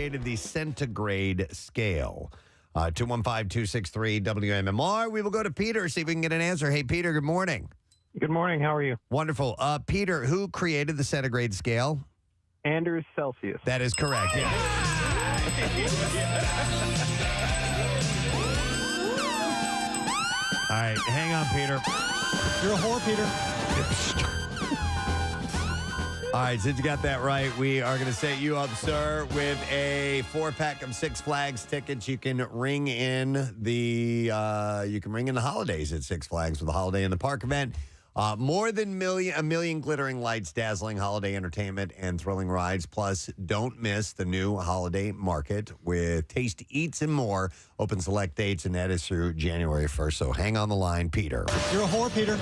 created the centigrade scale? 215-263-WMMR. We will go to Peter, see if we can get an answer. Hey, Peter, good morning. Good morning. How are you? Wonderful. Peter, who created the centigrade scale? Anders Celsius. That is correct, yes. All right, hang on, Peter. You're a whore, Peter. All right, since you got that right, we are going to set you up, sir, with a 4-pack of Six Flags tickets. You can ring in the holidays at Six Flags with the Holiday in the Park event. More than a million glittering lights, dazzling holiday entertainment, and thrilling rides. Plus, don't miss the new holiday market with Tasty Eats and more. Open select dates, and that is through January 1st. So hang on the line, Peter. You're a whore, Peter.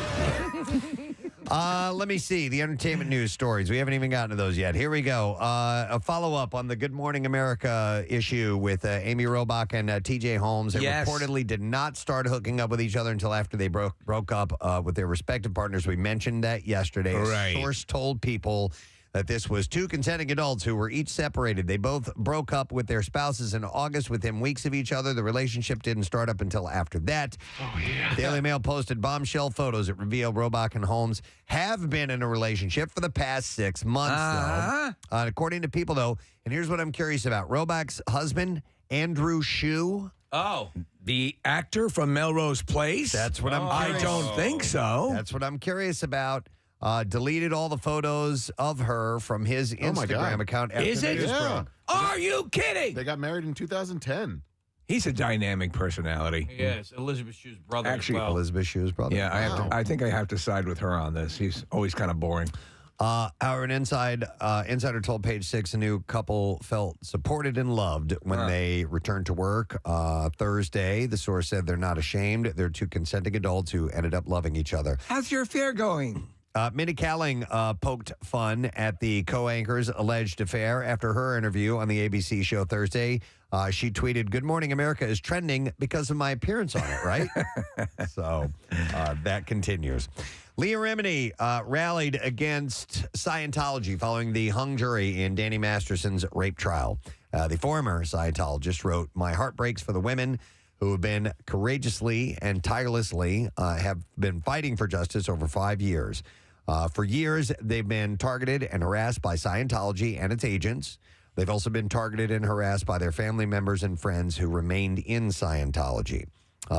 Let me see the entertainment news stories. We haven't even gotten to those yet. Here we go. A follow-up on the Good Morning America issue with Amy Robach and TJ Holmes. They reportedly did not start hooking up with each other until after they broke up with their respective partners. We mentioned that yesterday. Right. A source told People that this was two consenting adults who were each separated. They both broke up with their spouses in August within weeks of each other. The relationship didn't start up until after that. Oh, yeah. Daily Mail posted bombshell photos that reveal Robach and Holmes have been in a relationship for the past 6 months, though. According to People, though, and here's what I'm curious about. Robach's husband, Andrew Shue. Oh, the actor from Melrose Place? That's what I'm curious. I don't think so. That's what I'm curious about. Deleted all the photos of her from his Instagram account. Is it? Yeah. Are you kidding? They got married in 2010. He's a dynamic personality. Yes, Elizabeth Shue's brother. Actually, as well. Elizabeth Shue's brother. Yeah, I think I have to side with her on this. He's always kind of boring. An insider told Page Six a new couple felt supported and loved when they returned to work Thursday. The source said they're not ashamed. They're two consenting adults who ended up loving each other. How's your affair going? Mindy Kaling poked fun at the co-anchor's alleged affair after her interview on the ABC show Thursday. She tweeted, "Good Morning America is trending because of my appearance on it," right? So that continues. Leah Remini rallied against Scientology following the hung jury in Danny Masterson's rape trial. The former Scientologist wrote, "My heart breaks for the women who have been courageously and tirelessly have been fighting for justice over 5 years. For years, they've been targeted and harassed by Scientology and its agents. They've also been targeted and harassed by their family members and friends who remained in Scientology."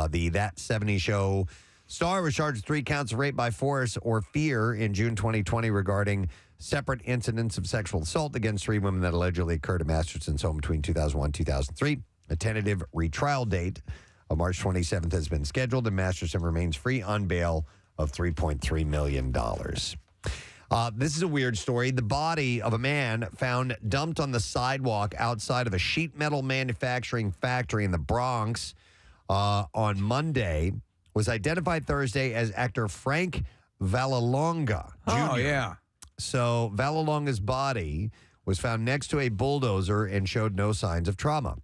The That 70s Show star was charged with 3 counts of rape by force or fear in June 2020 regarding separate incidents of sexual assault against 3 women that allegedly occurred at Masterson's home between 2001 and 2003. A tentative retrial date of March 27th has been scheduled, and Masterson remains free on bail of $3.3 million. This is a weird story. The body of a man found dumped on the sidewalk outside of a sheet metal manufacturing factory in the Bronx on Monday was identified Thursday as actor Frank Vallelonga Jr. Oh, yeah. So Vallelonga's body was found next to a bulldozer and showed no signs of trauma.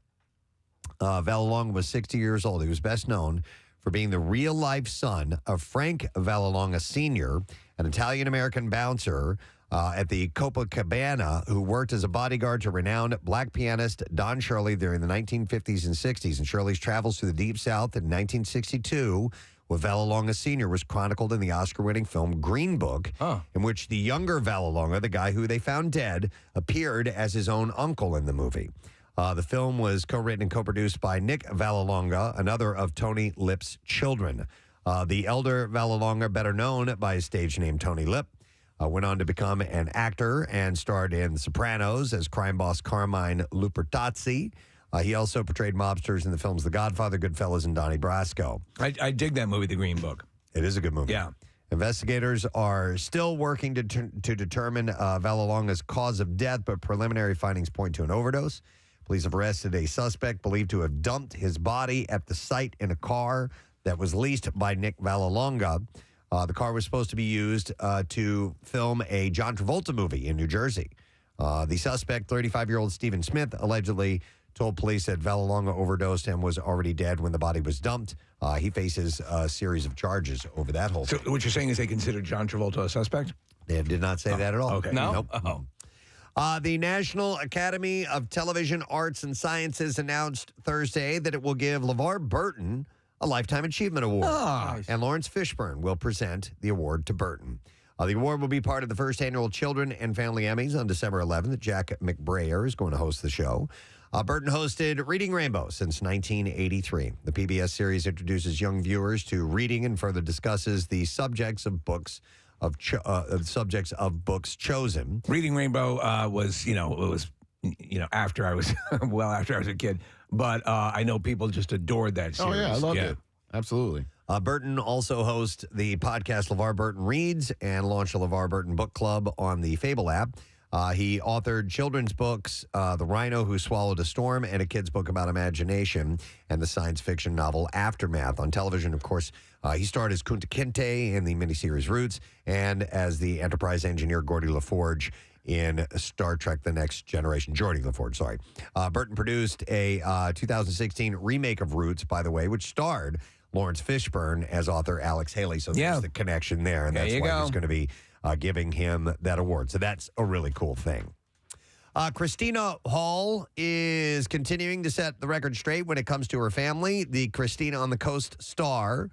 Vallelonga was 60 years old. He was best known for being the real-life son of Frank Vallelonga Sr., an Italian-American bouncer at the Copacabana who worked as a bodyguard to renowned black pianist Don Shirley during the 1950s and 60s. And Shirley's travels through the Deep South in 1962 with Vallelonga Sr. was chronicled in the Oscar-winning film Green Book, in which the younger Vallelonga, the guy who they found dead, appeared as his own uncle in the movie. The film was co-written and co-produced by Nick Vallelonga, another of Tony Lip's children. The elder Vallelonga, better known by his stage name Tony Lip, went on to become an actor and starred in The Sopranos as crime boss Carmine Lupertazzi. He also portrayed mobsters in the films The Godfather, Goodfellas, and Donnie Brasco. I dig that movie, The Green Book. It is a good movie. Yeah. Investigators are still working to determine Vallelonga's cause of death, but preliminary findings point to an overdose. Police have arrested a suspect believed to have dumped his body at the site in a car that was leased by Nick Vallelonga. The car was supposed to be used to film a John Travolta movie in New Jersey. The suspect, 35-year-old Stephen Smith, allegedly told police that Vallelonga overdosed and was already dead when the body was dumped. He faces a series of charges over that whole thing. So what you're saying is they considered John Travolta a suspect? They did not say that at all. Okay. No? Nope. Oh. The National Academy of Television Arts and Sciences announced Thursday that it will give LeVar Burton a Lifetime Achievement Award. And Lawrence Fishburne will present the award to Burton. The award will be part of the first annual Children and Family Emmys on December 11th. Jack McBrayer is going to host the show. Burton hosted Reading Rainbow since 1983. The PBS series introduces young viewers to reading and further discusses the subjects of books chosen. Reading Rainbow was, it was, after I was, after I was a kid. But I know people just adored that series. Oh, yeah, I loved it. Absolutely. Burton also hosts the podcast LeVar Burton Reads and launched a LeVar Burton Book Club on the Fable app. He authored children's books, The Rhino Who Swallowed a Storm, and a kid's book about imagination, and the science fiction novel Aftermath. On television, of course, he starred as Kunta Kinte in the miniseries Roots and as the Enterprise engineer Geordi LaForge in Star Trek The Next Generation. Geordi LaForge, sorry. Burton produced a 2016 remake of Roots, by the way, which starred Lawrence Fishburne as author Alex Haley. So there's the connection there, and that's why he's going to be giving him that award. So that's a really cool thing. Christina Hall is continuing to set the record straight when it comes to her family. The Christina on the Coast star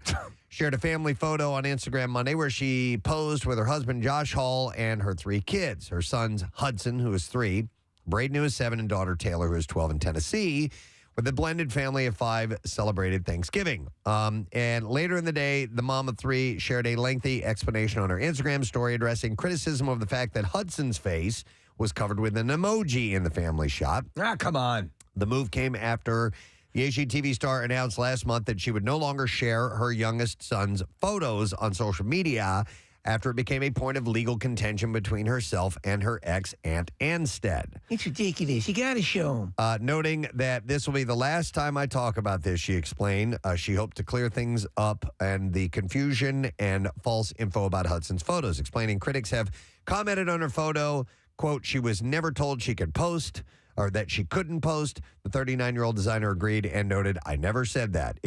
shared a family photo on Instagram Monday where she posed with her husband, Josh Hall, and her 3 kids. Her sons, Hudson, who is 3, Braden, who is 7, and daughter Taylor, who is 12 in Tennessee, with a blended family of 5 celebrated Thanksgiving. And later in the day, the mom of 3 shared a lengthy explanation on her Instagram story addressing criticism of the fact that Hudson's face was covered with an emoji in the family shot. Come on. The move came after the HGTV star announced last month that she would no longer share her youngest son's photos on social media after it became a point of legal contention between herself and her ex, Aunt Anstead. It's ridiculous. You got to show them. Noting that this will be the last time I talk about this, she explained. She hoped to clear things up and the confusion and false info about Hudson's photos, explaining critics have commented on her photo, quote, she was never told she could post or that she couldn't post. The 39-year-old designer agreed and noted, I never said that.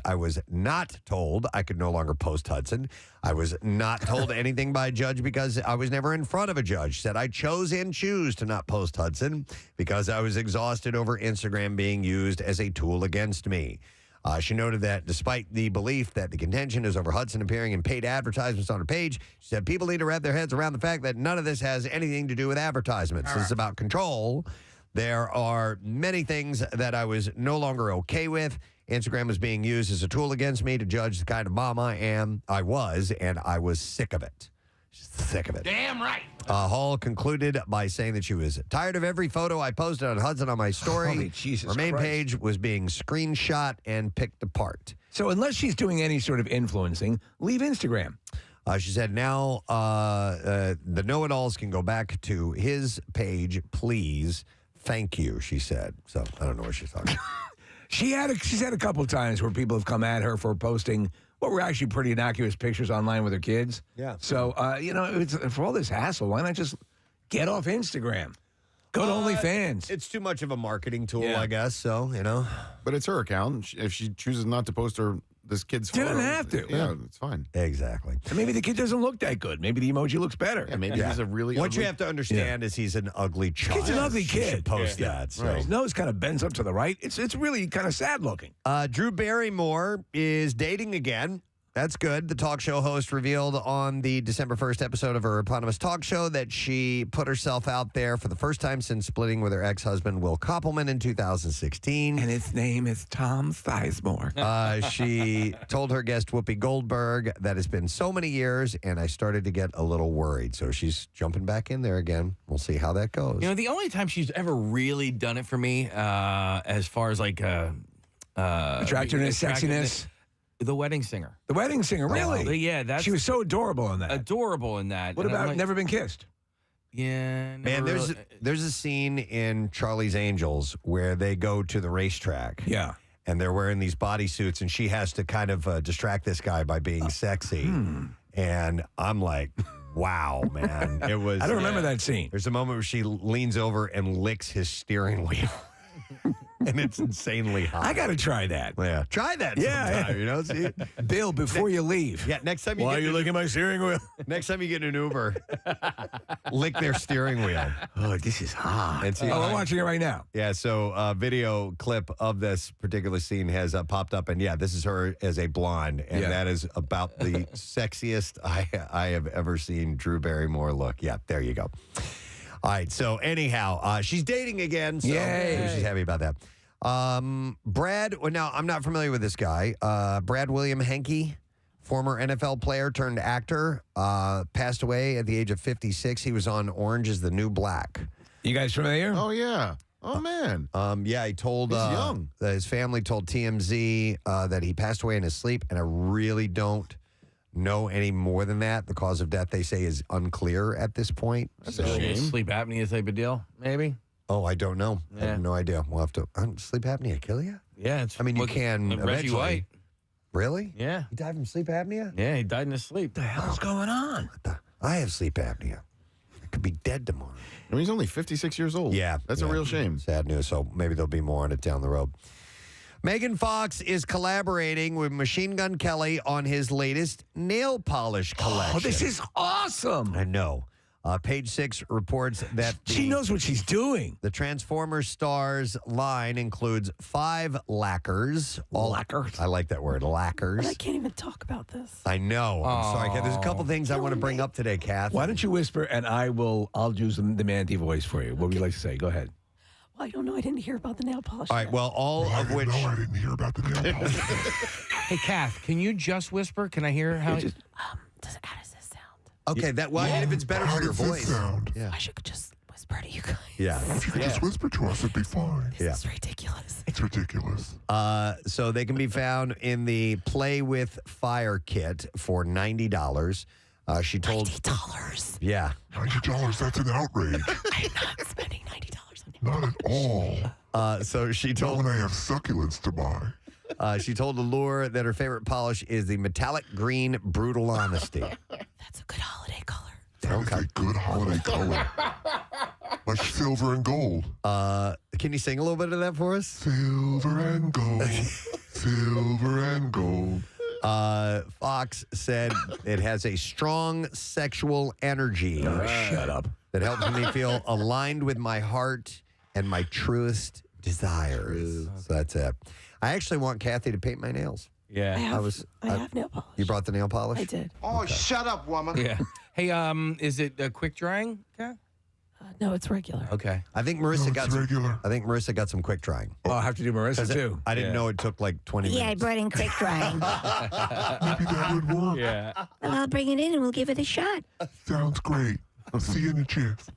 I was not told I could no longer post Hudson. I was not told anything by a judge because I was never in front of a judge. Said I chose and choose to not post Hudson because I was exhausted over Instagram being used as a tool against me. She noted that despite the belief that the contention is over Hudson appearing in paid advertisements on her page, she said people need to wrap their heads around the fact that none of this has anything to do with advertisements. This is about control. There are many things that I was no longer okay with. Instagram was being used as a tool against me to judge the kind of mom I was, and I was sick of it. Sick of it. Damn right. Hall concluded by saying that she was tired of every photo I posted on Hudson on my story. Holy Jesus Her main Christ. page was being screenshot and picked apart. So unless she's doing any sort of influencing, leave Instagram. She said now the know-it-alls can go back to his page, please. Thank you, she said. So I don't know what she's talking about. She's had a couple times where people have come at her for posting what were actually pretty innocuous pictures online with her kids. Yeah. So, it's, for all this hassle, why not just get off Instagram? Go to OnlyFans. It's too much of a marketing tool, Yeah. I guess. So, But it's her account. If she chooses not to post this kid's She photo. doesn't have to. Yeah, it's fine. Exactly. And maybe the kid doesn't look that good. Maybe the emoji looks better. Yeah, maybe he's a really What ugly... you have to understand is he's an ugly child. Kid's an ugly She kid. should post Yeah. that. So. Right. His nose kind of bends up to the right. It's really kind of sad looking. Drew Barrymore is dating again. That's good. The talk show host revealed on the December 1st episode of her eponymous talk show that she put herself out there for the first time since splitting with her ex-husband, Will Koppelman, in 2016. And his name is Tom Sizemore. She told her guest, Whoopi Goldberg, that it's been so many years, and I started to get a little worried. So she's jumping back in there again. We'll see how that goes. You know, the only time she's ever really done it for me, as far as like Attractiveness, sexiness. The Wedding Singer. The Wedding Singer, really? Yeah, that's She was so adorable in that. adorable in that. What And I'm about like, Never Been Kissed? Yeah, Man, there's a scene in Charlie's Angels where they go to the racetrack. Yeah. And they're wearing these bodysuits, and she has to kind of distract this guy by being sexy. And I'm like, wow, man. It was. I don't remember that scene. There's a moment where she leans over and licks his steering wheel. and it's insanely hot. I got to try that. Yeah, try that Yeah, sometime, you know? See? Bill, before you leave. Yeah, next time you Why get are you looking at my steering wheel? next time you get in an Uber, lick their steering wheel. Oh, this is hot. And see, Oh, I'm watching it right now. yeah, so a video clip of this particular scene has popped up, and yeah, this is her as a blonde, and Yeah. that is about the sexiest I have ever seen Drew Barrymore look. Yeah, there you go. All right, so anyhow, she's dating again, so Yay. she's happy about that. Brad, well, now I'm not familiar with this guy. Brad William Henke, former NFL player turned actor, passed away at the age of 56. He was on Orange is the New Black. You guys familiar? Oh, yeah. Oh, man. Yeah, he told He's young. his family told TMZ that he passed away in his sleep, and I really don't know any more than that. The cause of death, they say, is unclear at this point. That's a shame. Sleep apnea type of deal, maybe. Oh, I don't know. I Yeah. have no idea. We'll have to. Sleep apnea kill you? Yeah, it's. I mean, you look, can Reggie eventually. White. Really? Yeah, He died from sleep apnea? yeah, he died in his sleep. What the hell's going on? I have sleep apnea. I could be dead tomorrow. I mean, he's only 56 years old. Yeah. That's a yeah. real shame. Sad news. So maybe there'll be more on it down the road. Megan Fox is collaborating with Machine Gun Kelly on his latest nail polish collection. Oh, this is awesome. I know. Page 6 reports that She knows what she's doing. the Transformers Stars line includes 5 lacquers. Lacquers? I like that word, lacquers. I can't even talk about this. I know. I'm sorry, Kath. There's a couple things I want to bring up today, Kath. Why don't you whisper and I'll use the Mandy voice for you. What would you like to say? Go ahead. Well, I don't know. I didn't hear about the nail polish. All right, well, all of which... I didn't hear about the nail polish. Hey, Kath, can you just whisper? Can I hear how? How does this sound? Okay, I mean, if it's better How for your does this voice. sound? Yeah. I should just whisper to you guys. Yeah. If you could just whisper to us, it'd be fine. Yeah. This is ridiculous. It's ridiculous. So they can be found in the Play with Fire kit for $90. She told... $90. Yeah. $90, that's an outrage. I'm not spending $90 on it. Not at all. So she Not told... when I have succulents to buy. She told Allure that her favorite polish is the metallic green Brutal Honesty. That's a good holiday color. That is a good holiday color. Like silver and gold. Can you sing a little bit of that for us? Silver and gold. Silver and gold. Fox said it has a strong sexual energy Shut up. that helps me feel aligned with my heart and my truest desires. So that's it. I actually want Kathy to paint my nails. I Yeah, have nail polish. You brought the nail polish? I did. Oh, shut up, woman. yeah. Hey, is it quick drying, Kath? No, it's regular. Okay. I think No, Marissa got it's some, regular. I think Marissa got some quick drying. Oh, I'll have to do Marissa too. I didn't Yeah. know it took like 20 Yeah, I minutes. brought in quick drying. well, Maybe that would work. Yeah. I'll bring it in and we'll give it a shot. Sounds great. I'll see you in a jiff.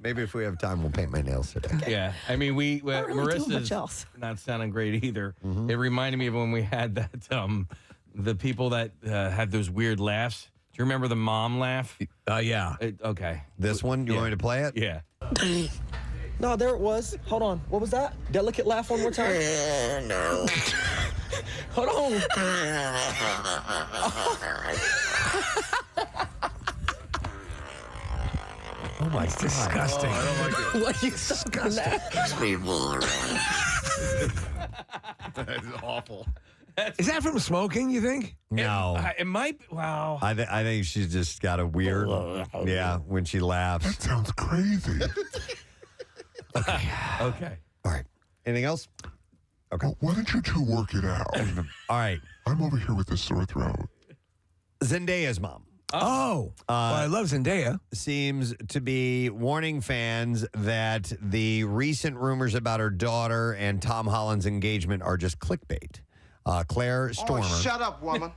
Maybe if we have time, we'll paint my nails today. Yeah. I mean, I don't really do much Marissa's else. not sounding great either. It reminded me of when we had that, the people that had those weird laughs. Do you remember the mom laugh? Yeah. Okay. This one, you Yeah. want me to play it? Yeah. No, there it was. Hold on. What was that? Delicate laugh one more time. No. Hold on. Oh my It's disgusting. What are you sucking that? That is awful. Is that from smoking, you think? No. It might. Wow. I think she's just got a weird, yeah, when she laughs. That sounds crazy. Okay. All right. Anything else? Okay. Well, why don't you two work it out? All right. I'm over here with a sore throat. Zendaya's mom Oh. Well, I love Zendaya. seems to be warning fans that the recent rumors about her daughter and Tom Holland's engagement are just clickbait. Claire Stormer Oh, shut up, woman.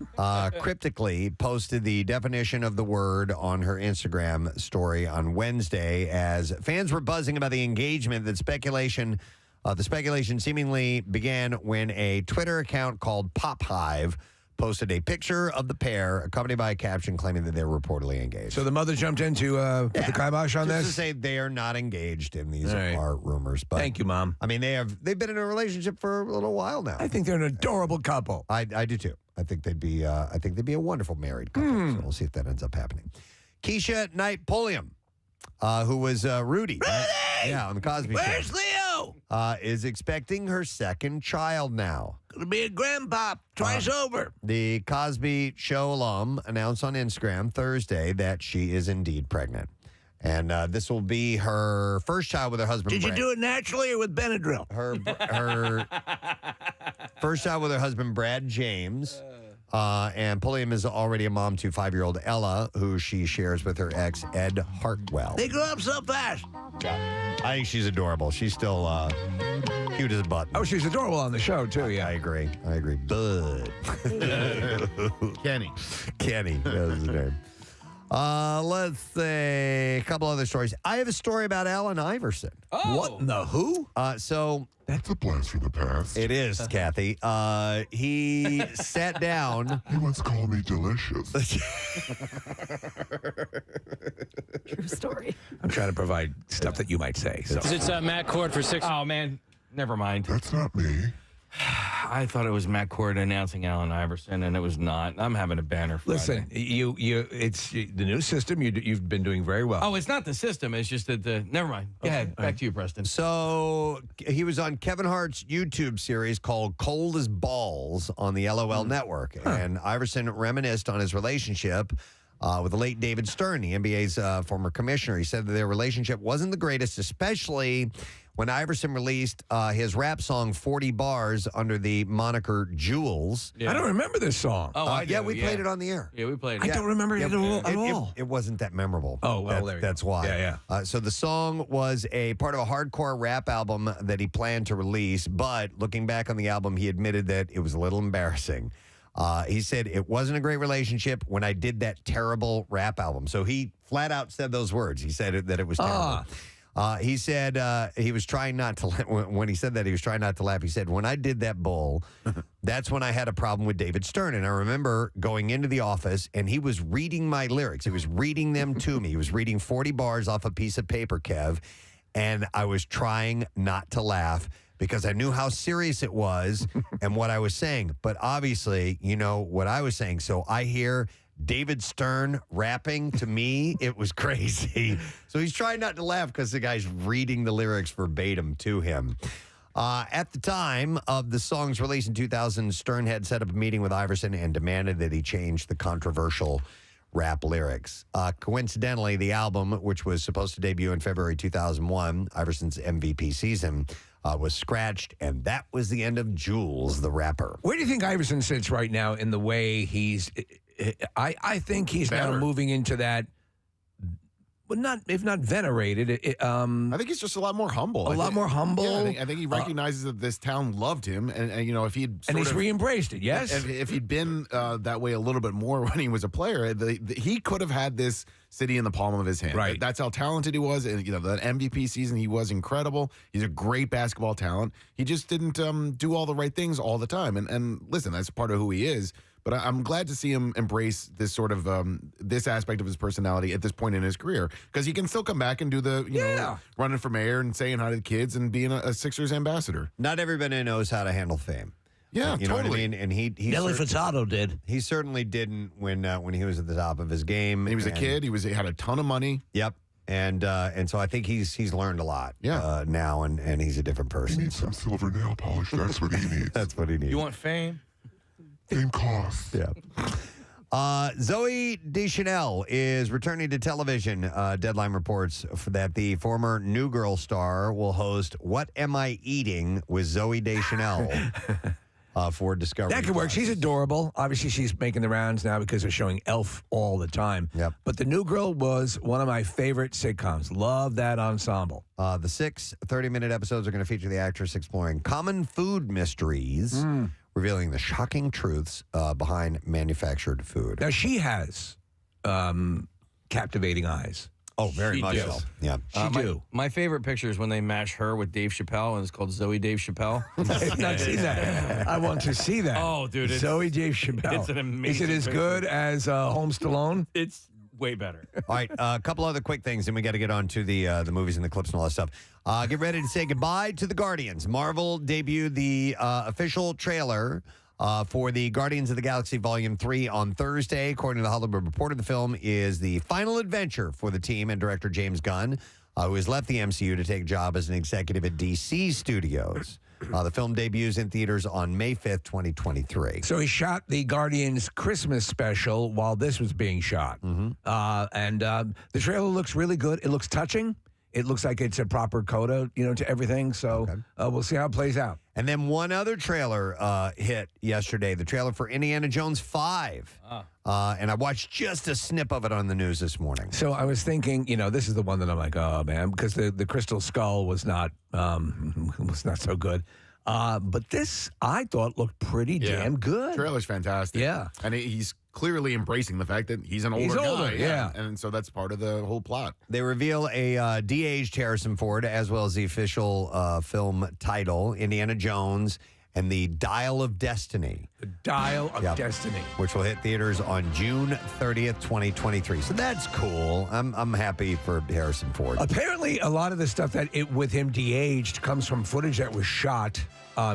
cryptically posted the definition of the word on her Instagram story on Wednesday as fans were buzzing about the engagement. The speculation seemingly began when a Twitter account called Pop Hive posted a picture of the pair accompanied by a caption claiming that they're reportedly engaged. So the mother jumped in to put the kibosh on Just to this? say they are not engaged and these All right. are rumors. But Thank you, Mom. I mean, they've been in a relationship for a little while now. I think they're an adorable couple. I do too. I think they'd be a wonderful married couple. So we'll see if that ends up happening. Keisha Knight Pulliam, who was Rudy. Right? Yeah, on the Cosby Show. Where's Leo? is expecting her second child now. Gonna be a grandpop twice over. The Cosby Show alum announced on Instagram Thursday that she is indeed pregnant. And this will be her first child with her husband. Did you Brad. do it naturally or with Benadryl? Her first child with her husband, Brad James. And Pulliam is already a mom to 5-year-old Ella, who she shares with her ex, Ed Hartwell. They grow up so fast. I think she's adorable. She's still cute as a button. Oh, she's adorable on the show, too, yeah. I agree. Bud. Kenny. Kenny. That was his name. Let's say a couple other stories. I have a story about Allen Iverson. Oh. What in the who? So That's a blast from the past. it is, Kathy. He sat down. He once called me delicious. True story. I'm trying to provide stuff that you might say. So. It's Matt Cord for 6. Oh, man. Never mind. That's not me. I thought it was Matt Cord announcing Allen Iverson, and it was not. I'm having a banner Friday. Listen, it's the new system. You've been doing very well. Oh, it's not the system. It's just that never mind. Go ahead. Back to you, Preston. So he was on Kevin Hart's YouTube series called Cold as Balls on the LOL network. And Iverson reminisced on his relationship with the late David Stern, the NBA's former commissioner. He said that their relationship wasn't the greatest, especially when Iverson released his rap song 40 Bars under the moniker Jules. I don't remember this song. Oh, I do, yeah, we played it on the air. Yeah, we played I it. don't remember it at all. It wasn't that memorable. Oh, well, there you go. That's why. Yeah. So the song was a part of a hardcore rap album that he planned to release, but looking back on the album, he admitted that it was a little embarrassing. He said, it wasn't a great relationship when I did that terrible rap album. So he flat out said those words. He said that it was terrible. He said he was trying not to, when he said that, he was trying not to laugh. He said, when I did that bull, that's when I had a problem with David Stern. And I remember going into the office and he was reading my lyrics. He was reading them to me. He was reading 40 bars off a piece of paper, Kev. And I was trying not to laugh because I knew how serious it was and what I was saying. But obviously, you know what I was saying. So I hear David Stern rapping to me. It was crazy. So he's trying not to laugh because the guy's reading the lyrics verbatim to him. At the time of the song's release in 2000, Stern had set up a meeting with Iverson and demanded that he change the controversial rap lyrics. Coincidentally, the album, which was supposed to debut in February 2001, Iverson's MVP season, was scratched, and that was the end of Jules, the rapper. Where do you think Iverson sits right now in the way he's... I think he's now moving into that... Well, not if not venerated. I think he's just a lot more humble. A lot more humble. Yeah, I think he recognizes that this town loved him, and you know, if he'd and he's re-embraced it. Yes, if he'd been that way a little bit more when he was a player, he could have had this city in the palm of his hand. Right. That's how talented he was, and you know, that MVP season, he was incredible. He's a great basketball talent. He just didn't do all the right things all the time. And listen, that's part of who he is. But I'm glad to see him embrace this sort of this aspect of his personality at this point in his career, because he can still come back and do the you know, running for mayor and saying hi to the kids and being a Sixers ambassador. Not everybody knows how to handle fame. Yeah, you know totally. what I mean. And he Nelly Furtado did. He certainly didn't when he was at the top of his game. He was a kid. He had a ton of money. Yep. And so I think he's learned a lot now, and he's a different person. He needs some silver nail polish. That's what he needs. That's what he needs. You want fame? Fame costs. Yeah. Zoe Deschanel is returning to television. Deadline reports that the former New Girl star will host What Am I Eating with Zoe Deschanel for Discovery. That could work. She's adorable. Obviously, she's making the rounds now because they're showing Elf all the time. Yep. But The New Girl was one of my favorite sitcoms. Love that ensemble. The 6 30-minute episodes are going to feature the actress exploring common food mysteries, revealing the shocking truths behind manufactured food. Now, she has captivating eyes. Oh, very much so. Yeah. My favorite picture is when they mash her with Dave Chappelle, and it's called Zoe Dave Chappelle. I've not seen that. I want to see that. Oh, dude. Zoe Dave Chappelle. It's an amazing Is it as picture. good as Home Stallone? It's way better. All right, a couple other quick things, and we got to get on to the movies and the clips and all that stuff. Get ready to say goodbye to the Guardians. Marvel debuted the official trailer for the Guardians of the Galaxy Volume 3 on Thursday. According to the Hollywood Reporter, the film is the final adventure for the team and director James Gunn. who has left the MCU to take a job as an executive at DC Studios. The film debuts in theaters on May 5th, 2023. So he shot the Guardians Christmas special while this was being shot. And the trailer looks really good. It looks touching. It looks like it's a proper coda, to everything. So we'll see how it plays out. And then one other trailer hit yesterday, the trailer for Indiana Jones 5. And I watched just a snip of it on the news this morning. So I was thinking, this is the one that I'm like, oh, man, because the Crystal Skull was not so good. But this, I thought, looked pretty damn good. Trailer's fantastic. Yeah. And he's clearly embracing the fact that he's an older guy. Yeah. And so that's part of the whole plot. They reveal a de-aged Harrison Ford, as well as the official film title, Indiana Jones and the Dial of Destiny. The Dial of Destiny. Which will hit theaters on June 30th, 2023. So that's cool. I'm happy for Harrison Ford. Apparently, a lot of the stuff with him de-aged comes from footage that was shot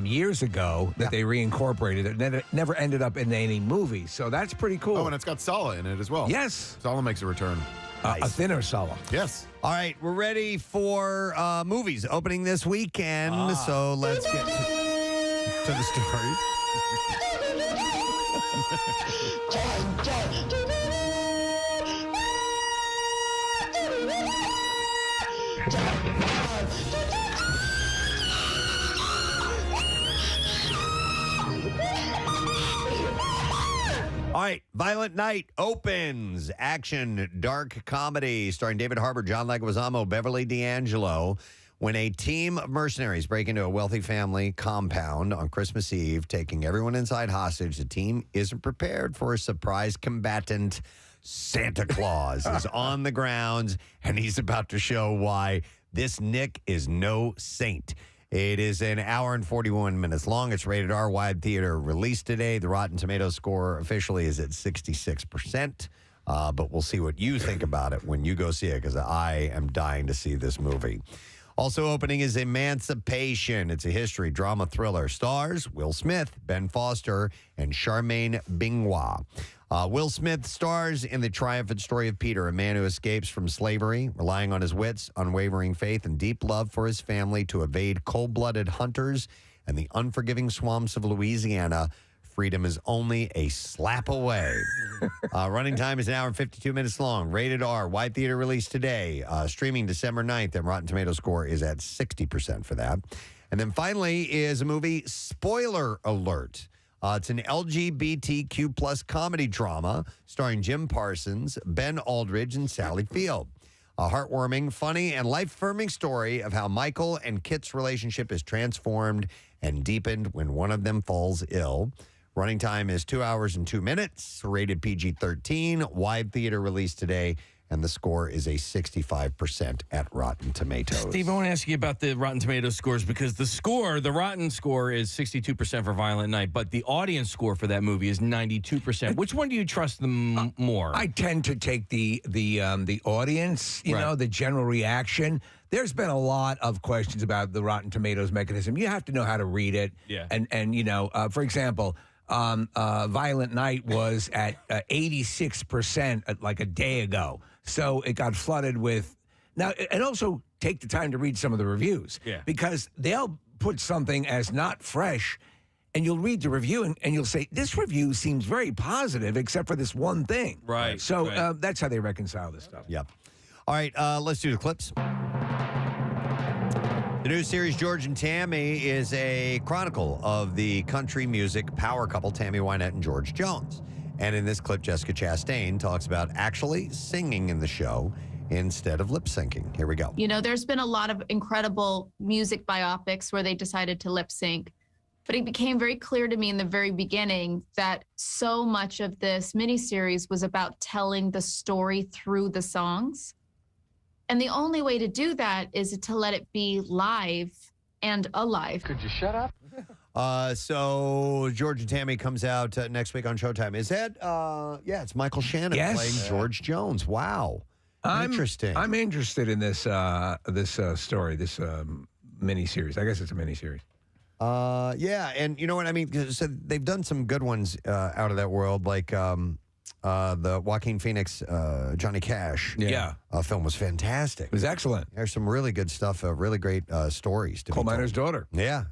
years ago that they reincorporated. It never ended up in any movie. So that's pretty cool. Oh, and it's got Sala in it as well. Yes. Sala makes a return. A thinner Sala. Yes. All right, we're ready for movies opening this weekend. So let's get to the stories. All right, Violent Night opens. Action, dark comedy starring David Harbour, John Leguizamo, Beverly D'Angelo. When a team of mercenaries break into a wealthy family compound on Christmas Eve, taking everyone inside hostage, the team isn't prepared for a surprise combatant. Santa Claus is on the grounds, and he's about to show why this Nick is no saint. It is an hour and 41 minutes long. It's rated R, wide theater release today. The Rotten Tomatoes score officially is at 66%. But we'll see what you think about it when you go see it, because I am dying to see this movie. Also opening is Emancipation. It's a history drama thriller. Stars Will Smith, Ben Foster, and Charmaine Bingwa. Will Smith stars in the triumphant story of Peter, a man who escapes from slavery, relying on his wits, unwavering faith, and deep love for his family to evade cold-blooded hunters and the unforgiving swamps of Louisiana. Freedom is only a slap away. Running time is an hour and 52 minutes long. Rated R. Wide theater release today. Streaming December 9th, and Rotten Tomatoes score is at 60% for that. And then finally is a movie, Spoiler Alert. It's an LGBTQ plus comedy drama starring Jim Parsons, Ben Aldridge, and Sally Field. A heartwarming, funny, and life-affirming story of how Michael and Kit's relationship is transformed and deepened when one of them falls ill. Running time is 2 hours and 2 minutes, rated PG-13, wide theater release today, and the score is a 65% at Rotten Tomatoes. Steve, I want to ask you about the Rotten Tomatoes scores, because the Rotten score is 62% for Violent Night, but the audience score for that movie is 92%. Which one do you trust them more? I tend to take the audience, the general reaction. There's been a lot of questions about the Rotten Tomatoes mechanism. You have to know how to read it. Yeah. And for example, Violent Night was at 86% like a day ago. So it got flooded with. Now, and also take the time to read some of the reviews. Yeah. Because they'll put something as not fresh, and you'll read the review and you'll say, this review seems very positive except for this one thing. Right. So that's how they reconcile this stuff. Yep. All right, let's do the clips. The new series, George and Tammy, is a chronicle of the country music power couple, Tammy Wynette and George Jones. And in this clip, Jessica Chastain talks about actually singing in the show instead of lip syncing. Here we go. There's been a lot of incredible music biopics where they decided to lip sync. But it became very clear to me in the very beginning that so much of this miniseries was about telling the story through the songs. And the only way to do that is to let it be live and alive. Could you shut up? So George and Tammy comes out next week on Showtime. Is that, it's Michael Shannon playing George Jones. Wow. Interesting. I'm interested in this story, this miniseries. I guess it's a miniseries. Yeah, and you know what I mean? So they've done some good ones out of that world, like The Joaquin Phoenix, Johnny Cash film was fantastic. It was excellent. There's some really good stuff, really great stories. To Coal be told. miner's daughter. Yeah.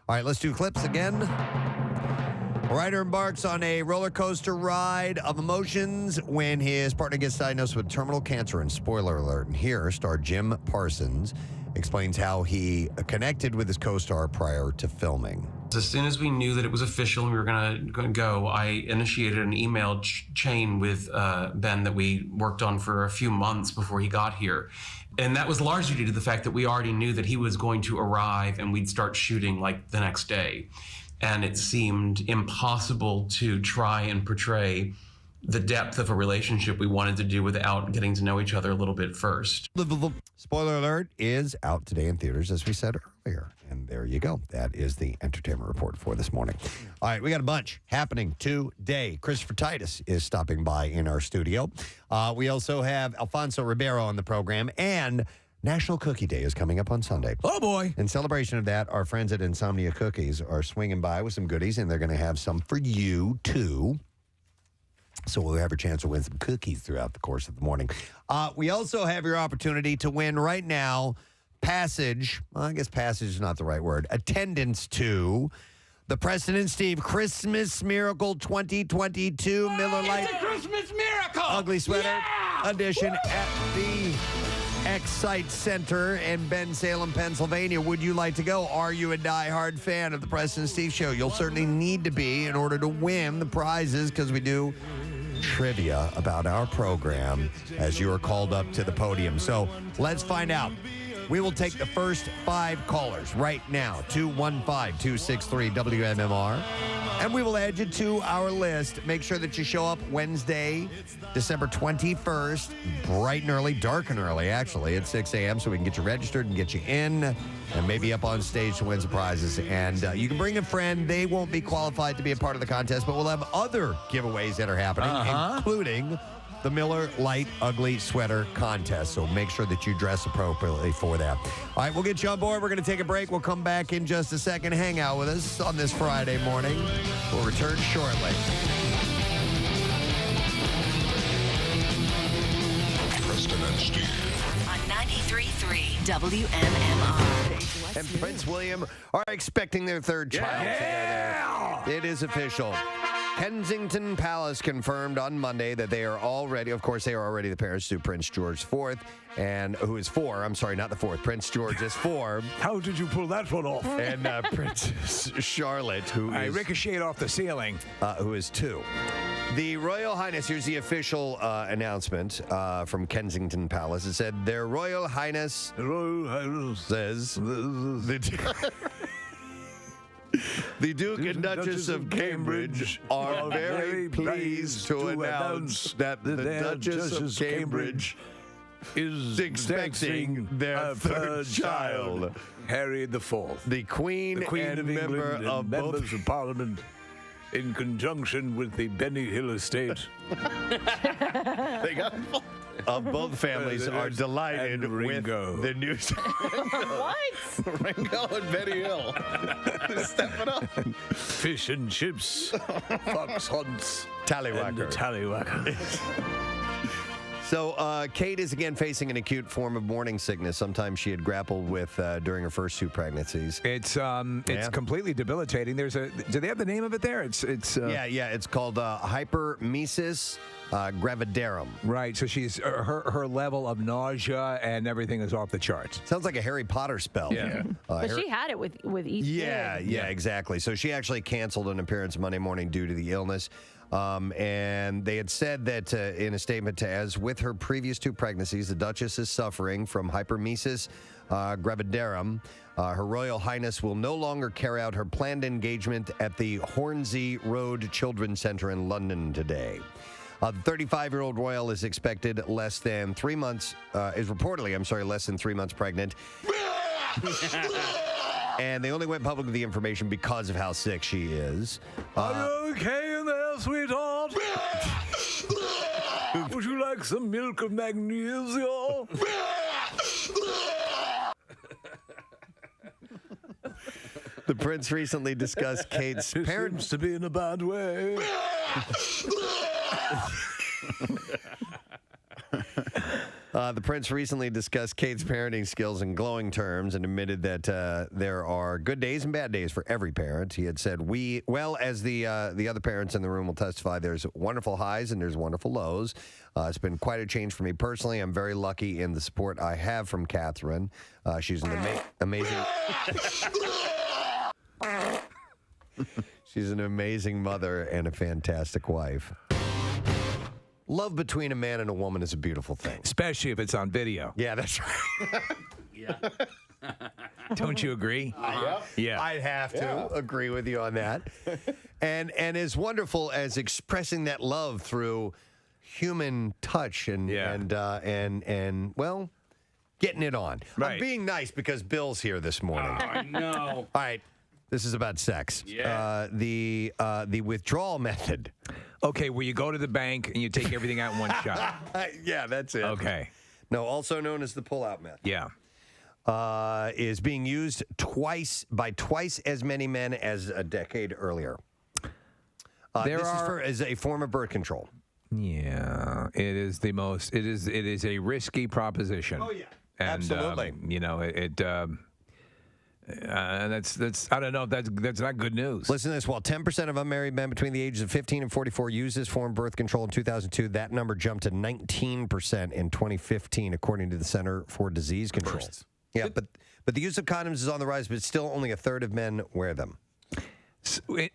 All right, let's do clips again. A rider embarks on a roller coaster ride of emotions when his partner gets diagnosed with terminal cancer. And spoiler alert, and here, star Jim Parsons explains how he connected with his co-star prior to filming. As soon as we knew that it was official and we were going to go, I initiated an email chain with Ben that we worked on for a few months before he got here. And that was largely due to the fact that we already knew that he was going to arrive and we'd start shooting like the next day. And it seemed impossible to try and portray the depth of a relationship we wanted to do without getting to know each other a little bit first. Spoiler alert is out today in theaters, as we said earlier. And there you go. That is the entertainment report for this morning. All right, we got a bunch happening today. Christopher Titus is stopping by in our studio. We also have Alfonso Ribeiro on the program, and National Cookie Day is coming up on Sunday. Oh, boy. In celebration of that, our friends at Insomnia Cookies are swinging by with some goodies, and they're going to have some for you, too. So we'll have a chance to win some cookies throughout the course of the morning. We also have your opportunity to win right now passage. Well, I guess passage is not the right word. Attendance to the Preston and Steve Christmas Miracle 2022 Miller Lite Christmas miracle! Ugly Sweater edition at the Excite Center in Bensalem, Pennsylvania. Would you like to go? Are you a diehard fan of the Preston and Steve Show? You'll certainly need to be in order to win the prizes, because we do trivia about our program as you are called up to the podium. So let's find out. We will take the first 5 callers right now, 215-263-WMMR, and we will add you to our list. Make sure that you show up Wednesday, December 21st, bright and early, dark and early, actually, at 6 a.m. so we can get you registered and get you in and maybe up on stage to win some prizes. And you can bring a friend. They won't be qualified to be a part of the contest, but we'll have other giveaways that are happening, including the Miller Lite Ugly Sweater Contest. So make sure that you dress appropriately for that. All right, we'll get you on board. We're going to take a break. We'll come back in just a second. Hang out with us on this Friday morning. We'll return shortly. Preston and Steve. On 93.3 WMMR. And Prince William are expecting their third child. Yeah! It is official. Kensington Palace confirmed on Monday that they are already, of course, they are already the parents to Prince George IV, and who is 4. I'm sorry, not the 4th. Prince George is 4. How did you pull that one off? And Princess Charlotte, who I is ricocheted off the ceiling. Who is 2. The Royal Highness, here's the official announcement from Kensington Palace. It said, Their Royal Highness, says, the Duke and Duchess of Cambridge are very pleased to announce that the Duchess of Cambridge is expecting their third child. Harry IV. The Queen and of member England of and both members of Parliament, in conjunction with the Benny Hill estate. They got of both families are delighted with the news. What? Ringo and Benny Hill. Step it up. Fish and chips, fox hunts, Tallywhacker. and tallywhacker. So Kate is again facing an acute form of morning sickness. Sometimes she had grappled with during her first 2 pregnancies. It's completely debilitating. Do they have the name of it there? It's yeah. It's called hypermesis gravidarum. Right. So she's her level of nausea and everything is off the charts. Sounds like a Harry Potter spell. Yeah. But she had it with each Yeah, exactly. So she actually canceled an appearance Monday morning due to the illness. And they had said that in a statement, as with her previous 2 pregnancies, the Duchess is suffering from hypermesis gravidarum. Her Royal Highness will no longer carry out her planned engagement at the Hornsey Road Children's Centre in London today. The 35-year-old royal is expected less than 3 months, less than 3 months pregnant. And they only went public with the information because of how sick she is. Are you okay in there, sweetheart? Would you like some milk of magnesia? The prince recently discussed Kate's parents to be in a bad way. The prince recently discussed Kate's parenting skills in glowing terms and admitted that there are good days and bad days for every parent. He had said, as the other parents in the room will testify, there's wonderful highs and there's wonderful lows. It's been quite a change for me personally. I'm very lucky in the support I have from Catherine. She's an amazing... She's an amazing mother and a fantastic wife. Love between a man and a woman is a beautiful thing. Especially if it's on video. Yeah, that's right. Don't you agree? Yeah. I'd have to agree with you on that. And as wonderful as expressing that love through human touch and well, getting it on. Right. I'm being nice because Bill's here this morning. I know. All right. This is about sex. Yeah. The withdrawal method. Okay, where you go to the bank and you take everything out in one shot. Yeah, that's it. Okay. No, also known as the pull-out method. Yeah. Is being used by twice as many men as a decade earlier. This is a form of birth control. Yeah, it is the most. It is a risky proposition. Oh yeah, and, absolutely. That's I don't know if that's not good news. Listen to this. While 10% of unmarried men between the ages of 15 and 44 used this form of birth control in 2002, that number jumped to 19% in 2015, according to the Center for Disease Control. Yeah, but the use of condoms is on the rise, but still only a third of men wear them.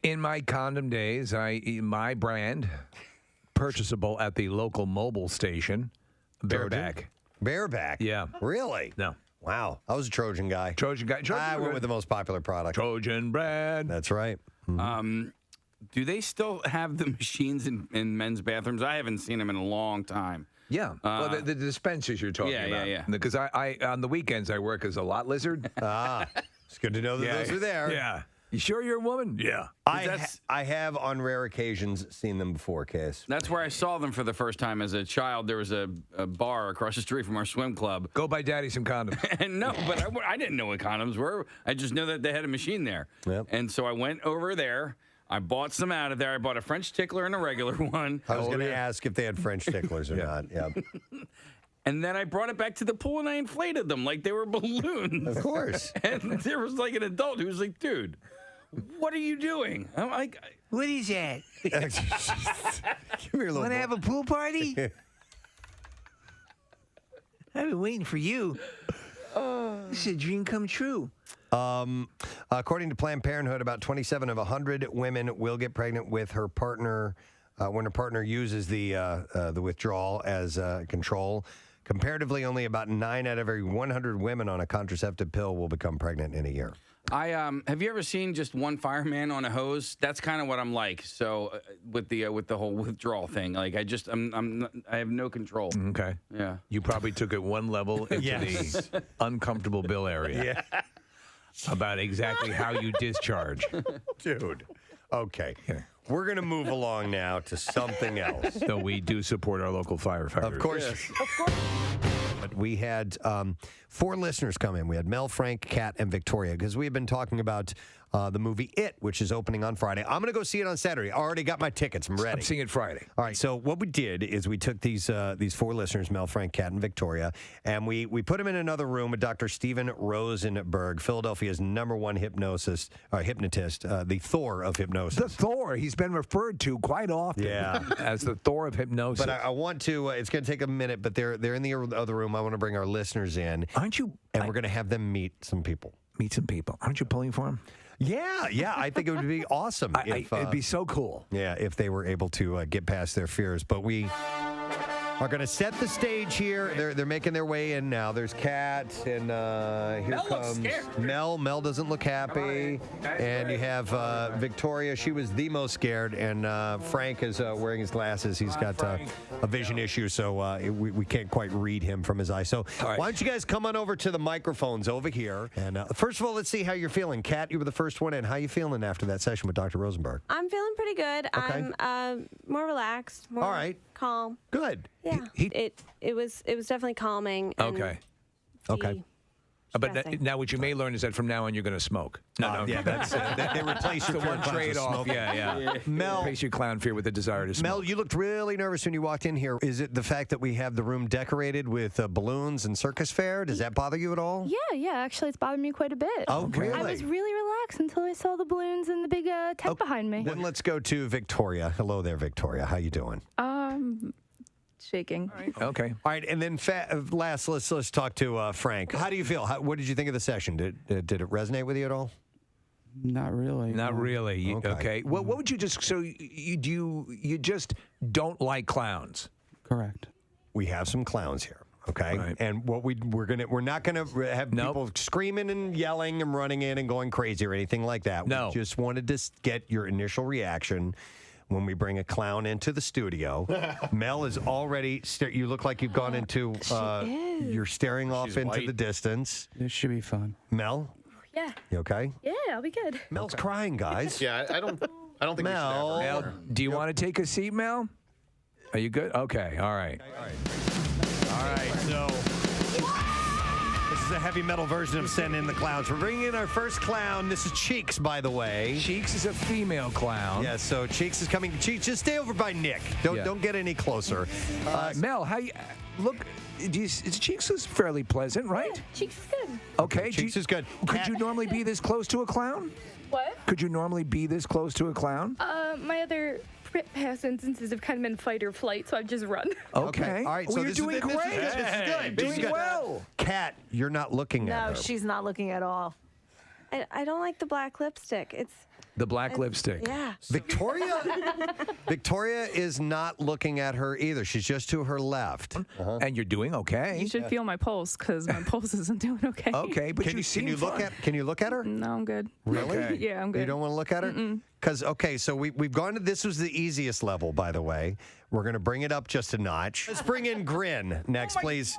In my condom days, my brand, purchasable at the local mobile station, Bareback. Bareback? Yeah. Really? No. Wow. I was a Trojan guy. I went with the most popular product. Trojan brand. That's right. Mm-hmm. Do they still have the machines in men's bathrooms? I haven't seen them in a long time. Yeah. Well, the dispensers you're talking about. Yeah. Because I on the weekends I work as a lot lizard. It's good to know that those are there. Yeah. You sure you're a woman? Yeah. I have on rare occasions seen them before, Case. That's where I saw them for the first time as a child. There was a bar across the street from our swim club. Go buy Daddy some condoms. And no, but I didn't know what condoms were. I just know that they had a machine there. Yep. And so I went over there. I bought some out of there. I bought a French tickler and a regular one. I was going to ask if they had French ticklers or not. Yeah. And then I brought it back to the pool and I inflated them like they were balloons. Of course. And there was like an adult who was like, dude, what are you doing? I'm like, what is that? Give me a little Want to have a pool party? I've been waiting for you. This is a dream come true. According to Planned Parenthood, about 27 of 100 women will get pregnant with her partner when her partner uses the withdrawal as control. Comparatively, only about 9 out of every 100 women on a contraceptive pill will become pregnant in a year. Have you ever seen just one fireman on a hose? That's kind of what I'm like. So with the whole withdrawal thing, like I have no control. Okay. Yeah. You probably took it one level into the uncomfortable Bill area. Yeah. About exactly how you discharge. Dude. Okay. We're going to move along now to something else. So we do support our local firefighters. Of course. Yes. Of course. But we had 4 listeners come in. We had Mel, Frank, Kat, and Victoria, because we have been talking about the movie It, which is opening on Friday. I'm going to go see it on Saturday. I already got my tickets. I'm ready. I'm seeing it Friday. All right. So what we did is we took these 4 listeners, Mel, Frank, Kat, and Victoria, and we put them in another room with Dr. Steven Rosenberg, Philadelphia's #1 hypnotist, the Thor of hypnosis. The Thor. He's been referred to quite often as the Thor of hypnosis. But I want to, it's going to take a minute, but they're in the other room. I want to bring our listeners in. Aren't you? And we're going to have them meet some people. Meet some people. Aren't you pulling for him? Yeah. I think it would be awesome. It'd be so cool. Yeah, if they were able to get past their fears. But we are going to set the stage here. They're making their way in now. There's Kat, and here Mel comes looks scared. Mel. Mel doesn't look happy. And you have Victoria. She was the most scared. And Frank is wearing his glasses. He's got a vision issue, so we can't quite read him from his eyes. So why don't you guys come on over to the microphones over here. And first of all, let's see how you're feeling. Kat, you were the first one in. How you feeling after that session with Dr. Rosenberg? I'm feeling pretty good. Okay. I'm more relaxed, more all right. calm. Good. Yeah. It was definitely calming. And Okay. But Stressing. now what you may learn is that from now on you're going to smoke. No. Yeah, that's they replace the your fear one of clowns with trade-off. smoking. Yeah. Mel, Replace your clown fear with the desire to smoke. Mel, you looked really nervous when you walked in here. Is it the fact that we have the room decorated with balloons and circus fair? Does that bother you at all? Yeah, actually, it's bothered me quite a bit. Oh, really? I was really relaxed until I saw the balloons and the big tent behind me. Then let's go to Victoria. Hello there, Victoria. How you doing? Shaking. Okay. All right, and then last, let's talk to Frank. How do you feel? What did you think of the session? Did it resonate with you at all? Not really. Not really. Okay. Well, what would you just you just don't like clowns? Correct. We have some clowns here. Okay, and what we're not gonna have people screaming and yelling and running in and going crazy or anything like that. No. We just wanted to get your initial reaction when we bring a clown into the studio. Mel is already. You look like you've gone into. You're staring off into the distance. This should be fun. Mel, Yeah. you okay? Yeah, I'll be good. Mel's crying, guys. Yeah, I don't think Mel. we should ever. Mel, do you want to take a seat, Mel? Are you good? Okay. All right. All right, so this is a heavy metal version of Send in the Clowns. We're bringing in our first clown. This is Cheeks, by the way. Cheeks is a female clown. Yeah, so Cheeks is coming. Cheeks, just stay over by Nick. Don't get any closer. Mel, how you look? Cheeks is fairly pleasant, right? Yeah, Cheeks is good. Okay. Cheeks is good. Could you normally be this close to a clown? What? Could you normally be this close to a clown? My other past instances have kind of been fight or flight, so I've just run. Okay. All right, Well, so you're this doing is great. This is good. This is Doing good. well. Kat, you're not looking at No, her. she's not looking at all. I don't like the black lipstick. It's The black lipstick. yeah. Victoria is not looking at her either. She's just to her left. And you're doing okay. You should feel my pulse because my pulse isn't doing okay. Okay, but Can you look at? Can you look at her? No, I'm good. Really? Okay. Yeah, I'm good. You don't want to look at her? Because, so we've gone to, this was the easiest level, by the way. We're going to bring it up just a notch. Let's bring in Grin next, please.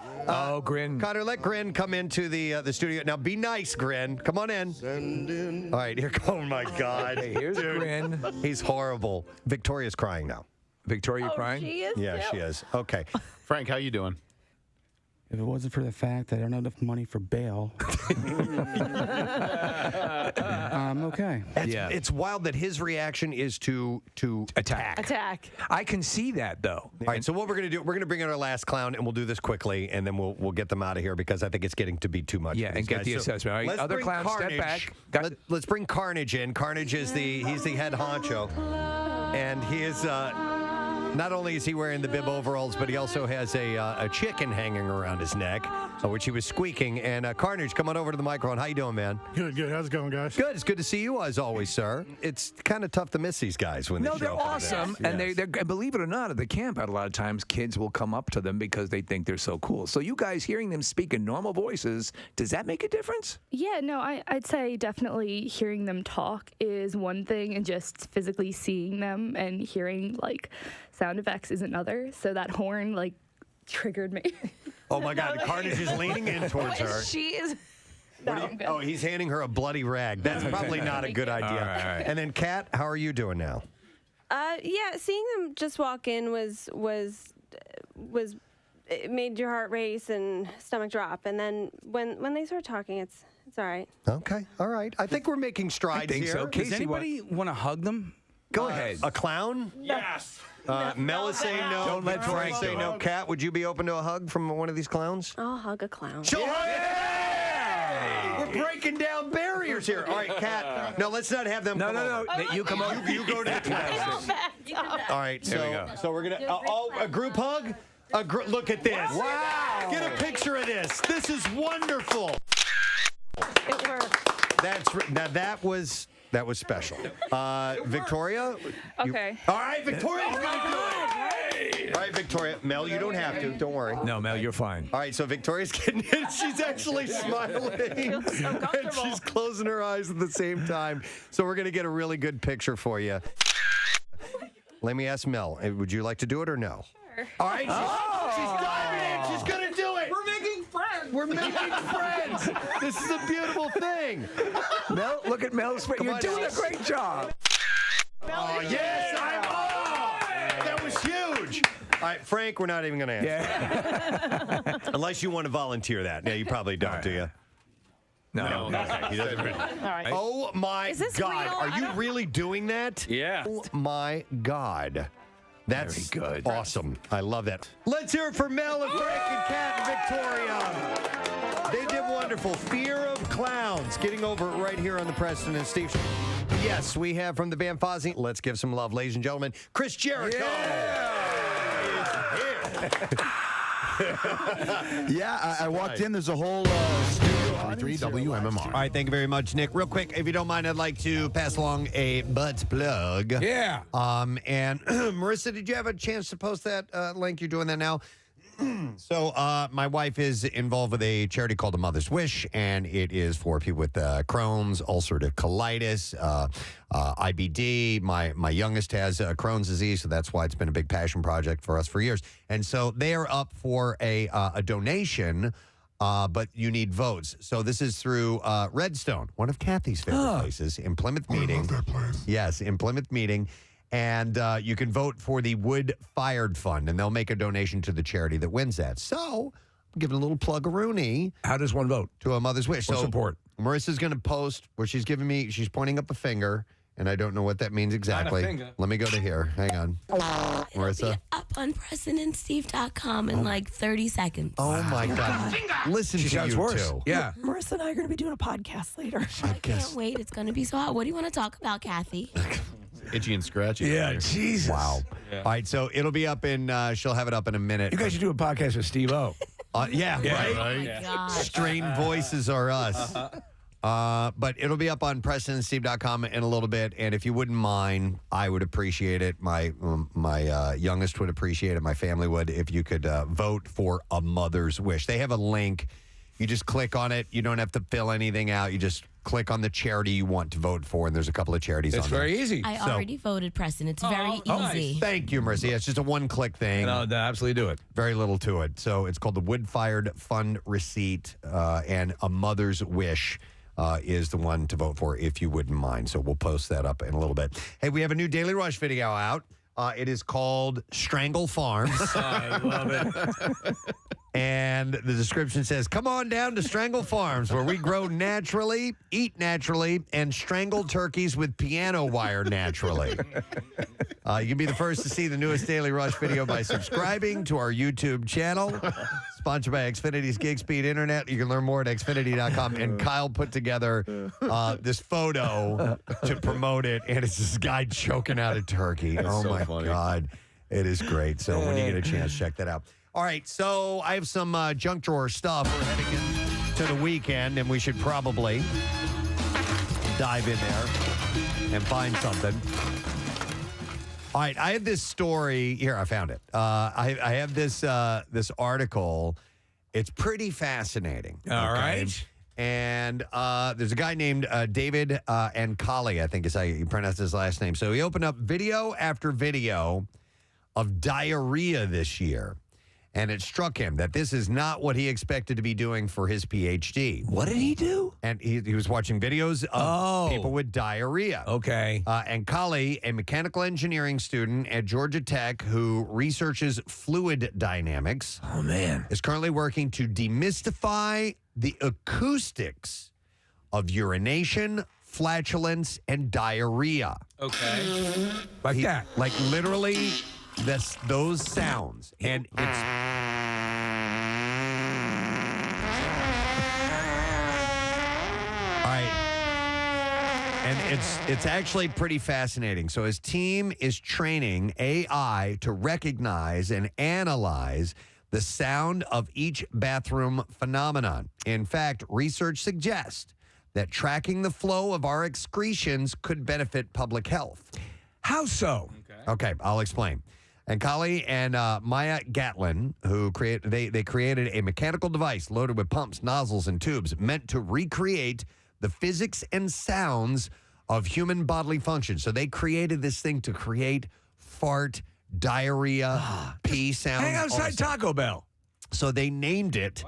Grin. Connor, let Grin come into the studio. Now, be nice, Grin. Come on in. All right, here. Oh, my God. Hey, here's Grin. He's horrible. Victoria's crying now. Victoria crying? She is? Yeah, she is. Okay. Frank, how you doing? If it wasn't for the fact that I don't have enough money for bail, I'm okay. It's wild that his reaction is to attack. Attack. I can see that, though. All right, so what we're going to do, we're going to bring in our last clown, and we'll do this quickly, and then we'll get them out of here because I think it's getting to be too much. Yeah, for these and get guys. the assessment. All right, let's other bring clowns, step Carnage. back. Let's bring Carnage in. Carnage is he's the head honcho, and he is not only is he wearing the bib overalls, but he also has a chicken hanging around his neck, which he was squeaking. And Carnage, come on over to the microphone. How you doing, man? Good. How's it going, guys? Good. It's good to see you as always, sir. It's kind of tough to miss these guys when they show they're up. awesome, and they're believe it or not, at the camp out a lot of times kids will come up to them because they think they're so cool. So you guys hearing them speak in normal voices, does that make a difference? Yeah, no, I'd say definitely hearing them talk is one thing, and just physically seeing them and hearing like sound effects is another. So that horn like triggered me. Oh my God, Carnage is leaning in towards her. She is. Oh, he's handing her a bloody rag. That's probably not a good idea. All right. And then, Kat, how are you doing now? Yeah, seeing them just walk in was it made your heart race and stomach drop. And then when they start talking, it's all right. Okay, all right. I think we're making strides think here. so. Does anybody want to hug them? Go ahead. A clown? Yes. Mel is saying no. Don't let Victoria Frank say do no. it. Kat, would you be open to a hug from one of these clowns? I'll hug a clown. We're breaking down barriers here. All right, Kat. No, let's not have them. No. over. You come over. You go to the clowns. All right, There we go. so we're gonna. A group hug. Look at this. Wow. Get a picture of this. This is wonderful. It worked. That was special. Victoria. Okay. All right, Victoria's gonna do it. All right, Victoria. Mel, you don't have to. Don't worry. No, Mel, you're fine. All right, so Victoria's getting it. She's actually smiling. And she's closing her eyes at the same time. So we're going to get a really good picture for you. Let me ask Mel, would you like to do it or no? Sure. All right, she's diving in. She's going to do it. We're making friends. We're making friends. This is a beautiful thing. Mel, look at Mel's face. You're on, doing Mel. a great job. Oh, yes. That was huge. All right, Frank, we're not even going to ask. Yeah. Unless you want to volunteer that. Yeah, you probably don't, do you? No. Okay, he doesn't. All right. Oh my Is this God! real? Are I you don't- really doing that? Yeah. Oh my God! That's Very good. Awesome. I love that. Let's hear it for Mel and Frank and Kat and Victoria. They did wonderful. Fear of Clowns. Getting over it right here on the Preston and Steve Show. Yes, we have from the Van Fosse. Let's give some love, ladies and gentlemen. Chris Jericho. Yeah, I walked in. There's a whole studio audience. 3 WMMR. All right, thank you very much, Nick. Real quick, if you don't mind, I'd like to pass along a butt plug. Yeah. And Marissa, did you have a chance to post that link? You're doing that now? So my wife is involved with a charity called A Mother's Wish, and it is for people with Crohn's, ulcerative colitis, IBD. My youngest has Crohn's disease, so that's why it's been a big passion project for us for years. And so they are up for a donation, but you need votes. So this is through Redstone, one of Kathy's favorite places, in Plymouth Meeting. That place. Yes, in Plymouth Meeting. And you can vote for the Wood Fired Fund, and they'll make a donation to the charity that wins that. So, I'm giving a little plug-a-rooney. How does one vote? To A Mother's Wish. Or So, support. Marissa's going to post where she's pointing up a finger, and I don't know what that means exactly. finger. Let me go to here. Hang on. Marissa. Up on PrestonandSteve.com in like 30 seconds. Oh, my God. Listen She to sounds you worse. two. Yeah. Marissa and I are going to be doing a podcast later. I can't wait. It's going to be so hot. What do you want to talk about, Kathy? Itchy and scratchy. Yeah, over here. Jesus. Wow. Yeah. All right, so it'll be up in, she'll have it up in a minute. You guys should do a podcast with Steve-O. Yeah, right? Oh my God. Strained voices are us. But it'll be up on PrestonandSteve.com in a little bit. And if you wouldn't mind, I would appreciate it. My youngest would appreciate it. My family would if you could vote for A Mother's Wish. They have a link. You just click on it. You don't have to fill anything out. You just click on the charity you want to vote for. And there's a couple of charities It's on there. very easy. I already voted, Preston. It's very easy. Thank you, Mercy. It's just a one-click thing. No, absolutely do it. Very little to it. So it's called the Wood Fired Fund Receipt, and A Mother's Wish is the one to vote for if you wouldn't mind. So we'll post that up in a little bit. Hey, we have a new Daily Rush video out. It is called Strangle Farms. I love it. And the description says, come on down to Strangle Farms, where we grow naturally, eat naturally, and strangle turkeys with piano wire naturally. You can be the first to see the newest Daily Rush video by subscribing to our YouTube channel. Sponsored by Xfinity's Gig Speed Internet. You can learn more at xfinity.com. And Kyle put together this photo to promote it, and it's this guy choking out a turkey. That's oh, so my funny. God. It is great. So when you get a chance, check that out. All right, so I have some junk drawer stuff. We're heading into the weekend, and we should probably dive in there and find something. All right, I have this story here. I found it. I have this article. It's pretty fascinating. All right. And there's a guy named David Ankali, I think is how you pronounce his last name. So he opened up video after video of diarrhea this year. And it struck him that this is not what he expected to be doing for his PhD. What did he do? And he was watching videos of people with diarrhea. Okay. And Kali, a mechanical engineering student at Georgia Tech who researches fluid dynamics, is currently working to demystify the acoustics of urination, flatulence, and diarrhea. Okay. Like that. Like literally those sounds. And it's... All right. And it's actually pretty fascinating. So his team is training AI to recognize and analyze the sound of each bathroom phenomenon. In fact, research suggests that tracking the flow of our excretions could benefit public health. How so? Okay, I'll explain. And Kali and Maya Gatlin, who created a mechanical device loaded with pumps, nozzles, and tubes meant to recreate the physics and sounds of human bodily function. So they created this thing to create fart, diarrhea, pee sounds. Hang outside Taco Bell. So they named it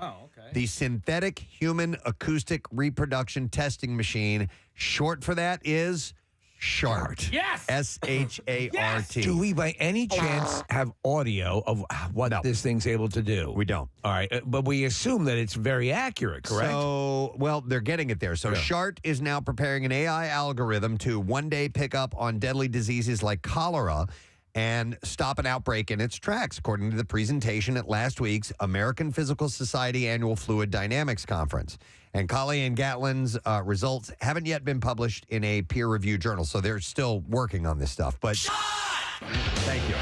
the Synthetic Human Acoustic Reproduction Testing Machine. Short for that is Shart. Yes. S-H-A-R-T. Do we, by any chance, have audio of what this thing's able to do? We don't. All right, but we assume that it's very accurate, correct? So, well, they're getting it there. So, Shart is now preparing an AI algorithm to one day pick up on deadly diseases like cholera and stop an outbreak in its tracks, according to the presentation at last week's American Physical Society Annual Fluid Dynamics Conference. And Colley and Gatlin's results haven't yet been published in a peer-reviewed journal, so they're still working on this stuff. But thank you.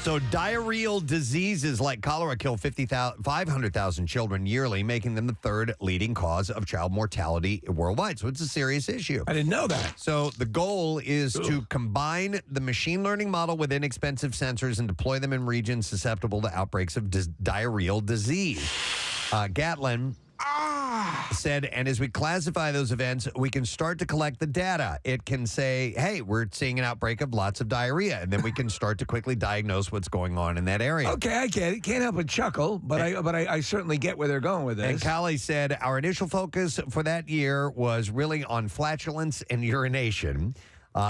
So diarrheal diseases like cholera kill 500,000 children yearly, making them the third leading cause of child mortality worldwide. So it's a serious issue. I didn't know that. So the goal is to combine the machine learning model with inexpensive sensors and deploy them in regions susceptible to outbreaks of diarrheal disease. Gatlin said, and as we classify those events, we can start to collect the data. It can say, hey, we're seeing an outbreak of lots of diarrhea, and then we can start to quickly diagnose what's going on in that area. Okay, I get it. Can't help but chuckle, but I certainly get where they're going with this. And Colley said, our initial focus for that year was really on flatulence and urination.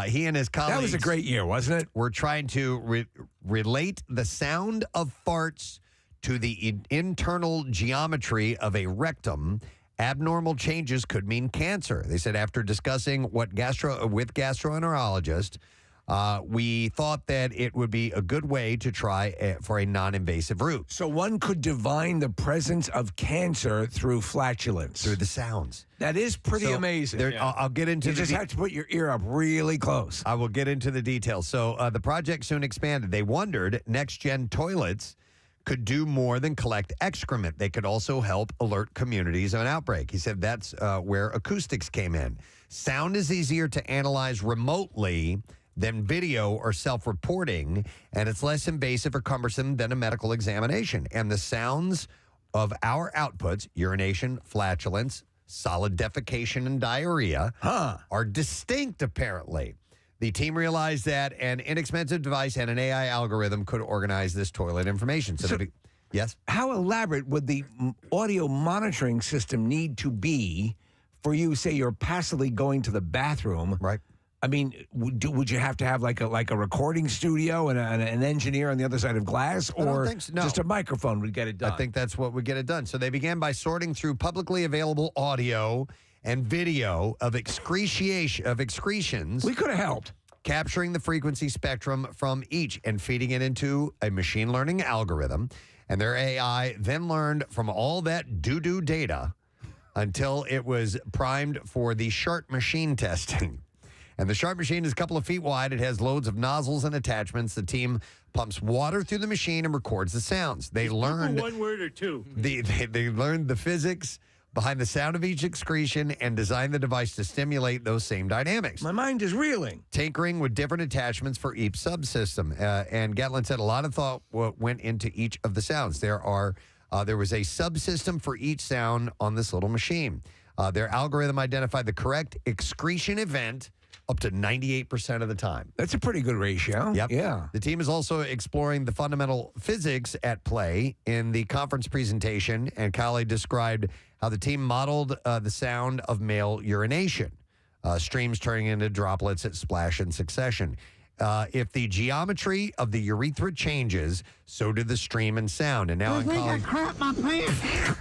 He and his colleagues... That was a great year, wasn't it? Were trying to relate the sound of farts to the internal geometry of a rectum. Abnormal changes could mean cancer. They said after discussing with gastroenterologists, we thought that it would be a good way to try for a non-invasive route. So one could divine the presence of cancer through flatulence. Through the sounds. That is pretty amazing. I'll get into You just have to put your ear up really close. I will get into the details. So the project soon expanded. They wondered next-gen toilets could do more than collect excrement. They could also help alert communities of an outbreak. He said that's where acoustics came in. Sound is easier to analyze remotely than video or self-reporting, and it's less invasive or cumbersome than a medical examination. And the sounds of our outputs, urination, flatulence, solid defecation, and diarrhea, are distinct, apparently. The team realized that an inexpensive device and an AI algorithm could organize this toilet information. Yes? How elaborate would the audio monitoring system need to be for you, say you're passively going to the bathroom? Right. I mean, would you have to have like a recording studio and an engineer on the other side of glass, or just a microphone would get it done? I think that's what would get it done. So they began by sorting through publicly available audio and video of excretions. We could have helped. Capturing the frequency spectrum from each and feeding it into a machine learning algorithm. And their AI then learned from all that doo-doo data until it was primed for the Shart machine testing. And the Shart machine is a couple of feet wide. It has loads of nozzles and attachments. The team pumps water through the machine and records the sounds. They learned one word or two. They learned the physics behind the sound of each excretion and designed the device to stimulate those same dynamics. My mind is reeling. Tinkering with different attachments for each subsystem. And Gatlin said a lot of thought went into each of the sounds. There was a subsystem for each sound on this little machine. Their algorithm identified the correct excretion event up to 98% of the time. That's a pretty good ratio. Yep. Yeah. The team is also exploring the fundamental physics at play in the conference presentation, and Colley described how the team modeled the sound of male urination, streams turning into droplets that splash in succession. If the geometry of the urethra changes, so do the stream and sound. And now I think I crap my pants.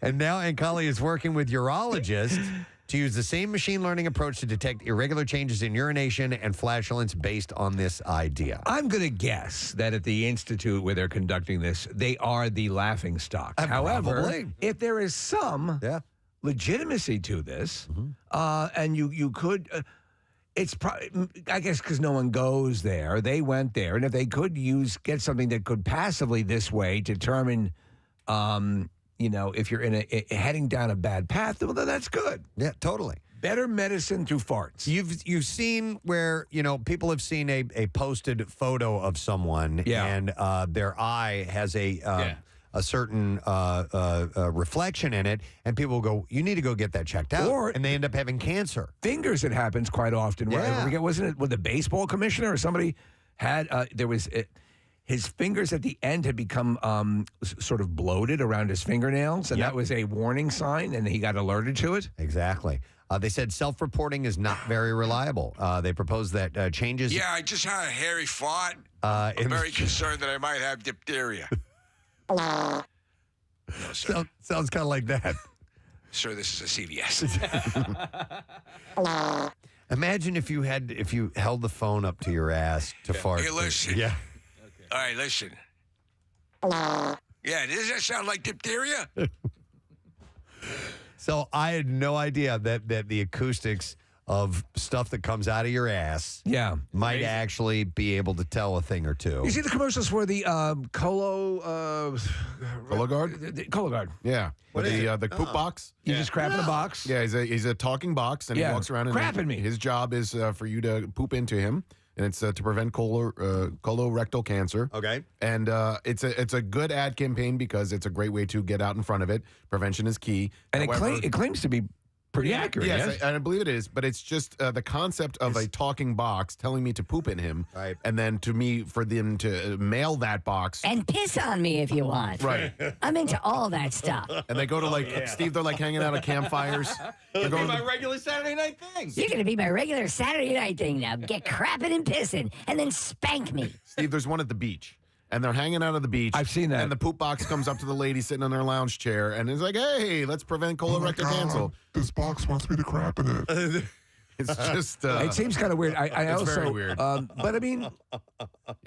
And now Colley is working with urologists to use the same machine learning approach to detect irregular changes in urination and flatulence based on this idea. I'm going to guess that at the institute where they're conducting this, they are the laughing stock. However, probably. if there is some legitimacy to this, and you could... it's probably, I guess, because no one goes there. They went there, and if they could get something that could passively this way determine... if you're heading down a bad path, well, then that's good. Yeah, totally. Better medicine through farts. You've seen where, people have seen a posted photo of someone and their eye has a certain reflection in it, and people will go, you need to go get that checked out. And they end up having cancer. Fingers, it happens quite often. I forget, wasn't it with the baseball commissioner or somebody had, his fingers at the end had become sort of bloated around his fingernails, and that was a warning sign, and he got alerted to it. Exactly. They said self-reporting is not very reliable. They proposed that changes. Yeah, I just had a hairy fart. I'm very concerned that I might have diphtheria. No, sounds kind of like that. Sir, this is a CVS. Imagine if you held the phone up to your ass to fart. Hey, listen. Yeah. All right, listen. Yeah, does that sound like diphtheria? So I had no idea that the acoustics of stuff that comes out of your ass might actually be able to tell a thing or two. You see the commercials for the Cologuard? Cologuard. Yeah. What is the poop box? You just crap in a box? Yeah, he's a talking box, and he walks around and crapping me. His job is for you to poop into him, and it's to prevent colorectal cancer. Okay. And it's a good ad campaign because it's a great way to get out in front of it. Prevention is key. And However, it claims to be pretty accurate. Yes, and I believe it is, but it's just the concept of a talking box telling me to poop in him, right? And then for them to mail that box And piss on me if you want. Right. I'm into all that stuff. And they go to Steve, they're like hanging out at campfires. They're going my regular Saturday night thing. You're going to be my regular Saturday night thing now. Get crapping and pissing and then spank me. Steve, there's one at the beach. And they're hanging out at the beach. I've seen that. And the poop box comes up to the lady sitting on her lounge chair and is like, hey, let's prevent colorectal cancer. This box wants me to crap in it. It's just... it seems kind of weird. I it's also, very weird. But I mean,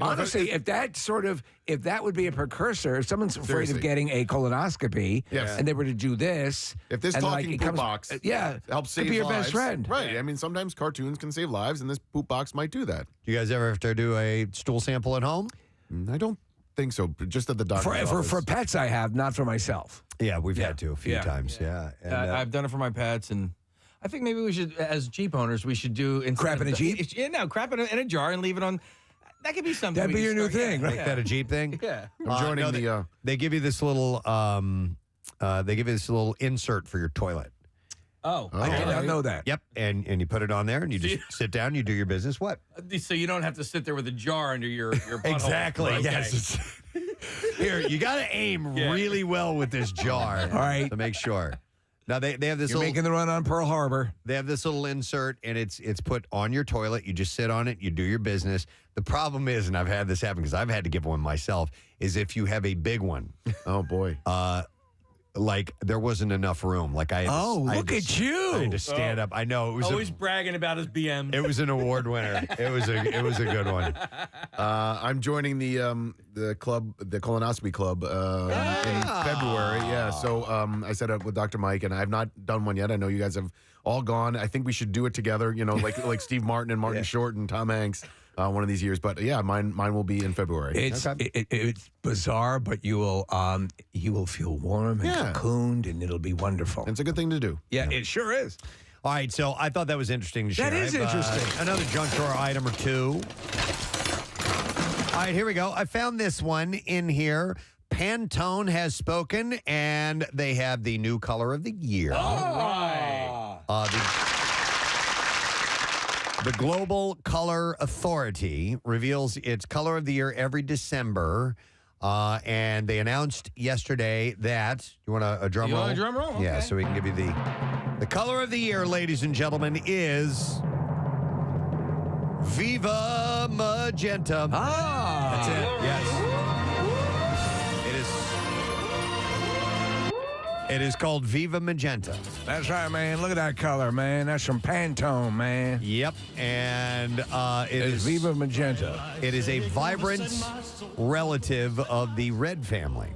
honestly, if that would be a precursor, if someone's afraid Seriously. of getting a colonoscopy, Yes. and they were to do this, If this and talking it poop box helps could save be your lives, best friend. Right. I mean, sometimes cartoons can save lives, and this poop box might do that. Do you guys ever have to do a stool sample at home? I don't think so. Just at the doctor's office. For pets, I have, not for myself. Yeah, we've had to a few times. Yeah. And, I've done it for my pets, and I think maybe we should, as Jeep owners, we should do crap in a Jeep. Yeah, no, crap in a jar and leave it on. That could be something. That'd be your new thing. Make that a Jeep thing? Yeah. I'm joining they give you this little insert for your toilet. Oh, I did not know that. Yep, and you put it on there, and you just sit down, you do your business. What? So you don't have to sit there with a jar under your butthole. Exactly. Okay. Yes. Here, you got to aim really well with this jar. All right. To make sure. Now they have this. You're making the run on Pearl Harbor. They have this little insert, and it's put on your toilet. You just sit on it. You do your business. The problem is, and I've had this happen because I've had to give one myself, is if you have a big one. Oh boy. Like there wasn't enough room. Like I. Look at you! I had to stand up. I know it was always bragging about his BM. It was an award winner. It was a good one. I'm joining the club, the colonoscopy club, in February. Yeah. So I set up with Dr. Mike, and I have not done one yet. I know you guys have all gone. I think we should do it together. You know, like Steve Martin and Martin Short and Tom Hanks. One of these years, but yeah, mine will be in February. It's bizarre, but you will feel warm and cocooned, and it'll be wonderful. It's a good thing to do. Yeah, it sure is. All right, so I thought that was interesting to share. That is interesting. Another junk drawer item or two. All right, here we go. I found this one in here. Pantone has spoken, and they have the new color of the year. All right. The Global Color Authority reveals its color of the year every December. And they announced yesterday that, you want a drum roll? You want a drum roll? Okay. Yeah, so we can give you the color of the year, ladies and gentlemen, is Viva Magenta. That's it. Yes. It is called Viva Magenta. That's right, man. Look at that color, man. That's from Pantone, man. Yep, and it It's is Viva Magenta. It is a vibrant relative of the red family.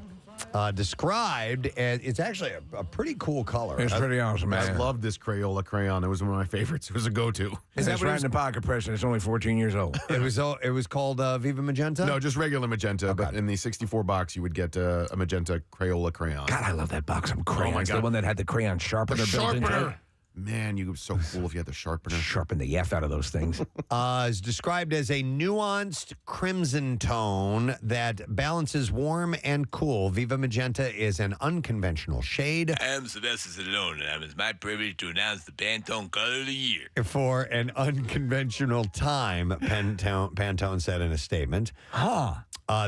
Described as, it's actually a pretty cool color. It's pretty awesome, man. I love this Crayola crayon. It was one of my favorites. It was a go-to. Is that right in the pocket, Preston? It's only 14 years old. It was called Viva Magenta? No, just regular magenta. But in the 64 box, you would get a magenta Crayola crayon. God, I love that box of crayons. Oh, my God. The one that had the crayon sharpener built into it. Man, you would be so cool if you had the sharpener. Sharpen the F out of those things. Is described as a nuanced crimson tone that balances warm and cool. Viva Magenta is an unconventional shade. I am Sylvester Stallone, and it's my privilege to announce the Pantone Color of the Year. For an unconventional time, Pantone said in a statement.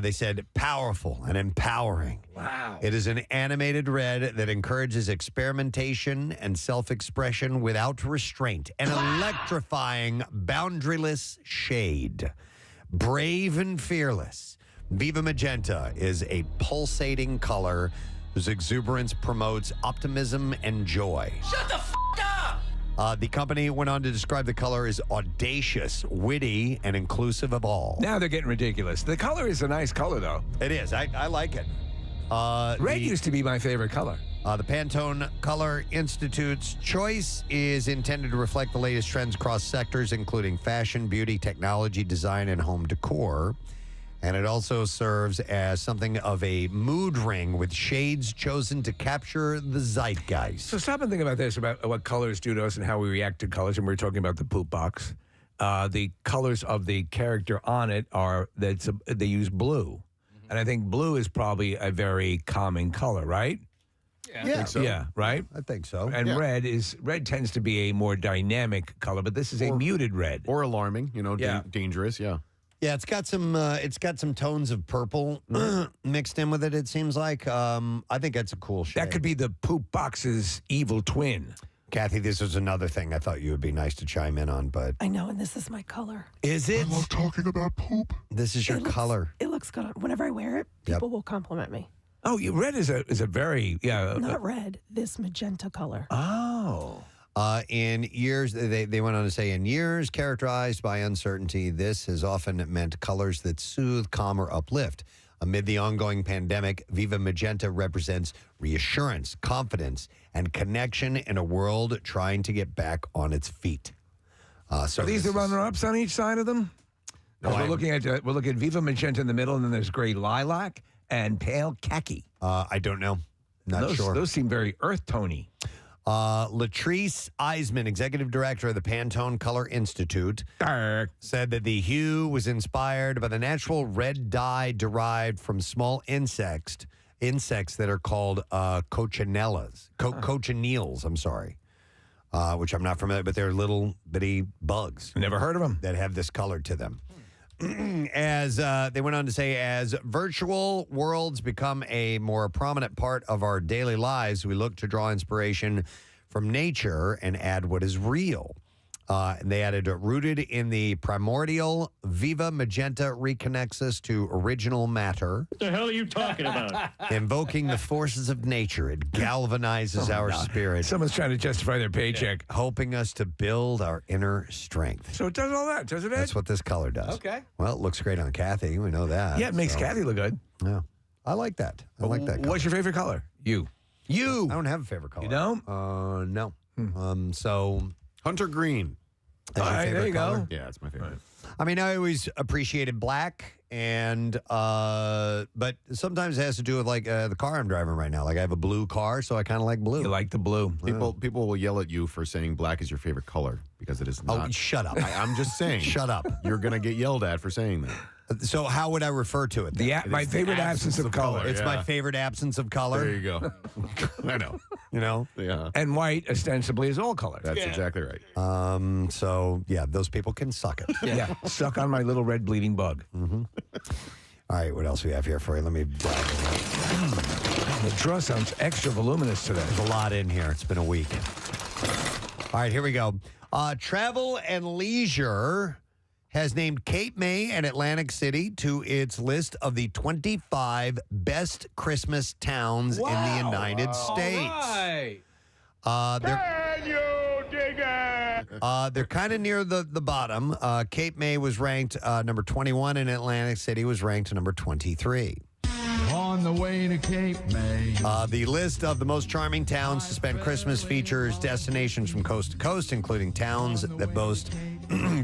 They said powerful and empowering. Wow. It is an animated red that encourages experimentation and self-expression without restraint. An electrifying, boundaryless shade. Brave and fearless. Viva Magenta is a pulsating color whose exuberance promotes optimism and joy. Shut the f*** up! The company went on to describe the color as audacious, witty, and inclusive of all. Now they're getting ridiculous. The color is a nice color, though. It is. I like it. Red used to be my favorite color. The Pantone Color Institute's choice is intended to reflect the latest trends across sectors, including fashion, beauty, technology, design, and home decor. And it also serves as something of a mood ring with shades chosen to capture the zeitgeist. So stop and think about this, about what colors do to us and how we react to colors. And we were talking about the poop box. The colors of the character on it they use blue. And I think blue is probably a very calming color, right? Yeah. I think so. Yeah, right? I think so. And red tends to be a more dynamic color, but this is a muted red. Or alarming, dangerous, yeah. Yeah, it's got some tones of purple mixed in with it. It seems like. I think that's a cool shade. That could be the poop box's evil twin. Kathy, this was another thing I thought you would be nice to chime in on, but I know, and this is my color. is it? I love talking about poop. This is your color. It looks good. Whenever I wear it, people will compliment me. Oh, red is a very Not red. This magenta color. Oh. In years, they went on to say, in years characterized by uncertainty, this has often meant colors that soothe, calm, or uplift. Amid the ongoing pandemic, Viva Magenta represents reassurance, confidence, and connection in a world trying to get back on its feet. So are these the runner-ups on each side of them? No, we're looking at Viva Magenta in the middle, and then there's gray lilac and pale khaki. I don't know. Not sure. Those seem very earth-tony. Latrice Eisman, executive director of the Pantone Color Institute, said that the hue was inspired by the natural red dye derived from small insects that are called cochineals, I'm sorry, which I'm not familiar, but they're little bitty bugs. Never heard of them. That have this color to them. As they went on to say, as virtual worlds become a more prominent part of our daily lives, we look to draw inspiration from nature and add what is real. And they added, rooted in the primordial, Viva Magenta reconnects us to original matter. What the hell are you talking about? Invoking the forces of nature, it galvanizes our spirit. Someone's trying to justify their paycheck. Helping us to build our inner strength. So it does all that, doesn't it? That's what this color does. Okay. Well, it looks great on Kathy. We know that. Yeah, it makes Kathy look good. Yeah. I like that. I like that color. What's your favorite color? You. I don't have a favorite color. You don't? No. So Hunter Green. That's your favorite there you color? go. Yeah, it's my favorite. I mean, I always appreciated black, and but sometimes it has to do with like the car I'm driving right now. Like I have a blue car, so I kind of like blue. You like the blue. People will yell at you for saying black is your favorite color because it is not. Oh, shut up. I'm just saying. Shut up. You're going to get yelled at for saying that. So how would I refer to it? Then? My favorite absence of color. It's my favorite absence of color. There you go. I know. You know? Yeah. And white ostensibly is all color. That's exactly right. So yeah, those people can suck it. Yeah. Suck on my little red bleeding bug. Mm-hmm. All right, what else do we have here for you? Let me dive The draw sounds extra voluminous today. There's a lot in here. It's been a week. All right, here we go. Travel and Leisure has named Cape May and Atlantic City to its list of the 25 best Christmas towns in the United States. All right. They're kind of near the bottom. Cape May was ranked number 21, and Atlantic City was ranked number 23. On the way to Cape May. The list of the most charming towns to spend Christmas features destinations from coast to coast, including towns that boast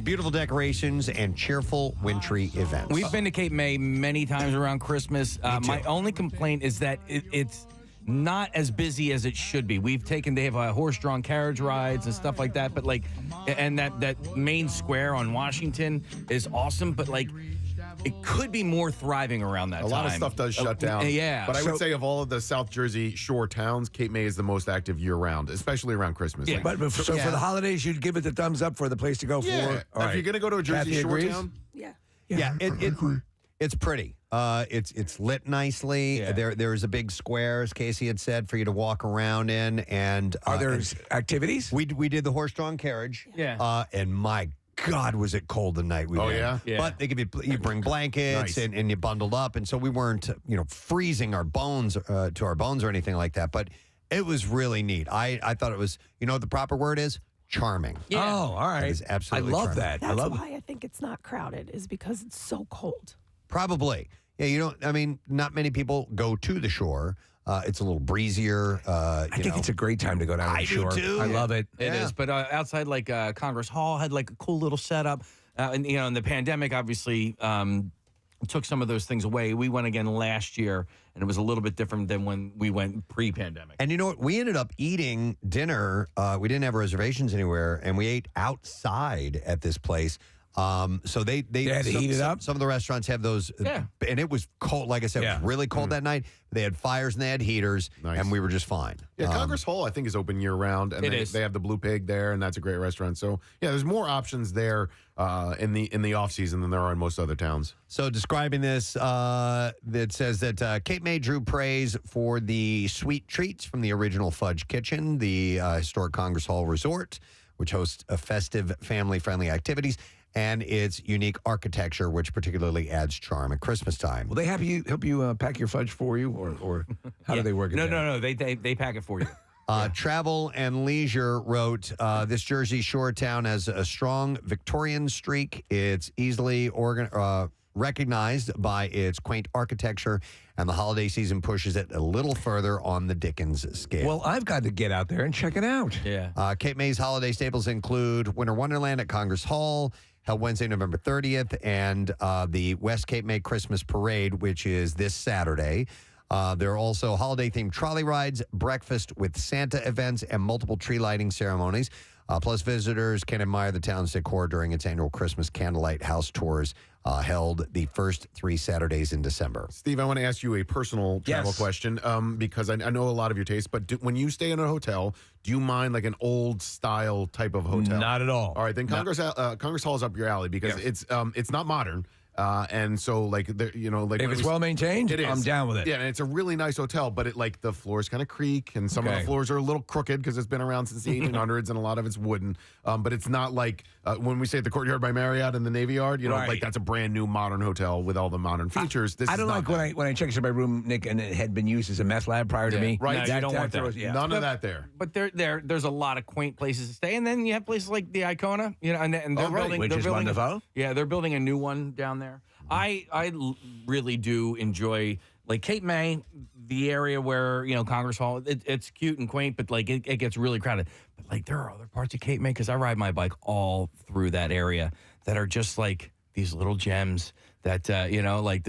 beautiful decorations and cheerful wintry events. We've been to Cape May many times around Christmas. My only complaint is that it's not as busy as it should be. They have horse-drawn carriage rides and stuff like that, but like, and that main square on Washington is awesome, but like, it could be more thriving around that time. A lot of stuff does shut down. Yeah. But I would say of all of the South Jersey shore towns, Cape May is the most active year-round, especially around Christmas. Yeah. Like, But for the holidays, you'd give it the thumbs up for the place to go yeah. for? All If you're going to go to a Jersey Kathy shore agrees? town, Yeah, it's pretty. It's lit nicely. Yeah. There's a big square, as Casey had said, for you to walk around in. And Are there activities? We did the horse-drawn carriage. Yeah. And my God, was it cold the night we went. Yeah? But they give you bring blankets Nice. and you bundled up, and so we weren't freezing our bones to our bones or anything like that. But it was really neat. I thought it was what the proper word is. Charming. Yeah. Oh, all right. It is absolutely I love charming. that. That's I love why I think it's not crowded, is because it's so cold. Probably. Yeah, not many people go to the shore. It's a little breezier. I think it's a great time to go down to the shore. do too. I love it. It is, but outside like Congress Hall had like a cool little setup, and and the pandemic obviously took some of those things away. We went again last year, and it was a little bit different than when we went pre-pandemic. And you know what? We ended up eating dinner. We didn't have reservations anywhere, and we ate outside at this place. So they had to heat it up? Some of the restaurants have those. Yeah. And it was cold. Like I said, it was really cold that night. They had fires and they had heaters, and we were just fine. Yeah, Congress Hall, I think, is open year-round, and they have the Blue Pig there, and that's a great restaurant. So, yeah, there's more options there in the off-season than there are in most other towns. So describing this, it says that Cape May drew praise for the sweet treats from the original Fudge Kitchen, the historic Congress Hall Resort, which hosts festive, family-friendly activities, and its unique architecture, which particularly adds charm at Christmas time. Will they help you pack your fudge for you, or how do they work it? No. They pack it for you. Travel and Leisure wrote, this Jersey shore town has a strong Victorian streak. It's easily recognized by its quaint architecture, and the holiday season pushes it a little further on the Dickens scale. Well, I've got to get out there and check it out. Yeah. Cape May's holiday staples include Winter Wonderland at Congress Hall, held Wednesday, November 30th, and the West Cape May Christmas Parade, which is this Saturday. There are also holiday-themed trolley rides, breakfast with Santa events, and multiple tree lighting ceremonies. Plus, visitors can admire the town's decor during its annual Christmas candlelight house tours held the first 3 Saturdays in December. Steve, I want to ask you a personal travel question because I know a lot of your taste, but when you stay in a hotel, do you mind like an old-style type of hotel? Not at all. All right, then Congress Hall is up your alley because it's not modern. And so, like, if it's well maintained, it is. I'm down with it. Yeah, and it's a really nice hotel, but the floors kind of creak, and some of the floors are a little crooked because it's been around since the 1800s, and a lot of it's wooden. But it's not like when we say at the Courtyard by Marriott in the Navy Yard, like that's a brand new modern hotel with all the modern features. I don't like when I checked into my room, Nick, and it had been used as a meth lab prior to me. Right, No, you don't want that. None of that there. But there's a lot of quaint places to stay, and then you have places like the Icona, and they're building. Which they're is building, wonderful. Yeah, they're building a new one down there. I really do enjoy like Cape May, the area where Congress Hall. It's cute and quaint, but like it gets really crowded. But like there are other parts of Cape May because I ride my bike all through that area that are just like these little gems that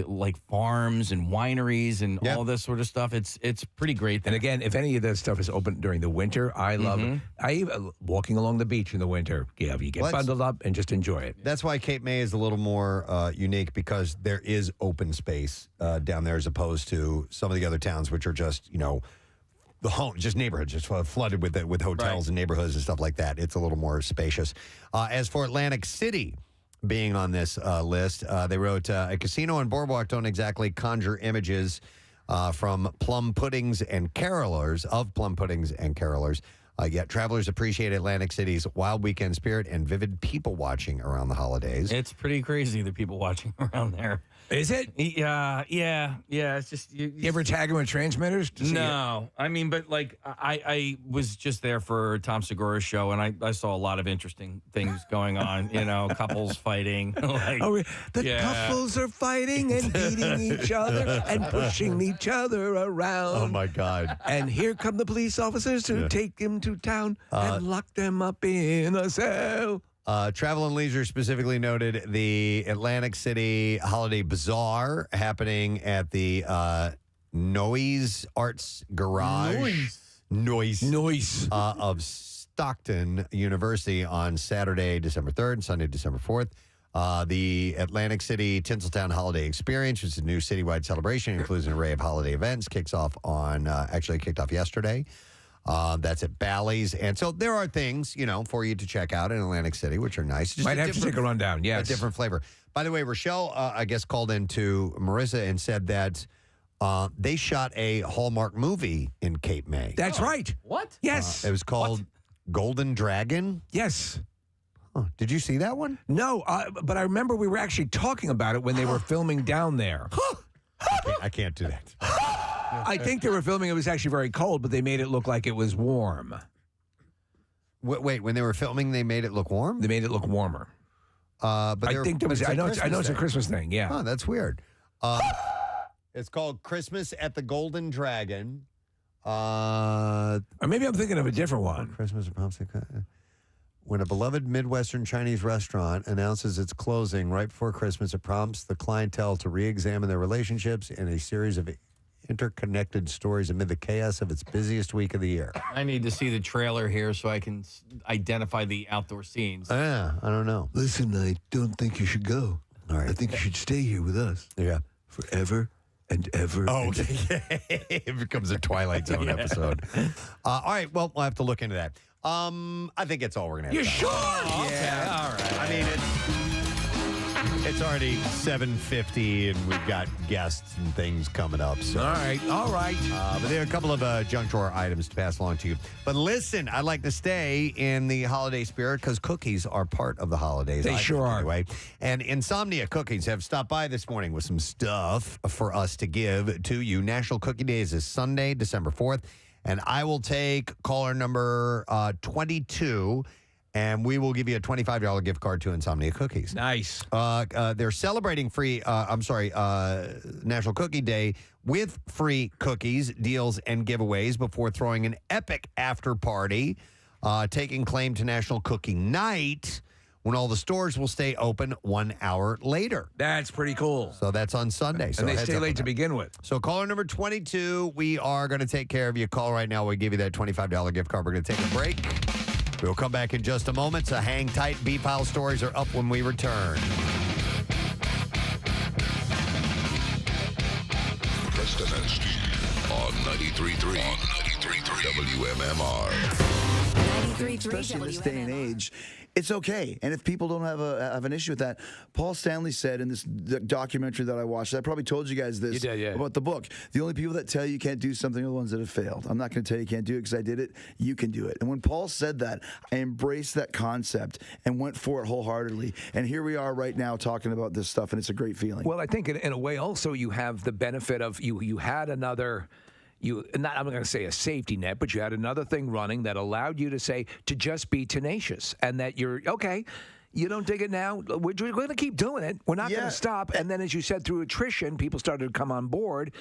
like farms and wineries and all this sort of stuff. It's pretty great there. And again, if any of that stuff is open during the winter, I love it. I even walking along the beach in the winter. Yeah, you get bundled up and just enjoy it. That's why Cape May is a little more unique because there is open space down there as opposed to some of the other towns, which are just the home, just neighborhoods, just flooded with hotels and neighborhoods and stuff like that. It's a little more spacious. As for Atlantic City being on this list, they wrote, a casino and boardwalk don't exactly conjure images from plum puddings and carolers, yet travelers appreciate Atlantic City's wild weekend spirit and vivid people watching around the holidays. It's pretty crazy, the people watching around there. Is it? Yeah. It's just you ever tag them with transmitters? No, I mean, but like I was just there for Tom Segura's show, and I saw a lot of interesting things going on. Couples fighting. Couples are fighting and beating each other and pushing each other around. Oh my God! And here come the police officers to take him to town and lock them up in a cell. Travel and Leisure specifically noted the Atlantic City Holiday Bazaar happening at the Noise Arts Garage. Noise. Of Stockton University on Saturday, December 3rd, and Sunday, December 4th. The Atlantic City Tinseltown Holiday Experience, which is a new citywide celebration, includes an array of holiday events, kicked off yesterday. That's at Bally's. And so there are things, for you to check out in Atlantic City, which are nice. Might have to take a rundown, yes. A different flavor. By the way, Rochelle, I guess, called into Marissa and said that they shot a Hallmark movie in Cape May. That's right. What? Yes. It was called Golden Dragon. Yes. Huh. Did you see that one? No, but I remember we were actually talking about it when they were filming down there. I can't do that. I think they were filming, it was actually very cold, but they made it look like it was warm. Wait, when they were filming, they made it look warm? They made it look warmer. But I think there was. I know it's a Christmas thing. Yeah. Oh, that's weird. It's called Christmas at the Golden Dragon. Or maybe I'm thinking of a different one. Christmas at Popsicle. When a beloved Midwestern Chinese restaurant announces its closing right before Christmas, it prompts the clientele to re-examine their relationships in a series of interconnected stories amid the chaos of its busiest week of the year. I need to see the trailer here so I can identify the outdoor scenes. Yeah, I don't know. Listen, I don't think you should go. All right. I think you should stay here with us. Yeah. Forever and ever. Oh, it becomes a Twilight Zone episode. All right, well, we'll have to look into that. I think it's all we're going to have. You sure? Yeah. All right. I mean, it's already 7:50, and we've got guests and things coming up. So. All right. But there are a couple of junk drawer items to pass along to you. But listen, I'd like to stay in the holiday spirit because cookies are part of the holidays. They sure are. Anyway. And Insomnia Cookies have stopped by this morning with some stuff for us to give to you. National Cookie Day is this Sunday, December 4th. And I will take caller number 22, and we will give you a $25 gift card to Insomnia Cookies. Nice. They're celebrating National Cookie Day with free cookies, deals, and giveaways before throwing an epic after party, taking claim to National Cookie Night, when all the stores will stay open 1 hour later. That's pretty cool. So that's on Sunday. So and they stay late to begin with. So caller number 22, we are going to take care of you. Call right now. We'll give you that $25 gift card. We're going to take a break. We'll come back in just a moment. So hang tight. B-File stories are up when we return. Preston and Steve on 93.3 WMMR. 93.3 Especially in this day and WMMR. age, it's okay. And if people don't have an issue with that, Paul Stanley said in this documentary that I watched, I probably told you guys this You did, yeah. about the book. The only people that tell you can't do something are the ones that have failed. I'm not going to tell you can't do it because I did it. You can do it. And when Paul said that, I embraced that concept and went for it wholeheartedly. And here we are right now talking about this stuff, and it's a great feeling. Well, I think in a way also you have the benefit of you had another. I'm not going to say a safety net, but you had another thing running that allowed you to just be tenacious, and that you're okay. You don't dig it now. We're going to keep doing it. We're not going to stop. And then, as you said, through attrition, people started to come on board.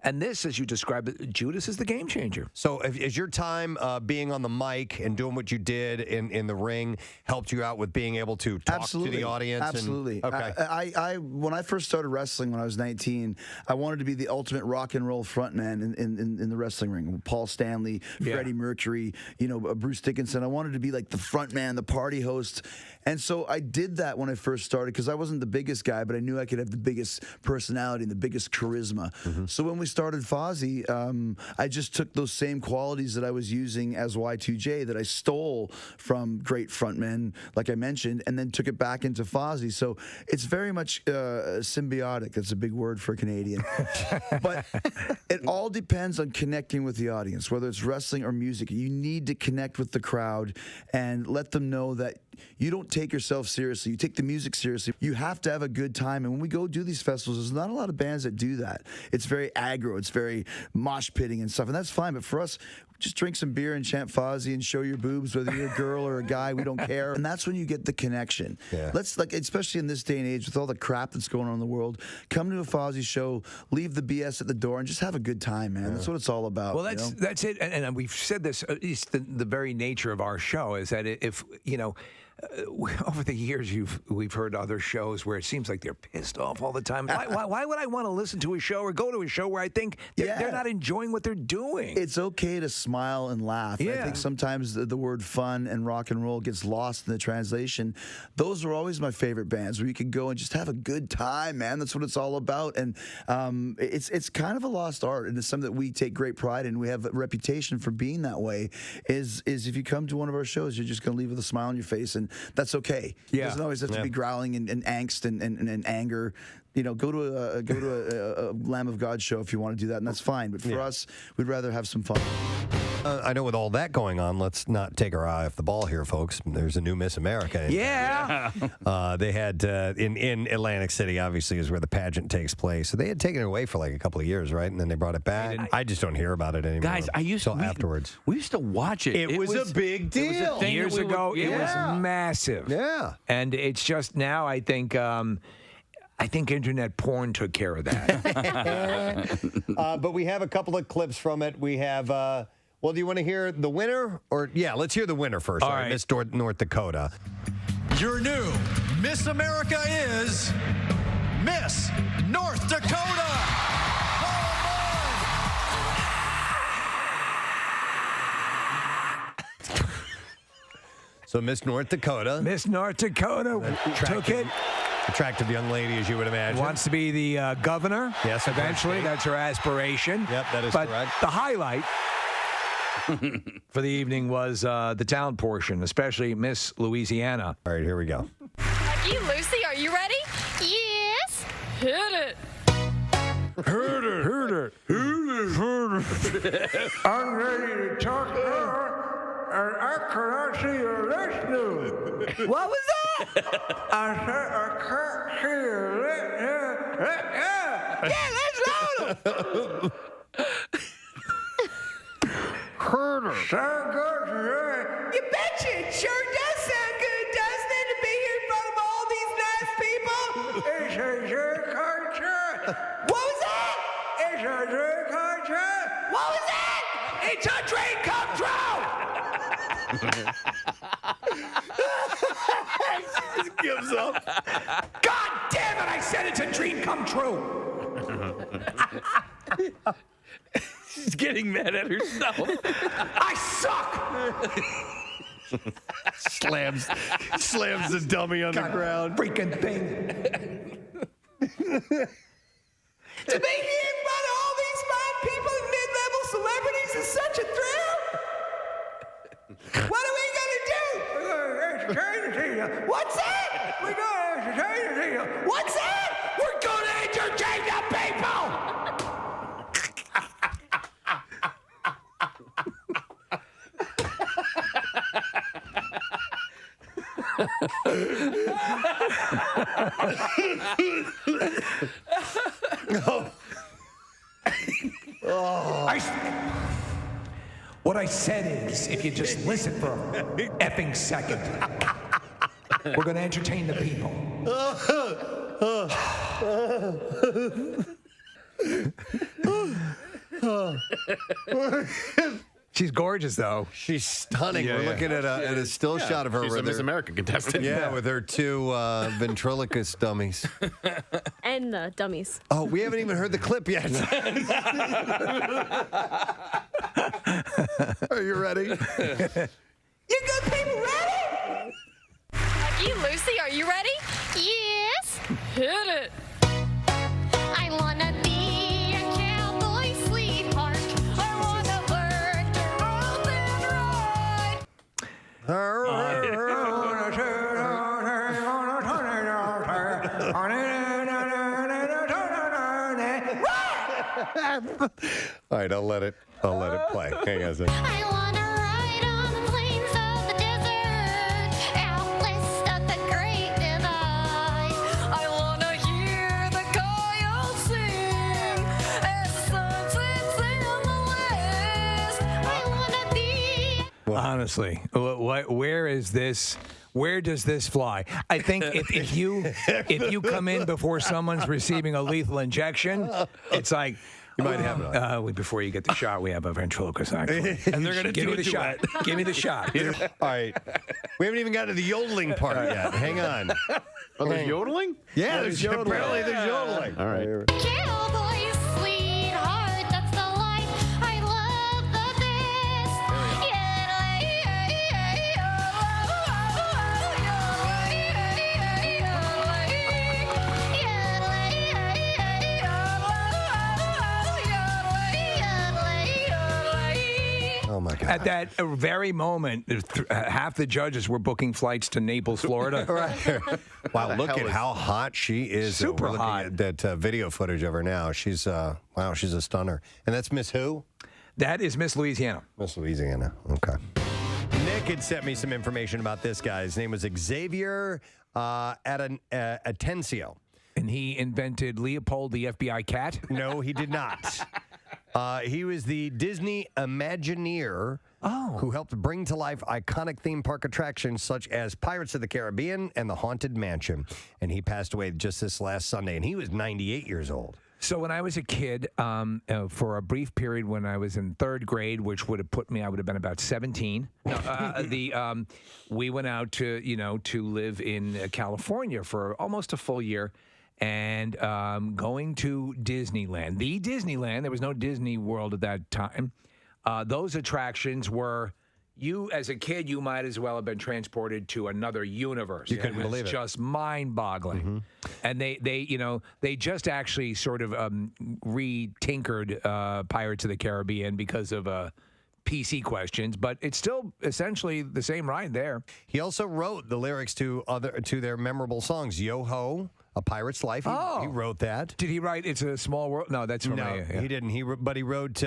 And this, as you described it, Judas is the game changer. So is your time being on the mic and doing what you did in the ring helped you out with being able to talk to the audience? Absolutely. Okay. I when I first started wrestling when I was 19, I wanted to be the ultimate rock and roll frontman in the wrestling ring. Paul Stanley, Freddie Mercury, Bruce Dickinson. I wanted to be like the front man, the party host. And so I did that when I first started because I wasn't the biggest guy, but I knew I could have the biggest personality and the biggest charisma. Mm-hmm. So when we started Fozzy, I just took those same qualities that I was using as Y2J that I stole from great frontmen, like I mentioned, and then took it back into Fozzy. So it's very much symbiotic. That's a big word for a Canadian. But it all depends on connecting with the audience, whether it's wrestling or music. You need to connect with the crowd and let them know that you don't take yourself seriously. You take the music seriously. You have to have a good time. And when we go do these festivals, there's not a lot of bands that do that. It's very aggro. It's very mosh pitting and stuff. And that's fine. But for us, just drink some beer and chant Fozzy and show your boobs, whether you're a girl or a guy. We don't care. And that's when you get the connection. Yeah. Let's, especially in this day and age with all the crap that's going on in the world, come to a Fozzy show, leave the BS at the door, and just have a good time, man. That's what it's all about. Well, that's it. And we've said this, at least the very nature of our show is that if, over the years, we've heard other shows where it seems like they're pissed off all the time. Why would I want to listen to a show or go to a show where I think they're not enjoying what they're doing? It's okay to smile and laugh. I think sometimes the word fun and rock and roll gets lost in the translation. Those are always my favorite bands where you can go and just have a good time, man. That's what it's all about. And it's kind of a lost art, and it's something that we take great pride in. We have a reputation for being that way. Is if you come to one of our shows, you're just going to leave with a smile on your face, and that's okay. Yeah. It doesn't always have to be growling and angst and anger. You know, go to a Lamb of God show if you want to do that, and that's fine. But for us, we'd rather have some fun. I know with all that going on, let's not take our eye off the ball here, folks. There's a new Miss America. They had in Atlantic City, obviously, is where the pageant takes place. So they had taken it away for like a couple of years, right? And then they brought it back. I just don't hear about it anymore. Guys, afterwards. We used to watch it. It was a big deal. It was a thing Years ago, it was massive. Yeah. And it's just now, I think internet porn took care of that. But we have a couple of clips from it. We have, well, do you want to hear the winner? Or, yeah, let's hear the winner first. All right. right. Miss North Dakota. Your new Miss America is Miss North Dakota. So Miss North Dakota. Miss North Dakota took it. Attractive young lady, as you would imagine. Wants to be the governor. Yes, eventually. That's her aspiration. Yep, that is but correct. The highlight for the evening was the talent portion, especially Miss Louisiana. All right, here we go. Lucky Lucy, are you ready? Yes. Hit it. Heard it. I'm ready to talk now, and I cannot see your listening. What was that? I said I can't see your listening. Yeah, let's load him. Heard it. Sound good to me. You betcha. It sure does sound good, doesn't it, to be here in front of all these nice people? It's a dream come true. What was that? It's a dream come true. What was that? It's a dream come true. He just gives up. God damn it! I said it's a dream come true. She's getting mad at herself. I suck. slams the dummy on the ground. Freaking thing. To be here in front of all these fine people and mid-level celebrities is such a thrill. What are we gonna do? We're gonna entertain you. What's that? We're gonna entertain you. What's that? We're gonna entertain the people. What I said is, if you just listen for a effing second, we're going to entertain the people. She's gorgeous, though. She's stunning. We're looking at a still shot of her. She's a Miss America contestant. Yeah, with her two ventriloquist dummies. And the dummies. Oh, we haven't even heard the clip yet. Are you ready? You good people ready? Lucky Lucy, are you ready? Yes. Hit it. I wanna be a cowboy sweetheart. I wanna learn to roll and ride. All right, I'll let it play. Hang on a second. I wanna ride on the plains of the desert, out west of the Great Divide. I wanna hear the coyotes sing as the sun sets in the west. I wanna be. Honestly, where is this? Where does this fly? I think if you come in before someone's receiving a lethal injection, it's like, You might have it on. Before you get the shot, we have a ventriloquist actually. And they're going to Give me the shot. Give me the shot. All right. We haven't even gotten to the yodeling part yet. Hang on. Oh, there's yodeling? Yeah, there's yodeling. Apparently there's yodeling. All right. Cowboy, sweetheart, that's the life. I love the best. Oh, my God. At that very moment, half the judges were booking flights to Naples, Florida. Right. Wow, look at how hot she is. Super We're looking hot. at that video footage of her now. She's, wow, she's a stunner. And that's Miss who? That is Miss Louisiana. Miss Louisiana. Okay. Nick had sent me some information about this guy. His name was Xavier Atencio. And he invented Leopold the FBI cat? No, he did not. He was the Disney Imagineer who helped bring to life iconic theme park attractions such as Pirates of the Caribbean and the Haunted Mansion. And he passed away just this last Sunday, and he was 98 years old. So when I was a kid, for a brief period when I was in third grade, which would have put me, I would have been about 17. We went out to live in California for almost a full year. And going to Disneyland, the Disneyland, there was no Disney World at that time. Those attractions were, you as a kid, you might as well have been transported to another universe. You couldn't believe it. Just mind-boggling. And they just actually sort of re-tinkered Pirates of the Caribbean because of PC questions, but it's still essentially the same ride there. He also wrote the lyrics to their memorable songs, Yo Ho, A Pirate's Life. He wrote that. Did he write It's a Small World? No, that's from he didn't. But he wrote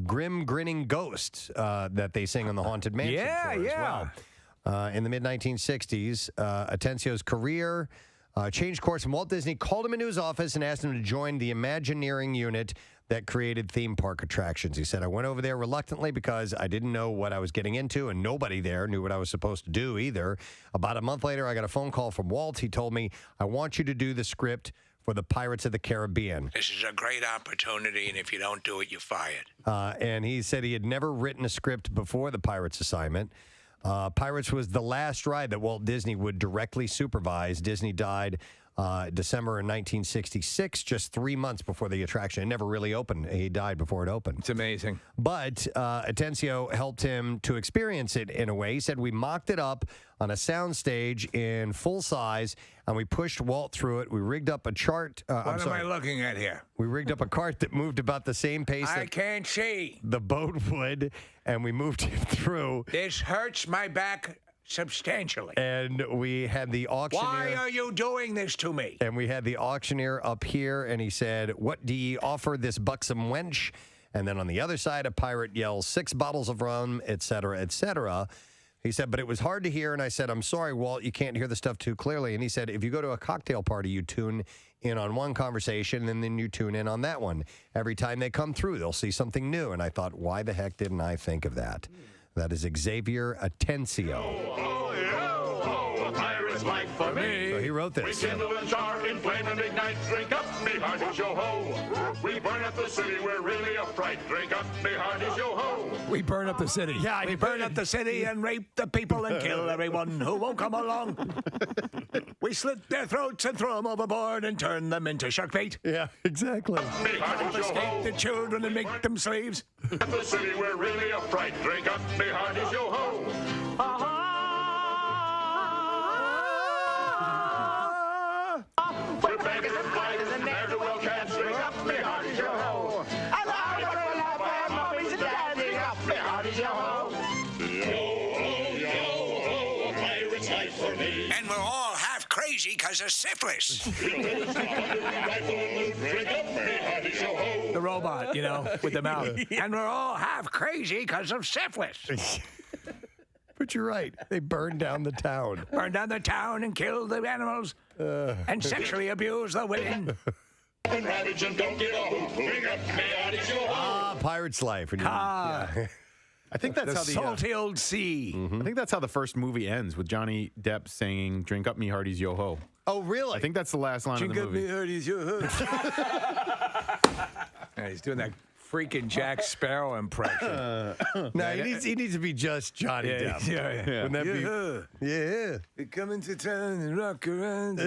Grim Grinning Ghost that they sing on the Haunted Mansion tour as well. In the mid-1960s, Atencio's career changed course, and Walt Disney called him into his office and asked him to join the Imagineering unit that created theme park attractions. He said, I went over there reluctantly because I didn't know what I was getting into, and nobody there knew what I was supposed to do either. About a month later, I got a phone call from Walt. He told me, I want you to do the script for the Pirates of the Caribbean. This is a great opportunity, and if you don't do it, you're fired. And he said he had never written a script before the Pirates assignment. Pirates was the last ride that Walt Disney would directly supervise. Disney died December in 1966, just 3 months before the attraction. It never really opened. He died before it opened. It's amazing. But Atencio helped him to experience it in a way. He said, we mocked it up on a soundstage in full size, and we pushed Walt through it. We rigged up a chart. What am I looking at here? We rigged up a cart that moved about the same pace I that can't see. the boat would, and we moved it through. This hurts my back substantially. And we had the auctioneer. Why are you doing this to me? And we had the auctioneer up here, and he said, what do ye offer this buxom wench? And then on the other side, a pirate yells, 6 bottles of rum, et cetera, et cetera. He said, but it was hard to hear, and I said, I'm sorry, Walt, you can't hear the stuff too clearly. And he said, if you go to a cocktail party, you tune in on one conversation, and then you tune in on that one. Every time they come through, they'll see something new. And I thought, why the heck didn't I think of that? That is Xavier Atencio. Like for me. So he wrote this. We kindle and char, inflame and ignite. Drink up, me hearties, yo ho. We burn up the city, we're really a fright. Drink up, me hearties, yo ho. We burn up the city. Yeah, we burn up the city and rape the people and kill everyone who won't come along. We slit their throats and throw them overboard and turn them into shark bait. Yeah, exactly. Me hearties, yo ho. Confiscate the children and make them slaves. The city, we're really a fright. Drink up, me hearties, yo ho. We're beggars and fighters and ne'er-do-well cats. Drink up, me hearties, yo ho. Mummies and dads. Drink up, me hearties, yo ho. Yo ho, a pirate's life for me. And we're all half crazy because of syphilis. The robot, with the mouth. And we're all half crazy because of syphilis. But you're right. They burned down the town. Burned down the town and killed the animals and sexually abused the women. And ravage and don't get a hoot. Bring up me hearties, yo ho. Pirate's Life. I think that's the how the salty old sea. I think that's how the first movie ends, with Johnny Depp singing "Drink up, me hearties, yo ho." Oh, really? I think that's the last line Drink of the up, movie. me hearties, yo ho. Yeah, he's doing that freaking Jack Sparrow impression. No, he needs to be just Johnny Depp. Yeah. Wouldn't that be? Yeah. We come into town and rock around.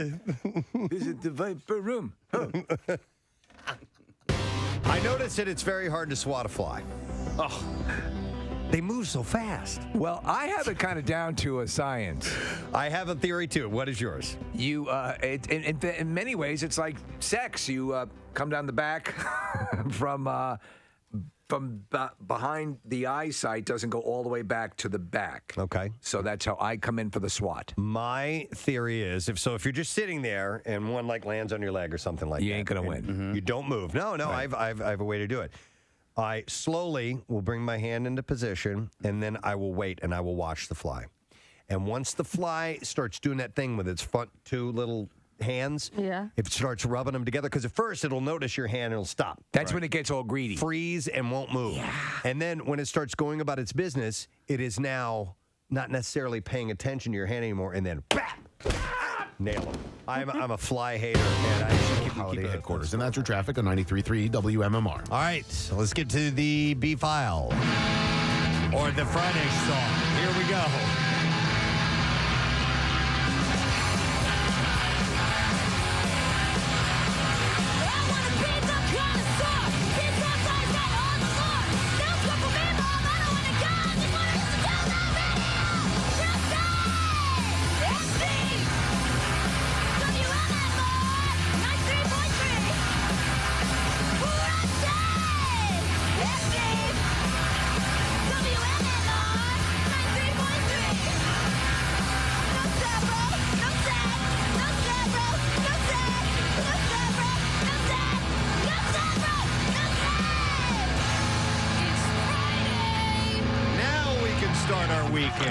Visit the Viper Room. Oh. I noticed that it's very hard to swat a fly. Oh. They move so fast. Well, I have it kind of down to a science. I have a theory too. What is yours? You, in many ways, it's like sex. You come down the back from behind the eyesight, doesn't go all the way back to the back. Okay. So that's how I come in for the swat. My theory is, if you're just sitting there and one lands on your leg or something like that, you ain't gonna win. You don't move. No, Right. I have a way to do it. I slowly will bring my hand into position, and then I will wait, and I will watch the fly. And once the fly starts doing that thing with its front two little hands, if it starts rubbing them together, because at first it'll notice your hand and it'll stop. That's when it gets all greedy. Freeze and won't move. Yeah. And then when it starts going about its business, it is now not necessarily paying attention to your hand anymore, and then bam! Nail them. I'm a fly hater, and I just keep Holiday headquarters. And that's your traffic on 93.3 WMMR. All right, so let's get to the B file or the Friday song. Here we go. Start our weekend.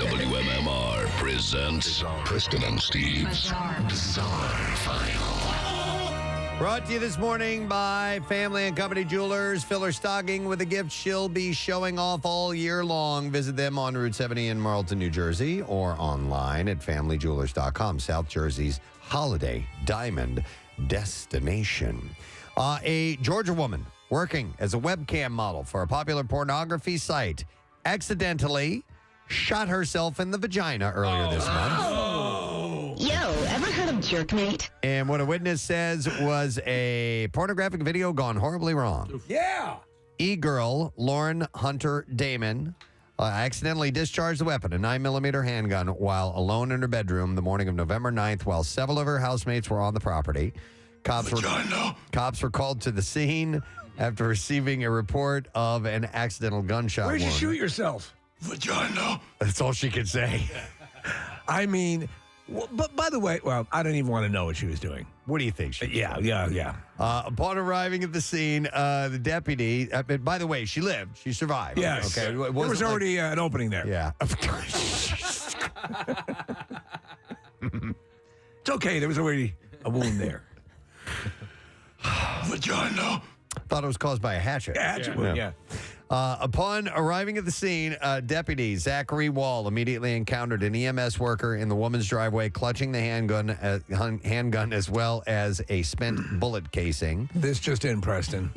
WMMR presents Preston and Steve's Bizarre File. Brought to you this morning by Family and Company Jewelers. Fill her stocking with a gift she'll be showing off all year long. Visit them on Route 70 in Marlton, New Jersey, or online at familyjewelers.com, South Jersey's holiday diamond destination. A Georgia woman working as a webcam model for a popular pornography site accidentally shot herself in the vagina earlier this month. Yo, ever heard of jerkmate? And what a witness says was a pornographic video gone horribly wrong. Yeah. E-girl Lauren Hunter Damon accidentally discharged the weapon, a 9mm handgun, while alone in her bedroom the morning of November 9th while several of her housemates were on the property. Cops were called to the scene after receiving a report of an accidental gunshot Where'd you wound. shoot yourself? Vagina. That's all she could say. I mean, but by the way, well, I don't even want to know what she was doing. What do you think she was doing? Yeah. Upon arriving at the scene, the deputy, by the way, she lived. She survived. Yes. Okay. There was already an opening there. Yeah. It's okay. There was already a wound there. Vagina. Thought it was caused by a hatchet. Hatchet wound, yeah. Upon arriving at the scene, Deputy Zachary Wall immediately encountered an EMS worker in the woman's driveway clutching the handgun as well as a spent bullet casing. This just in, Preston.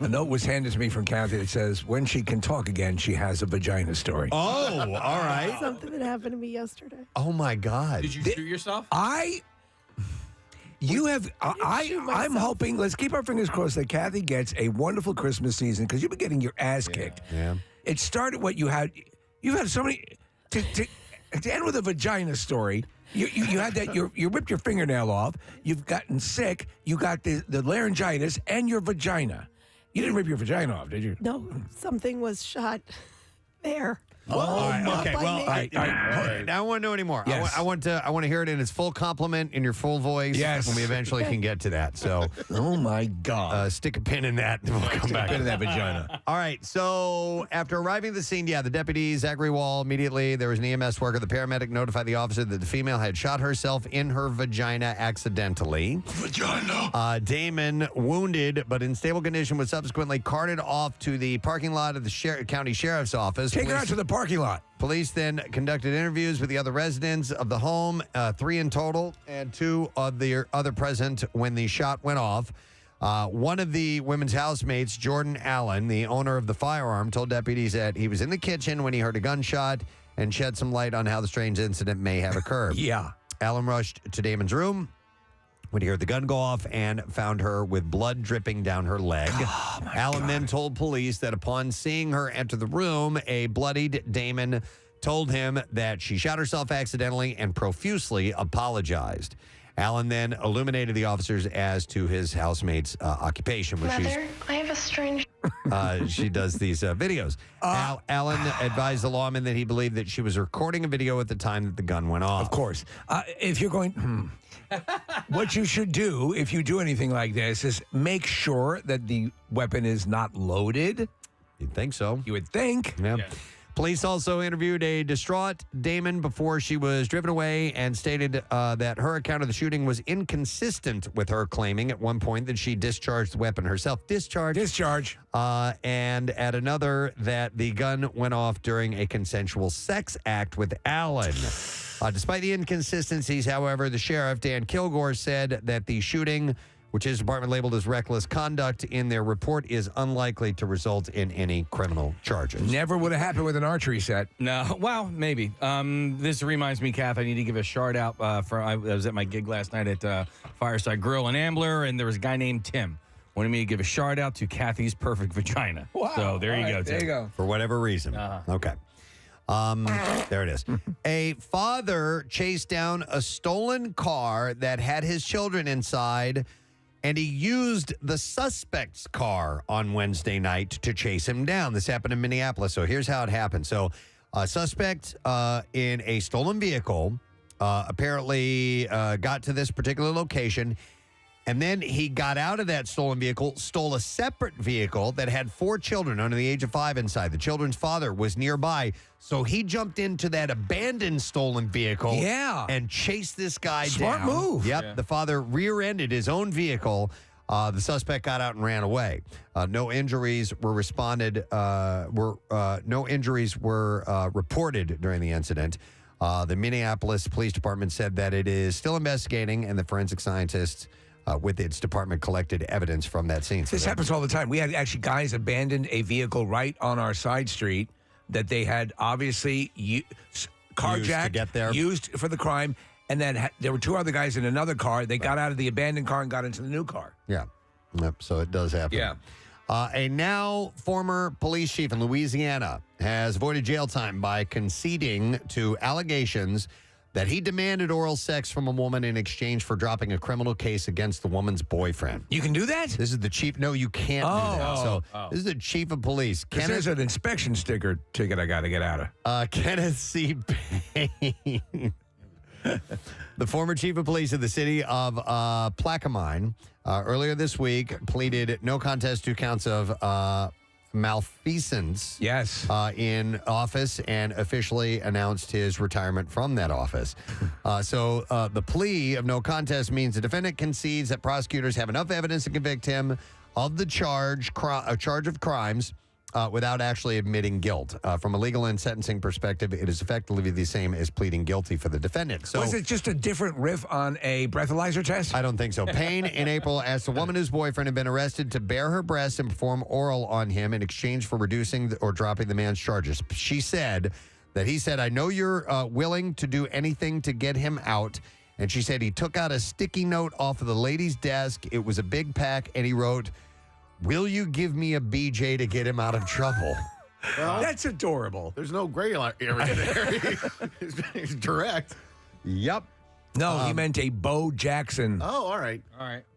A note was handed to me from Kathy that says, when she can talk again, she has a vagina story. Oh, all right. Something that happened to me yesterday. Oh, my God. Did you shoot yourself? I'm hoping, let's keep our fingers crossed that Kathy gets a wonderful Christmas season because you've been getting your ass kicked. Yeah. It started you've had so many, to end with a vagina story, you had that, you ripped your fingernail off, you've gotten sick, you got the laryngitis and your vagina. You didn't rip your vagina off, did you? No, something was shot there. All right, okay. Well, all right. Now I want to know anymore. Yes. I want to hear it in its full complement, in your full voice. Yes. When we eventually can get to that. So, oh my God, stick a pin in that, and we'll come back. Pin in that vagina. All right. So after arriving at the scene, the deputy Zachary Wall immediately there was an EMS worker. The paramedic notified the officer that the female had shot herself in her vagina accidentally. Vagina. Damon, wounded but in stable condition, was subsequently carted off to the parking lot of the county sheriff's office. Take her out to the parking lot. Police then conducted interviews with the other residents of the home, 3 in total, and 2 of the other present when the shot went off. One of the women's housemates, Jordan Allen, the owner of the firearm, told deputies that he was in the kitchen when he heard a gunshot and shed some light on how the strange incident may have occurred. Yeah. Allen rushed to Damon's room when he heard the gun go off and found her with blood dripping down her leg. Allen then told police that upon seeing her enter the room, a bloodied Damon told him that she shot herself accidentally and profusely apologized. Allen then illuminated the officers as to his housemate's occupation, which Mother, I have a strange. she does these videos. Allen advised the lawman that he believed that she was recording a video at the time that the gun went off. Of course. If you're going, what you should do if you do anything like this is make sure that the weapon is not loaded. You'd think so. You would think. Yeah. Police also interviewed a distraught Damon before she was driven away and stated that her account of the shooting was inconsistent with her claiming at one point that she discharged the weapon herself. Discharge. And at another that the gun went off during a consensual sex act with Allen. Despite the inconsistencies, however, the sheriff, Dan Kilgore, said that the shooting, which his department labeled as reckless conduct in their report, is unlikely to result in any criminal charges. Never would have happened with an archery set. No, well, maybe. This reminds me, Kath, I need to give a shout out. I was at my gig last night at Fireside Grill in Ambler, and there was a guy named Tim. Wanted me to give a shout out to Kathy's perfect vagina. Wow. So there you go, Tim. There you go. For whatever reason. Okay. There it is. A father chased down a stolen car that had his children inside, and he used the suspect's car on Wednesday night to chase him down. This happened in Minneapolis. So here's how it happened. So a suspect in a stolen vehicle apparently got to this particular location, and then he got out of that stolen vehicle, stole a separate vehicle that had 4 children under the age of 5 inside. The children's father was nearby, so he jumped into that abandoned stolen vehicle and chased this guy Smart down. move. Yep. Yeah. The father rear-ended his own vehicle. The suspect got out and ran away. No injuries were reported during the incident. The Minneapolis Police Department said that it is still investigating, and the forensic scientists with its department collected evidence from that scene. This happens all the time. We had actually guys abandoned a vehicle right on our side street that they had obviously carjacked, to get there. used for the crime, and then there were 2 other guys in another car. They got out of the abandoned car and got into the new car. Yeah. Yep. So it does happen. Yeah. A now former police chief in Louisiana has avoided jail time by conceding to allegations that he demanded oral sex from a woman in exchange for dropping a criminal case against the woman's boyfriend. You can do that? This is the chief. No, you can't do that. So this is the chief of police. There's an inspection ticket I got to get out of. Kenneth C. Payne, the former chief of police of the city of Plaquemine, earlier this week pleaded no contest to counts of malfeasance in office and officially announced his retirement from that office. So the plea of no contest means the defendant concedes that prosecutors have enough evidence to convict him of the charge of crimes without actually admitting guilt. From a legal and sentencing perspective, it is effectively the same as pleading guilty for the defendant. So, was it just a different riff on a breathalyzer test? I don't think so. Payne, in April, asked a woman whose boyfriend had been arrested to bare her breasts and perform oral on him in exchange for reducing or dropping the man's charges. She said that he said, "I know you're willing to do anything to get him out." And she said he took out a sticky note off of the lady's desk. It was a big pack, and he wrote, "Will you give me a BJ to get him out of trouble?" Well, that's adorable. There's no gray area there. He's direct. Yep. No, he meant a Bo Jackson. Oh, all right.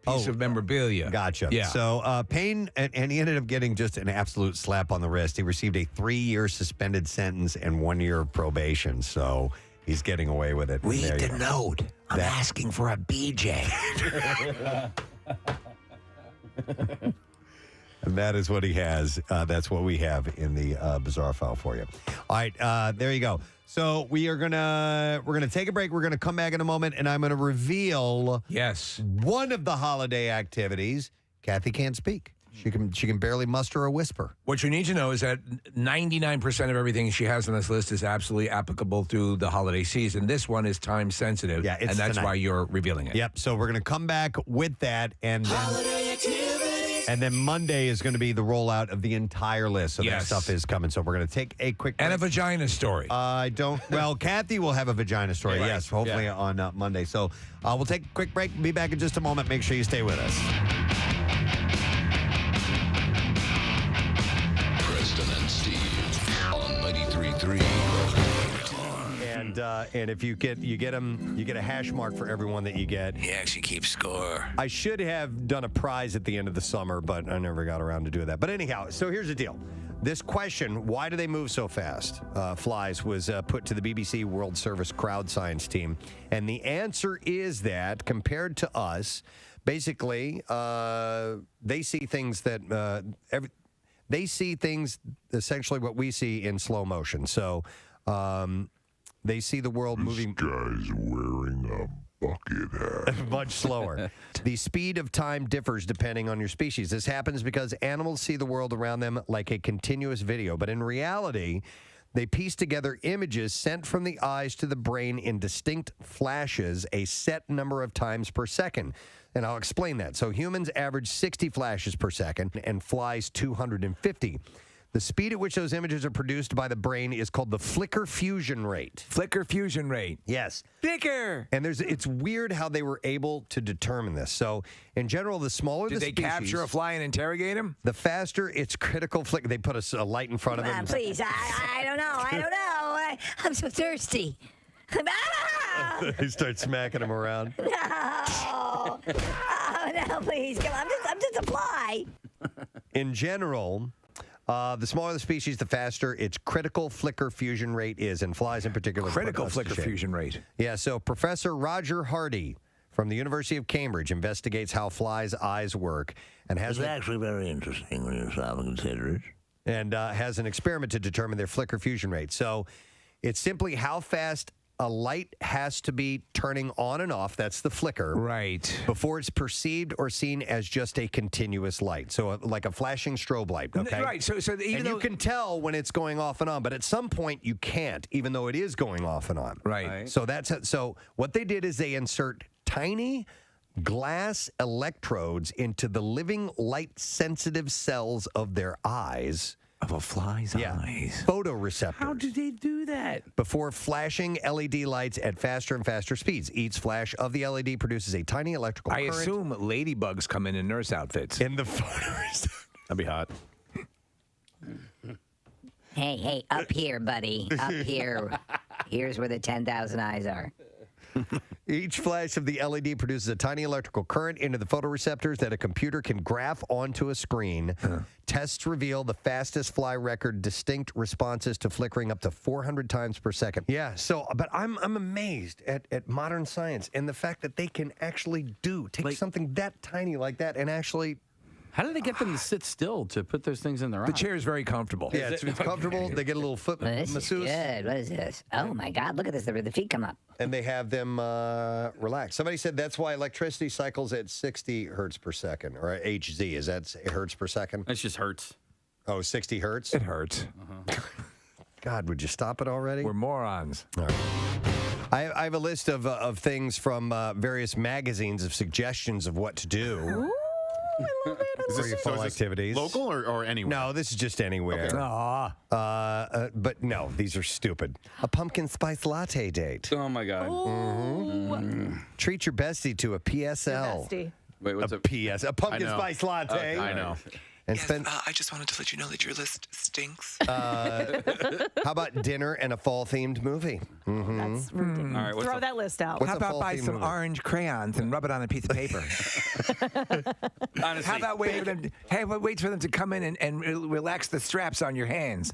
Piece of memorabilia. Gotcha. Yeah. So Payne, and he ended up getting just an absolute slap on the wrist. He received a 3-year suspended sentence and 1 year of probation. So he's getting away with it. Read There you the go. note. I'm asking for a BJ. And that is what he has. That's what we have in the bizarre file for you. All right, there you go. So we're gonna take a break. We're gonna come back in a moment, and I'm gonna reveal one of the holiday activities. Kathy can't speak. She can barely muster a whisper. What you need to know is that 99% of everything she has on this list is absolutely applicable to the holiday season. This one is time sensitive, Yeah, it's and that's tonight. why you're revealing it. Yep. So we're gonna come back with that, and then. And then Monday is going to be the rollout of the entire list. So that Yes. stuff is coming. So we're going to take a quick break. And a vagina story. I don't. Well, Kathy will have a vagina story. Right. Yes, hopefully Yeah. on Monday. So we'll take a quick break. Be back in just a moment. Make sure you stay with us. Preston and Steve on 93.3. And if you get them, you get a hash mark for everyone that you get. He actually keeps score. I should have done a prize at the end of the summer, but I never got around to doing that. But anyhow, so here's the deal. This question, why do they move so fast, flies, was put to the BBC World Service crowd science team. And the answer is that compared to us, basically, they see things that they see things essentially what we see in slow motion. So they see the world moving. This guy's wearing a bucket hat. Much slower. The speed of time differs depending on your species. This happens because animals see the world around them like a continuous video, but in reality, they piece together images sent from the eyes to the brain in distinct flashes a set number of times per second. And I'll explain that. So humans average 60 flashes per second and flies 250. The speed at which those images are produced by the brain is called the flicker fusion rate. Flicker fusion rate. Yes. Flicker. And it's weird how they were able to determine this. So, in general, the smaller Did the they species, capture a fly and interrogate him? the faster its critical flicker. They put a light in front of him. Please, I don't know. I'm so thirsty. They start smacking him around. No. Oh, no, please. Come on. I'm just a fly. In general, the smaller the species, the faster its critical flicker fusion rate is, and flies in particular. Critical put us to flicker shame. fusion rate. Yeah, so Professor Roger Hardy from the University of Cambridge investigates how flies' eyes work and has actually very interesting when you stop and consider it. And has an experiment to determine their flicker fusion rate. So it's simply how fast a light has to be turning on and off, that's the flicker, right, before it's perceived or seen as just a continuous light. So like a flashing strobe light, okay? Right, so even and though you can tell when it's going off and on, but at some point you can't, even though it is going off and on. Right. So so what they did is they insert tiny glass electrodes into the living light-sensitive cells of their eyes. Of a fly's eyes. Photoreceptors. How did they do that? Before flashing LED lights at faster and faster speeds. Each flash of the LED produces a tiny electrical I current. assume ladybugs come in nurse outfits. In the photoreceptor. That'd be hot. Hey, up here, buddy. Up here. Here's where the 10,000 eyes are. Each flash of the LED produces a tiny electrical current into the photoreceptors that a computer can graph onto a screen. Tests reveal the fastest fly record distinct responses to flickering up to 400 times per second. Yeah, but I'm amazed at modern science and the fact that they can actually take something that tiny like that and actually... How do they get them to sit still to put those things in their eyes? The chair is very comfortable. Yeah, it's comfortable. They get a little foot This is masseuse. good. What is this? Oh, my God. Look at this. The feet come up. And they have them relax. Somebody said that's why electricity cycles at 60 hertz per second, or HZ. Is that hertz per second? It's just hertz. Oh, 60 hertz? It hurts. God, would you stop it already? We're morons. All right. I have a list of things from various magazines of suggestions of what to do. For your fall activities. Local or anywhere? No, this is just anywhere. Okay. But no, these are stupid. A pumpkin spice latte date. Oh my God. Treat your bestie to a PSL. Bestie. Wait, what's a PS? A pumpkin I know. spice latte. I know. And Yes, spend. I just wanted to let you know that your list stinks. How about dinner and a fall-themed movie? That's ridiculous. All right, what's Throw up? that list out. What's How a about buy fall-themed some movie? orange crayons and rub it on a piece of paper? Honestly, How about wait for them to come in and relax the straps on your hands?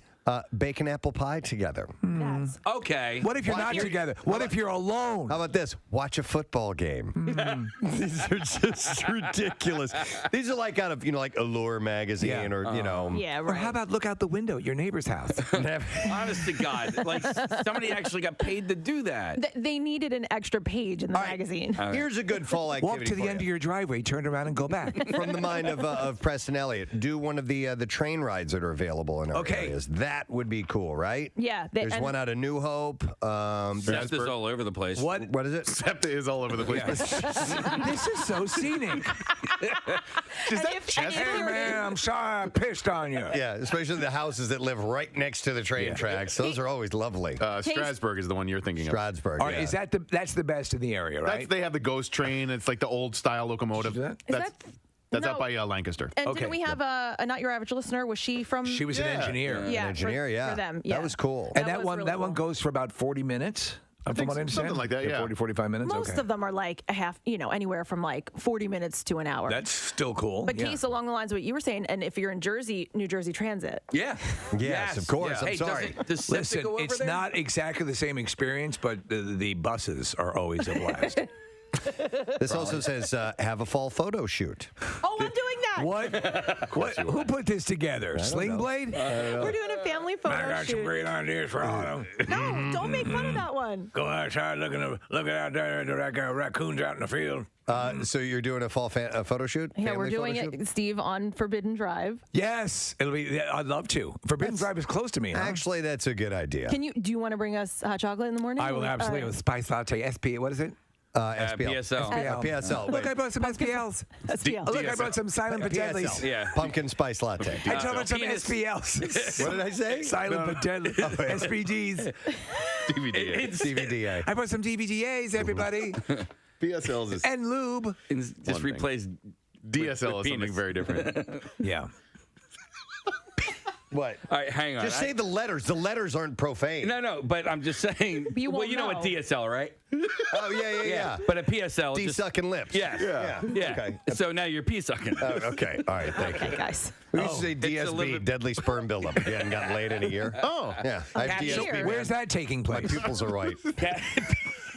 Bake an apple pie together. Yes. Okay. What if you're not together? What if you're alone? How about this? Watch a football game. These are just ridiculous. These are like out of like Allure magazine or Yeah, Or right. how about look out the window at your neighbor's house? Honest to God, like somebody actually got paid to do that. They needed an extra page in the magazine. Here's a good fall activity. Walk to the end of your driveway, turn around, and go back. From the mind of Preston Elliott, do one of the train rides that are available in our areas. That That would be cool, right? Yeah. There's one out of New Hope. SEPTA's all over the place. What is it? SEPTA is all over the place. This is so scenic. Is that chest Hey, man, I'm sorry I pissed on you. Yeah, especially the houses that live right next to the train tracks. Those are always lovely. Strasbourg is the one you're thinking of. Strasbourg. All right, is that's the best in the area, right? They have the ghost train. It's like the old style locomotive. That's out by Lancaster. And didn't we have a Not Your Average Listener? Was she from? She was an engineer. Yeah, An engineer, for them. Yeah. That was cool. And that was one really one goes for about 40 minutes. From what I understand. Something like that, yeah. 40, 45 minutes. Most okay. of them are like a half, anywhere from like 40 minutes to an hour. That's still cool. But Case, along the lines of what you were saying, and if you're in Jersey, New Jersey Transit. Yeah. Yes, of course. I'm Hey, sorry. Does SEPTA Listen, go over it's there? not exactly the same experience, but the buses are always a blast. This also says have a fall photo shoot. Oh, I'm doing that. What? Who put this together? Sling Blade? We're doing a family photo I got shoot. some great ideas for all of them. No, don't make fun of that one. Go outside looking out there, like raccoons out in the field. So you're doing a fall photo shoot? Yeah, we're Family doing photo shoot? it, Steve, on Forbidden Drive. Yes, it'll be. Yeah, I'd love to. Forbidden Drive is close to me. Huh? Actually, that's a good idea. Do you want to bring us hot chocolate in the morning? I will absolutely. All right. With spice latte, SP. What is it? SPL. PSL. PSL. Look, I brought some SPLs. SPL. Look, I brought some silent potatoes. Yeah. Pumpkin spice latte. I brought some SPLs. What did I say? Silent potatoes. SPGs. CVDA. I brought some DVDAs, everybody. PSLs is And lube. Just replace DSL with is something penis. very different. Yeah. What? All right, hang on. Just say the letters. The letters aren't profane. No, but I'm just saying. You well, won't you know what know. DSL, right? Oh, yeah. But a PSL. D just, sucking lips. Yes. Yeah. Okay. So now you're pee sucking. Oh, okay. All right. Thank you. Okay, guys. We used to say it's a DSB, little- deadly sperm buildup. If you hadn't gotten laid in a year. Oh. Yeah. I have Happy DSB. year. man. Where's that taking My place? pupils are white.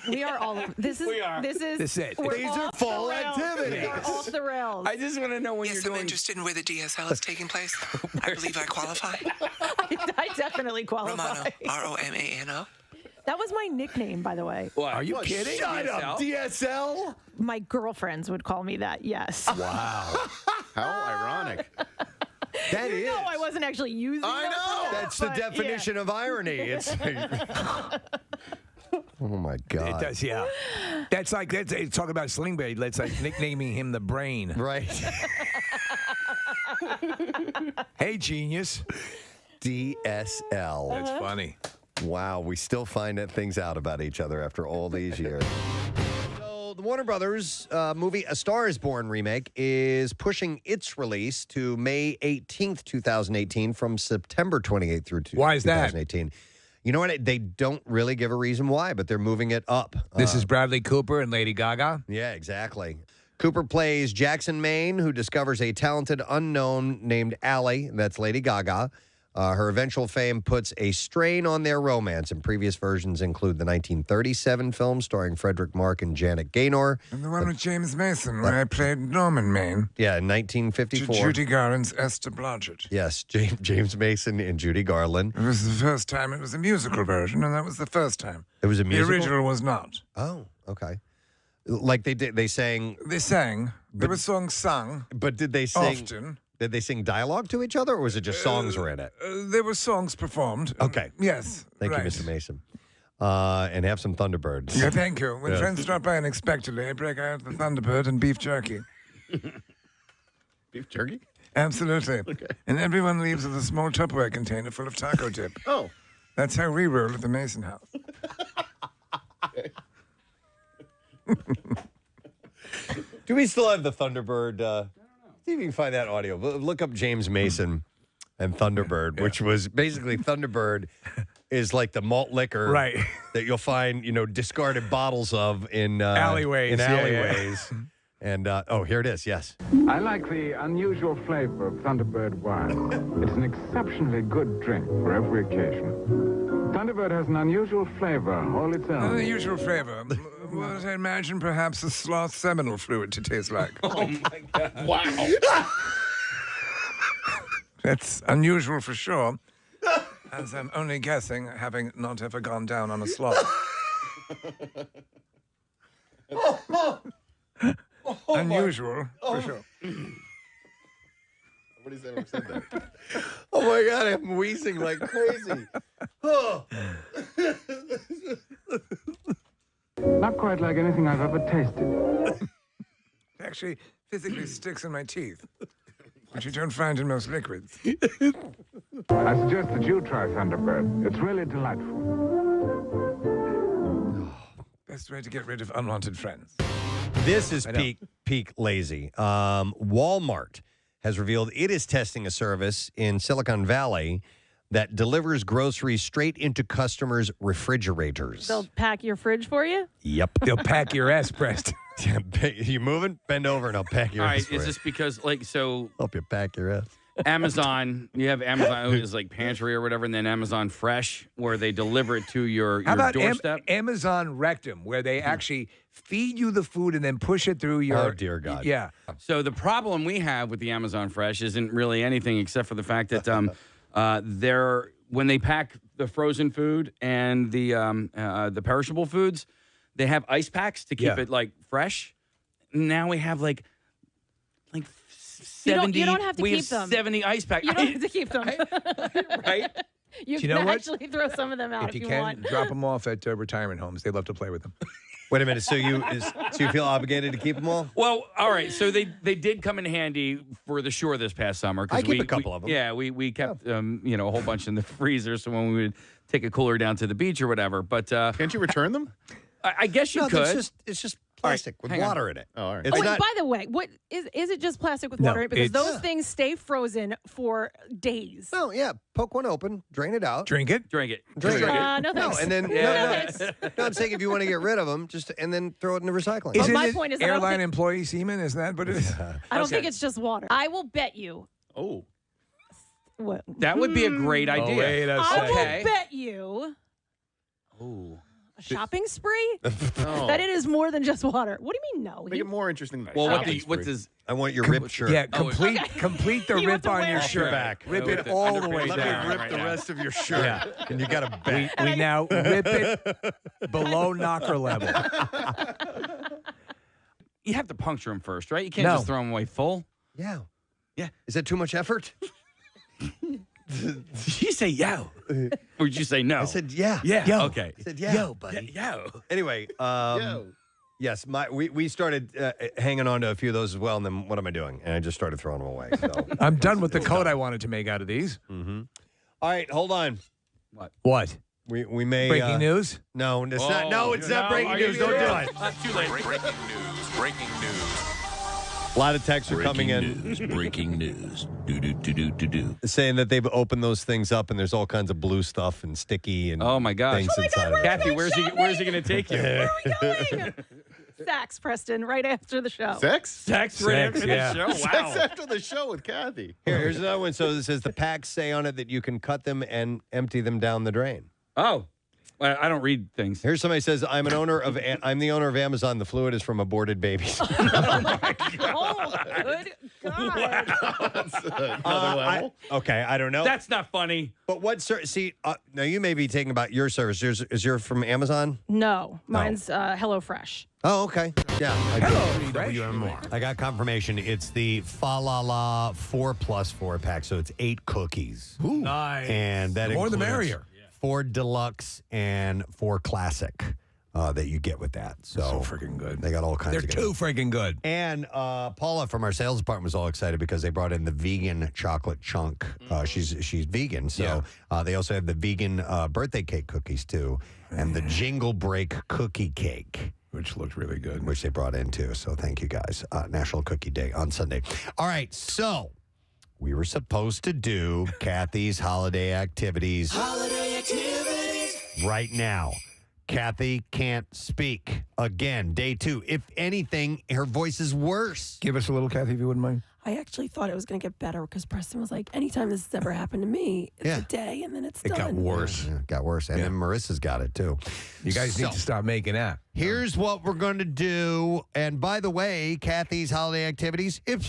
We are all. This is. We are. This is. This is it. we're These are off fall the rails. activities. We are off the rails. I just want to know when Yes, you're I'm doing. interested in where the DSL is taking place. I believe I qualify. I definitely qualify. Romano, ROMANO. That was my nickname, by the way. What? Are you kidding? Shut up. DSL? My girlfriends would call me that. Yes. Wow. How ironic. That is. No, I wasn't actually using. I that know. word, That's the but definition of irony. It's. Oh my God. It does, yeah. That's talk about Sling Blade. That's like nicknaming him the brain. Right. Hey, genius. DSL. That's funny. Wow, we still find things out about each other after all these years. So the Warner Brothers movie A Star is Born remake is pushing its release to May 18th, 2018 from September 28th through Why is that? 2018. You know what? They don't really give a reason why, but they're moving it up. This is Bradley Cooper and Lady Gaga. Yeah, exactly. Cooper plays Jackson Maine, who discovers a talented unknown named Allie. That's Lady Gaga. Her eventual fame puts a strain on their romance, and previous versions include the 1937 film starring Frederick Mark and Janet Gaynor. And the one with James Mason, where I played Norman Maine. Yeah, in 1954. Judy Garland's Esther Blodgett. Yes, James Mason and Judy Garland. It was the first time. It was a musical version, and that was the first time. It was a musical? The original was not. Oh, okay. Like they sang. They sang. There were songs sung. But did they sing? Often. Did they sing dialogue to each other, or was it just songs were in it? There were songs performed. Okay. Yes. Thank you, right. Mr. Mason. And have some Thunderbirds. Yeah, thank you. When Yes. friends drop by unexpectedly, I break out the Thunderbird and beef jerky. Beef jerky? Absolutely. Okay. And everyone leaves with a small Tupperware container full of taco dip. Oh. That's how we roll at the Mason house. Do we still have the Thunderbird? See if you can find that audio. Look up James Mason and Thunderbird, which was basically Thunderbird is like the malt liquor Right. that you'll find, discarded bottles of in Alleyways, In yeah, yeah. alleyways. And here it is. Yes. I like the unusual flavor of Thunderbird wine. It's an exceptionally good drink for every occasion. Thunderbird has an unusual flavor all its own. The usual flavor. What I imagine perhaps a sloth seminal fluid to taste like. Oh my God! Wow. That's unusual for sure, as I'm only guessing, having not ever gone down on a sloth. Unusual for sure. Nobody's ever said that. Oh my God, I'm wheezing like crazy. Oh. Not quite like anything I've ever tasted. Actually, physically sticks in my teeth, which you don't find in most liquids. I suggest that you try Thunderbird. It's really delightful. Best way to get rid of unwanted friends. This is I know. peak lazy. Walmart has revealed it is testing a service in Silicon Valley that delivers groceries straight into customers' refrigerators. They'll pack your fridge for you? Yep. They'll pack your ass, Preston. You moving? Bend over and I'll pack your All ass. right, is this because help you pack your ass? Amazon, you have Amazon is like pantry or whatever, and then Amazon Fresh, where they deliver it to your How about doorstep. Amazon Rectum, where they actually feed you the food and then push it through your... Oh, dear God. Yeah. So the problem we have with the Amazon Fresh isn't really anything except for the fact that when they pack the frozen food and the perishable foods, they have ice packs to keep it like fresh. Now we have like 70. You don't have to we keep have them. 70 ice packs. You don't have to keep them. Right? You Do you can know what? actually throw some of them out If if you you can, want. drop them off at retirement homes. They love to play with them. Wait a minute. So you feel obligated to keep them all? Well, all right. So they did come in handy for the shore this past summer. 'Cause I keep a couple of them. Yeah, we kept a whole bunch in the freezer. So when we would take a cooler down to the beach or whatever. But can't you return them? I guess you No, could. it's just plastic with water in it. Oh, all right. It's Oh, and not- by the way, what is it just plastic with No, water in it? Because it's- those things stay frozen for days. No, yeah. Poke one open, drain it out. Drink it. Drink it. Drink it. No thanks. And then no, I'm saying if you want to get rid of them, and then throw it in the recycling. But my point is, I don't airline think- employee semen? Is that what it is? I don't think it's just water. I will bet you. Oh. What? That would be a great idea. wait a I Okay. will bet you Ooh. a shopping spree Oh. that it is more than just water. What do you mean no? Make it more interesting. Than Well, shopping what spree. does I want your ripped shirt. Yeah, complete the You rip have to on wear your it. shirt. Back. Rip With it the all the underpants way Let down. me rip right the now. rest of your shirt. Yeah. And you got to bet. We now rip it below knocker level. You have to puncture them first, right? You can't No. just throw them away full. Yeah. Yeah. Is that too much effort? Did you say yo? Or did you say no? I said yeah. yeah. Yo. Okay. I said yeah. Yo, buddy. Yo. Anyway, yes, we started hanging on to a few of those as well, and then what am I doing? And I just started throwing them away. So. I'm done with the coat I wanted to make out of these. Mm-hmm. All right, hold on. What? We may Breaking news? No, it's not. No, it's not breaking are you news. Don't do sure? it. Too late. Breaking news. Breaking news. A lot of texts are coming in News. Breaking news. Do. saying that they've opened those things up, and there's all kinds of blue stuff and sticky and Oh my gosh. things inside of it. Kathy, where's he going to take you? Where are we going? Sex, Preston, right after the show. Sex? Sex right after yeah. the show. Wow. Sex after the show with Kathy. Here's another one. So it says the packs say on it that you can cut them and empty them down the drain. Oh. Well, I don't read things. Here's somebody says I'm the owner of Amazon. The fluid is from aborted babies. Oh, good God. Another level. I don't know. That's not funny. But what see? Now you may be taking about your service. Is yours from Amazon? No, mine's HelloFresh. Oh, okay. Yeah. Hello, WMMR. I got confirmation. It's the Fa La La 4+4 pack, so it's 8 cookies. Ooh. Nice. And that The more the includes merrier. 4 deluxe and 4 classic that you get with that. So freaking good. They got all kinds They're of too freaking good. And Paula from our sales department was all excited because they brought in the vegan chocolate chunk. She's vegan, so they also have the vegan birthday cake cookies too, and the Jingle Break cookie cake, which looked really good, which they brought in too. So thank you guys. National Cookie Day on Sunday. All right, so we were supposed to do Kathy's holiday activities. Right now. Kathy can't speak. Again, day 2. If anything, her voice is worse. Give us a little, Kathy, if you wouldn't mind. I actually thought it was going to get better because Preston was like, anytime this has ever happened to me, it's a day and then it's It done. got worse. Yeah, it got worse. And then Marissa's got it too. You guys need to stop making that. Here's what we're going to do. And by the way, Kathy's holiday activities, it's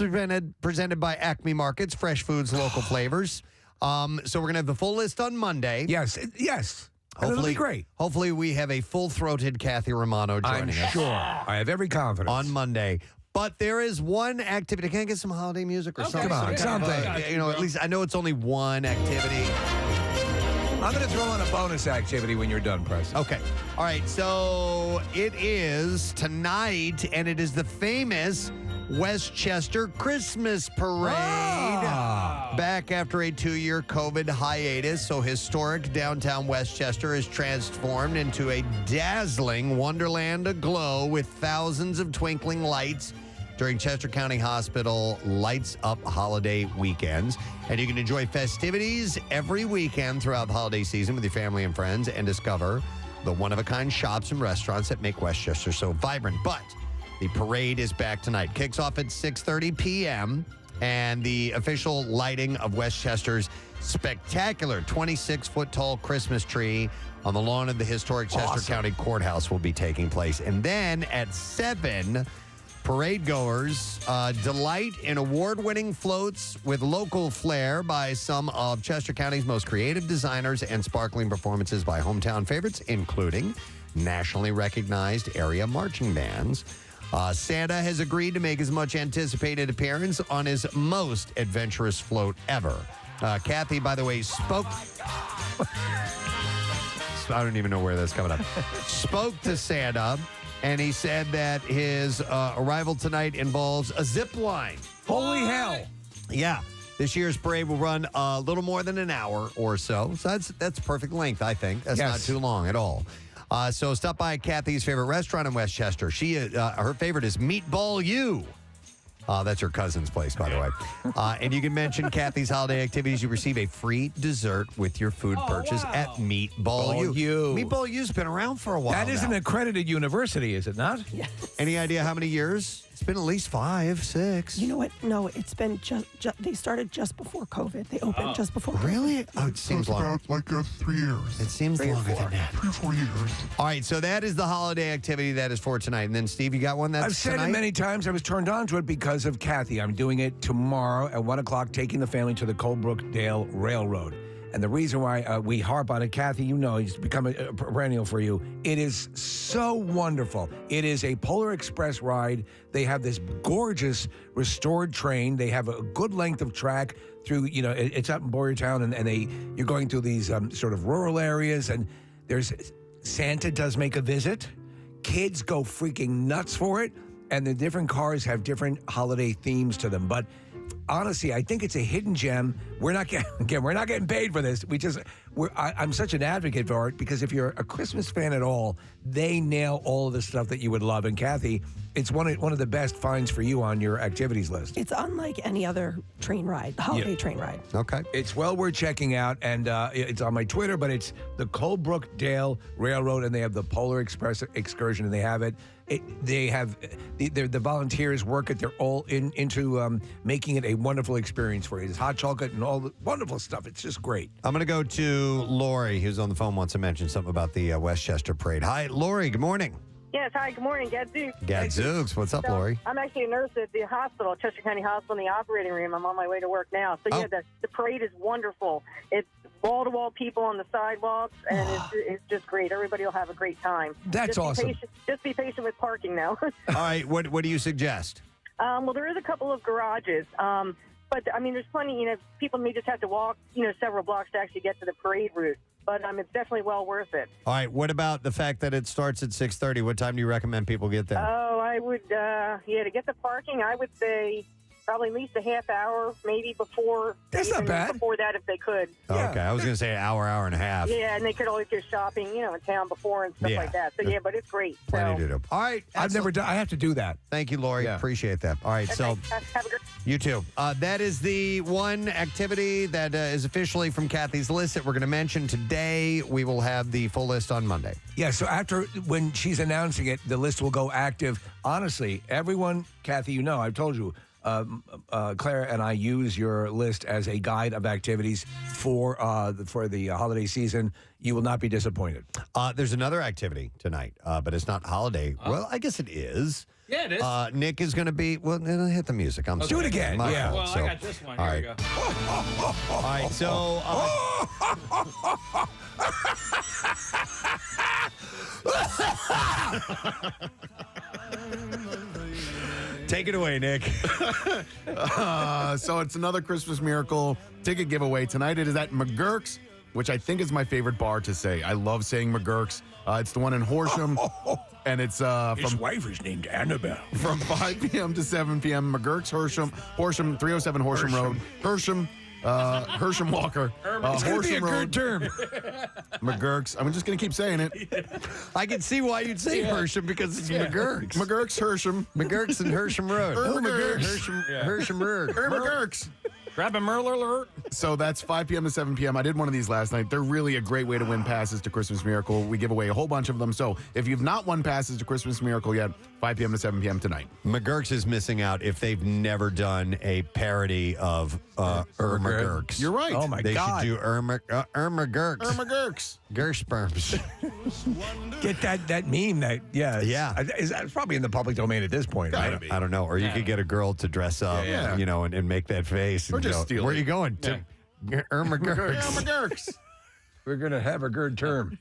presented by Acme Markets, fresh foods, local flavors. So we're going to have the full list on Monday. Yes. That'll be great. Hopefully we have a full-throated Kathy Romano joining us. I'm sure. I have every confidence. On Monday. But there is one activity. Can I get some holiday music or something? Come on, something. At least I know it's only one activity. I'm going to throw in a bonus activity when you're done, Preston. Okay. All right. So it is tonight, and it is the famous Westchester Christmas Parade. Back after a 2-year COVID hiatus, so historic downtown Westchester is transformed into a dazzling wonderland aglow with thousands of twinkling lights during Chester County Hospital Lights Up holiday weekends. And you can enjoy festivities every weekend throughout the holiday season with your family and friends and discover the one-of-a-kind shops and restaurants that make Westchester so vibrant. But the parade is back tonight. Kicks off at 6:30 p.m., and the official lighting of Westchester's spectacular 26-foot-tall Christmas tree on the lawn of the historic Chester County Courthouse will be taking place. And then at 7, parade goers delight in award-winning floats with local flair by some of Chester County's most creative designers and sparkling performances by hometown favorites, including nationally recognized area marching bands. Santa has agreed to make his much anticipated appearance on his most adventurous float ever. Kathy, by the way, spoke. I don't even know where that's coming up. Spoke to Santa, and he said that his arrival tonight involves a zip line. Holy hell! Yeah. This year's parade will run a little more than an hour or so. So that's perfect length, I think. That's not too long at all. So stop by Kathy's favorite restaurant in Westchester. Her favorite is Meatball U. That's her cousin's place, by the way. And you can mention Kathy's holiday activities. You receive a free dessert with your food purchase at Meatball U. Meatball U's been around for a while. That is an accredited university, is it not? Yes. Any idea how many years? It's been at least 5, 6. You know what? No, it's been they started just before COVID. They opened just before COVID. Really? Oh, it seems longer. About like 3 years. It seems longer than that. 3 or 4 years. All right, so that is the holiday activity that is for tonight. And then, Steve, you got one that's I've said tonight? it many times. I was turned on to it because of Kathy. I'm doing it tomorrow at 1 o'clock, taking the family to the Colebrook-Dale Railroad. And the reason why we harp on it, Kathy, you know, it's become a perennial for you. It is so wonderful. It is a Polar Express ride. They have this gorgeous restored train. They have a good length of track through, it's up in Boyertown, and you're going through these sort of rural areas, and Santa does make a visit. Kids go freaking nuts for it, and the different cars have different holiday themes to them. But honestly, I think it's a hidden gem. We're not getting paid for this. I'm such an advocate for it because if you're a Christmas fan at all, they nail all of the stuff that you would love. And Kathy, it's one of the best finds for you on your activities list. It's unlike any other train ride, holiday train ride. Okay. It's well worth checking out, and it's on my Twitter, but it's the Colebrook-Dale Railroad, and they have the Polar Express excursion, and they have it. The volunteers work it. They're all into making it a wonderful experience for you. It's hot chocolate and all the wonderful stuff. It's just great. I'm going to go to Lori, who's on the phone, wants to mention something about the Westchester Parade. Hi, Lori. Good morning. Yes, hi, good morning, Gadzooks. Gadzooks. What's up, Lori? I'm actually a nurse at the hospital, Chester County Hospital, in the operating room. I'm on my way to work now. So, the parade is wonderful. It's wall-to-wall people on the sidewalks, and it's just great. Everybody will have a great time. That's awesome. Just be patient with parking now. All right, what do you suggest? Well, there is a couple of garages. But, there's plenty, people may just have to walk, several blocks to actually get to the parade route. But it's definitely well worth it. All right, what about the fact that it starts at 6:30? What time do you recommend people get there? Oh, I would, to get the parking, I would say probably at least a half hour, maybe before. That's not bad. Before that, if they could. Okay, I was going to say an hour and a half. Yeah, and they could always go shopping, in town before and stuff like that. So, but it's great. Plenty to do. All right. I've never done. I have to do that. Thank you, Lori. Appreciate that. All right, so have a great. You too. That is the one activity that is officially from Kathy's list that we're going to mention today. We will have the full list on Monday. Yeah, so when she's announcing it, the list will go active. Honestly, everyone, Kathy, I've told you, Claire and I use your list as a guide of activities for the holiday season. You will not be disappointed. There's another activity tonight, but it's not holiday. Well, I guess it is. Yeah, it is. Nick is going to be. Well, hit the music. I'm Do it again. My Yeah. fault. Well, I got this one. All Here right. we go. All right. So. Take it away, Nick. So it's another Christmas Miracle ticket giveaway. Tonight it is at McGurk's, which I think is my favorite bar to say. I love saying McGurk's. It's the one in Horsham. And it's His wife is named Annabelle. From 5 p.m. to 7 p.m. McGurk's, Horsham, 307 Horsham Road. Hersham Walker. It's going to be a good term. McGurk's. I'm just going to keep saying it. I can see why you'd say Hersham because it's McGurk's. McGurk's, Hersham. McGurk's and Hersham Road. Hersham Road. McGurk's. Grab a Merle alert. So that's 5 p.m. to 7 p.m. I did one of these last night. They're really a great way to win passes to Christmas Miracle. We give away a whole bunch of them. So if you've not won passes to Christmas Miracle yet, 5 p.m. to 7 p.m. tonight. McGurk's is missing out if they've never done a parody of Irma Gurks. You're right. Oh, my They God. should do Irma Gurks. Irma Gurks. Gersperms. Get that meme. It's probably in the public domain at this point, right? I don't know. Or you could get a girl to dress up, and make that face. Or and just go, steal where it. are you going? To Irma Gurks. Irma Gurks. We're going to have a good term.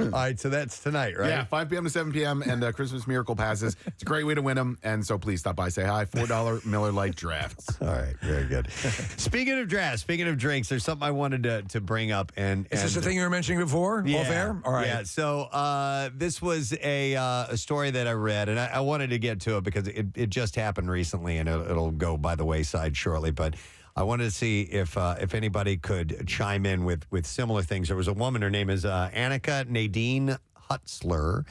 All right, so that's tonight, right? Yeah, 5 p.m. to 7 p.m. and Christmas Miracle passes. It's a great way to win them. And so please stop by, say hi. $4 Miller Lite drafts. All right, very good. Speaking of drafts, speaking of drinks, there's something I wanted to bring up. Is this the thing you were mentioning before? Yeah, Off air? All right. Yeah, so this was a story that I read, and I wanted to get to it because it just happened recently, and it'll go by the wayside shortly. But I wanted to see if anybody could chime in with similar things. There was a woman, her name is Annika Nadine Hutzler,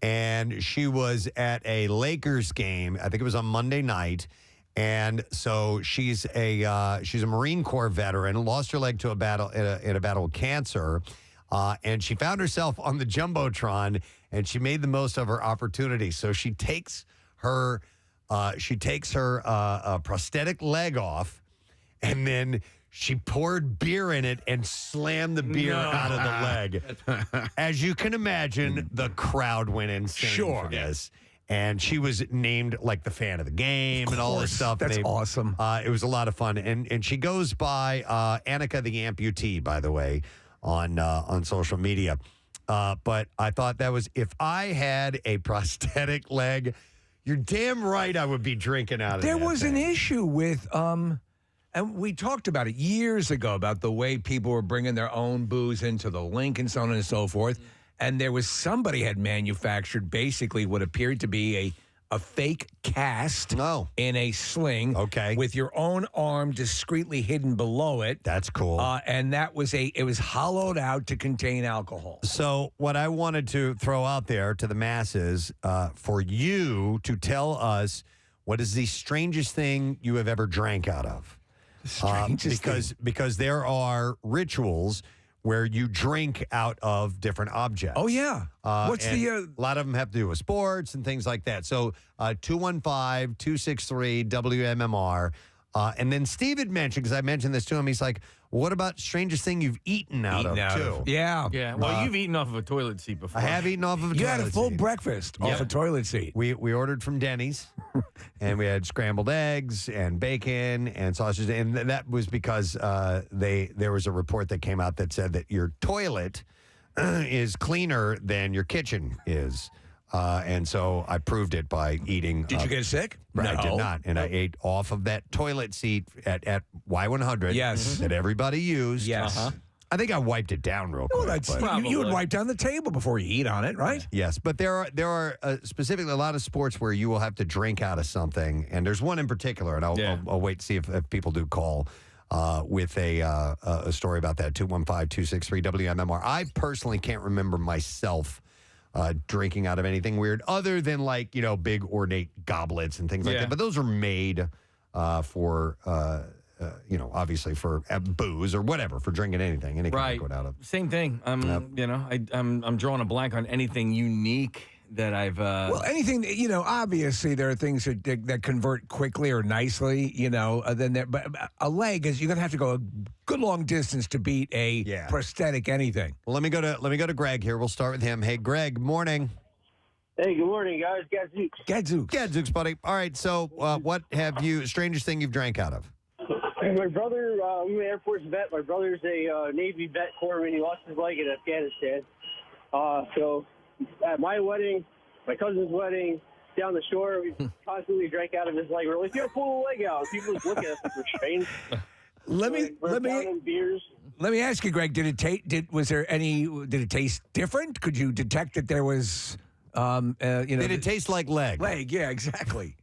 and she was at a Lakers game. I think it was on Monday night. And so she's a Marine Corps veteran, lost her leg to a battle in a battle with cancer, and she found herself on the jumbotron, and she made the most of her opportunity. So she takes her prosthetic leg off, and then she poured beer in it and slammed the beer out of the leg. As you can imagine, the crowd went insane for this. And she was named like the fan of the game and all this stuff. That's awesome. It was a lot of fun. And she goes by Annika the Amputee, by the way, on social media. But I thought that was, if I had a prosthetic leg, you're damn right I would be drinking out of it. There was an issue with, and we talked about it years ago, about the way people were bringing their own booze into the link and so on and so forth. And there was somebody had manufactured basically what appeared to be a fake cast in a sling with your own arm discreetly hidden below it. That's cool. And that was it was hollowed out to contain alcohol. So what I wanted to throw out there to the masses for you to tell us, what is the strangest thing you have ever drank out of? Because there are rituals where you drink out of different objects. Oh, yeah. What's a lot of them have to do with sports and things like that. So 215-263-WMMR. And then Steve had mentioned, because I mentioned this to him, he's like, what about strangest thing you've eaten out of, too? Yeah. Yeah. Well, you've eaten off of a toilet seat before. I have eaten off of a toilet seat. You had a full breakfast off a toilet seat. We ordered from Denny's, and we had scrambled eggs and bacon and sausage. And that was because there was a report that came out that said that your toilet is cleaner than your kitchen is. And so I proved it by eating. Did you get sick? No. No. I did not. And I ate off of that toilet seat at Y100 that everybody used. Yes. I think I wiped it down real quick. You would wipe down the table before you eat on it, right? Yes, but there are specifically a lot of sports where you will have to drink out of something, and there's one in particular, and I'll wait to see if people do call with a story about that. 215-263-WMMR. I personally can't remember myself drinking out of anything weird other than big ornate goblets and things like that. But those are made for obviously for booze or whatever, for drinking anything liquid out of. Same thing. I'm drawing a blank on anything unique that I've. Well, anything obviously there are things that convert quickly or nicely, but a leg is, you're gonna have to go a good long distance to beat a prosthetic anything. Well, let me go to Greg here. We'll start with him. Hey, Greg. Morning. Hey, good morning, guys. Gadzooks, buddy. All right. So, what have you strangest thing you've drank out of? My brother, I'm an Air Force vet. My brother's a Navy vet corpsman. He lost his leg in Afghanistan. So at my wedding, my cousin's wedding down the shore. We constantly drank out of his leg. We're like, yo, pull the leg out. People just look at us like we're strange. Let me beers. let me ask you, Greg. Did it taste different? Could you detect that there was, Did it taste like leg? Leg, yeah, exactly.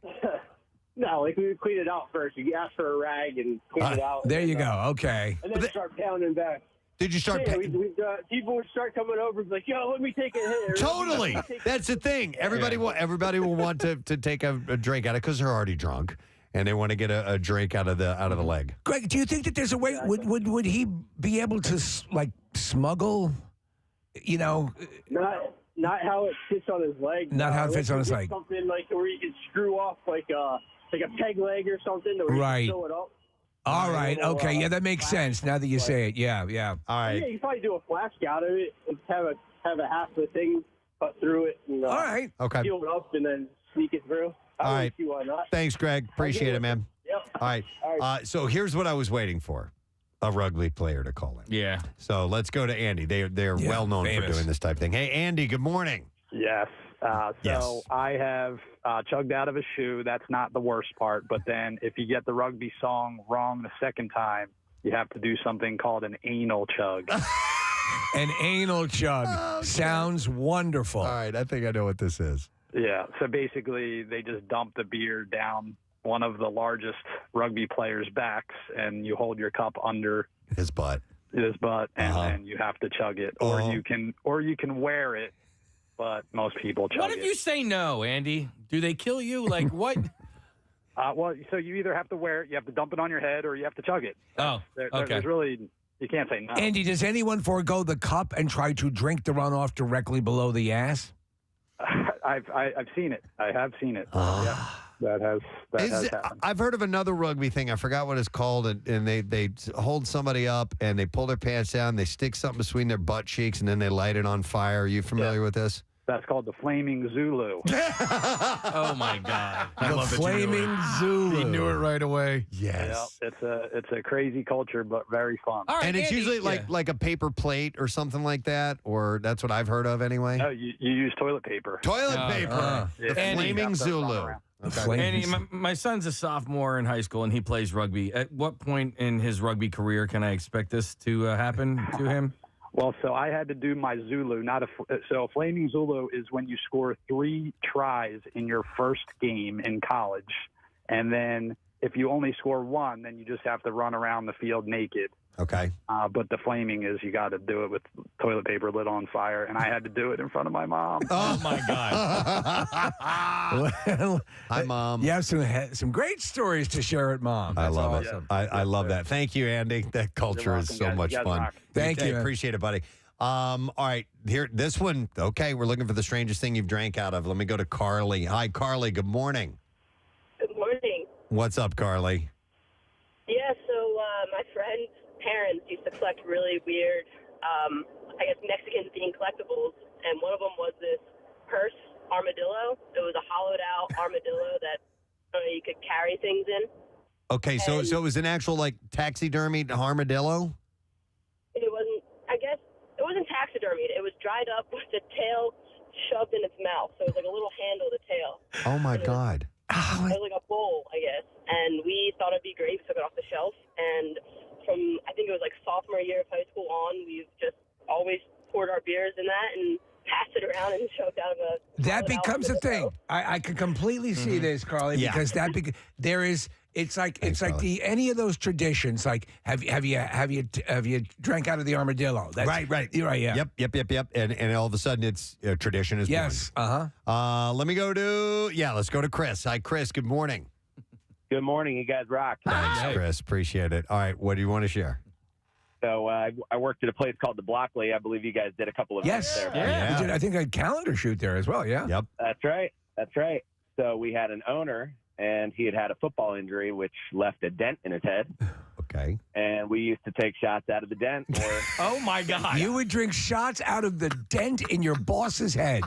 No, like we would clean it out first. You ask for a rag and clean it out. There you go. Okay. And then start pounding back. Did you start? People would start coming over and be like, "Yo, let me take a hit." Totally. That's the thing. Everybody will want to take a drink out of it because they're already drunk and they want to get a drink out of the leg. Greg, do you think that there's a way? Would he be able to smuggle? Not how it fits on his leg. Not how it fits on his leg. Something like where you can screw off like a peg leg or something. Where Right. You can fill it up. All right. Okay. Yeah, that makes sense. Now that you say it. Yeah. Yeah. All right. Yeah, you can probably do a flask out of it and have a half of the thing cut through it. And, all right. Okay. Seal it up and then sneak it through. All right. See why not. Thanks, Greg. Appreciate it, man. Yep. All right. So here's what I was waiting for: a rugby player to call in. Yeah. So let's go to Andy. They're well known for doing this type of thing. Hey, Andy. Good morning. Yes. Yes. So I have chugged out of a shoe. That's not the worst part. But then if you get the rugby song wrong the second time, you have to do something called an anal chug. An anal chug. Sounds wonderful. All right. I think I know what this is. Yeah. So basically, they just dump the beer down one of the largest rugby players' backs, and you hold your cup under his butt. And then you have to chug it, or you can wear it. But most people chug it. What if you say no, Andy? Do they kill you? Like what? Well, so you either have to wear it, you have to dump it on your head, or you have to chug it. Oh, okay. There's really, you can't say no. Andy, does anyone forego the cup and try to drink the runoff directly below the ass? I've seen it. I have seen it. Yeah, that has happened. I've heard of another rugby thing. I forgot what it's called, and they hold somebody up and they pull their pants down. They stick something between their butt cheeks, and then they light it on fire. Are you familiar with this? That's called the Flaming Zulu. Oh my God! I love that you knew Flaming it. Zulu. He knew it right away. Yes. Yeah, it's a crazy culture, but very fun. All right, And it's Andy, usually like a paper plate or something like that, or that's what I've heard of anyway. No, you use toilet paper. Toilet paper. Yeah. The Andy, Flaming you have to run Zulu. around. Okay. Andy, my son's a sophomore in high school and he plays rugby. At what point in his rugby career can I expect this to happen to him? Well, so I had to do my Zulu. So a Flaming Zulu is when you score 3 tries in your first game in college, and then if you only score 1, then you just have to run around the field naked. Okay. But the flaming is you got to do it with toilet paper lit on fire, and I had to do it in front of my mom. Oh my God! Well, hi, Mom. You have some great stories to share at Mom. I That's love awesome. it. I love that. Thank you, Andy. That culture is welcome, so guys. much You guys fun. rock. Thank you. Appreciate it, buddy. All right, here, this one. Okay, we're looking for the strangest thing you've drank out of. Let me go to Carly. Hi, Carly. Good morning. Good morning. What's up, Carly? Yeah, so my friend's parents used to collect really weird, I guess, Mexican-themed collectibles, and one of them was this purse armadillo. It was a hollowed-out armadillo that you could carry things in. Okay, so it was an actual taxidermied armadillo. It wasn't, I guess, it wasn't taxidermied. It was dried up with the tail shoved in its mouth, so it was like a little handle to tail. Oh my God! It was like a bowl, I guess, and we thought it'd be great. We took it off the shelf, and from I think it was like sophomore year of high school on, we've just always poured our beers in that and passed it around and shoved out of a. That becomes a thing. I can completely see this, Carly, Yeah. because there is. It's like any of those traditions. Like have you drank out of the armadillo? Right. You're right. Yeah. Yep. And all of a sudden, it's tradition is Yes. born. Let me go to let's go to Chris. Hi, Chris. Good morning. Good morning. You guys rock. Thanks, Chris. Appreciate it. All right, what do you want to share? So I worked at a place called the Blockley. I believe you guys did a couple of Yes. events there. Yeah. We did, I think a calendar shoot there as well. Yeah. Yep. That's right. So we had an owner, and he had a football injury, which left a dent in his head. Okay. And we used to take shots out of the dent. Or Oh my God! You would drink shots out of the dent in your boss's head.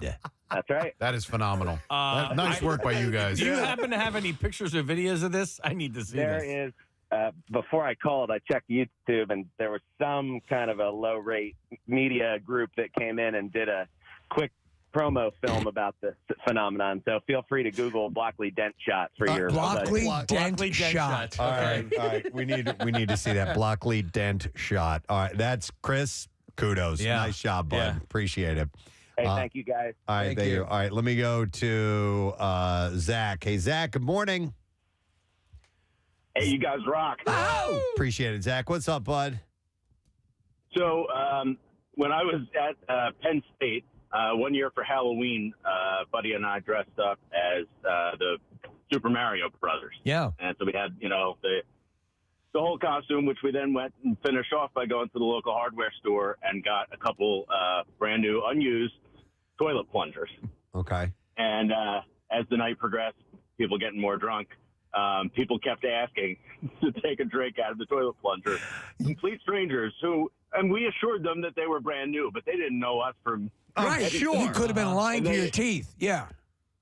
That's right. That is phenomenal. Nice work by you guys. Do you happen to have any pictures or videos of this? I need to see There this. is. Before I called, I checked YouTube, and there was some kind of a low-rate media group that came in and did a quick promo film about this phenomenon. So feel free to Google Blockley dent shot for your Blockley dent Blockley dent shot. shot. All right. We need to see that Blockley dent shot. All right, that's Chris. Kudos. Yeah. Nice job, bud. Yeah. Appreciate it. Hey, thank you guys. All right, Thank you. All right, let me go to Zach. Hey, Zach. Good morning. Hey, you guys rock. Appreciate it, Zach. What's up, bud? So when I was at Penn State, 1 year for Halloween, buddy and I dressed up as the Super Mario Brothers. Yeah. And so we had, the whole costume, which we then went and finished off by going to the local hardware store and got a couple brand new unused toilet plungers. Okay. And as the night progressed, people getting more drunk. People kept asking to take a drink out of the toilet plunger. Complete strangers and we assured them that they were brand new, but they didn't know us from. Right, sure. You could have been lying to your teeth. Yeah.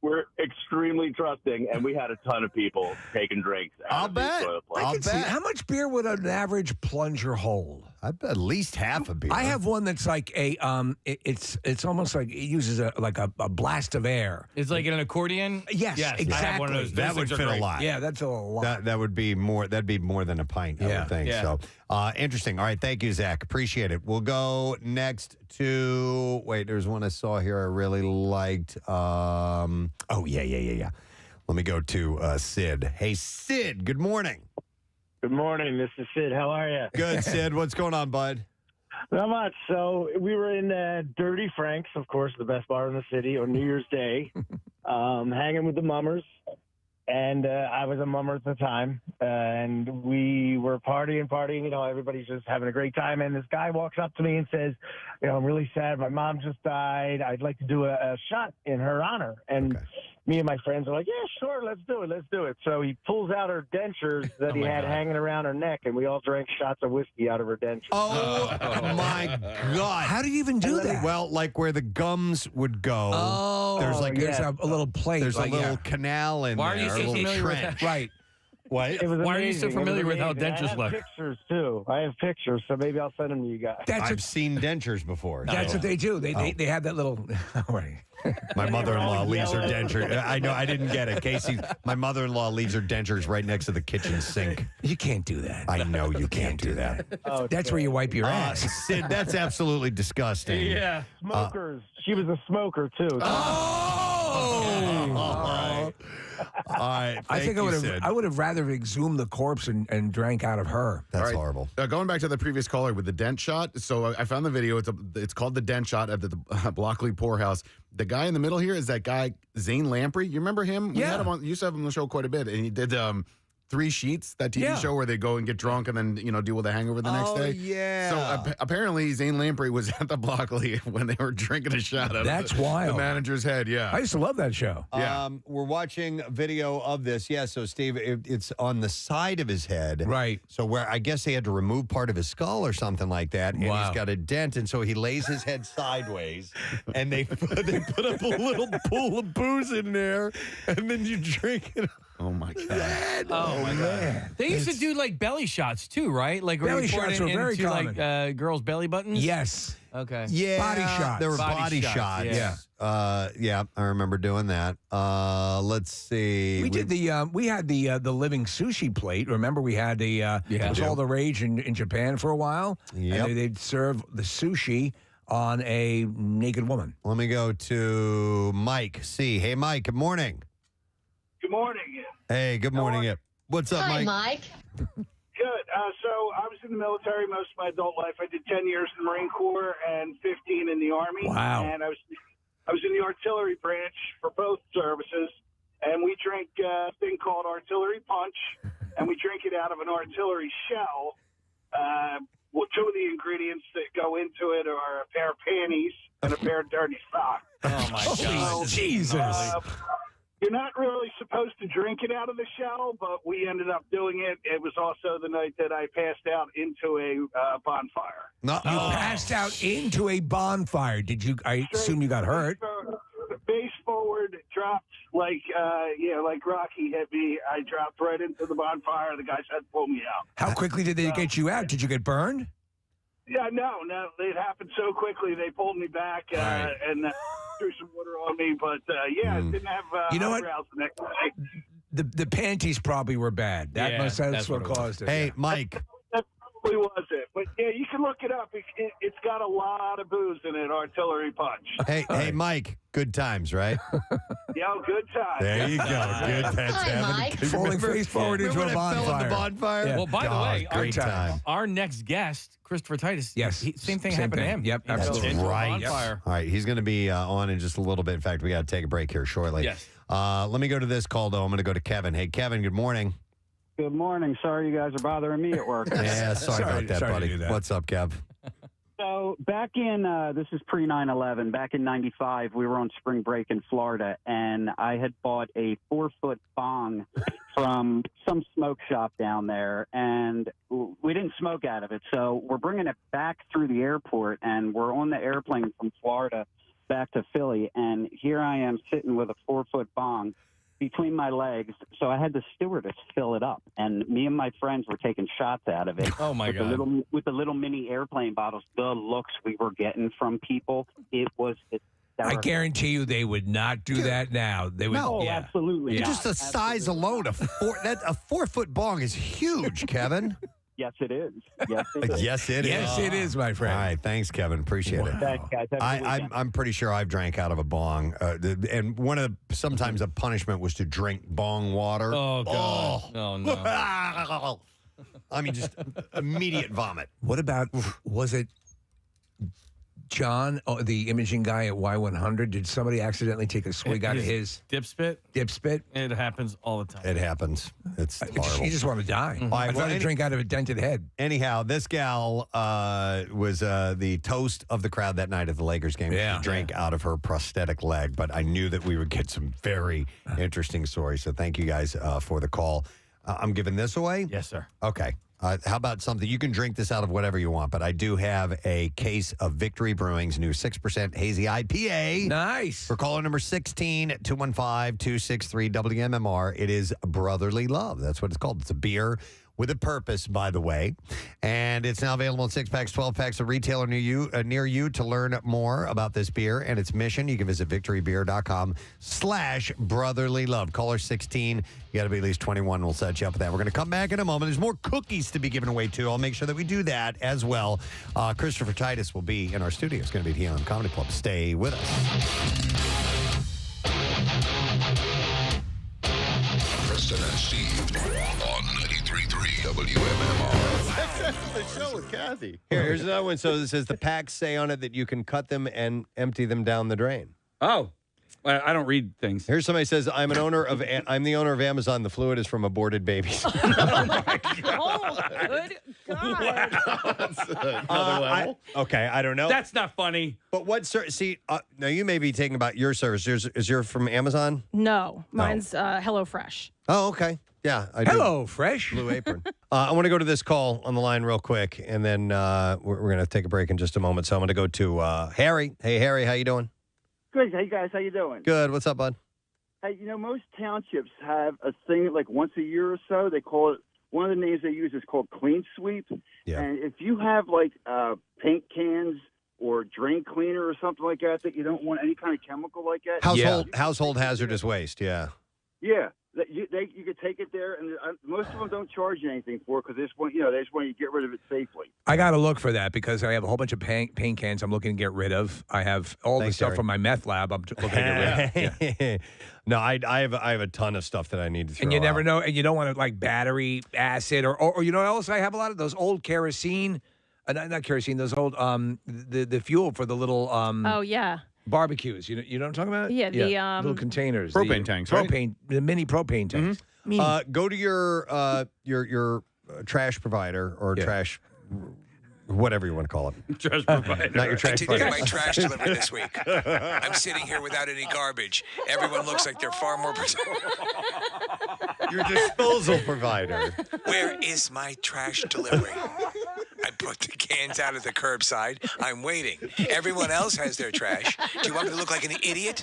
We're extremely trusting, and we had a ton of people taking drinks out of these toilet I plungers. can see. How much beer would an average plunger hold? I bet at least half a beer. I have one that's like a it's almost like it uses a blast of air. It's like an accordion. Yes, exactly. I have one of those. That would things are fit a great. lot. Yeah, that's a lot. That would be more. That'd be more than a pint. I would think. Yeah. So interesting. All right, thank you, Zach. Appreciate it. We'll go next to. Wait, there's one I saw here I really liked. Oh yeah. Let me go to Sid. Hey, Sid. Good morning. Good morning. This is Sid. How are you? Good, Sid. What's going on, bud? Not much. So we were in Dirty Frank's, of course, the best bar in the city, on New Year's Day, hanging with the mummers. And I was a mummer at the time. And we were partying. Everybody's just having a great time. And this guy walks up to me and says, I'm really sad. My mom just died. I'd like to do a shot in her honor. And me and my friends are like, yeah, sure, let's do it. So he pulls out her dentures that he had hanging around her neck, and we all drank shots of whiskey out of her dentures. Oh, my God. How do you even do that? Well, like where the gums would go. Oh, there's like there's a little plate. There's like, a little canal in Why are there. you a so little familiar with trench. that? Right. What? It was Why are you so amazing. familiar with how amazing. dentures look? I have pictures, too. So maybe I'll send them to you guys. I've seen dentures before. That's so. what they do. They have that little. Right. My mother-in-law leaves her denture. I know. I didn't get it, Casey. My mother-in-law leaves her dentures right next to the kitchen sink. You can't do that. I know you can't do that. That's where you wipe your ass. Sid, that's absolutely disgusting. Yeah. Smokers. She was a smoker, too. All right. I think Sid. I would have rather exhumed the corpse and drank out of her. That's All right. horrible. Going back to the previous caller with the dent shot. So I found the video. It's called the dent shot at the Blockley Poorhouse. The guy in the middle here is that guy, Zane Lamprey. You remember him? We had him used to have him on the show quite a bit. And he did Three Sheets, that TV show where they go and get drunk and then, deal with the hangover the next day. Yeah. So apparently Zane Lamprey was at the Blockley when they were drinking a shot out That's of the wild. manager's head. Yeah. I used to love that show. Yeah. We're watching video of this. Yeah, so Steve, it's on the side of his head. Right. So where I guess they had to remove part of his skull or something like that. And Wow. he's got a dent. And so he lays his head sideways. And they put up a little pool of booze in there. And then you drink it. Oh, my God. Oh my God! They used to do like belly shots too, right? Like where Belly you pour shots it were very into common. like girls' belly buttons. Yes. Okay. Yeah. Body shots. There were Body body shots, shots. yeah. Yeah, I remember doing that. Let's see. We did we had the living sushi plate. Remember, we had it was all the rage in Japan for a while. Yep. And they'd serve the sushi on a naked woman. Let me go to Mike C. Hey, Mike. Good morning. Good morning. Hey, good morning. What's up, Mike? Mike. Good. So I was in the military most of my adult life. I did 10 years in the Marine Corps and 15 in the Army. Wow. And I was in the artillery branch for both services. And we drink a thing called artillery punch, and we drink it out of an artillery shell. Well, two of the ingredients that go into it are a pair of panties and a pair of dirty socks. Oh my God! Jesus. You're not really supposed to drink it out of the shell, but we ended up doing it. It was also the night that I passed out into a bonfire. No. You passed out into a bonfire. Did you? I assume you got hurt. Base forward, dropped like Rocky hit me. I dropped right into the bonfire. The guys had to pull me out. How quickly did they get you out? Did you get burned? Yeah, no, it happened so quickly. They pulled me back and threw some water on me. But didn't have You know what? eyebrows the next day. The panties probably were bad. That's what caused it. Hey, Mike. That probably was it. But yeah, you can look it up. It's got a lot of booze in it. Artillery Punch. Hey, Mike. Good times, right? Yo, good time. There you go. Good. That's Falling face forward into a bonfire. bonfire. Yeah. Well, by the way, great time. our next guest, Christopher Titus. Yes. Same thing happened to him. Yep, He fell absolutely. into a Right. bonfire. All right. He's going to be on in just a little bit. In fact, we got to take a break here shortly. Yes. Let me go to this call, though. I'm going to go to Kevin. Hey, Kevin, good morning. Good morning. Sorry you guys are bothering me at work. Yeah, sorry about that, sorry to buddy. do that. What's up, Kev? So back in, this is pre 9/11, back in 95, we were on spring break in Florida, and I had bought a 4-foot bong from some smoke shop down there, and we didn't smoke out of it. So we're bringing it back through the airport, and we're on the airplane from Florida back to Philly, and here I am sitting with a 4-foot bong between my legs, so I had the stewardess fill it up, and me and my friends were taking shots out of it. Oh my God! With the little mini airplane bottles, the looks we were getting from people, it was. I guarantee you, they would not do that now. They would. No, yeah. absolutely. Yeah. Just the size alone, a 4-foot bong is huge, Kevin. Yes, it is. Yes, it is. Yes, it is. Yes, it is, my friend. All right, thanks, Kevin. Appreciate it. Thanks, guys. Have a good weekend. I'm pretty sure I've drank out of a bong, and sometimes a punishment was to drink bong water. Oh God! Oh no! I mean, just immediate vomit. What about, was it John, the imaging guy at Y100? Did somebody accidentally take a swig out of his dip spit? Dip spit? It happens all the time. It happens. It's horrible. You just want to die. All right, I'd rather drink out of a dented head. Anyhow, this gal was the toast of the crowd that night at the Lakers game. Yeah. She drank out of her prosthetic leg, but I knew that we would get some very interesting stories. So thank you guys for the call. I'm giving this away? Yes, sir. Okay. How about something? You can drink this out of whatever you want, but I do have a case of Victory Brewing's new 6% hazy IPA. Nice. For caller number 16, 215-263 WMMR. It is Brotherly Love. That's what it's called. It's a beer with a purpose, by the way. And it's now available in 6-packs, 12-packs, a retailer near you. To learn more about this beer and its mission, you can visit victorybeer.com/brotherly love. Caller 16. You got to be at least 21. We'll set you up with that. We're going to come back in a moment. There's more cookies to be given away, too. I'll make sure that we do that as well. Christopher Titus will be in our studio. It's going to be at the Comedy Club. Stay with us. Preston and Steve on 93.3 WMMR. That's the show with Kathy. Here's another one. So it says the packs say on it that you can cut them and empty them down the drain. Oh, I don't read things. Here's somebody says, I'm the owner of Amazon. The fluid is from aborted babies. Oh, good God. Another level. Okay, I don't know. That's not funny. But what, see, now you may be taking about your service. Is yours from Amazon? No, mine's HelloFresh. Oh, okay. Yeah, I do. Hello, Fresh. Blue Apron. I want to go to this call on the line real quick, and then we're going to take a break in just a moment. So I'm going to go to Harry. Hey, Harry, how you doing? Good. Hey, guys. How you doing? Good. What's up, bud? Hey, most townships have a thing like once a year or so. They call it, one of the names they use is called Clean Sweep. Yeah. And if you have like paint cans or drain cleaner or something like that you don't want any kind of chemical like that. Household hazardous waste, yeah. Yeah. You could take it there, and most of them don't charge you anything for it because they just want you to get rid of it safely. I got to look for that because I have a whole bunch of paint cans I'm looking to get rid of. I have all the stuff Harry. from my meth lab I'm looking to get rid of. Yeah. No, I have a ton of stuff that I need to throw And you never out. know, and you don't want to like battery acid or you know what else I have a lot of those old kerosene, not kerosene, those old the fuel for the little Oh, yeah. barbecues. You know what I'm talking about? Yeah, the, little containers, propane tanks, right? the mini propane tanks. Go to your trash provider or trash, whatever you want to call it. Trash provider. Not your trash Getting provider. my trash delivery this week. I'm sitting here without any garbage. Everyone looks like they're far more. Your disposal provider. Where is my trash delivery? I put the cans out at the curbside. I'm waiting. Everyone else has their trash. Do you want me to look like an idiot?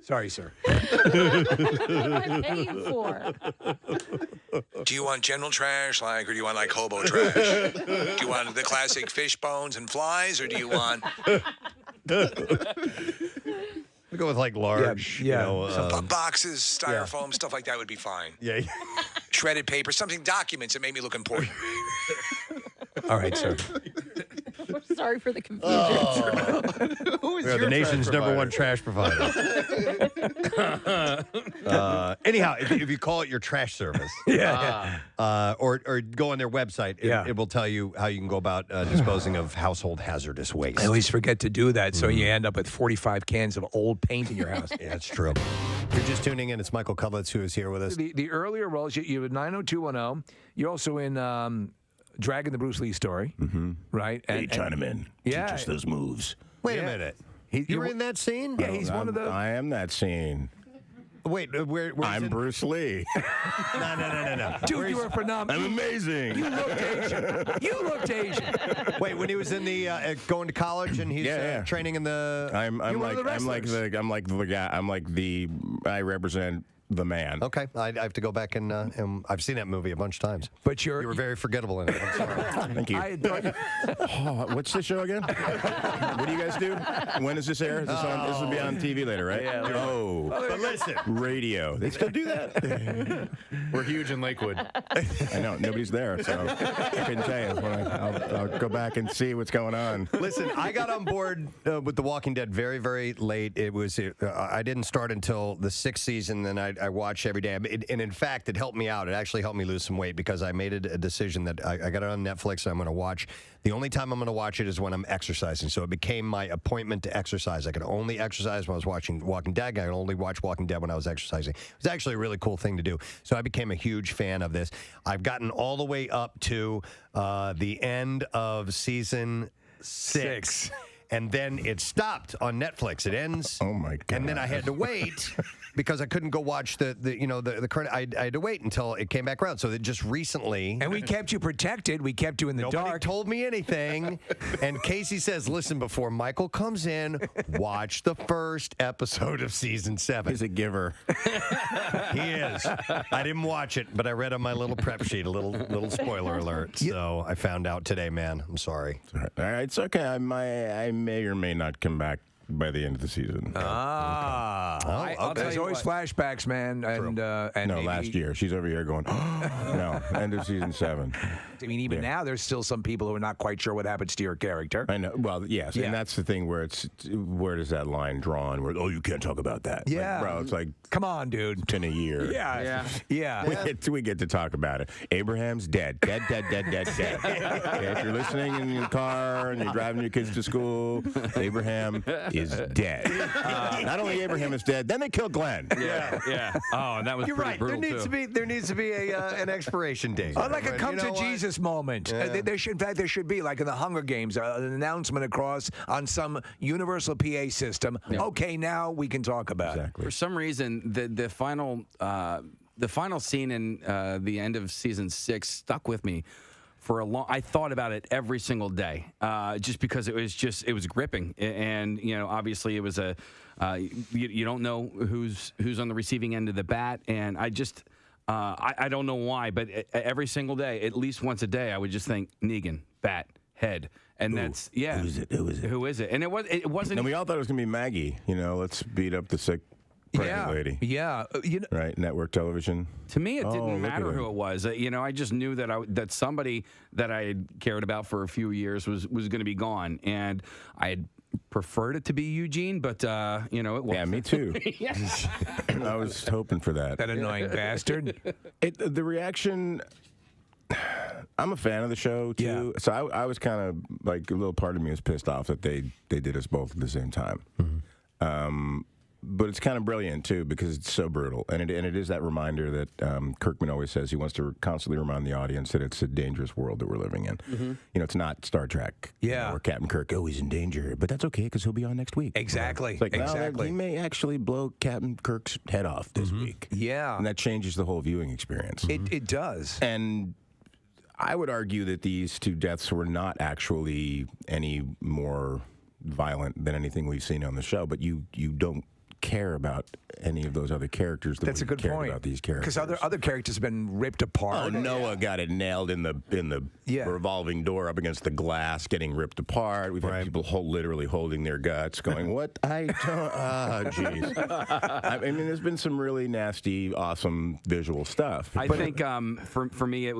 Sorry, sir. What am I paying for? Do you want general trash, or do you want like hobo trash? Do you want the classic fish bones and flies, or do you want? We go with like large, boxes, styrofoam, stuff like that would be fine. Yeah. Shredded paper, something documents that make me look important. All right, sir. We're sorry for the confusion. We are the nation's #1 trash provider. Anyhow, if you call it your trash service, or go on their website, it will tell you how you can go about disposing of household hazardous waste. I always forget to do that, so you end up with 45 cans of old paint in your house. Yeah, that's true. If you're just tuning in, it's Michael Cudlitz who is here with us. The earlier roles, you were 90210. You're also in Dragon the Bruce Lee story, right? Hey, Chinaman, teach us those moves. Wait a minute. You were in that scene? Yeah, he's one of the. I am that scene. Wait, where I'm Bruce Lee. No. Dude, you were phenomenal. I'm amazing. You looked Asian. You looked Asian. Wait, when he was in the going to college and he's training in the. I represent the man. Okay, I have to go back and I've seen that movie a bunch of times. But you were very forgettable in it. I'm sorry. Thank you. What's the show again? What do you guys do? When does this air? This will be on TV later, right? Yeah. Oh, But listen, radio. They still do that? We're huge in Lakewood. I know. Nobody's there, so I couldn't tell you. I'll go back and see what's going on. Listen, I got on board with The Walking Dead very, very late. It was I didn't start until the 6th season, then I watched every day. And in fact, it helped me out. It actually helped me lose some weight because I made a decision that I got it on Netflix and I'm going to watch. The only time I'm going to watch it is when I'm exercising. So it became my appointment to exercise. I could only exercise when I was watching Walking Dead. I could only watch Walking Dead when I was exercising. It was actually a really cool thing to do. So I became a huge fan of this. I've gotten all the way up to the end of season 6. And then it stopped on Netflix. It ends. Oh my god! And then I had to wait because I couldn't go watch the current. I had to wait until it came back around. So that just recently. And we kept you protected. We kept you in the Nobody dark. told me anything. And Casey says, "Listen, before Michael comes in, watch the first episode of season 7." He's a giver. He is. I didn't watch it, but I read on my little prep sheet a little spoiler alert. So I found out today, man. I'm sorry. All right, it's okay. I may or may not come back by the end of the season. There's always flashbacks, man. And no, last year. She's over here going, no, end of season 7. I mean, even now, there's still some people who are not quite sure what happens to your character. I know. Well, yes, and that's the thing where where does that line drawn? Where you can't talk about that. Yeah, bro, it's like come on, dude. It's been a year. Yeah. We get to talk about it. Abraham's dead. Dead. Okay, if you're listening in your car and you're driving your kids to school, Abraham is dead. Not only Abraham is dead, then they kill Glenn. Yeah. Oh, and that was You're pretty right. brutal There needs to be an expiration date. Like a come to Jesus moment. There should be, like in the Hunger Games, an announcement across on some universal PA system. Yeah. Okay, now we can talk about it. For some reason, the final scene in the end of season 6 stuck with me for a long. I thought about it every single day, just because it was gripping, and obviously it was you don't know who's on the receiving end of the bat, and I just. I don't know why, but every single day, at least once a day, I would just think Negan, bat, head, and that's Who is it? And it wasn't. And we all thought it was gonna be Maggie. Let's beat up the sick pregnant lady. Yeah. Right, network television. To me, it didn't matter who it was. I just knew that somebody that I had cared about for a few years was going to be gone, and I had preferred it to be Eugene, but it wasn't. Yeah, me too. I was hoping for that. That annoying bastard. The reaction. I'm a fan of the show too, so I was kind of like a little part of me was pissed off that they did us both at the same time. Mm-hmm. But it's kind of brilliant too because it's so brutal, and it is that reminder that Kirkman always says he wants to constantly remind the audience that it's a dangerous world that we're living in. Mm-hmm. It's not Star Trek, where Captain Kirk he's in danger, but that's okay because he'll be on next week. Exactly. It's like, he may actually blow Captain Kirk's head off this week. Yeah, and that changes the whole viewing experience. It does, and I would argue that these 2 deaths were not actually any more violent than anything we've seen on the show, but you don't care about any of those other characters. That's a good cared point. About these characters, because other characters have been ripped apart. Oh, Noah got it nailed in the revolving door up against the glass, getting ripped apart. We've had people literally holding their guts, going, "What? I don't." Jeez. I mean, there's been some really nasty, awesome visual stuff. I think for me,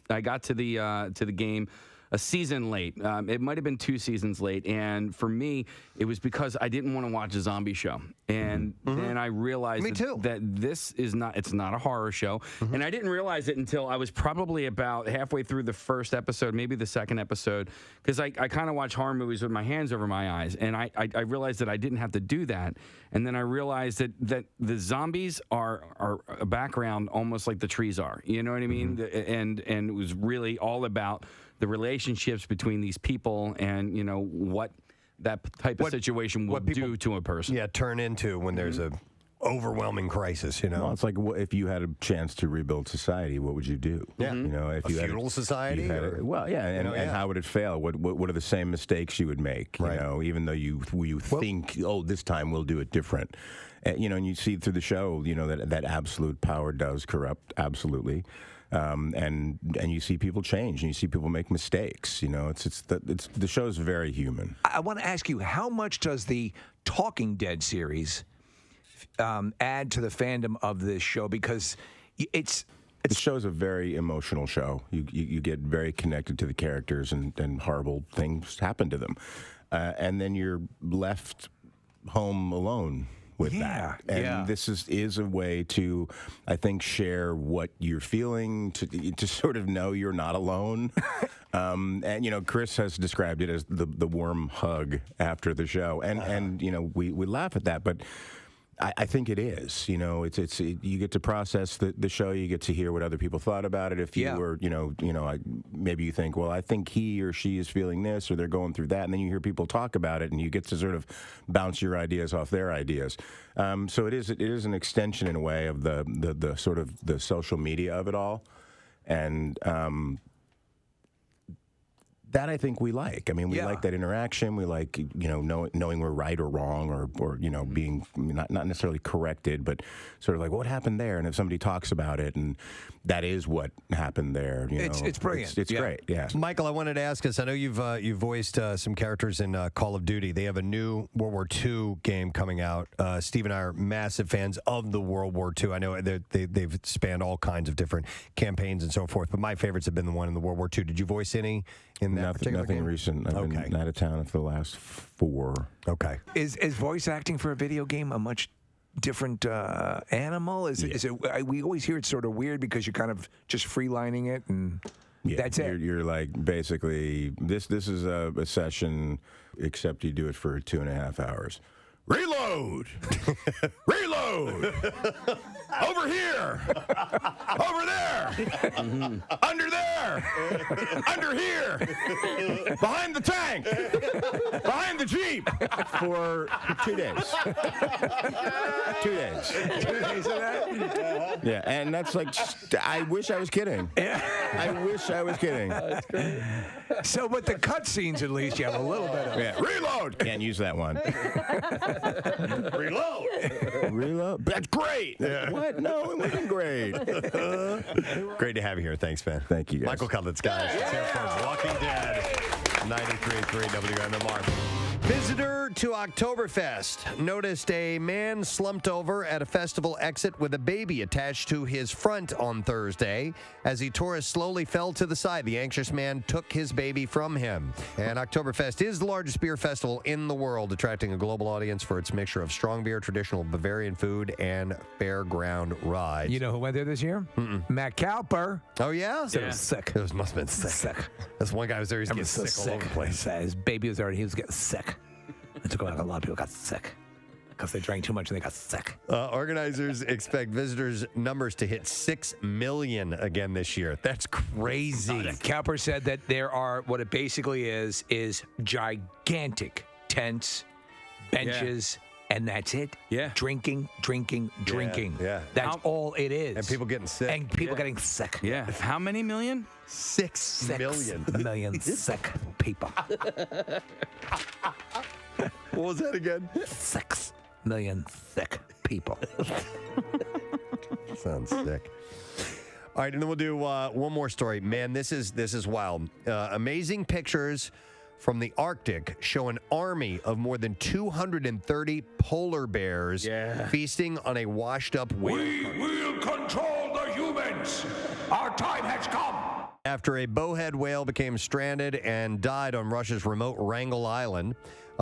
I got to the game a season late. It might have been 2 seasons late, and for me, it was because I didn't want to watch a zombie show, and then I realized that this is not. It's not a horror show, and I didn't realize it until I was probably about halfway through the first episode, maybe the second episode, because I kind of watch horror movies with my hands over my eyes, and I realized that I didn't have to do that, and then I realized that the zombies are a background almost like the trees are. You know what I mean? And it was really all about the relationships between these people and, what that type of situation will do to a person. Yeah, turn into when there's a overwhelming crisis, Well, it's like if you had a chance to rebuild society, what would you do? Yeah. If A you feudal society? And how would it fail? What are the same mistakes you would make? Even though you think, this time we'll do it different. And you see through the show, that absolute power does corrupt, absolutely. And you see people change, and you see people make mistakes. The show's very human. I want to ask you, how much does the Talking Dead series add to the fandom of this show? Because the show's a very emotional show. You get very connected to the characters, and horrible things happen to them, and then you're left home alone with that. And this is a way to, I think, share what you're feeling, to sort of know you're not alone. And Chris has described it as the warm hug after the show, and we laugh at that, but I think it is. You get to process the show. You get to hear what other people thought about it. If you were, maybe you think, well, I think he or she is feeling this, or they're going through that, and then you hear people talk about it, and you get to sort of bounce your ideas off their ideas. So it is an extension in a way of the sort of the social media of it all, and that I think we like. I mean, we like that interaction. We like, knowing we're right or wrong, or being not necessarily corrected, but sort of like, what happened there? And if somebody talks about it, and that is what happened there, it's brilliant. It's great. Yeah. Michael, I wanted to ask us. I know you've voiced some characters in Call of Duty. They have a new World War II game coming out. Steve and I are massive fans of the World War II. I know they've spanned all kinds of different campaigns and so forth, but my favorites have been the one in the World War II. Did you voice any in that particular Nothing game? recent. I've been out of town for the last 4. Okay. Is voice acting for a video game a much different animal? Is it? We always hear it's sort of weird because you're kind of just freelining it, and that's it. You're like, basically, this is a session, except you do it for 2.5 hours. Reload! Reload! Over here! Over there! Under there! Under here! Behind the tank! Behind the Jeep! For 2 days. 2 days. 2 days of that? Yeah, and that's like, I wish I was kidding. I wish I was kidding. That's great. So, but the cutscenes, at least, you have a little bit of. Yeah. Reload! Can't use that one. Reload! Reload? That's great! What? No, it wasn't great. Great to have you here. Thanks, man. Thank you, guys. Michael Cudlitz, guys. It's here for Walking Dead, 93.3 WMMR. Visitor to Oktoberfest noticed a man slumped over at a festival exit with a baby attached to his front on Thursday. As he slowly fell to the side, the anxious man took his baby from him. And Oktoberfest is the largest beer festival in the world, attracting a global audience for its mixture of strong beer, traditional Bavarian food, and fairground rides. You know who went there this year? Matt Cowper. Oh, yeah? So it was sick. It must have been sick. That's one guy who was there. He was getting sick all over the place. His baby was there, and he was getting sick. It took a lot of people got sick because they drank too much and they got sick. Organizers expect visitors' numbers to hit 6 million again this year. That's crazy. Cowper said that there are, what it basically is gigantic tents, benches, and that's it. Yeah. Drinking. Yeah. That's all it is. And people getting sick. And people getting sick. Yeah. How many million? 6 million. million sick people. What was that again? 6 million sick people. Sounds sick. All right, and then we'll do one more story. Man, this is wild. Amazing pictures from the Arctic show an army of more than 230 polar bears feasting on a washed-up whale. We will control the humans. Our time has come. After a bowhead whale became stranded and died on Russia's remote Wrangel Island,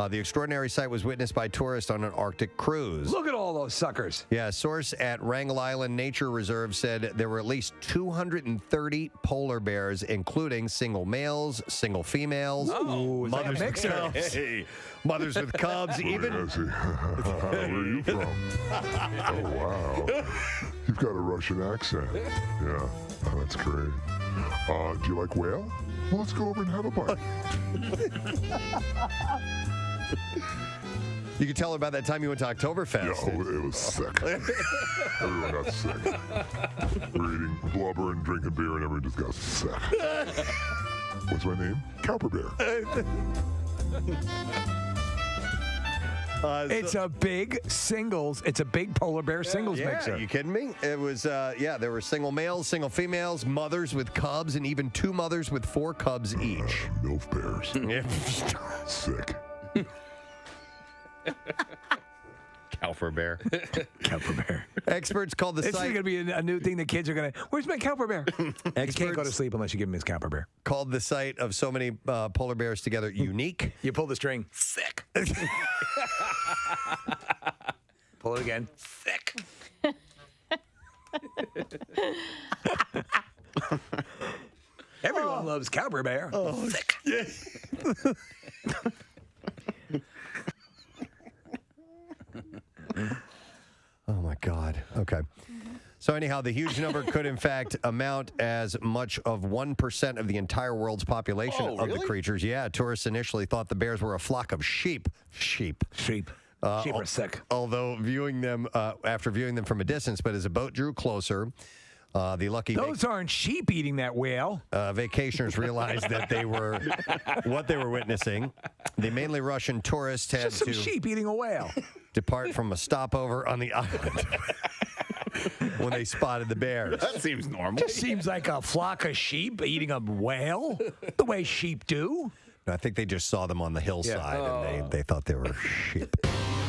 the extraordinary sight was witnessed by tourists on an Arctic cruise. Look at all those suckers. Yeah, a source at Wrangel Island Nature Reserve said there were at least 230 polar bears, including single males, single females, mothers with cubs. Hey, mothers with cubs, even. Where are you from? Oh, wow. You've got a Russian accent. Yeah, that's great. Do you like whale? Well, let's go over and have a bite. You could tell her about that time you went to Oktoberfest. Yeah, it was sick. Everyone got sick. We were eating blubber and drinking beer, and everyone just got sick. What's my name? Cowper Bear. It's a big singles. It's a big polar bear singles mixer. You kidding me? It was, there were single males, single females, mothers with cubs, and even 2 mothers with 4 cubs each. MILF bears. Sick. Cowper bear. Cowper bear. Experts called the This site. is going to be a new thing the kids are going to. Where's my Cowper bear? You can't go to sleep unless you give him his Cowper bear. Called the sight of so many polar bears together unique. You pull the string. Sick. Pull it again. Sick. Everyone loves Cowper bear. Oh, sick. Oh, my God. Okay. So anyhow, the huge number could, in fact, amount as much of 1% of the entire world's population of the creatures. Yeah, tourists initially thought the bears were a flock of sheep. Sheep. Sheep are sick. Although viewing them, after viewing them from a distance, but as a boat drew closer, the lucky Those aren't sheep eating that whale. vacationers realized that they were what they were witnessing. The mainly Russian tourists had Just some to sheep eating a whale. depart from a stopover on the island when they spotted the bears. That seems normal. Just seems like a flock of sheep eating a whale, the way sheep do. I think they just saw them on the hillside and they thought they were sheep.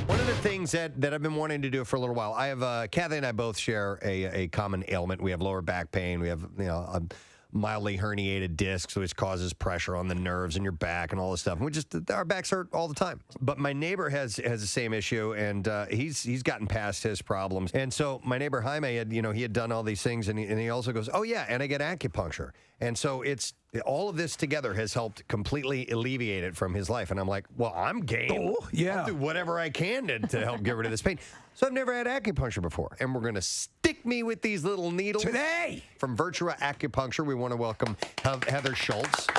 One of the things that I've been wanting to do for a little while, I have Kathy and I both share a common ailment. We have lower back pain. We have a mildly herniated discs, which causes pressure on the nerves in your back and all this stuff. And our backs hurt all the time. But my neighbor has the same issue, and he's gotten past his problems. And so my neighbor Jaime had he had done all these things, and he also goes, oh yeah, and I get acupuncture. And so all of this together has helped completely alleviate it from his life. And I'm like, well, I'm game. Oh, yeah. I'll do whatever I can to help get rid of this pain. So I've never had acupuncture before. And we're going to stick me with these little needles. Today. From Virtua Acupuncture, we want to welcome Heather Schultz to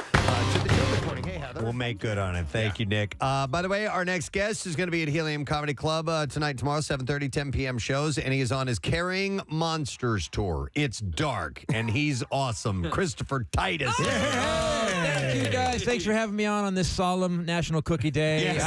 the show this morning. Hey, Heather. We'll make good on it. Thank you, Nick. By the way, our next guest is going to be at Helium Comedy Club tonight, tomorrow, 7:30, 10 p.m. shows, and he is on his Carrying Monsters tour. It's dark, and he's awesome. Christopher Titus. Thank you, guys. Thanks for having me on this solemn National Cookie Day. Yes.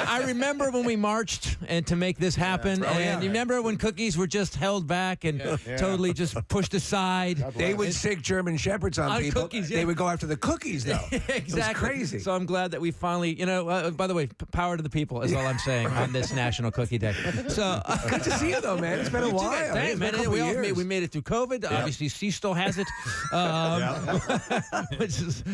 I remember when we marched and to make this happen, and you remember when cookies were just held back and totally just pushed aside. They would sick German Shepherds on people. Cookies, They would go after the cookies, though. Exactly. It was crazy. So I'm glad that we finally, by the way, power to the people is all I'm saying on this National Cookie Day. So good to see you, though, man. It's been a while. Hey, It's been a man, couple we made it through COVID. Obviously, C still has it.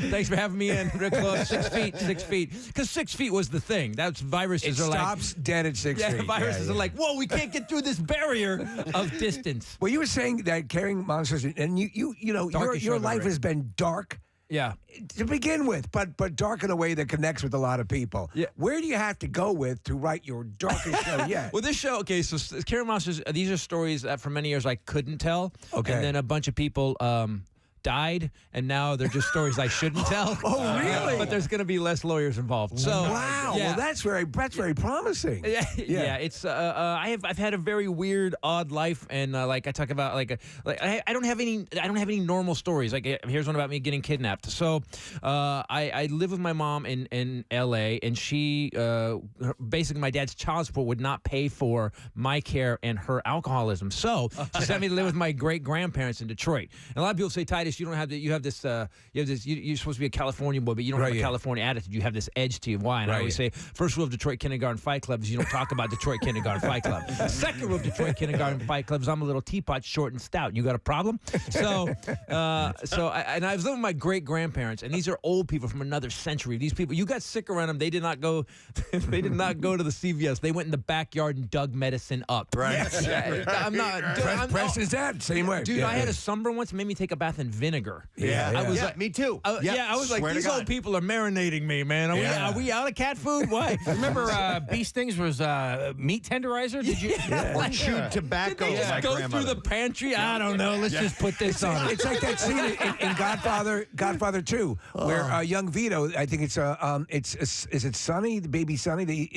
Thanks for having me in, Rick Close. 6 feet, 6 feet. Because 6 feet was the thing. That's viruses It are like. stops dead at 6 feet. Viruses are like, whoa, we can't get through this barrier of distance. Well, you were saying that Carrying Monsters, and your life has been dark. Yeah. To begin with, but dark in a way that connects with a lot of people. Yeah. Where do you have to go with to write your darkest show yet? Well, this show, so Carrying Monsters, these are stories that for many years I couldn't tell. Okay. And then a bunch of people died, and now they're just stories I shouldn't tell. Oh, really? But there's going to be less lawyers involved. So wow. yeah. Well, that's very promising. Yeah. It's I've had a very weird, odd life, and like I talk about, I don't have any normal stories. Like here's one about me getting kidnapped. So I live with my mom in L.A. and she basically my dad's child support would not pay for my care and her alcoholism. So she sent me to live with my great grandparents in Detroit. And a lot of people say, Titus, you don't have you're supposed to be a California boy, but you don't have a California attitude. You have this edge to you. Why? And I always say, first rule of Detroit Kindergarten Fight Club is you don't talk about Detroit Kindergarten Fight Club. Second rule of Detroit Kindergarten Fight Club is I'm a little teapot, short and stout. You got a problem? So I was living with my great grandparents, and these are old people from another century. These people, you got sick around them. They did not go. They did not go to the CVS. They went in the backyard and dug medicine up. Right. I'm not. Preston's dad, same way. Dude, I had a sunburn once. Made me take a bath in vinegar. Yeah. I was like, me too. I was like, Swear to these God. old people are marinating me, man. Are we out of cat food? Why? Remember bee stings was meat tenderizer? Did you? Or chewed tobacco. Did they just go through the pantry? I don't know. Let's just put this on. It's like that scene in Godfather 2, where young Vito, I think it's is it Sonny, the baby Sonny,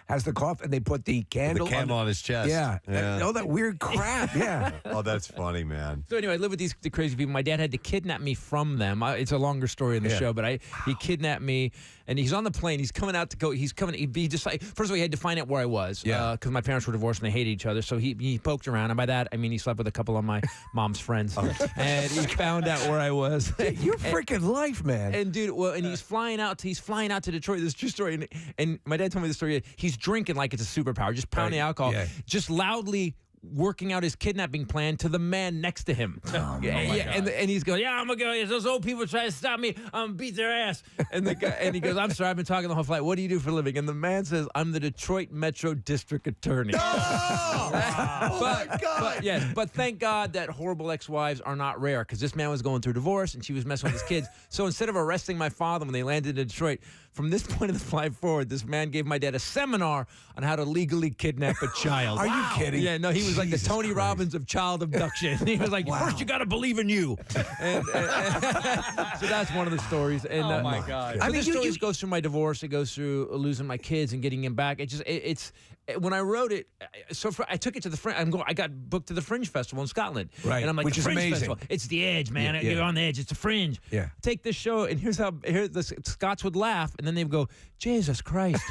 has the cough, and they put the candle on his chest. Yeah. All that weird crap. Yeah. Oh, that's funny, man. So anyway, I live with the crazy people. My dad had to kidnap me from them. It's a longer story in the show, but he kidnapped me, and he's on the plane. He's coming out to go. He's coming. He just first of all, he had to find out where I was. Because my parents were divorced and they hated each other. So he poked around, and by that I mean he slept with a couple of my mom's friends, and he found out where I was. Your freaking life, man. And dude, and he's flying out to Detroit. This is a true story. And my dad told me the story. He's drinking like it's a superpower, just pounding alcohol, just loudly working out his kidnapping plan to the man next to him. And he's going, I'm gonna go. Those old people try to stop me. I'm gonna beat their ass. And the guy, and he goes, I'm sorry, I've been talking the whole flight. What do you do for a living? And the man says, I'm the Detroit Metro District Attorney. Oh my God! But thank God that horrible ex-wives are not rare, because this man was going through divorce and she was messing with his kids. So instead of arresting my father when they landed in Detroit, from this point of the flight forward, this man gave my dad a seminar on how to legally kidnap a child. Are you kidding? Yeah, no, he was like the Tony Robbins of child abduction. He was like, first you got to believe in you. And so that's one of the stories. And, oh my God! So this story goes through my divorce. It goes through losing my kids and getting him back. It's when I wrote it. So I took it to the Fringe. I got booked to the Fringe Festival in Scotland. Right, and I'm like, which the is Fringe amazing. Festival. It's the edge, man. You're on the edge. It's a Fringe. Yeah. Take this show, and here's the Scots would laugh, and then they would go, Jesus Christ,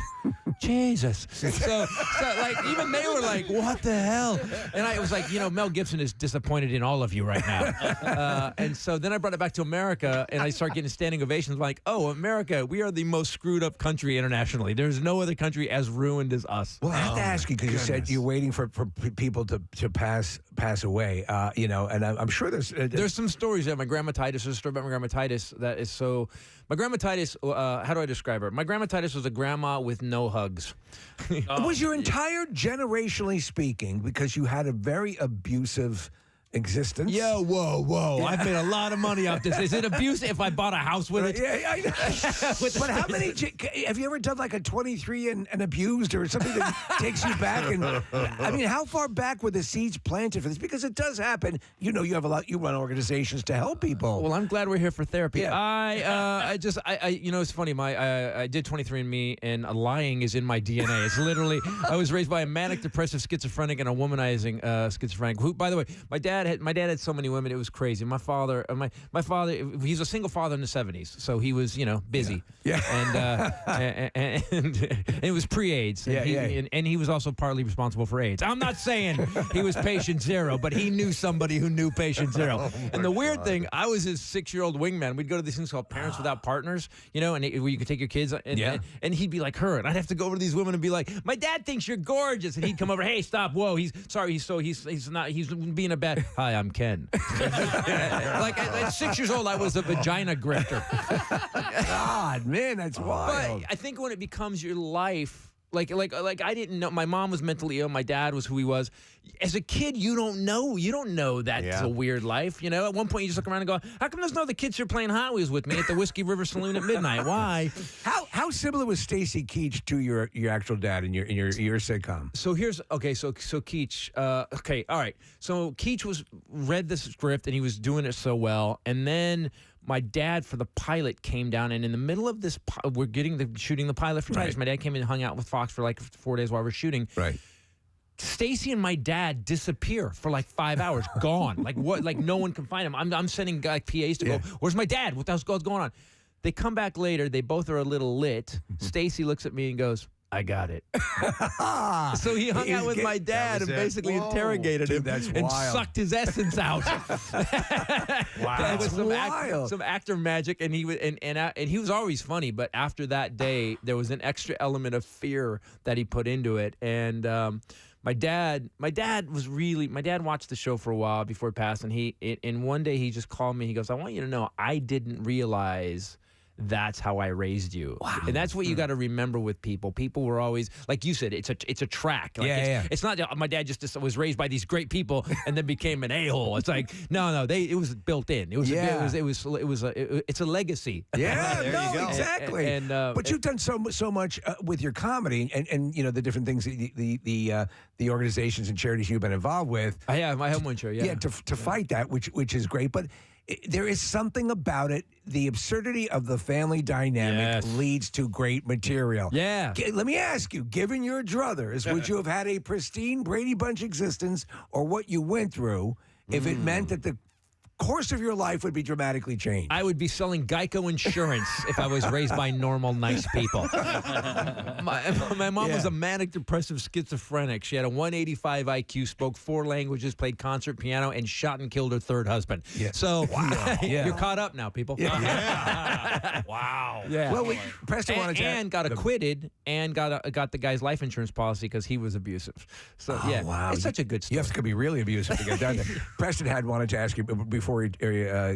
Jesus. So like even they were like, what the hell? And I was like, Mel Gibson is disappointed in all of you right now. And so then I brought it back to America, and I started getting standing ovations like, oh, America, we are the most screwed up country internationally. There's no other country as ruined as us. Well, I have to ask you, because you said you're waiting for people to pass away, and I'm sure there's some stories there. My grandma Titus, there's a story about my grandma Titus that is so. My grandma Titus, how do I describe her? My grandma Titus was a grandma with no hugs. Was your entire generationally speaking, because you had a very abusive existence? Yeah, whoa. I've made a lot of money off this. Is it abuse if I bought a house with it? Yeah, I know. But how many, have you ever done like a 23 and abused, or something that takes you back? And I mean, how far back were the seeds planted for this? Because it does happen. You run organizations to help people. Well, I'm glad we're here for therapy. Yeah. It's funny. I did 23andMe, and lying is in my DNA. It's literally, I was raised by a manic depressive schizophrenic and a womanizing schizophrenic, who, by the way, my dad had so many women, it was crazy. My father, he's a single father in the 70s, so he was, busy. Yeah. And it was pre-AIDS. And he was also partly responsible for AIDS. I'm not saying he was patient zero, but he knew somebody who knew patient zero. And the weird thing, I was his 6-year-old wingman. We'd go to these things called Parents Without Partners, where you could take your kids, and he'd be like her, and I'd have to go over to these women and be like, my dad thinks you're gorgeous, and he'd come over, hey, stop, whoa, he's being a bad. Hi, I'm Ken. Like at 6 years old, I was a vagina grifter. God, man, that's wild. But I think when it becomes your life, Like I didn't know. My mom was mentally ill. My dad was who he was. As a kid, you don't know. You don't know that's a weird life. You know, at one point you just look around and go, "How come there's no other kids here playing Hot Wheels with me at the Whiskey River Saloon at midnight? Why?" How similar was Stacy Keach to your actual dad in your sitcom? So here's So Keach. Okay, all right. So Keach read the script and he was doing it so well, and then my dad for the pilot came down, and in the middle of this, we're shooting the pilot for Titus. My dad came in and hung out with Fox for like 4 days while we're shooting. Right. Stacy and my dad disappear for like 5 hours, gone. Like what? Like no one can find him. I'm sending like PAs to go. Where's my dad? What the hell's going on? They come back later. They both are a little lit. Stacy looks at me and goes, "I got it." So he hung out with my dad and basically interrogated him and sucked his essence out. Wow, That's wild. Some actor magic, and he was and he was always funny. But after that day, there was an extra element of fear that he put into it. And my dad watched the show for a while before he passed, and one day he just called me. He goes, "I want you to know, I didn't realize that's how I raised you." Wow. And that's what you got to remember with people. People were always, like you said, it's a track. Like it's not my dad just was raised by these great people and then became an a-hole. It's like no, it was built in. It's a legacy. Yeah, there you go. Exactly. And but you've done so much with your comedy and you know the different things the organizations and charities you've been involved with. I have one show. Yeah, to fight that, which is great, but. There is something about it. The absurdity of the family dynamic leads to great material. Yeah. Let me ask you, given your druthers, would you have had a pristine Brady Bunch existence or what you went through if it meant that the course of your life would be dramatically changed? I would be selling Geico insurance if I was raised by normal, nice people. My mom was a manic depressive schizophrenic. She had a 185 IQ, spoke 4 languages, played concert piano, and shot and killed her 3rd husband. Yeah. So you're caught up now, people. Yeah. Wow. Yeah. Well, Preston wanted to and got acquitted and got the guy's life insurance policy because he was abusive. So wow. It's such a good story. You have to be really abusive to get done there. Preston wanted to ask you before he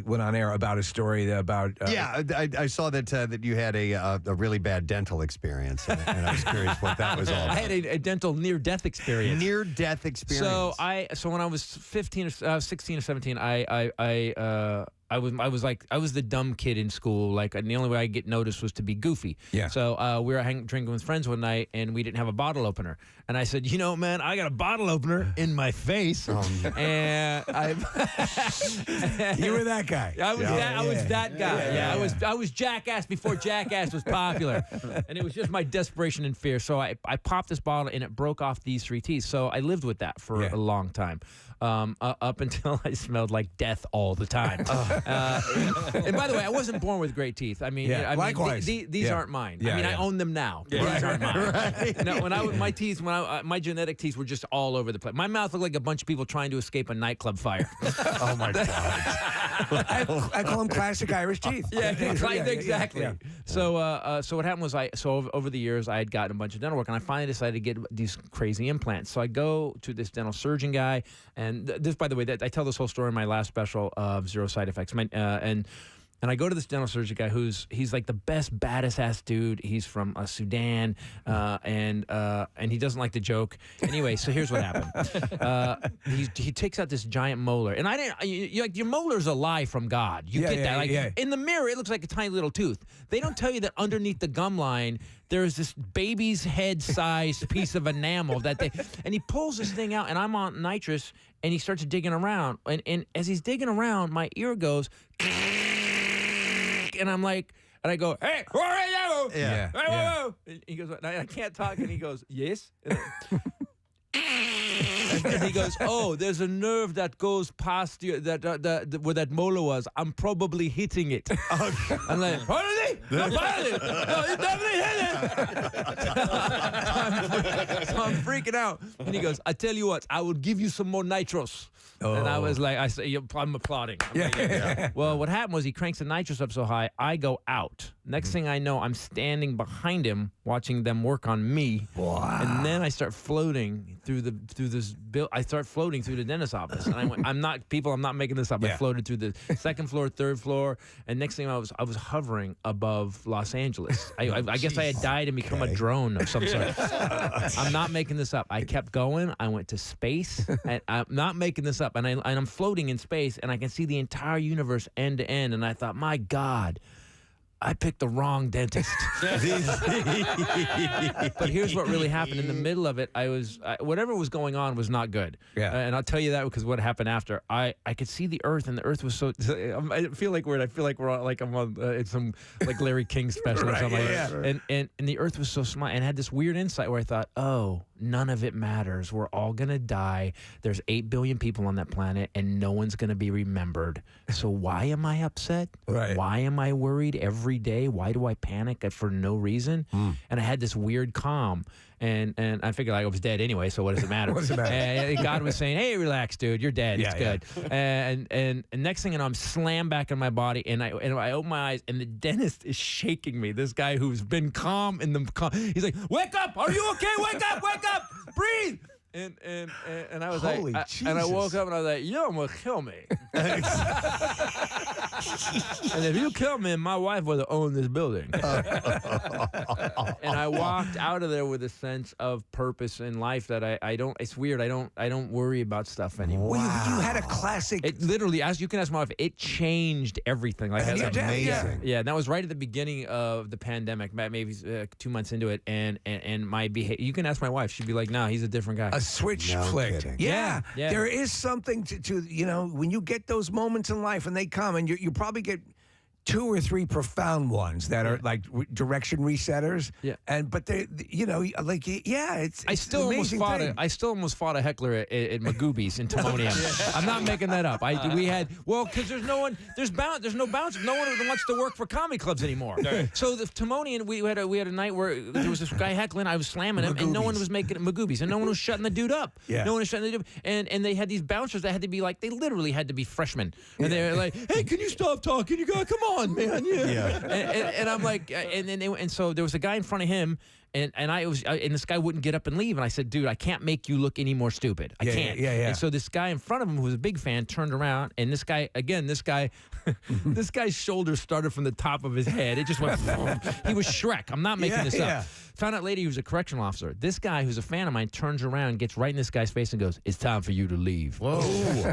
went on air about a story about. I saw that you had a really bad dental experience, and I was curious what that was all about. I had a dental near-death experience. Near-death experience. So when I was 16 or 17, I was the dumb kid in school. Like, and the only way I get noticed was to be goofy. Yeah. So we were drinking with friends one night, and we didn't have a bottle opener. And I said, man, I got a bottle opener in my face. And you were that guy. I was that guy. I was Jackass before Jackass was popular, and it was just my desperation and fear. So I popped this bottle, and it broke off these 3 teeth. So I lived with that for a long time. Up until I smelled like death all the time. And by the way, I wasn't born with great teeth. I mean, likewise. These aren't mine. Yeah, I own them now. These aren't mine. No, my genetic teeth were just all over the place. My mouth looked like a bunch of people trying to escape a nightclub fire. Oh my God. I call them classic Irish teeth. Yeah, exactly. Yeah. So what happened was over the years I had gotten a bunch of dental work, and I finally decided to get these crazy implants. So I go to this dental surgeon guy, and this, by the way, I tell this whole story in my last special of Zero Side Effects. And I go to this dental surgeon guy he's like the best, baddest ass dude. He's from Sudan, and he doesn't like to joke. Anyway, so here's what happened. He takes out this giant molar, and I didn't. Like your molar's a lie from God. You get that? Like in the mirror, it looks like a tiny little tooth. They don't tell you that underneath the gum line there's this baby's head-sized piece of enamel and he pulls this thing out, and I'm on nitrous, and he starts digging around, and as he's digging around, my ear goes. And I'm like, and I go, "Hey, where are you?" Yeah. Whoa. He goes, I can't talk, and he goes, "Yes." And he goes, "Oh, there's a nerve that goes past you, where that molar was. I'm probably hitting it." I'm like, "Finally? No, you definitely hit it." So I'm freaking out, and he goes, "I tell you what, I will give you some more nitros." And I was like, I'm applauding. Well, what happened was he cranks the nitrous up so high, I go out. Next thing I know, I'm standing behind him, watching them work on me. Wow. And then I start floating through this I start floating through the dentist's office, and I went, I'm not making this up. I floated through the 2nd floor, 3rd floor, and next thing I was hovering above above Los Angeles. I guess I had died and become a drone of some sort. I'm not making this up. I kept going. I went to space. And I'm not making this up. And I'm floating in space, and I can see the entire universe end to end. And I thought, my God, I picked the wrong dentist. But here's what really happened. In the middle of it, whatever was going on was not good. Yeah. And I'll tell you that because what happened after, I could see the Earth, and the Earth was so. I feel like weird. I feel like I'm on it's some like Larry King special or something. Yeah. Like that. And the Earth was so small, and I had this weird insight where I thought, oh, none of it matters. We're all gonna die. There's 8 billion people on that planet, and no one's gonna be remembered. So why am I upset? Right. Why am I worried every day? Why do I panic for no reason? And I had this weird calm, and I figured I was dead anyway, so what does it matter? What does it matter? And God was saying, hey, relax, dude, you're dead. Yeah, It's good. And next thing you know, I'm slammed back in my body, and I open my eyes, and the dentist is shaking me. This guy who's been calm he's like, wake up, are you okay? Wake up, breathe. And I was Holy like, Jesus. and I woke up and I was like, you're gonna kill me. And if you kill me, my wife would own this building. And I walked out of there with a sense of purpose in life that I don't. It's weird. I don't worry about the anymore. Well, you had a classic. It literally, as you can ask my wife, it changed everything. Like That's amazing. Yeah, that was right at the beginning of the pandemic, maybe 2 months into it, and my behavior. You can ask my wife; she'd be like, "No, he's a different guy." A switch flicked. Yeah. Yeah. There is something to when you get those moments in life and they come, and you probably get 2 or 3 profound ones that are like direction resetters. Yeah. But they, it's I still an almost amazing fought thing. I still almost fought a heckler at Magoobies in Timonium. I'm not making that up. Because there's no bounce. No one wants to work for comedy clubs anymore. So the Timonium, we had a night where there was this guy heckling. I was slamming him, and no one was making it Magoobies, and no one was shutting the dude up. Yeah. No one was shutting the dude up. And they had these bouncers that had to be like, they literally had to be freshmen, and they were like, hey, can you stop talking? You gotta come on, man. Yeah. And I'm like, and so there was a guy in front of him, and this guy wouldn't get up and leave, and I said, dude, I can't make you look any more stupid. I can't. Yeah. And so this guy in front of him, who was a big fan, turned around, and this guy, this guy's shoulders started from the top of his head. It just went. He was Shrek. I'm not making this up. Found out later he was a correctional officer. This guy, who's a fan of mine, turns around, gets right in this guy's face, and goes, "It's time for you to leave." Whoa!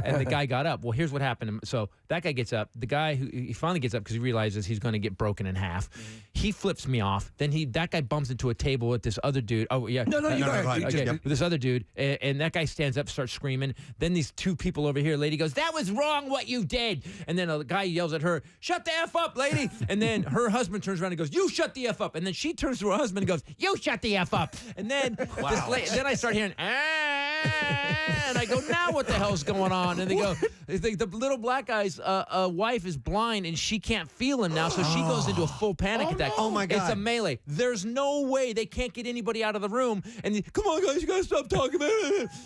And the guy got up. Well, here's what happened. So that guy gets up. The guy he finally gets up because he realizes he's going to get broken in half. He flips me off. Then that guy bumps into a table with this other dude. Oh yeah. No, you go ahead. Okay, with this other dude, and that guy stands up, starts screaming. Then these 2 people over here, lady goes, "That was wrong what you did." And then a guy yells at her, "Shut the F up, lady." And then her husband turns around and goes, "You shut the F up." And then she turns to her husband and goes, "You shut the F up." And then then I start hearing, and I go, "Now what the hell's going on?" And they go, the little black guy's wife is blind and she can't feel him now, so she goes into a full panic attack. Oh my God. It's a melee. There's no way they can't get anybody out of the room. And come on, guys, you gotta stop talking.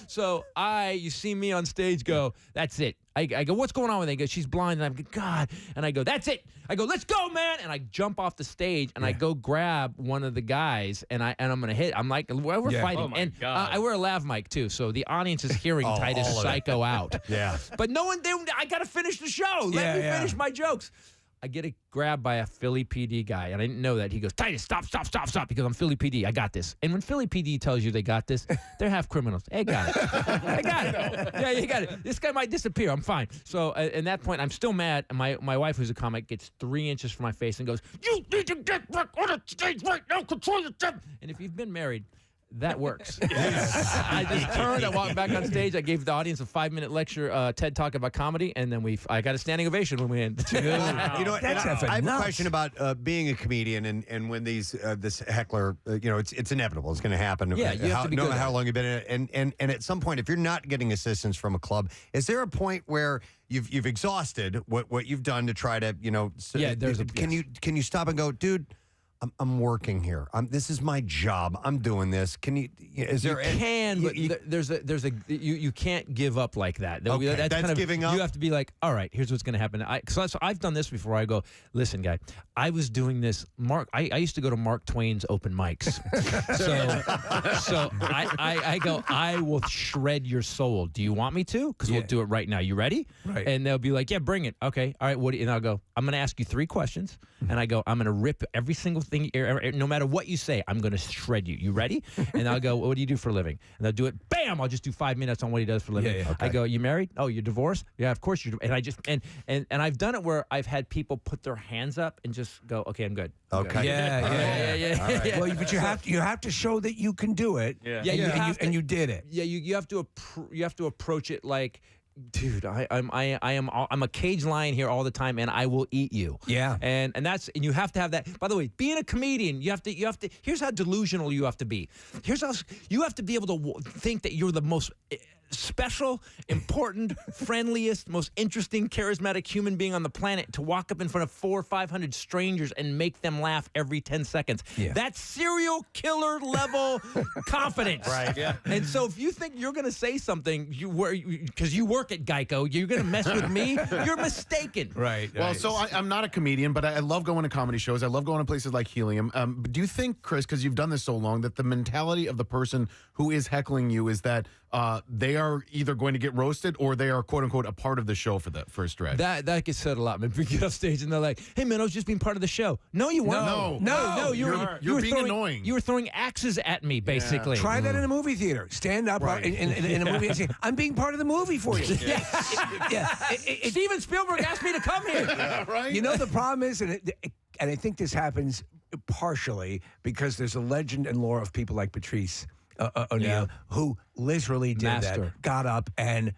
So you see me on stage go, "That's it." I go, "What's going on with her?" They go, "She's blind." And I'm, "God." And I go, "That's it." I go, "Let's go, man." And I jump off the stage and I go grab one of the guys and I'm gonna hit. I'm like, we're fighting. Oh my and God. I wear a lav mic too, so the audience is hearing Titus Psycho out. Yeah. But I gotta finish the show. Let me finish my jokes. I get grabbed by a Philly PD guy, and I didn't know that. He goes, "Titus, stop," because I'm Philly PD. I got this. And when Philly PD tells you they got this, they're half criminals. Hey, got it. I got it. Yeah, you got it. This guy might disappear. I'm fine. So at that point, I'm still mad. And my wife, who's a comic, gets 3 inches from my face and goes, "You need to get back on the stage right now. Control yourself." And if you've been married, that works. I just turned, I walked back on stage, I gave the audience a 5-minute lecture, TED Talk about comedy, and then I got a standing ovation when we ended. You know, That's I have nuts. a question about being a comedian and when this heckler, it's inevitable. It's going to happen. Yeah, you have to be no good matter at how it. long you've been in it. And at some point, if you're not getting assistance from a club, is there a point where you've exhausted what you've done to try to Yeah, there's a- can you stop and go, dude? I'm working here. This is my job. I'm doing this. Can you? Is there? But you can't give up like that. Okay, that's that's giving up? You have to be like, all right, here's what's going to happen. So I've done this before. I go, listen, guy, I was doing this. Mark, I used to go to Mark Twain's open mics. so I go, I will shred your soul. Do you want me to? Because we'll do it right now. You ready? Right. And they'll be like, yeah, bring it. Okay. All right. And I'll go, I'm going to ask you 3 questions. And I go, I'm going to rip every single thing, no matter what you say, I'm going to shred you. You ready? And I'll go, what do you do for a living? And they'll do it, bam, I'll just do 5 minutes on what he does for a living. Okay. I go, you married? Oh, you're divorced? Yeah, of course you're. And I just, and I've done it where I've had people put their hands up and just go, okay, I'm good. Okay. Yeah. Well, but you have to show that you can do it. And you did it. Yeah, you have to approach it like, dude, I'm a cage lion here all the time, and I will eat you. Yeah, and you have to have that. By the way, being a comedian, you have to. Here's how delusional you have to be. Here's how you have to be able to think that you're the most special, important, friendliest, most interesting, charismatic human being on the planet to walk up in front of 400 or 500 strangers and make them laugh every 10 seconds. Yeah. That's serial killer level confidence. Right. Yeah. And so if you think you're going to say something because you work at Geico, you're going to mess with me, you're mistaken. Right. Well, so I'm not a comedian, but I love going to comedy shows. I love going to places like Helium. Do you think, Chris, because you've done this so long, that the mentality of the person who is heckling you is that they are either going to get roasted or they are, quote unquote, a part of the show for the first stretch? That gets said a lot. Man, we get off stage and they're like, "Hey, man, I was just being part of the show." No, you weren't. No, you're being annoying. You were throwing axes at me, basically. Try that in a movie theater. Stand up in a movie and say, "I'm being part of the movie for you." Steven Spielberg asked me to come here. Right. You know, the problem is, and I think this happens partially because there's a legend and lore of people like Patrice O'Neill who literally did that, got up and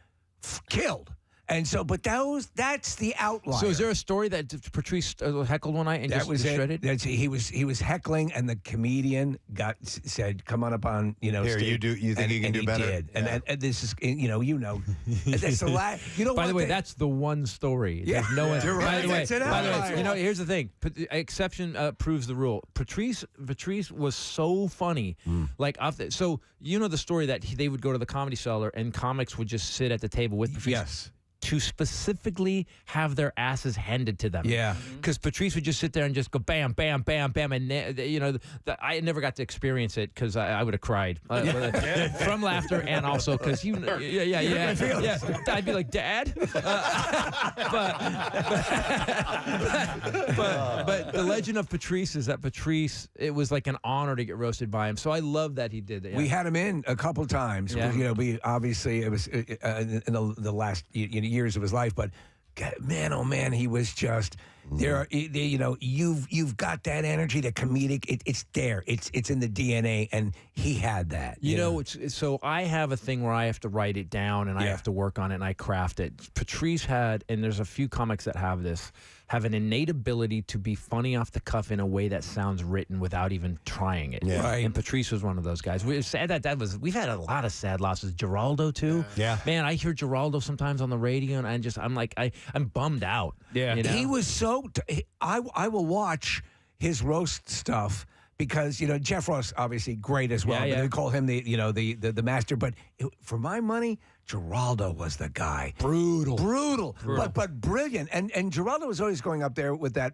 killed. And so, but that's the outlier. So is there a story that Patrice heckled one night and that was shredded? He was heckling, and the comedian said, "Come on up on here. Stage. You think you can do better?" Did. And this is that's the last. By the way, that's the one story. Yeah, there's no one. you're right. By the way, here's the thing. Exception proves the rule. Patrice was so funny. Like so, the story that they would go to the Comedy Cellar and comics would just sit at the table with Patrice. Yes. To specifically have their asses handed to them. Yeah. Because Patrice would just sit there and just go bam, bam, bam, bam. And, I never got to experience it because I would have cried from laughter and also because I'd be like, Dad? But the legend of Patrice is that Patrice, it was like an honor to get roasted by him. So I love that he did that. Yeah. We had him in a couple times. Yeah. We obviously, it was in the last years of his life, but man, oh man, he was just there. You've got that energy, the comedic. It's there. It's in the DNA, and he had that. So I have a thing where I have to write it down and I have to work on it and I craft it. Patrice had, and there's a few comics that have this, have an innate ability to be funny off the cuff in a way that sounds written without even trying it. Yeah. Right. And Patrice was one of those guys. We've had a lot of sad losses. Geraldo too. Yeah. Man, I hear Geraldo sometimes on the radio and I'm bummed out. Yeah. He was so. I will watch his roast stuff. Because Jeff Ross obviously great as well, but they call him the master. But for my money, Geraldo was the guy. Brutal, but brilliant. And Geraldo was always going up there with that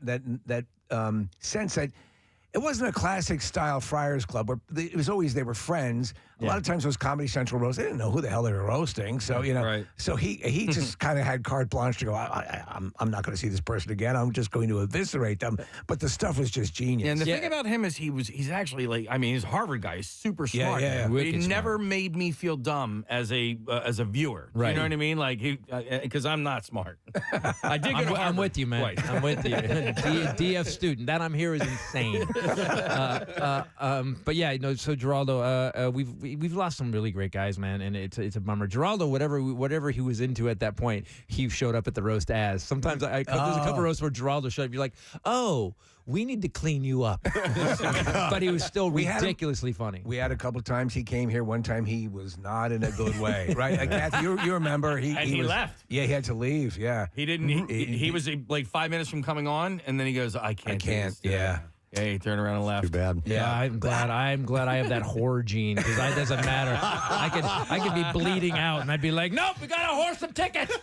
sense that it wasn't a classic style Friars Club where it was always they were friends. A lot of times it was Comedy Central roast. They didn't know who the hell they were roasting. So so he just kind of had carte blanche to go. I'm not going to see this person again. I'm just going to eviscerate them. But the stuff was just genius. Yeah, and the thing about him is he's actually he's a Harvard guy. He's super smart. He never made me feel dumb as a viewer. Right. You know what I mean? Like because I'm not smart. I did go to Harvard. I'm with you, man. Twice. I'm with you. DF student. That I'm here is insane. But yeah, so Geraldo, we've lost some really great guys, man, and it's a bummer. Geraldo, whatever he was into at that point, he showed up at the roast as. Sometimes there's a couple roasts where Geraldo showed up. You're like, oh, we need to clean you up. But he was still ridiculously funny. We had a couple times he came here. One time he was not in a good way, right? Kathy, you remember he left. Yeah, he had to leave. Yeah, he didn't. He was like 5 minutes from coming on, and then he goes, I can't. Yeah. Hey, turn around and left. Too bad. Yeah, I'm glad I have that whore gene because it doesn't matter. I could be bleeding out and I'd be like, nope, we gotta horse some tickets.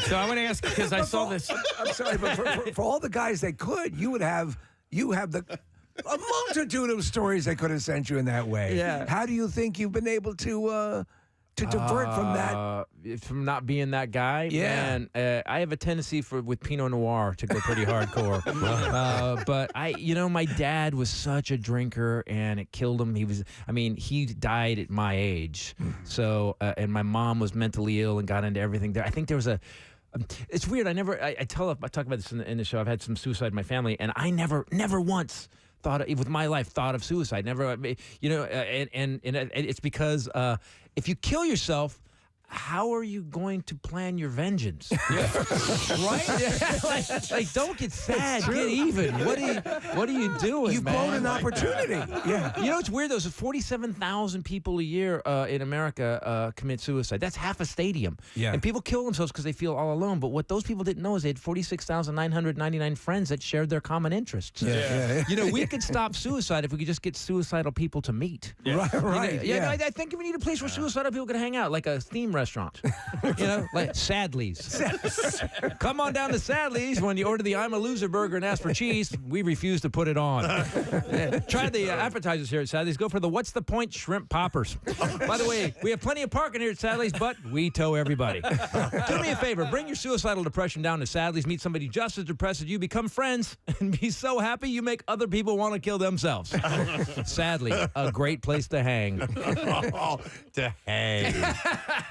So I want to ask because I saw this. I'm sorry, but for all the guys that could, you have a multitude of stories they could have sent you in that way. Yeah. How do you think you've been able to divert from that? From not being that guy? Yeah. Man, I have a tendency with Pinot Noir to go pretty hardcore. But my dad was such a drinker and it killed him. He died at my age. So, and my mom was mentally ill and got into everything there. I think there was it's weird. I talk about this in the show. I've had some suicide in my family and I never once thought of suicide. Never, and it's because if you kill yourself, how are you going to plan your vengeance? Right? like, don't get sad. Get even. What are you doing? You've blown an opportunity. Yeah. You know what's weird though? Is 47,000 people a year in America commit suicide. That's half a stadium. Yeah. And people kill themselves because they feel all alone. But what those people didn't know is they had 46,999 friends that shared their common interests. Yeah. We could stop suicide if we could just get suicidal people to meet. Yeah. Right. Yeah. I think we need a place where suicidal people can hang out, like a theme restaurant. Like Sadley's. Come on down to Sadley's when you order the I'm a Loser burger and ask for cheese. We refuse to put it on. Try the appetizers here at Sadley's. Go for the What's the Point shrimp poppers. By the way, we have plenty of parking here at Sadley's, but we tow everybody. Do me a favor. Bring your suicidal depression down to Sadley's. Meet somebody just as depressed as you. Become friends and be so happy you make other people want to kill themselves. Sadly, a great place to hang. To hang.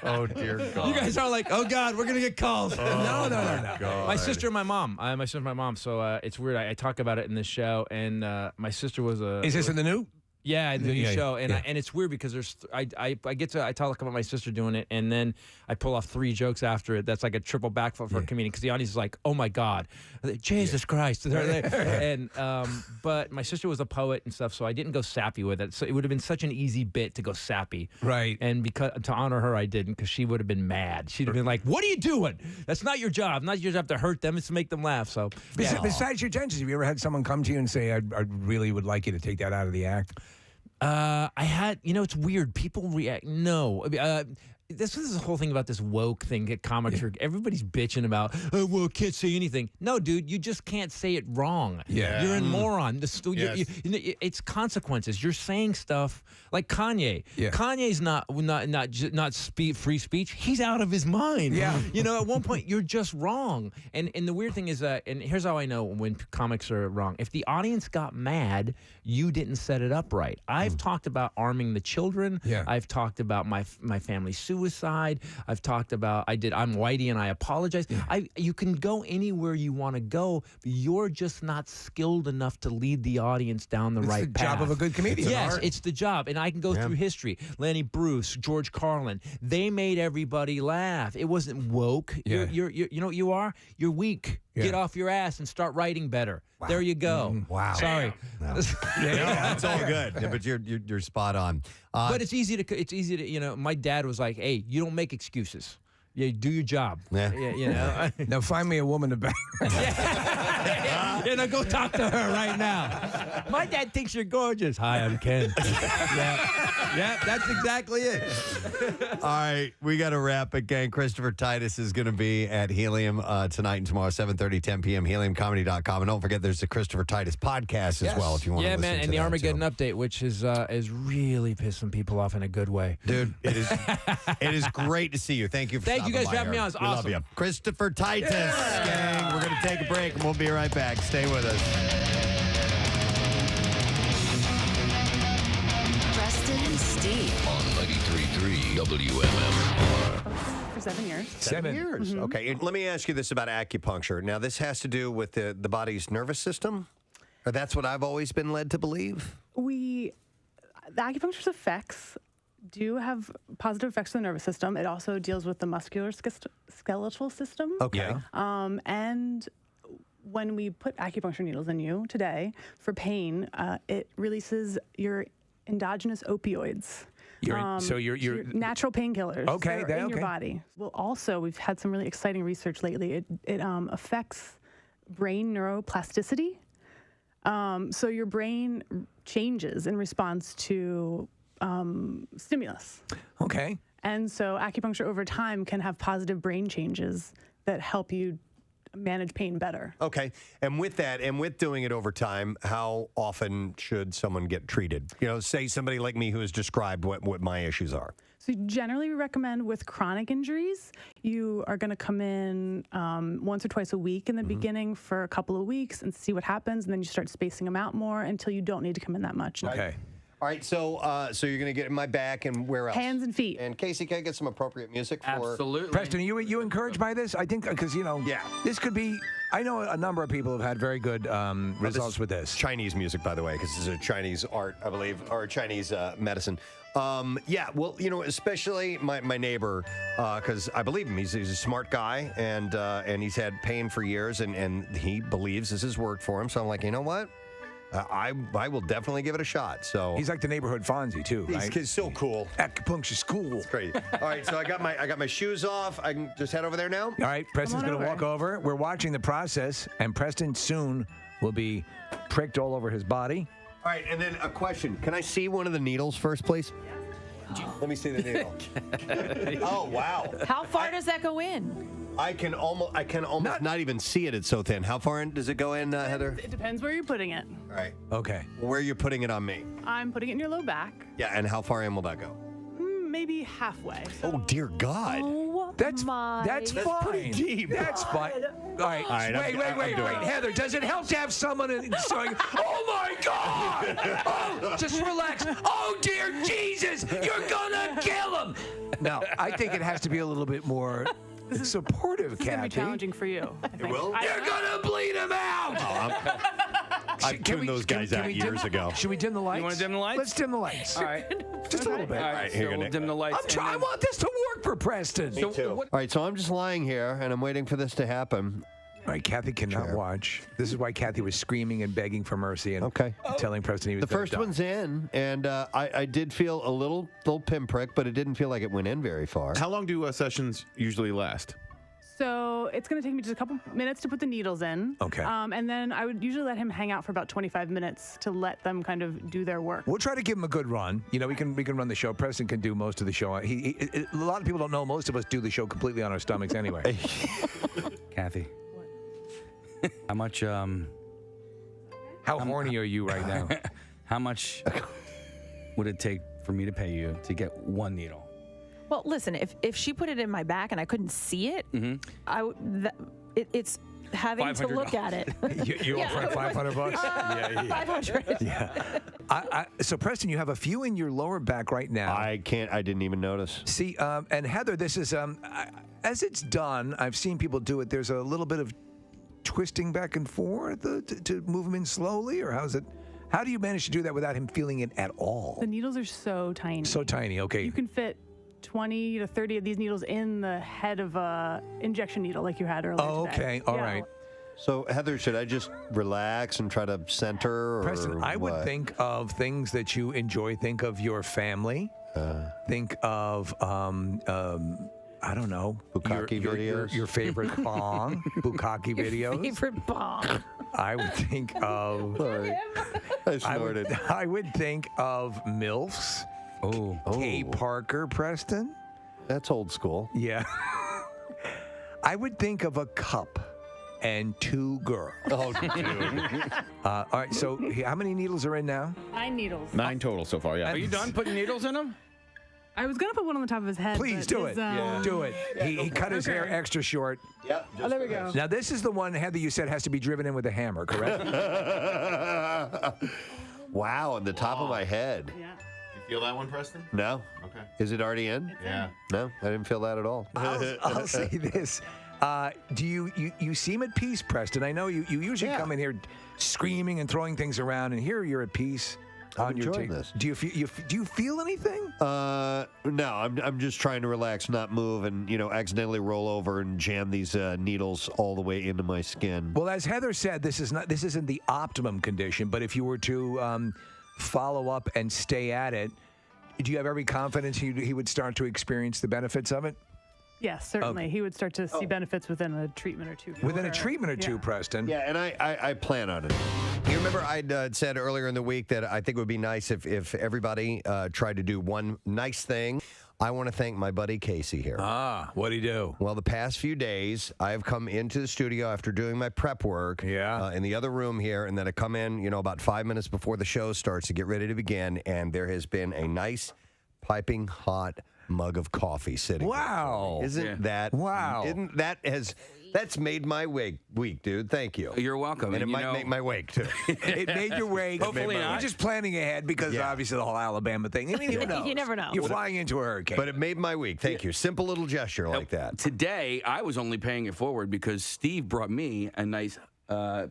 Oh, dear God. You guys are like, oh, God, we're going to get calls. No. God. My sister and my mom. My sister and my mom. So it's weird. I talk about it in this show. And my sister was a... Is this in the new? Yeah, the new show, and it's weird because I talk about my sister doing it, and then I pull off 3 jokes after it. That's like a triple backflip for a comedian because the audience is like, "Oh my God, Jesus Christ!" And but my sister was a poet and stuff, so I didn't go sappy with it. So it would have been such an easy bit to go sappy, right? And because to honor her, I didn't because she would have been mad. She'd have been like, "What are you doing? That's not your job. Not your job to hurt them. It's to make them laugh." So besides your tensions, have you ever had someone come to you and say, "I really would like you to take that out of the act"? I had, it's weird. People react. No. This is the whole thing about this woke thing at comics. Everybody's bitching about, well, can't say anything. No, dude, you just can't say it wrong. Yeah. You're a moron. It's consequences. You're saying stuff like Kanye. Yeah. Kanye's not free speech. He's out of his mind. Yeah. At one point, you're just wrong. And the weird thing is, and here's how I know when comics are wrong. If the audience got mad, you didn't set it up right. I've talked about arming the children. Yeah. I've talked about my family's suicide. I've talked about I'm whitey and I apologize. Yeah. You can go anywhere you want to go, but you're just not skilled enough to lead the audience down the right path. It's the job of a good comedian. Yes, it's the job. And I can go through history. Lenny Bruce, George Carlin. They made everybody laugh. It wasn't woke. Yeah. You're you know what you are? You're weak. Yeah. Get off your ass and start writing better. Wow. There you go. Wow. Sorry. No. That's all good. Yeah, but you're spot on. But it's easy to my dad was like, hey, you don't make excuses. Yeah, do your job. Yeah. Now find me a woman to bang. Now go talk to her right now. My dad thinks you're gorgeous. Hi, I'm Ken. Yeah, that's exactly it. All right, we got to wrap it, gang. Christopher Titus is going to be at Helium tonight and tomorrow, 7:30, 10 p.m., heliumcomedy.com. And don't forget, the's the Christopher Titus podcast as well if you want to listen man, to and the that, Armageddon update, which is really pissing people off in a good way. Dude, it is great to see you. Thank you for Thank you stopping guys for having by me on. It's here. We awesome. love you. Christopher Titus, gang. We're going to take a break, and we'll be right back. Stay with us. Preston and Steve on 93.3 WMMR. For 7 years. 7 years. Mhm. Okay. Let me ask you this about acupuncture. Now, this has to do with the body's nervous system? Or that's what I've always been led to believe? The acupuncture's effects do have positive effects on the nervous system. It also deals with the musculoskeletal system. Okay. And when we put acupuncture needles in you today for pain, it releases your endogenous opioids. Your natural painkillers Okay, that are in okay. your body. Well, also, we've had some really exciting research lately. It affects brain neuroplasticity. So your brain changes in response to stimulus. Okay. And so acupuncture over time can have positive brain changes that help you manage pain better. Okay. And with that, and with doing it over time, how often should someone get treated? You know, say somebody like me who has described what my issues are. So generally we recommend with chronic injuries, you are going to come in once or twice a week in the beginning for a couple of weeks and see what happens, and then you start spacing them out more until you don't need to come in that much. Okay. All right, so you're going to get in my back, and where else? Hands and feet. And Casey, can I get some appropriate music for... Absolutely. Preston, are you encouraged by this? I think because, this could be... I know a number of people have had very good results with this. Chinese music, by the way, because this is a Chinese art, I believe, or Chinese medicine. Especially my neighbor, because I believe him. He's a smart guy, and he's had pain for years, and he believes this has worked for him. So I'm like, you know what? I will definitely give it a shot. So he's like the neighborhood Fonzie too, right? He's so cool. Acupuncture school. It's great. All right, so I got my shoes off. I can just head over there now. All right, Preston's going to walk over. We're watching the process, and Preston soon will be pricked all over his body. All right, and then a question. Can I see one of the needles first, please? Let me see the needle. Oh, wow. How far does that go in? I can almost not even see it. It's so thin. How far in does it go in, Heather? It depends where you're putting it. All right. Okay. Where are you putting it on me? I'm putting it in your low back, Yeah, and how far in will that go? maybe halfway. Oh, dear God. That's fine. pretty deep. That's fine. All right. Wait. Heather, does it help to have someone saying, "Oh my God"? Oh, just relax. Oh dear Jesus, you're gonna kill him. No, I think it has to be a little bit more supportive, This is going to be Kathy. challenging for you. It will? You're gonna bleed him out. I tuned those guys out years ago. Should we dim the lights? You want to dim the lights? Let's dim the lights. All right. Just a little bit. All right, here so you go, we'll Nick. dim the lights. I want this to work for Preston. Me too. All right, so I'm just lying here, and I'm waiting for this to happen. All right, Kathy cannot watch. This is why Kathy was screaming and begging for mercy and telling Preston he was The first one's in, and I did feel a little pinprick, but it didn't feel like it went in very far. How long do sessions usually last? So it's going to take me just a couple minutes to put the needles in. Okay. And then I would usually let him hang out for about 25 minutes to let them kind of do their work. We'll try to give him a good run. You know, we can run the show. Preston can do most of the show. A lot of people don't know. Most of us do the show completely on our stomachs anyway. Kathy. How much? How horny are you right now? How much would it take for me to pay you to get one needle? Well, listen, if she put it in my back and I couldn't see it, it's having to look at it. You offer $500? Yeah. 500. Yeah. So Preston, you have a few in your lower back right now. I didn't even notice. See, and Heather, this is as it's done. I've seen people do it. There's a little bit of twisting back and forth to move him in slowly, or how's it? How do you manage to do that without him feeling it at all? The needles are so tiny. So tiny. Okay. You can fit 20 to 30 of these needles in the head of a injection needle like you had earlier today. Okay. All right. So, Heather, should I just relax and try to center? Or Preston, I would what? think of things that you enjoy. Think of your family. Think of, I don't know. Bukkake videos? Your favorite bong. Bukkake videos. Favorite bong. I would think of... I snorted. I would think of MILFs. Oh. Kay Parker, Preston. That's old school. Yeah. I would think of a cup and two girls. Oh, dude. All right, so how many needles are in now? 9 needles. 9 total so far, yeah. Are you done putting needles in them? I was going to put one on the top of his head. Please but do his, it. Do it. He cut his hair extra short. Yep. Oh, there we go. Now, this is the one, Heather, you said has to be driven in with a hammer, correct? Wow, on the top of my head. Yeah. You feel that one, Preston? No. Okay. Is it already in? Yeah. No, I didn't feel that at all. I'll say this. Do you seem at peace, Preston? I know you usually come in here screaming and throwing things around, and here you're at peace. I'm enjoying this. Do you feel anything? No, I'm just trying to relax, not move, and accidentally roll over and jam these needles all the way into my skin. Well, as Heather said, this isn't the optimum condition, but if you were to follow up and stay at it, do you have every confidence he would start to experience the benefits of it? Yes, certainly. Okay. He would start to see benefits within a treatment or two. Within a treatment or two, Preston. Yeah, and I plan on it. Your remember I'd said earlier in the week that I think it would be nice if everybody tried to do one nice thing. I want to thank my buddy Casey here. What'd he do? Well, the past few days, I have come into the studio after doing my prep work in the other room here, and then I come in, about 5 minutes before the show starts to get ready to begin, and there has been a nice, piping hot mug of coffee sitting. Wow. Isn't that that's made my week, dude. Thank you. You're welcome. And it might make my wake, too. It made your wake. Hopefully not. You're just planning ahead because obviously the whole Alabama thing. I mean, who knows? You never know. You're flying into a hurricane. But it made my week. Thank you. Simple little gesture like that. Today, I was only paying it forward because Steve brought me a nice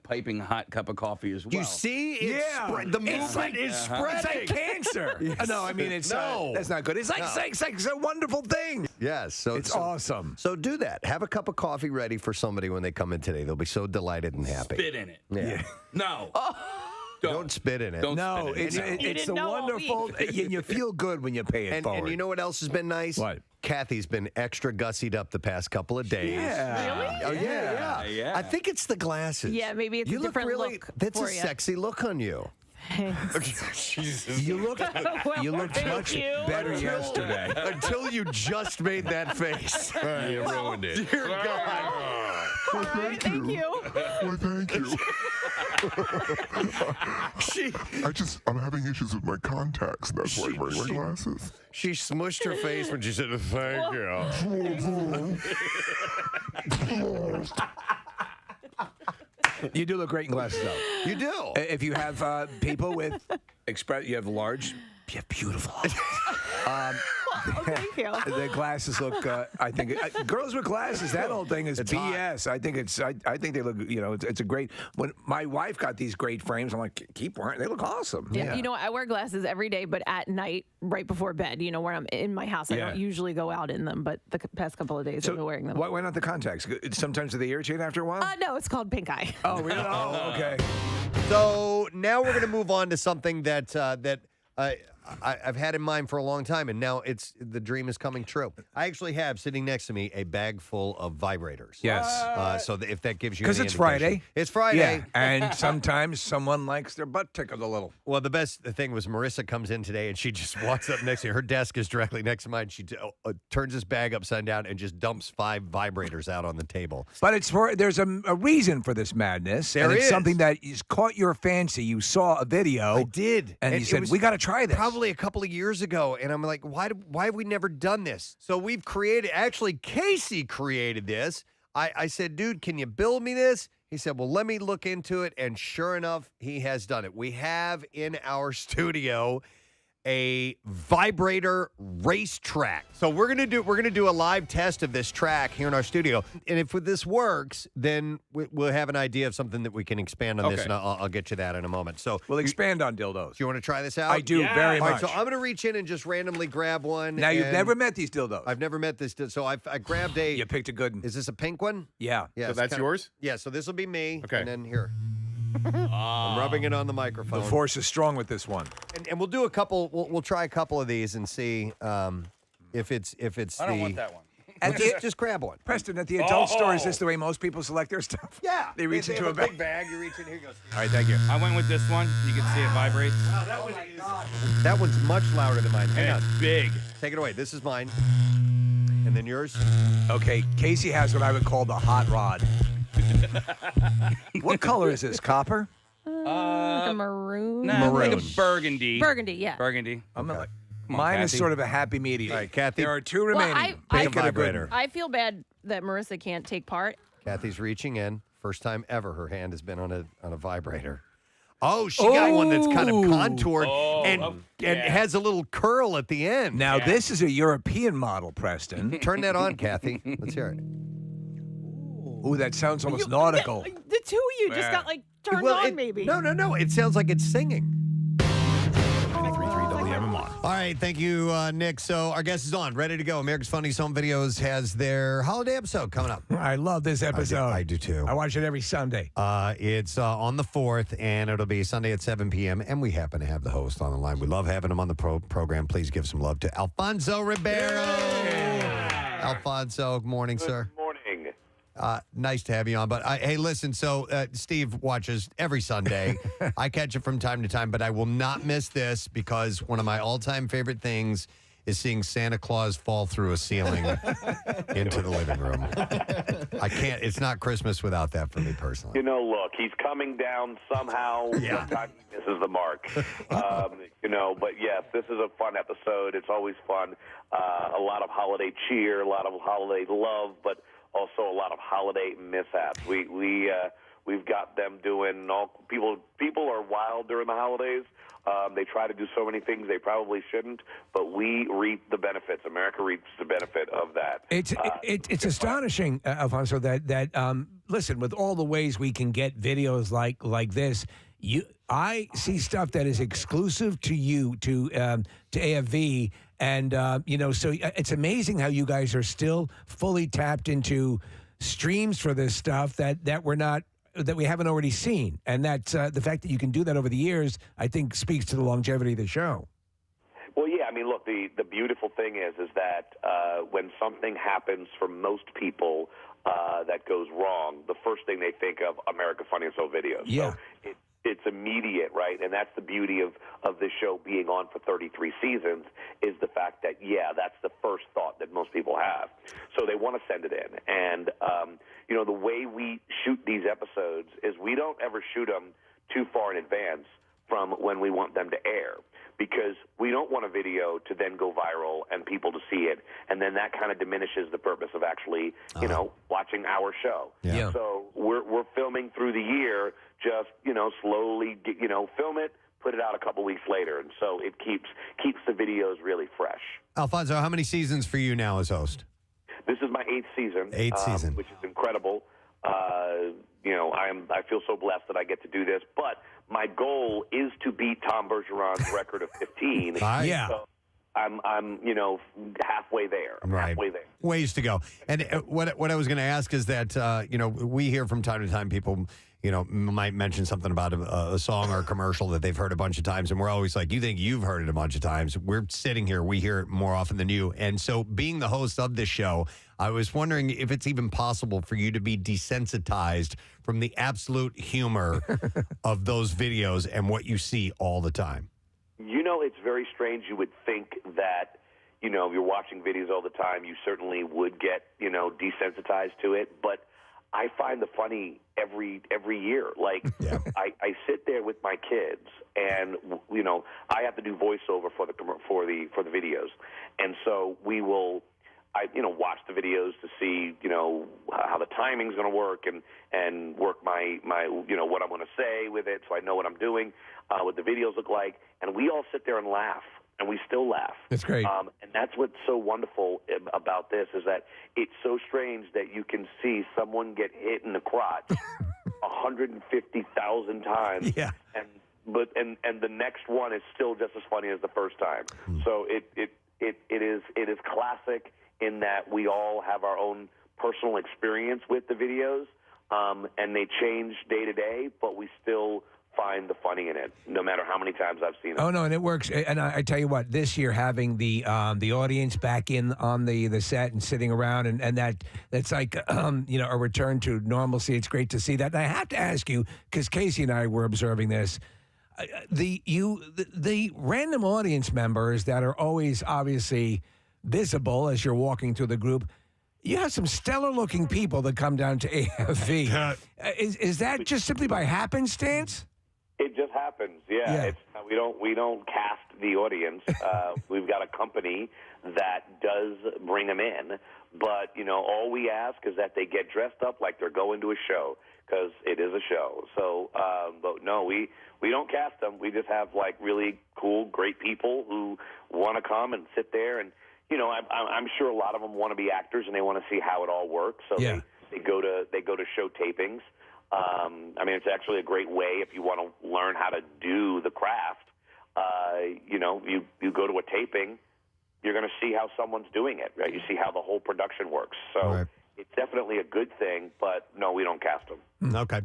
piping hot cup of coffee as well. You see? The movement is spreading. It's like cancer. No, I mean, it's that's not good. It's like it's a wonderful thing. Yes. So it's awesome. So do that. Have a cup of coffee ready for somebody when they come in today. They'll be so delighted and happy. Spit in it. Yeah. No. Don't spit in it. No, it's a wonderful. You feel good when you pay it forward. And you know what else has been nice? What? Kathy's been extra gussied up the past couple of days. Yeah. Really? Oh, yeah. I think it's the glasses. Yeah, maybe it's you a look different really, look That's for a you. sexy look on you. Thanks. You looked thank much you. better yesterday. Until you just made that face. You ruined it. Dear God. All right, thank you. Why, thank you. I'm having issues with my contacts. That's why I'm wearing my glasses. She smushed her face when she said, thank you. You do look great in glasses, though. You do. If you have people with you have large, you have beautiful eyes. Thank you. The glasses look. I think girls with glasses. That whole thing is BS. I think it's. I think they look. It's a great. When my wife got these great frames, I'm like, keep wearing. They look awesome. Yeah. I wear glasses every day, but at night, right before bed. Where I'm in my house, I don't usually go out in them. But the past couple of days, I've been wearing them. Why not the contacts? Sometimes do they irritate after a while? No, it's called pink eye. Oh, really? Oh, okay. So now we're going to move on to something that I've had in mind for a long time, and now the dream is coming true. I actually have sitting next to me a bag full of vibrators. Yes. So if that gives you Because any it's indication. Friday. It's Friday. Yeah. And sometimes someone likes their butt tickled a little. Well, the best thing was Marissa comes in today, and she just walks up next to me. Her desk is directly next to mine. She turns this bag upside down and just dumps 5 vibrators out on the table. But there's a reason for this madness. There and it's is. something that has caught your fancy. You saw a video. I did. And you said, we got to try this. Probably a couple of years ago, and I'm like, why have we never done this? So we've created, actually Casey created this. I said, dude, can you build me this? He said, well, let me look into it, and sure enough, he has done it. We have in our studio a vibrator racetrack. So we're gonna do a live test of this track here in our studio, and if this works, then we'll have an idea of something that we can expand on this, and I'll get you that in a moment. So we'll expand on dildos. Do you want to try this out? I do very much. All right, so I'm gonna reach in and just randomly grab one. Now you've never met these dildos. I've never met this. So I grabbed a. You picked a good one. Is this a pink one? Yeah. Yeah. So that's yours? Yeah. So this will be me. Okay. And then here. I'm rubbing it on the microphone. The force is strong with this one. And we'll do a couple. We'll try a couple of these and see if it's I don't want that one. And just grab one. Preston, at the adult store, is this the way most people select their stuff? Yeah. They reach into have a bag. big bag. You reach in. Here you go. All right, thank you. I went with this one. You can see it vibrate. That one's much louder than mine. Hang on. It's big. Take it away. This is mine. And then yours. Okay, Casey has what I would call the hot rod. What color is this? Copper? Like a maroon. Nah, like a Maroon. burgundy. Burgundy, yeah. Burgundy. I'm like, on, mine is Kathy. sort of a happy medium. All right, Kathy. There are 2 remaining. I Pick a vibrator. I feel bad that Marissa can't take part. Kathy's reaching in. First time ever her hand has been on a vibrator. Oh, she got one that's kind of contoured and has a little curl at the end. Now, this is a European model, Preston. Turn that on, Kathy. Let's hear it. Ooh, that sounds almost nautical. The two of you just got turned Well, on, maybe. No. It sounds like it's singing. 93.3 WMMR. All right, thank you, Nick. So our guest is on, ready to go. America's Funniest Home Videos has their holiday episode coming up. I love this episode. I do too. I watch it every Sunday. It's on the 4th, and it'll be Sunday at 7 p.m., and we happen to have the host on the line. We love having him on the program. Please give some love to Alfonso Ribeiro. Alfonso, good morning, sir. Good morning. Nice to have you on. But hey, listen, so Steve watches every Sunday. I catch it from time to time, but I will not miss this because one of my all-time favorite things is seeing Santa Claus fall through a ceiling into the living room. I can't. It's not Christmas without that for me personally. You know, look, he's coming down somehow. Yeah. Sometimes he misses the mark. But yes, this is a fun episode. It's always fun. A lot of holiday cheer, a lot of holiday love, but also a lot of holiday mishaps. We've got them doing all. People are wild during the holidays. They try to do so many things they probably shouldn't, but we reap the benefits. America reaps the benefit of that. It's astonishing, Alfonso, that listen, with all the ways we can get videos like this, I see stuff that is exclusive to you, to AFV, and so it's amazing how you guys are still fully tapped into streams for this stuff that we're not. That we haven't already seen. And that's the fact that you can do that over the years, I think, speaks to the longevity of the show. Well, yeah, I mean, look, the beautiful thing is that when something happens for most people that goes wrong, the first thing they think of, America Funniest Home Videos. Yeah. So it's immediate, right? And that's the beauty of this show being on for 33 seasons is the fact that, yeah, that's the first thought that most people have. So they want to send it in. And, the way we shoot these episodes is we don't ever shoot them too far in advance from when we want them to air because we don't want a video to then go viral and people to see it. And then that kind of diminishes the purpose of actually, watching our show. Yeah. So we're filming through the year, just, slowly, film it, put it out a couple weeks later. And so it keeps the videos really fresh. Alfonso, how many seasons for you now as host? This is my 8th season. 8th season. Which is incredible. I feel so blessed that I get to do this. But my goal is to beat Tom Bergeron's record of 15. Yeah. So I'm halfway there. Halfway there. Ways to go. And what I was going to ask is that, we hear from time to time people, might mention something about a song or a commercial that they've heard a bunch of times. And we're always like, you think you've heard it a bunch of times. We're sitting here. We hear it more often than you. And so being the host of this show, I was wondering if it's even possible for you to be desensitized from the absolute humor of those videos and what you see all the time. It's very strange. You would think that, if you're watching videos all the time, you certainly would get, desensitized to it. But I find the funny every year. Like, I sit there with my kids, and I have to do voiceover for the videos, and so we will, watch the videos to see how the timing's going to work and work my what I'm going to say with it, so I know what I'm doing, what the videos look like, and we all sit there and laugh. And we still laugh. That's great. And that's what's so wonderful about this is that it's so strange that you can see someone get hit in the crotch 150,000 times. Yeah. And the next one is still just as funny as the first time. So it is classic in that we all have our own personal experience with the videos, and they change day to day, but we still find the funny in it, no matter how many times I've seen it. Oh no, and it works. And I tell you what, this year having the audience back in on the set and sitting around and that's like a return to normalcy. It's great to see that. And I have to ask you, because Casey and I were observing this, the random audience members that are always obviously visible as you're walking through the group. You have some stellar-looking people that come down to AFV. Is that just simply by happenstance? It just happens, yeah. We don't cast the audience. We've got a company that does bring them in, but all we ask is that they get dressed up like they're going to a show because it is a show. So, but no, we don't cast them. We just have like really cool, great people who want to come and sit there and. I'm sure a lot of them want to be actors and they want to see how it all works. So they go to show tapings. It's actually a great way if you want to learn how to do the craft. You go to a taping, you're going to see how someone's doing it, right? You see how the whole production works. So it's definitely a good thing, but no, we don't cast them. Okay.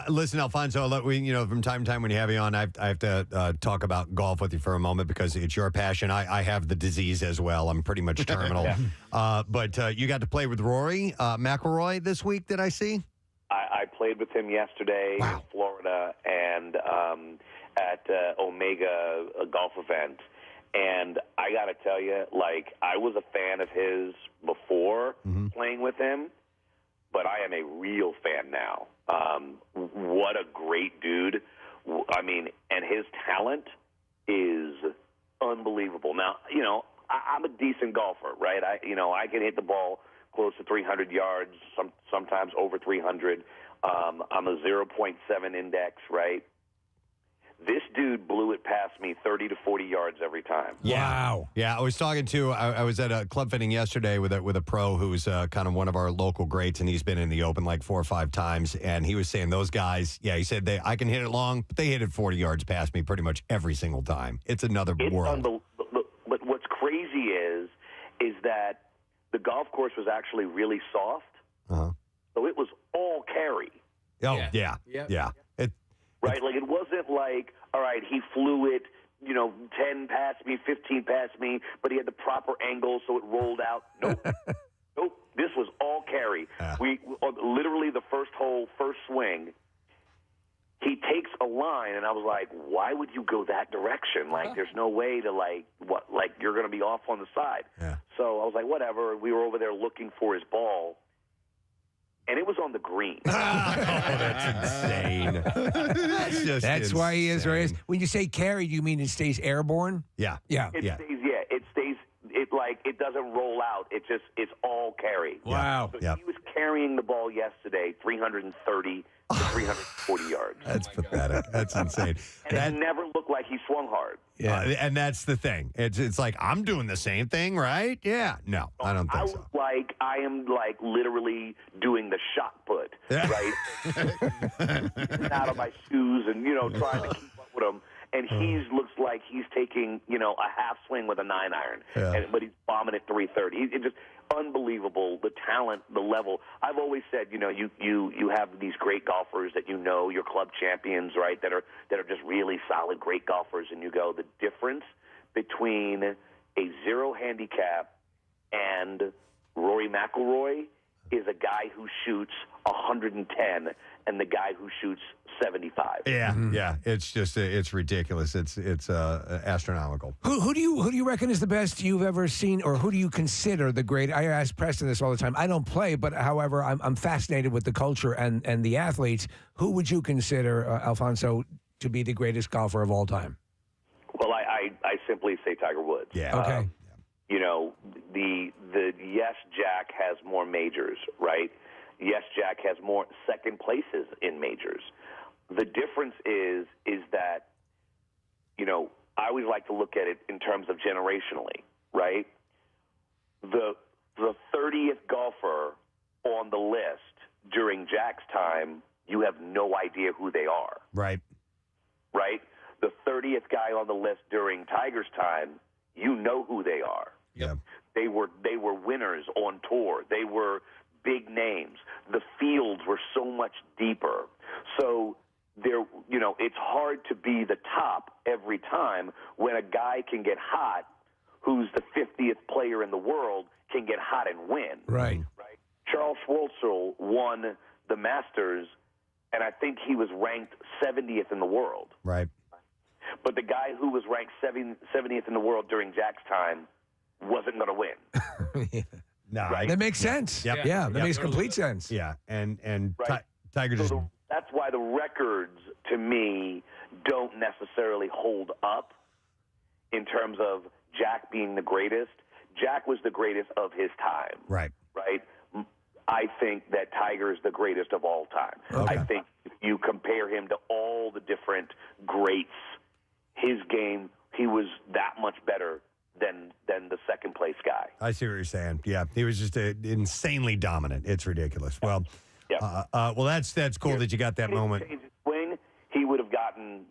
Listen, Alfonso, from time to time when you have you on, I have to talk about golf with you for a moment because it's your passion. I have the disease as well. I'm pretty much terminal. But you got to play with Rory McIlroy this week, did I see? I played with him yesterday in Florida and at Omega a golf event. And I got to tell you, I was a fan of his before playing with him, but I am a real fan now. What a great dude. I mean, and his talent is unbelievable. Now, I'm a decent golfer, right? I can hit the ball close to 300 yards, sometimes over 300. I'm a 0.7 index, right? This dude blew it past me 30 to 40 yards every time. Wow. Yeah, I was talking to, I was at a club fitting yesterday with a pro who's kind of one of our local greats, and he's been in the Open 4 or 5 times, and he was saying those guys, he said, I can hit it long, but they hit it 40 yards past me pretty much every single time. It's another world. But what's crazy is that the golf course was actually really soft, so it was all carry. Oh, yeah. Right? It wasn't all right, he flew it, 10 past me, 15 past me, but he had the proper angle, so it rolled out. Nope. Nope. This was all carry. We literally the first hole, first swing, he takes a line, and I was like, why would you go that direction? There's no way to, you're going to be off on the side. So I was like, whatever. We were over there looking for his ball. And it was on the green. That's insane. That's why he is raised. When you say carried, you mean it stays airborne? Yeah. It stays, it doesn't roll out. It's all carry. Wow. So he was carrying the ball yesterday 330 to 340 yards. That's pathetic. That's insane. And it never looked like he swung hard. Yeah, and that's the thing. It's like, I'm doing the same thing, right? Yeah. No, I don't think so. I am literally doing the shot put, right? Out of my shoes and, trying to keep up with him. And he looks like he's taking, a half swing with a 9-iron. But he's bombing at 330. It's just unbelievable, the talent, the level. I've always said, you have these great golfers that your club champions, right, that are just really solid, great golfers, and you go, the difference between a 0 handicap and Rory McIlroy is a guy who shoots 110 and the guy who shoots 75. Yeah. It's just it's ridiculous. It's astronomical. Who do you reckon is the best you've ever seen, or who do you consider the great? I ask Preston this all the time. I don't play, but however, I'm fascinated with the culture and the athletes. Who would you consider, Alfonso, to be the greatest golfer of all time? Well, I simply say Tiger Woods. Yeah. Okay. The yes, Jack has more majors, right? Yes, Jack has more second places in majors. The difference is that, I always like to look at it in terms of generationally, right? The 30th golfer on the list during Jack's time, you have no idea who they are. Right. Right? The 30th guy on the list during Tiger's time, you know who they are. Yeah. They were winners on tour. They were big names. The fields were so much deeper. So it's hard to be the top every time when a guy can get hot who's the 50th player in the world can get hot and win. Right. Charles Schwartzel won the Masters, and I think he was ranked 70th in the world. Right. But the guy who was ranked 70th in the world during Jack's time wasn't going to win. No, right? That makes sense. Yep. Yeah, that makes complete sense. Yeah, and Right. Tiger just... That's why the records, to me, don't necessarily hold up in terms of Jack being the greatest. Jack was the greatest of his time. Right. Right? I think that Tiger is the greatest of all time. Okay. I think if you compare him to all the different greats, his game, he was that much better than the second place guy. I see what you're saying. Yeah, he was just insanely dominant. It's ridiculous. Well, well, that's cool that you got that moment. Change his swing, he would have gotten,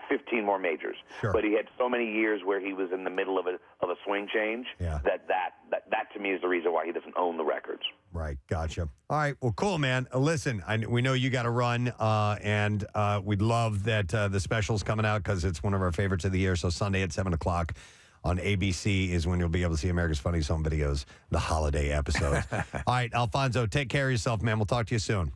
15 more majors. Sure. But he had so many years where he was in the middle of a swing change that to me is the reason why he doesn't own the records. Right. Gotcha. All right. Well, cool, man. Listen, we know you got to run, and we'd love that the special's coming out because it's one of our favorites of the year. So Sunday at 7 o'clock on ABC is when you'll be able to see America's Funniest Home Videos, the holiday episodes. All right, Alfonso, take care of yourself, man. We'll talk to you soon.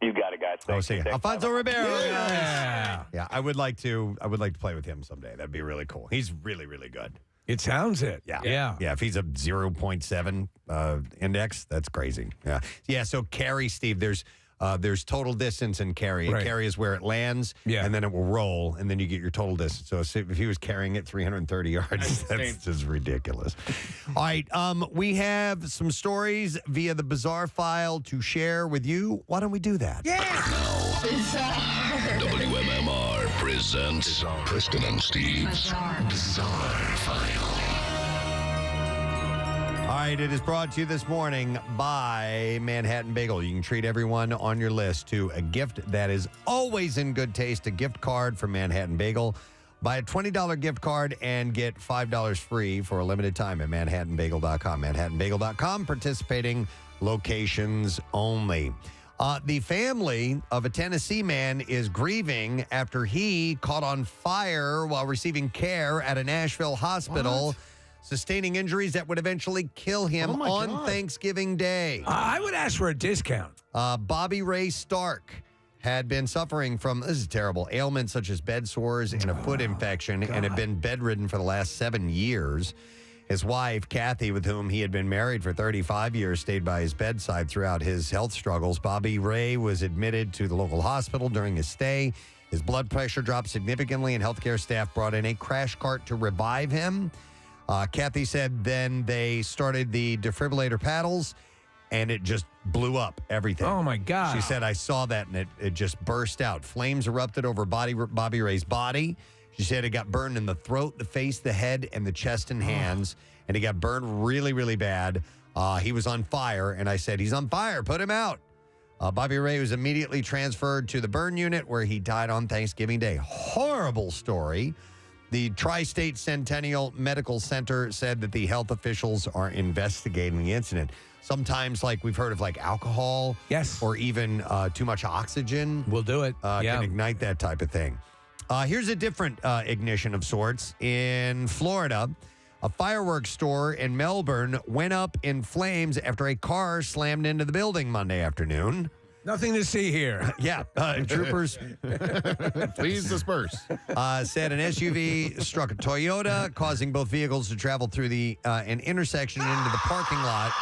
You got it, guys. I'll see you. Alfonso Ribeiro. Yeah. Yeah, I would like to play with him someday. That'd be really cool. He's really, really good. It sounds it. Yeah. Yeah. Yeah, if he's a 0.7 index, that's crazy. Yeah. Yeah, so carry, Steve, there's total distance in carry. Right. Carry is where it lands, and then it will roll, and then you get your total distance. So if he was carrying it 330 yards, that's just ridiculous. All right, we have some stories via the Bizarre File to share with you. Why don't we do that? WMMR presents Preston and Steve's Bizarre File. All right, it is brought to you this morning by Manhattan Bagel. You can treat everyone on your list to a gift that is always in good taste, a gift card from Manhattan Bagel. Buy a $20 gift card and get $5 free for a limited time at manhattanbagel.com. Manhattanbagel.com, participating locations only. The family of a Tennessee man is grieving after he caught on fire while receiving care at a Nashville hospital. Sustaining injuries that would eventually kill him on Thanksgiving Day. I would ask for a discount. Bobby Ray Stark had been suffering from, this is terrible, ailments such as bed sores and a foot infection and had been bedridden for the last 7 years. His wife, Kathy, with whom he had been married for 35 years, stayed by his bedside throughout his health struggles. Bobby Ray was admitted to the local hospital during his stay. His blood pressure dropped significantly, and healthcare staff brought in a crash cart to revive him. Kathy said then they started the defibrillator paddles, and it just blew up everything. Oh, my God. She said, I saw that, and it just burst out. Flames erupted over Bobby Ray's body. She said it got burned in the throat, the face, the head, and the chest and hands, and he got burned really, really bad. He was on fire, and I said, he's on fire. Put him out. Bobby Ray was immediately transferred to the burn unit where he died on Thanksgiving Day. Horrible story. The Tri-State Centennial Medical Center said that the health officials are investigating the incident. Sometimes, like we've heard of, like alcohol, or even too much oxygen, will do it. Can ignite that type of thing. Here's a different ignition of sorts in Florida. A fireworks store in Melbourne went up in flames after a car slammed into the building Monday afternoon. Nothing to see here. Yeah. Troopers. Please disperse. Said an SUV struck a Toyota, causing both vehicles to travel through an intersection into the parking lot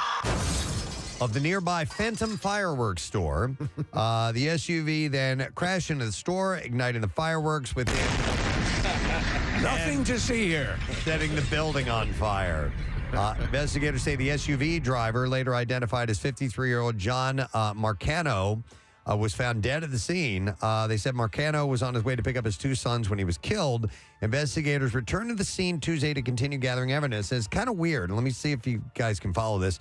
of the nearby Phantom Fireworks store. The SUV then crashed into the store, igniting the fireworks within. Nothing to see here. Setting the building on fire. Investigators say the SUV driver, later identified as 53-year-old John Marcano, was found dead at the scene. They said Marcano was on his way to pick up his two sons when he was killed. Investigators returned to the scene Tuesday to continue gathering evidence. It's kind of weird. Let me see if you guys can follow this.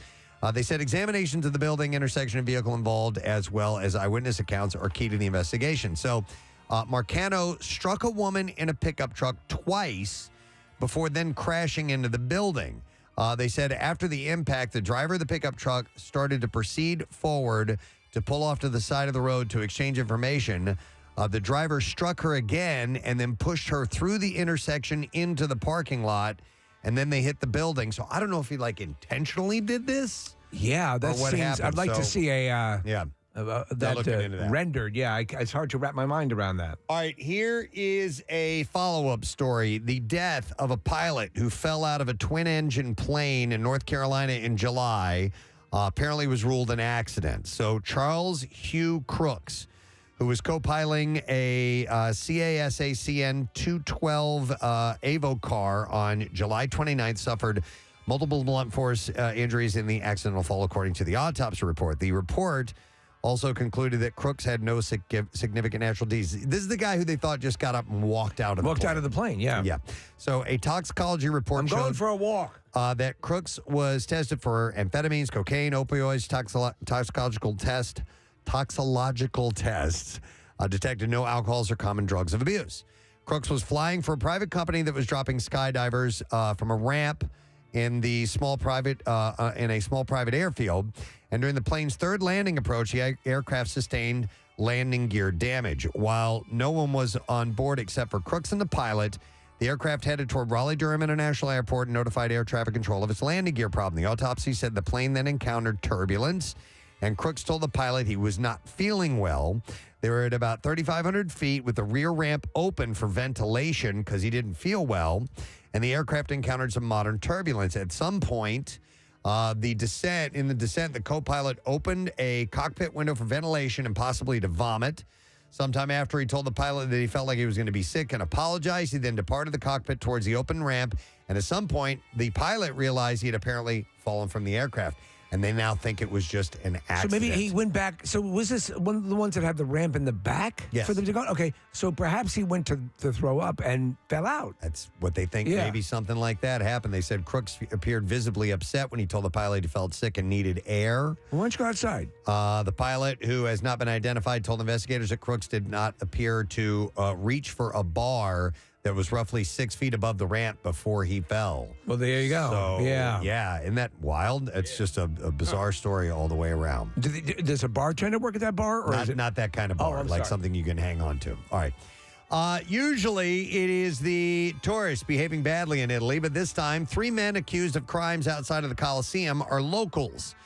They said examinations of the building, intersection, and vehicle involved, as well as eyewitness accounts, are key to the investigation. So Marcano struck a woman in a pickup truck twice before then crashing into the building. They said after the impact, the driver of the pickup truck started to proceed forward to pull off to the side of the road to exchange information. The driver struck her again and then pushed her through the intersection into the parking lot, and then they hit the building. So I don't know if he intentionally did this. Yeah, that what seems. happened. I'd like to see a looking into that. rendered. Yeah, it's hard to wrap my mind around that. All right, here is a follow-up story. The death of a pilot who fell out of a twin-engine plane in North Carolina in July apparently was ruled an accident. So Charles Hugh Crooks, who was co-piloting a CASACN 212 Avo car on July 29th, suffered multiple blunt force injuries in the accidental fall, according to the autopsy report. The report also concluded that Crooks had no significant natural disease. This is the guy who they thought just got up and walked out of the plane. Yeah. Yeah. So a toxicology report going showed for a walk. That Crooks was tested for amphetamines, cocaine, opioids. Toxicological tests detected no alcohols or common drugs of abuse. Crooks was flying for a private company that was dropping skydivers from a ramp in a small private airfield. And during the plane's third landing approach, the aircraft sustained landing gear damage. While no one was on board except for Crooks and the pilot, the aircraft headed toward Raleigh-Durham International Airport and notified air traffic control of its landing gear problem. The autopsy said the plane then encountered turbulence, and Crooks told the pilot he was not feeling well. They were at about 3,500 feet with the rear ramp open for ventilation because he didn't feel well, and the aircraft encountered some modern turbulence. At some point, the descent, the co-pilot opened a cockpit window for ventilation and possibly to vomit. Sometime after, he told the pilot that he felt like he was going to be sick and apologized. He then departed the cockpit towards the open ramp, and at some point, the pilot realized he had apparently fallen from the aircraft. And they now think it was just an accident. So maybe he went back. So was this one of the ones that had the ramp in the back Yes. for them to go? Okay, so perhaps he went to throw up and fell out. That's what they think. Yeah. Maybe something like that happened. They said Crooks appeared visibly upset when he told the pilot he felt sick and needed air. Why don't you go outside? The pilot, who has not been identified, told investigators that Crooks did not appear to reach for a bar that was roughly 6 feet above the ramp before he fell. Well, there you go. So, Yeah. Yeah. Isn't that wild? It's just a bizarre story all the way around. Does a bartender work at that bar? Or is it Not that kind of bar, I'm like sorry. something you can hang on to. All right. Usually it is the tourists behaving badly in Italy, but this time 3 men accused of crimes outside of the Colosseum are locals.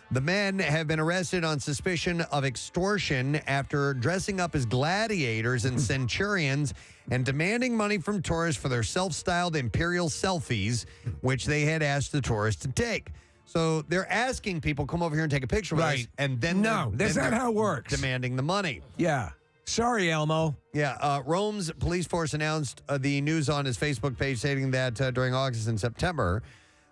The men have been arrested on suspicion of extortion after dressing up as gladiators and centurions and demanding money from tourists for their self-styled imperial selfies, which they had asked the tourists to take. So they're asking people, come over here and take a picture with us, and then that's not how it works. Demanding the money. Yeah. Sorry, Elmo. Yeah, Rome's police force announced the news on his Facebook page, stating that during August and September,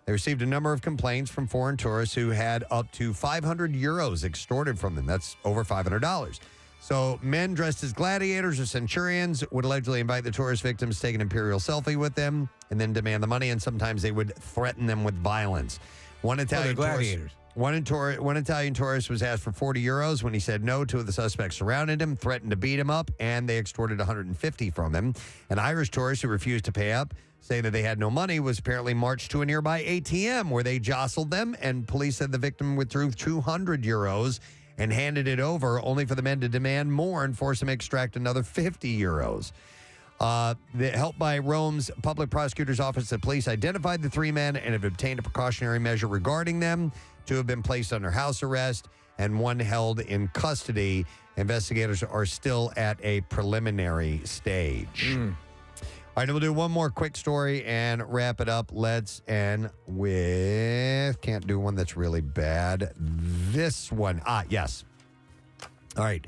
they received a number of complaints from foreign tourists who had up to 500 euros extorted from them. That's over $500. So men dressed as gladiators or centurions would allegedly invite the tourist victims to take an imperial selfie with them and then demand the money, and sometimes they would threaten them with violence. One Italian gladiators. One Italian tourist was asked for 40 euros. When he said no, 2 of the suspects surrounded him, threatened to beat him up, and they extorted 150 from him. An Irish tourist who refused to pay up, saying that they had no money, was apparently marched to a nearby ATM where they jostled them, and police said the victim withdrew 200 euros and handed it over, only for the men to demand more and force him to extract another 50 euros. Helped by Rome's public prosecutor's office, the police identified the 3 men and have obtained a precautionary measure regarding them. 2 have been placed under house arrest and 1 held in custody. Investigators are still at a preliminary stage. All right, we'll do one more quick story and wrap it up. Let's end with, can't do one that's really bad. This one. Yes. All right.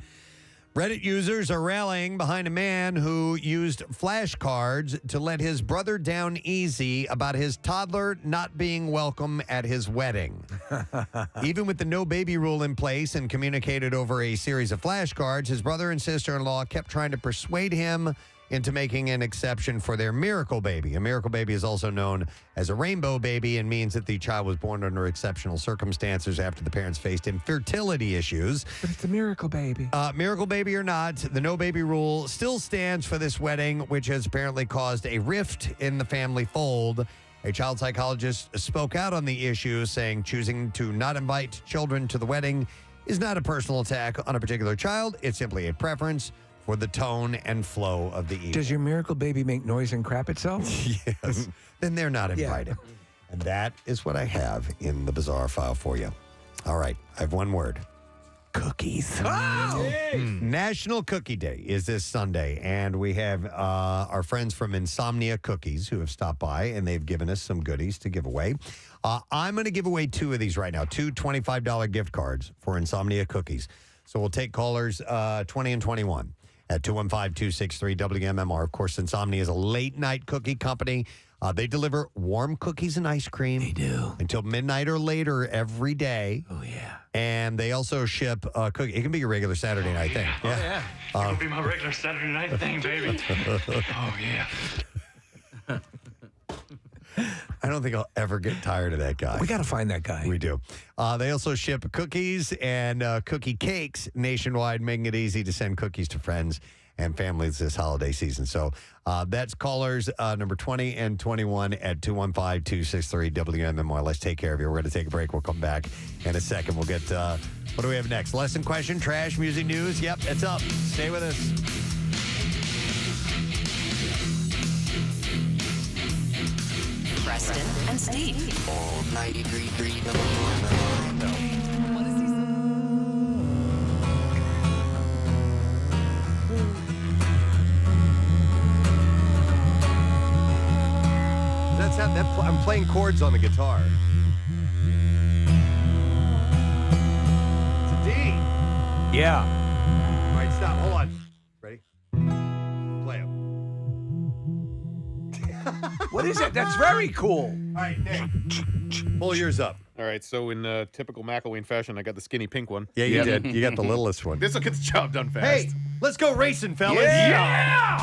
Reddit users are rallying behind a man who used flashcards to let his brother down easy about his toddler not being welcome at his wedding. Even with the no baby rule in place and communicated over a series of flashcards, his brother and sister-in-law kept trying to persuade him into making an exception for their miracle baby. A miracle baby is also known as a rainbow baby and means that the child was born under exceptional circumstances after the parents faced infertility issues. But it's a miracle baby. Miracle baby or not, the no baby rule still stands for this wedding, which has apparently caused a rift in the family fold. A child psychologist spoke out on the issue, saying choosing to not invite children to the wedding is not a personal attack on a particular child. It's simply a preference for the tone and flow of the evening. Does your miracle baby make noise and crap itself? Yes. Then they're not invited. And that is what I have in the bizarre file for you. All right. I have one word. Cookies. National Cookie Day is this Sunday, and we have our friends from Insomnia Cookies who have stopped by, and they've given us some goodies to give away. I'm going to give away 2 of these right now, 2 $25 gift cards for Insomnia Cookies. So we'll take callers 20 and 21 at 215-263-WMMR. Of course, Insomnia is a late-night cookie company. They deliver warm cookies and ice cream. They do. Until midnight or later every day. Oh, yeah. And they also ship cookies. It can be your regular Saturday night thing. Yeah. It'll be my regular Saturday night thing, baby. Oh, yeah. I don't think I'll ever get tired of that guy. We got to find that guy. We do. They also ship cookies and cookie cakes nationwide, making it easy to send cookies to friends and families this holiday season. So that's callers number 20 and 21 at 215-263-WMMR. Let's take care of you. We're going to take a break. We'll come back in a second. We'll get, what do we have next? Lesson question, trash, music, news. Yep, it's up. Stay with us. Preston and Steve. All 93.3 WMMR. What is he saying? That's how I'm playing chords on the guitar. It's a D. Yeah. All right, stop. Hold on. Ready? Play it. What is it? That's very cool. All right, Nick. Pull yours up. All right, so in typical McElwain fashion, I got the skinny pink one. Yeah, you did. You got the littlest one. This will get the job done fast. Hey, let's go racing, fellas. Yeah!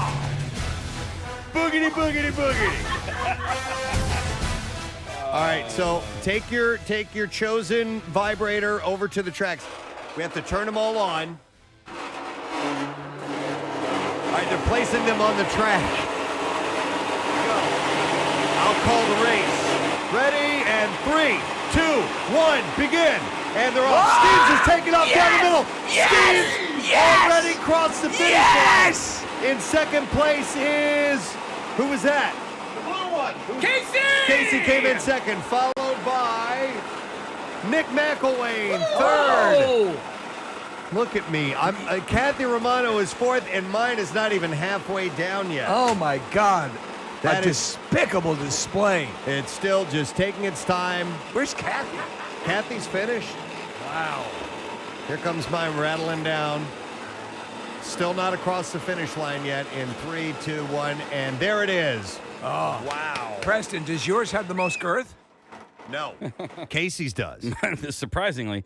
Boogity, boogity, boogity. All right, so take your chosen vibrator over to the tracks. We have to turn them all on. All right, they're placing them on the track. Go. I'll call the race. Ready, and 3, 2, 1, begin. And they're off. Steves is taking off down the middle. Steves already crossed the finish line. In second place is, who was that? The blue one. Casey! Casey came in second, followed by Nick McElwain, third. Look at me. Kathy Romano is fourth, and mine is not even halfway down yet. Oh, my God. That a is despicable display. It's still just taking its time. Where's Kathy? Kathy's finished. Wow. Here comes mine rattling down. Still not across the finish line yet in 3, 2, 1, and there it is. Oh. Wow. Preston, does yours have the most girth? No. Casey's does. Surprisingly.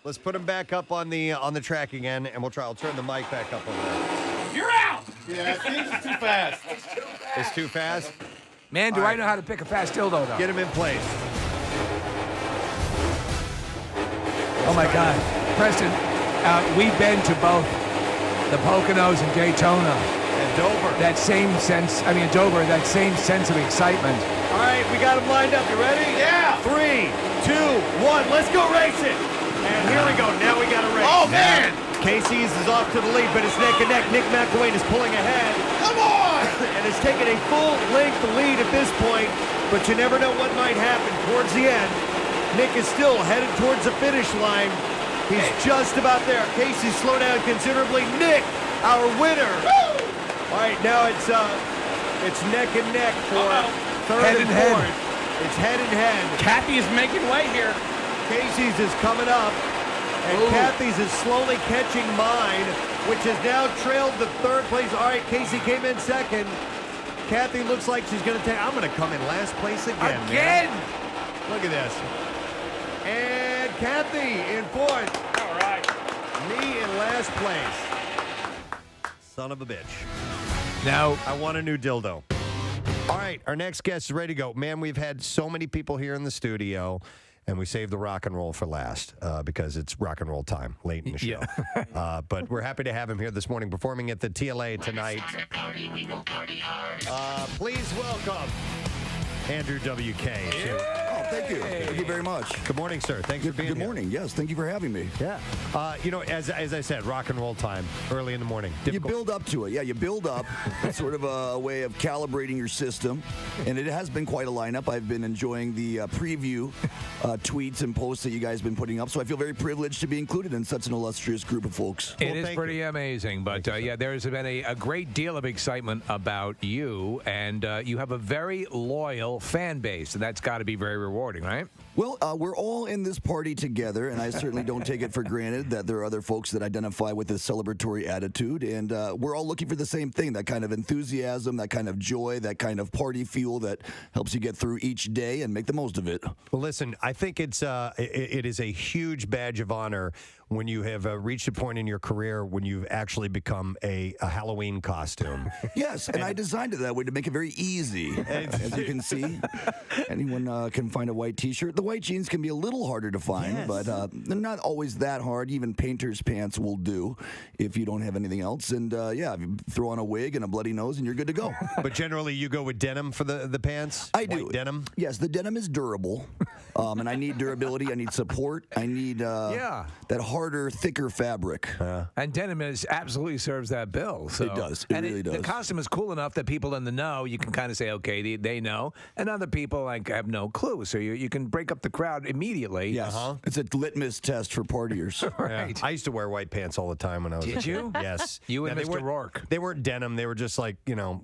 Let's put him back up on the track again, and I'll turn the mic back up over there. You're out! Yeah, it's too fast. It's too fast? Man, do I know how to pick a fast dildo, though. Get him in place. Oh, my God. Preston, we've been to both the Poconos and Daytona. And Dover. That same sense of excitement. All right, we got him lined up. You ready? Yeah. 3, 2, 1. Let's go racing. And here we go. Now we got a race. Oh, man. Casey's is off to the lead, but it's neck and neck. Nick McElwain is pulling ahead. Come on! And it's taken a full length lead at this point, but you never know what might happen towards the end. Nick is still headed towards the finish line. He's just about there. Casey slowed down considerably. Nick, our winner. Woo! All right, now it's neck and neck for third Head and and head. fourth. It's head and head. Kathy is making way here. Casey's is coming up, and Kathy's is slowly catching mine, which has now trailed the third place. All right, Casey came in second. Kathy looks like she's going to take. I'm going to come in last place again. Again? Man. Look at this. And Kathy in fourth. All right. Me in last place. Son of a bitch. Now, I want a new dildo. All right, our next guest is ready to go. Man, we've had so many people here in the studio, and we saved the rock and roll for last because it's rock and roll time late in the show. But we're happy to have him here this morning performing at the TLA tonight. Please welcome Andrew W.K. Oh, thank you. Thank you very much. Good morning, sir. Thanks for being here. Good morning. Yes, thank you for having me. Yeah. As I said, rock and roll time, early in the morning. You build up to it. Yeah, you build up. It's sort of a way of calibrating your system. And it has been quite a lineup. I've been enjoying the preview tweets and posts that you guys have been putting up. So I feel very privileged to be included in such an illustrious group of folks. It is pretty amazing. But, there's been a great deal of excitement about you. And you have a very loyal fan base. And that's got to be very rewarding, right? Well, we're all in this party together, and I certainly don't take it for granted that there are other folks that identify with this celebratory attitude, and we're all looking for the same thing, that kind of enthusiasm, that kind of joy, that kind of party fuel that helps you get through each day and make the most of it. Well, listen, I think it is a huge badge of honor when you have reached a point in your career when you've actually become a Halloween costume. Yes, and I designed it that way to make it very easy. As you can see, anyone can find a white T-shirt. The white jeans can be a little harder to find, but they're not always that hard. Even painter's pants will do if you don't have anything else. And if you throw on a wig and a bloody nose and you're good to go. But generally, you go with denim for the pants? I do. White denim? Yes, the denim is durable. And I need durability. I need support. I need that harder, thicker fabric. And denim absolutely serves that bill. So. It does. It really does. The costume is cool enough that people in the know, you can kind of say, okay, they know. And other people like have no clue. So you can break up the crowd immediately. Yes. It's a litmus test for partiers. Right. I used to wear white pants all the time when I was. Did you? Yes. You and they Mr. weren't- Rourke. They weren't denim. They were just like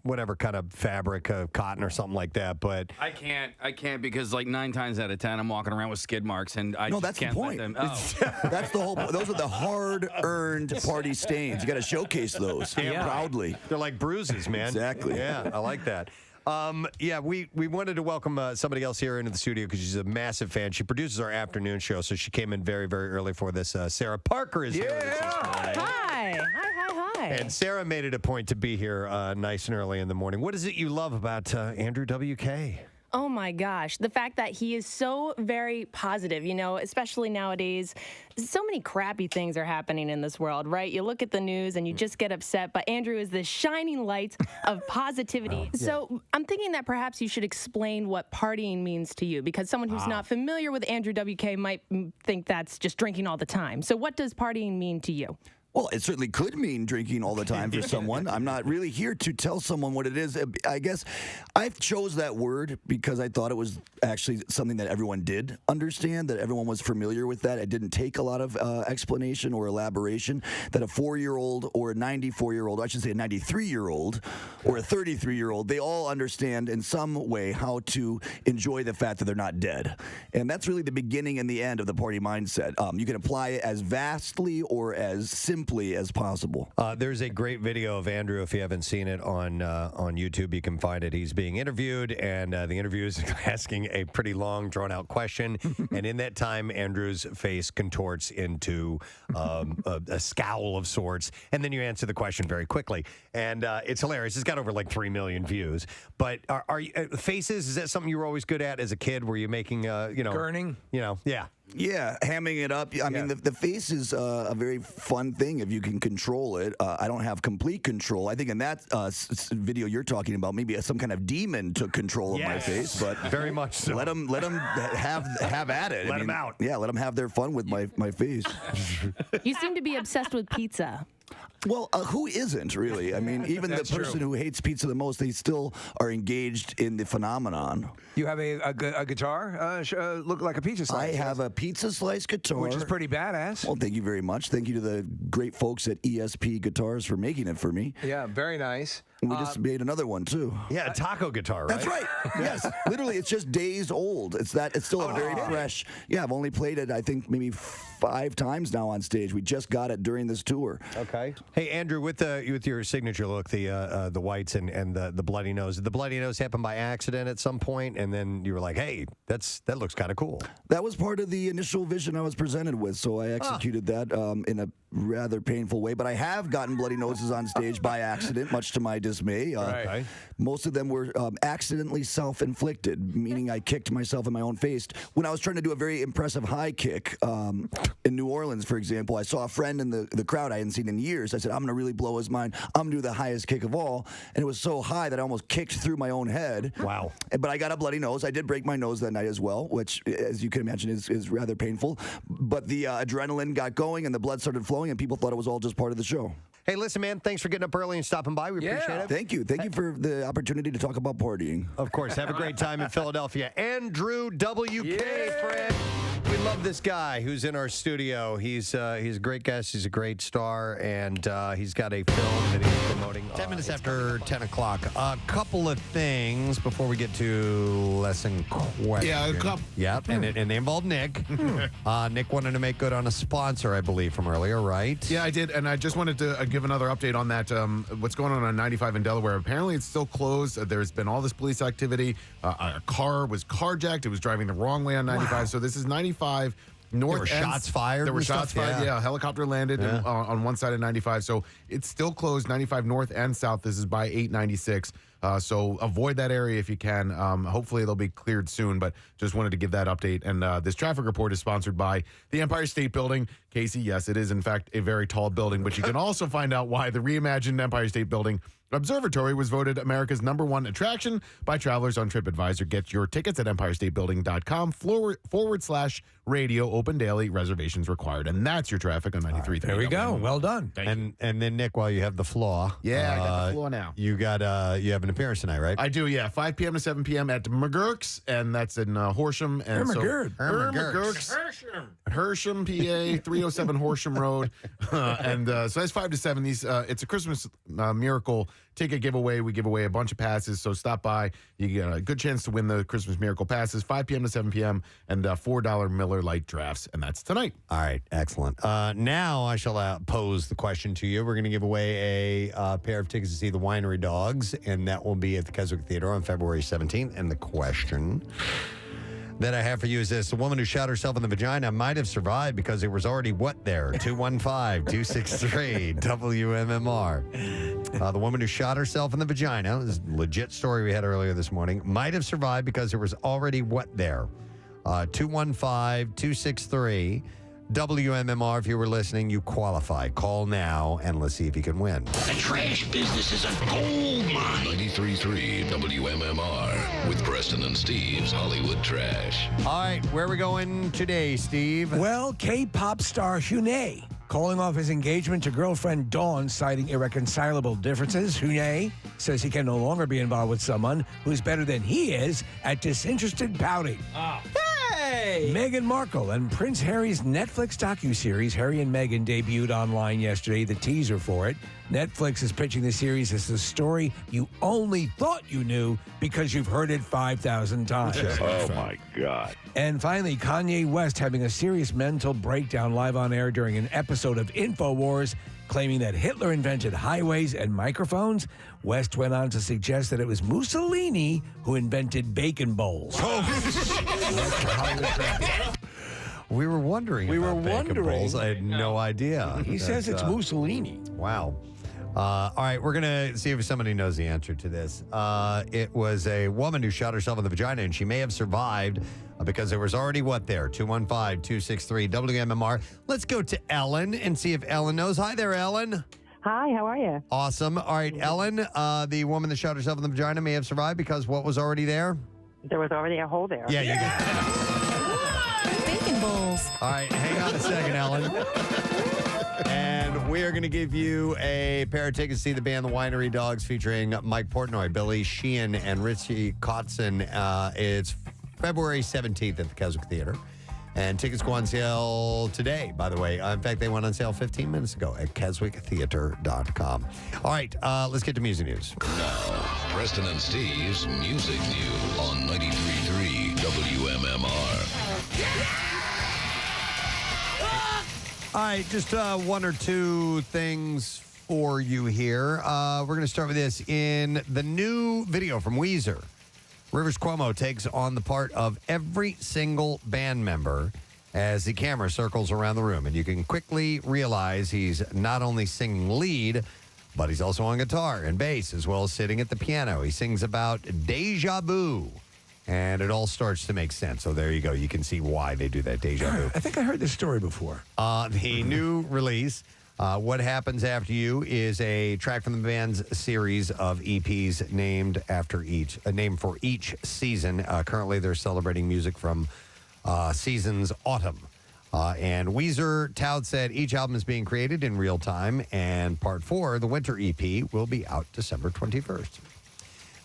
whatever kind of fabric, cotton or something like that. But I can't because like 9 times out of 10 I'm walking around with skid marks and I just that's the can't point. let them. Oh. That's the whole. Those are the hard-earned party stains. You got to showcase those proudly. They're like bruises, man. Exactly. Yeah, I like that. We wanted to welcome somebody else here into the studio because she's a massive fan. She produces our afternoon show, so she came in very, very early for this. Sarah Parker is here with us this morning. Hi. And Sarah made it a point to be here nice and early in the morning. What is it you love about Andrew WK? Oh my gosh, the fact that he is so very positive, especially nowadays. So many crappy things are happening in this world, right? You look at the news and you just get upset, but Andrew is the shining light of positivity. So I'm thinking that perhaps you should explain what partying means to you, because someone who's not familiar with Andrew WK might think that's just drinking all the time. So what does partying mean to you? Well, it certainly could mean drinking all the time for someone. I'm not really here to tell someone what it is. I guess I chose that word because I thought it was actually something that everyone did understand, that everyone was familiar with that. It didn't take a lot of explanation or elaboration, that a 4-year-old or a 94-year-old, I should say a 93-year-old or a 33-year-old, they all understand in some way how to enjoy the fact that they're not dead. And that's really the beginning and the end of the party mindset. You can apply it as vastly or as simply as possible. There's a great video of Andrew. If you haven't seen it on YouTube, you can find it. He's being interviewed, and the interviewer is asking a pretty long, drawn-out question. And in that time, Andrew's face contorts into a scowl of sorts, and then you answer the question very quickly. And it's hilarious. It's got over like 3 million views. But are you, faces? Is that something you were always good at as a kid? Were you making Gurning? Yeah. Yeah, hamming it up. I mean, the face is a very fun thing if you can control it. I don't have complete control. I think in that video you're talking about, maybe some kind of demon took control of my face. But very much so. Let them have at it. Let them out. Yeah, let them have their fun with my face. You seem to be obsessed with pizza. Well, who isn't really? I mean, even the person who hates pizza the most, they still are engaged in the phenomenon. You have a guitar look like a pizza slice. I have a pizza slice guitar, which is pretty badass. Well, thank you very much. Thank you to the great folks at ESP Guitars for making it for me. Yeah, very nice. And we just made another one too. Yeah, a taco guitar, right? That's right. Yes, literally, it's just days old. It's still a very fresh. Yeah, I've only played it, I think, maybe 5 times now on stage. We just got it during this tour. Okay. Hey, Andrew, with your signature look, the whites and the bloody nose. Did the bloody nose happen by accident at some point, and then you were like, "Hey, that looks kind of cool." That was part of the initial vision I was presented with, so I executed that in a rather painful way. But I have gotten bloody noses on stage by accident, much to my dismay. Right. Most of them were accidentally self-inflicted, meaning I kicked myself in my own face. When I was trying to do a very impressive high kick in New Orleans, for example, I saw a friend in the crowd I hadn't seen in years. I said, I'm going to really blow his mind. I'm going to do the highest kick of all. And it was so high that I almost kicked through my own head. Wow. But I got a bloody nose. I did break my nose that night as well, which, as you can imagine, is rather painful. But the adrenaline got going and the blood started flowing, and people thought it was all just part of the show. Hey, listen, man, thanks for getting up early and stopping by. We appreciate it. Thank you. Thank you for the opportunity to talk about partying. Of course. Have a great time in Philadelphia. Andrew WK, friend. We love this guy who's in our studio. He's a great guest. He's a great star, and he's got a film that he's promoting. 10 minutes after 10 o'clock. A couple of things before we get to lesson question. Yeah, a couple. Yep, and they involve Nick. Nick wanted to make good on a sponsor, I believe, from earlier, right? Yeah, I did, and I just wanted to give another update on that. What's going on 95 in Delaware? Apparently, it's still closed. There's been all this police activity. A car was carjacked. It was driving the wrong way on 95. Wow. So this is 95 north. There were shots fired. There were shots fired. Yeah, a helicopter landed on one side of 95. So it's still closed, 95 north and south. This is by 896. So avoid that area if you can. Hopefully they'll be cleared soon, but just wanted to give that update. And this traffic report is sponsored by the Empire State Building. Casey, yes, it is in fact a very tall building, but you can also find out why the reimagined Empire State Building Observatory was voted America's #1 attraction by travelers on TripAdvisor. Get your tickets at empirestatebuilding.com/radio. Open daily, reservations required. And that's your traffic on 93.3. There we go. Well done. And then Nick, while you have the flaw, I got the flaw now. You got you have an appearance tonight, right? I do, yeah. 5 p.m. to 7 p.m. at McGurk's, and that's in Horsham. And McGurk's. Hersham, PA, 307 Horsham Road. So that's 5 to 7. It's a Christmas miracle ticket giveaway. We give away a bunch of passes, so stop by. You get a good chance to win the Christmas miracle passes, 5 p.m. to 7 p.m., and $4 Miller Lite drafts, and that's tonight. All right, excellent. Now I shall pose the question to you. We're going to give away a pair of tickets to see the Winery Dogs, and that will be at the Keswick Theater on February 17th. And the question that I have for you is this: the woman who shot herself in the vagina might have survived because there was already what there? 215-263 WMMR. The woman who shot herself in the vagina, this is a legit story we had earlier this morning, might have survived because there was already what there? 215-263 WMMR. If you were listening, you qualify. Call now and let's see if you can win. The trash business is a gold mine. 93.3 WMMR with Preston and Steve's Hollywood Trash. All right, where are we going today, Steve? Well, K-pop star Hyunhae calling off his engagement to girlfriend Dawn, citing irreconcilable differences. Hyunhae says he can no longer be involved with someone who's better than he is at disinterested pouting. Hey! Meghan Markle and Prince Harry's Netflix docuseries Harry and Meghan debuted online yesterday, the teaser for it. Netflix is pitching the series as the story you only thought you knew because you've heard it 5,000 times. Oh, my God. And finally, Kanye West having a serious mental breakdown live on air during an episode of InfoWars, claiming that Hitler invented highways and microphones. West went on to suggest that it was Mussolini who invented bacon bowls. We were wondering about bacon bowls. I had no idea. He says it's Mussolini. Wow. All right, we're going to see if somebody knows the answer to this. It was a woman who shot herself in the vagina, and she may have survived because there was already what there? 215-263 WMMR. Let's go to Ellen and see if Ellen knows. Hi there, Ellen. Hi, how are you? Awesome. All right, Ellen, the woman that shot herself in the vagina may have survived because what was already there? There was already a hole there. Yeah, you got Bacon bowls. All right, hang on a second, Ellen. And we are going to give you a pair of tickets to see the band The Winery Dogs featuring Mike Portnoy, Billy Sheehan, and Richie Kotzen. It's February 17th at the Keswick Theater. And tickets go on sale today, by the way. In fact, they went on sale 15 minutes ago at keswicktheater.com. All right, let's get to music news. Now, Preston and Steve's Music News on 93.3 WMMR. All right, just one or two things for you here. We're going to start with this. In the new video from Weezer, Rivers Cuomo takes on the part of every single band member as the camera circles around the room. And you can quickly realize he's not only singing lead, but he's also on guitar and bass, as well as sitting at the piano. He sings about deja vu. And it all starts to make sense. So there you go. You can see why they do that deja vu. I think I heard this story before. The new release, What Happens After You, is a track from the band's series of EPs named after each, a name for each season. Currently, they're celebrating music from season's autumn. And Weezer tout said each album is being created in real time, and part 4, the winter EP, will be out December 21st.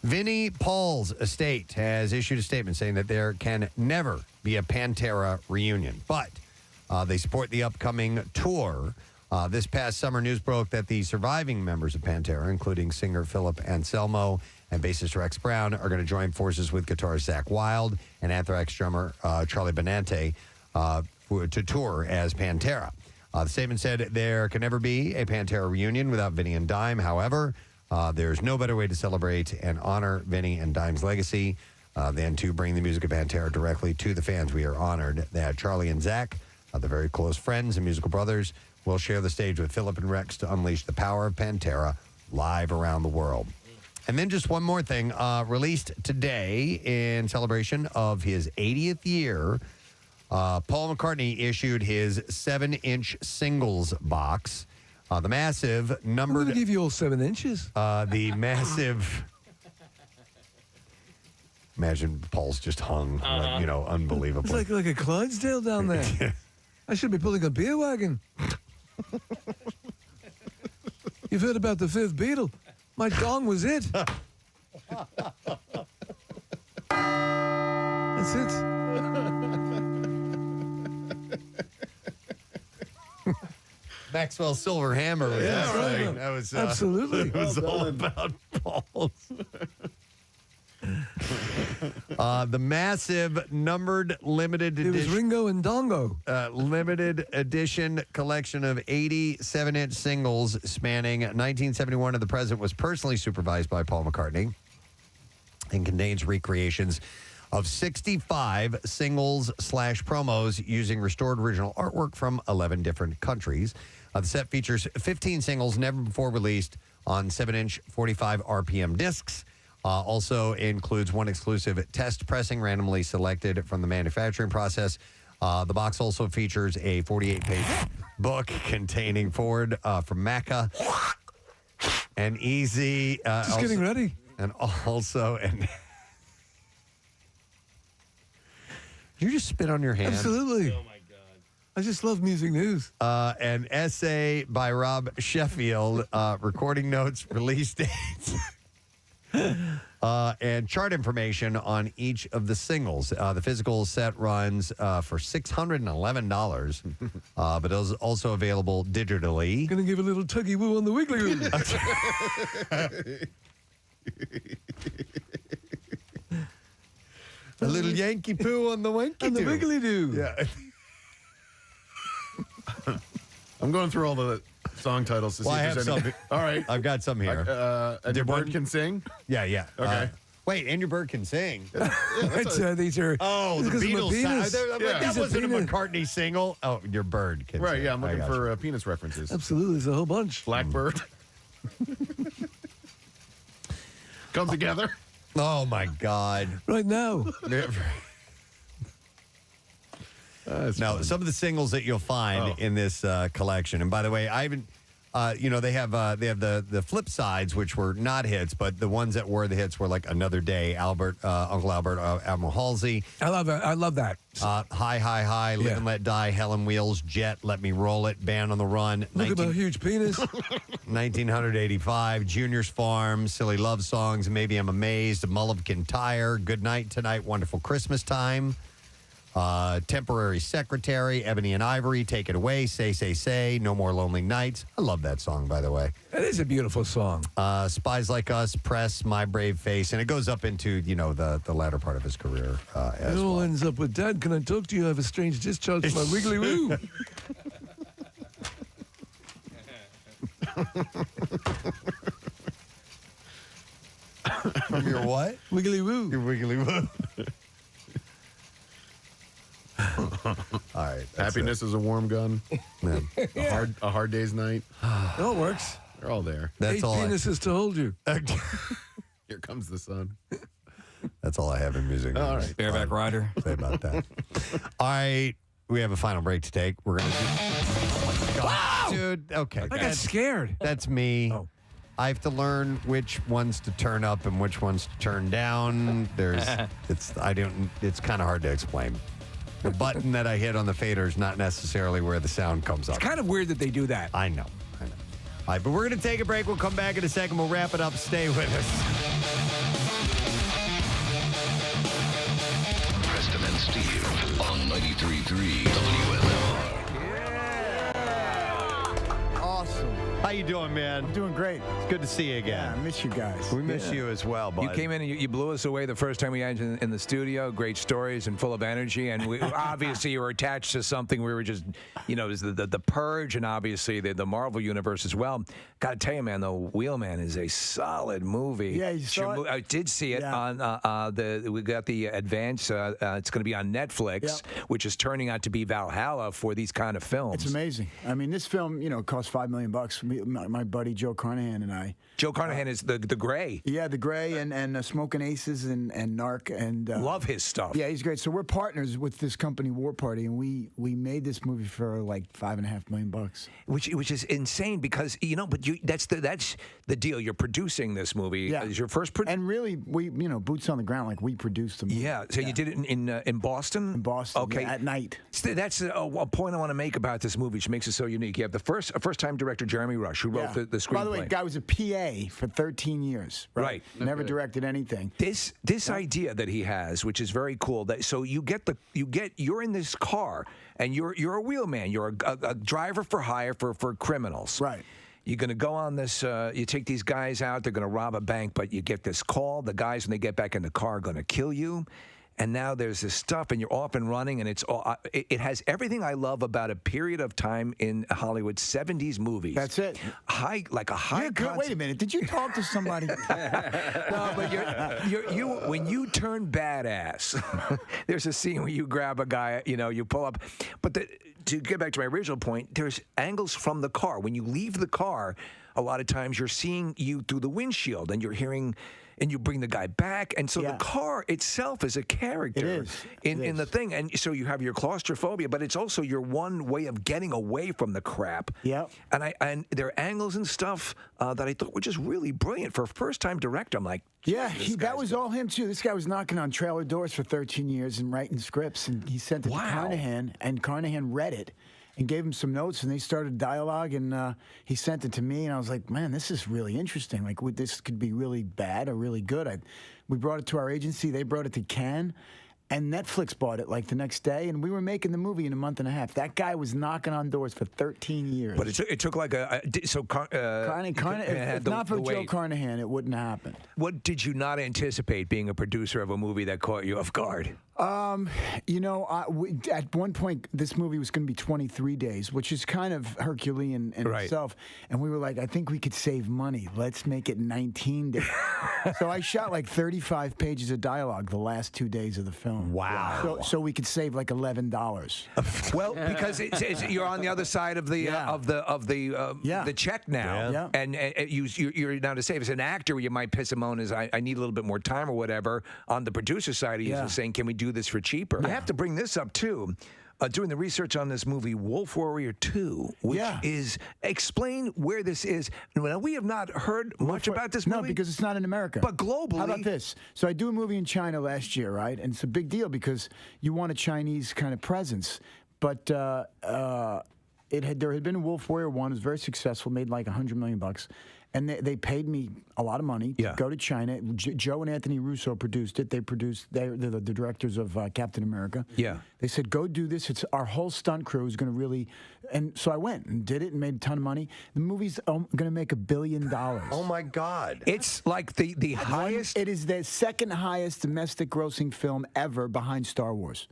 Vinnie Paul's estate has issued a statement saying that there can never be a Pantera reunion, but they support the upcoming tour. This past summer, news broke that the surviving members of Pantera, including singer Philip Anselmo and bassist Rex Brown, are going to join forces with guitarist Zakk Wylde and Anthrax drummer Charlie Benante to tour as Pantera. The statement said there can never be a Pantera reunion without Vinnie and Dime. However, there's no better way to celebrate and honor Vinnie and Dime's legacy than to bring the music of Pantera directly to the fans. We are honored that Charlie and Zakk, the very close friends and musical brothers, will share the stage with Philip and Rex to unleash the power of Pantera live around the world. And then just one more thing. Released today in celebration of his 80th year, Paul McCartney issued his 7-inch singles box. The massive numbered... I'm going to give you all 7 inches. The massive... Imagine Paul's just hung, unbelievably. It's like a Clydesdale down there. I should be pulling a beer wagon. You've heard about the fifth Beatle. My dong was it. That's it. Maxwell Silver Hammer. Right. That was absolutely. It was all about Paul's. The massive numbered limited edition. It was Ringo and Dongo. Limited edition collection of 80 7-inch singles spanning 1971 to the present was personally supervised by Paul McCartney and contains recreations of 65 singles/promos using restored original artwork from 11 different countries. The set features 15 singles never before released on 7-inch 45 RPM discs. Also includes one exclusive test pressing randomly selected from the manufacturing process. The box also features a 48-page book containing Forward from Mecca and Easy. Just getting ready. And also... Did you just spit on your hand? Absolutely. Oh, my God. I just love music news. An essay by Rob Sheffield, recording notes, release dates, and chart information on each of the singles. The physical set runs for $611, but it is also available digitally. Gonna give a little tuggy woo on the wiggly woo. A little Yankee poo on the wanky On the doo. wiggly doo. Yeah. I'm going through all the song titles to see Well, I if have there's any. some. All right. I've got some here. And your bird can sing? Yeah. Okay. Wait, and your bird can sing. These are. Oh, the because of my Beatles. penis. That He's a wasn't a penis. McCartney single. Oh, your bird can Right, sing. yeah, I'm I looking got for you. penis references. Absolutely, there's a whole bunch. Blackbird. Come together. Oh, my God. Right now. Now, some of the singles that you'll find in this collection, and by the way, I haven't. They have the flip sides, which were not hits, but the ones that were the hits were like Another Day, Albert, Uncle Albert, Admiral Halsey. I love that. Hi, Live and Let Die, Helen Wheels, Jet, Let Me Roll It, Band on the Run. Look at my huge penis. 1985, Junior's Farm, Silly Love Songs, Maybe I'm Amazed, Mulligan Tire, Good Night Tonight, Wonderful Christmas Time. Temporary Secretary, Ebony and Ivory, Take It Away, Say, No More Lonely Nights. I love that song, by the way. That is a beautiful song. Spies Like Us, Press, My Brave Face, and it goes up into, the latter part of his career as It all well. ends up with, Dad, can I talk to you? I have a strange discharge from my wiggly woo. From your what? Wiggly woo. Your wiggly woo. All right. Happiness is a warm gun. Yeah. A hard day's night. It all works. They're all there. That's 8 all. penises to hold you. Here comes the sun. That's all I have in music. All right. Bareback Rider. Say about that. All right. We have a final break to take. We're going to do. Oh my God. Dude. Okay. I got scared. That's me. Oh. I have to learn which ones to turn up and which ones to turn down. It's kind of hard to explain. The button that I hit on the fader is not necessarily where the sound comes up. It's kind of weird that they do that. I know. All right, but we're going to take a break. We'll come back in a second. We'll wrap it up. Stay with us. Preston and Steve on 93.3 WMMR. Awesome. How you doing, man? I'm doing great. It's good to see you again. Yeah, I miss you guys. We miss you as well, bud. You came in and you blew us away the first time we had you in the studio. Great stories and full of energy. And we, obviously, you were attached to something. We were just, it was the Purge and obviously the Marvel Universe as well. Got to tell you, man, the Wheelman is a solid movie. Yeah, you saw it? I did see it on we got the advance. It's going to be on Netflix, which is turning out to be Valhalla for these kind of films. It's amazing. I mean, this film, cost $5 million. My buddy Joe Carnahan and I. Joe Carnahan is the Gray. Yeah, the Gray and Smoking Aces and Narc and love his stuff. Yeah, he's great. So we're partners with this company War Party, and we made this movie for like $5.5 million, which is insane because but that's the deal. You're producing this movie. Yeah, is your first and really we boots on the ground, like we produced the movie. Yeah, so you did it in Boston. In Boston, okay, at night. So that's a point I want to make about this movie, which makes it so unique. You have the first time director Jeremy Rush, who wrote the screenplay. By the way, the guy was a PA for 13 years. Right. Never directed anything. This idea that he has, which is very cool. That so you're in this car and you're a wheelman. You're a driver for hire for criminals. Right. You're going to go on this, you take these guys out, they're going to rob a bank, but you get this call. The guys, when they get back in the car, are going to kill you. And now there's this stuff, and you're off and running, and it has everything I love about a period of time in Hollywood, 70s movies. That's it. High. Wait a minute. Did you talk to somebody? No, but you when you turn badass, there's a scene where you grab a guy, you pull up. But to get back to my original point, there's angles from the car. When you leave the car, a lot of times you're seeing you through the windshield, and you're hearing. And you bring the guy back, and so the car itself is a character in the thing, and so you have your claustrophobia, but it's also your one way of getting away from the crap. Yeah. And there are angles and stuff that I thought were just really brilliant for a first-time director. I'm like, that was all him too. This guy was knocking on trailer doors for 13 years and writing scripts, and he sent it to Carnahan, and Carnahan read it. And gave him some notes, and they started dialogue, and he sent it to me, and I was like, man, this is really interesting. Like, this could be really bad or really good. We brought it to our agency. They brought it to Cannes, and Netflix bought it like the next day, and we were making the movie in a month and a half. That guy was knocking on doors for 13 years. But it took like if not for Joe Carnahan, it wouldn't happen. What did you not anticipate being a producer of a movie that caught you off guard? At one point, this movie was going to be 23 days, which is kind of Herculean in itself. And we were like, I think we could save money. Let's make it 19 days. So I shot like 35 pages of dialogue the last 2 days of the film. Wow. So we could save like $11. Well, because you're on the other side of the the check now, and you're now to save. As an actor, you might piss him on as I need a little bit more time or whatever. On the producer side, he's saying, can we do this for cheaper? I have to bring this up too. Doing the research on this movie, Wolf Warrior 2, which is, explain where this is. Now, we have not heard much about this movie. No, because it's not in America. But globally. How about this? So I do a movie in China last year, right? And it's a big deal because you want a Chinese kind of presence. But there had been a Wolf Warrior 1. It was very successful, made like $100 million. And they paid me a lot of money to go to China. Joe and Anthony Russo produced it. They're the directors of Captain America. Yeah. They said, go do this. It's our whole stunt crew is going to really... And so I went and did it and made a ton of money. The movie's going to make $1 billion. Oh, my God. It's like the highest... It is the second highest domestic grossing film ever behind Star Wars.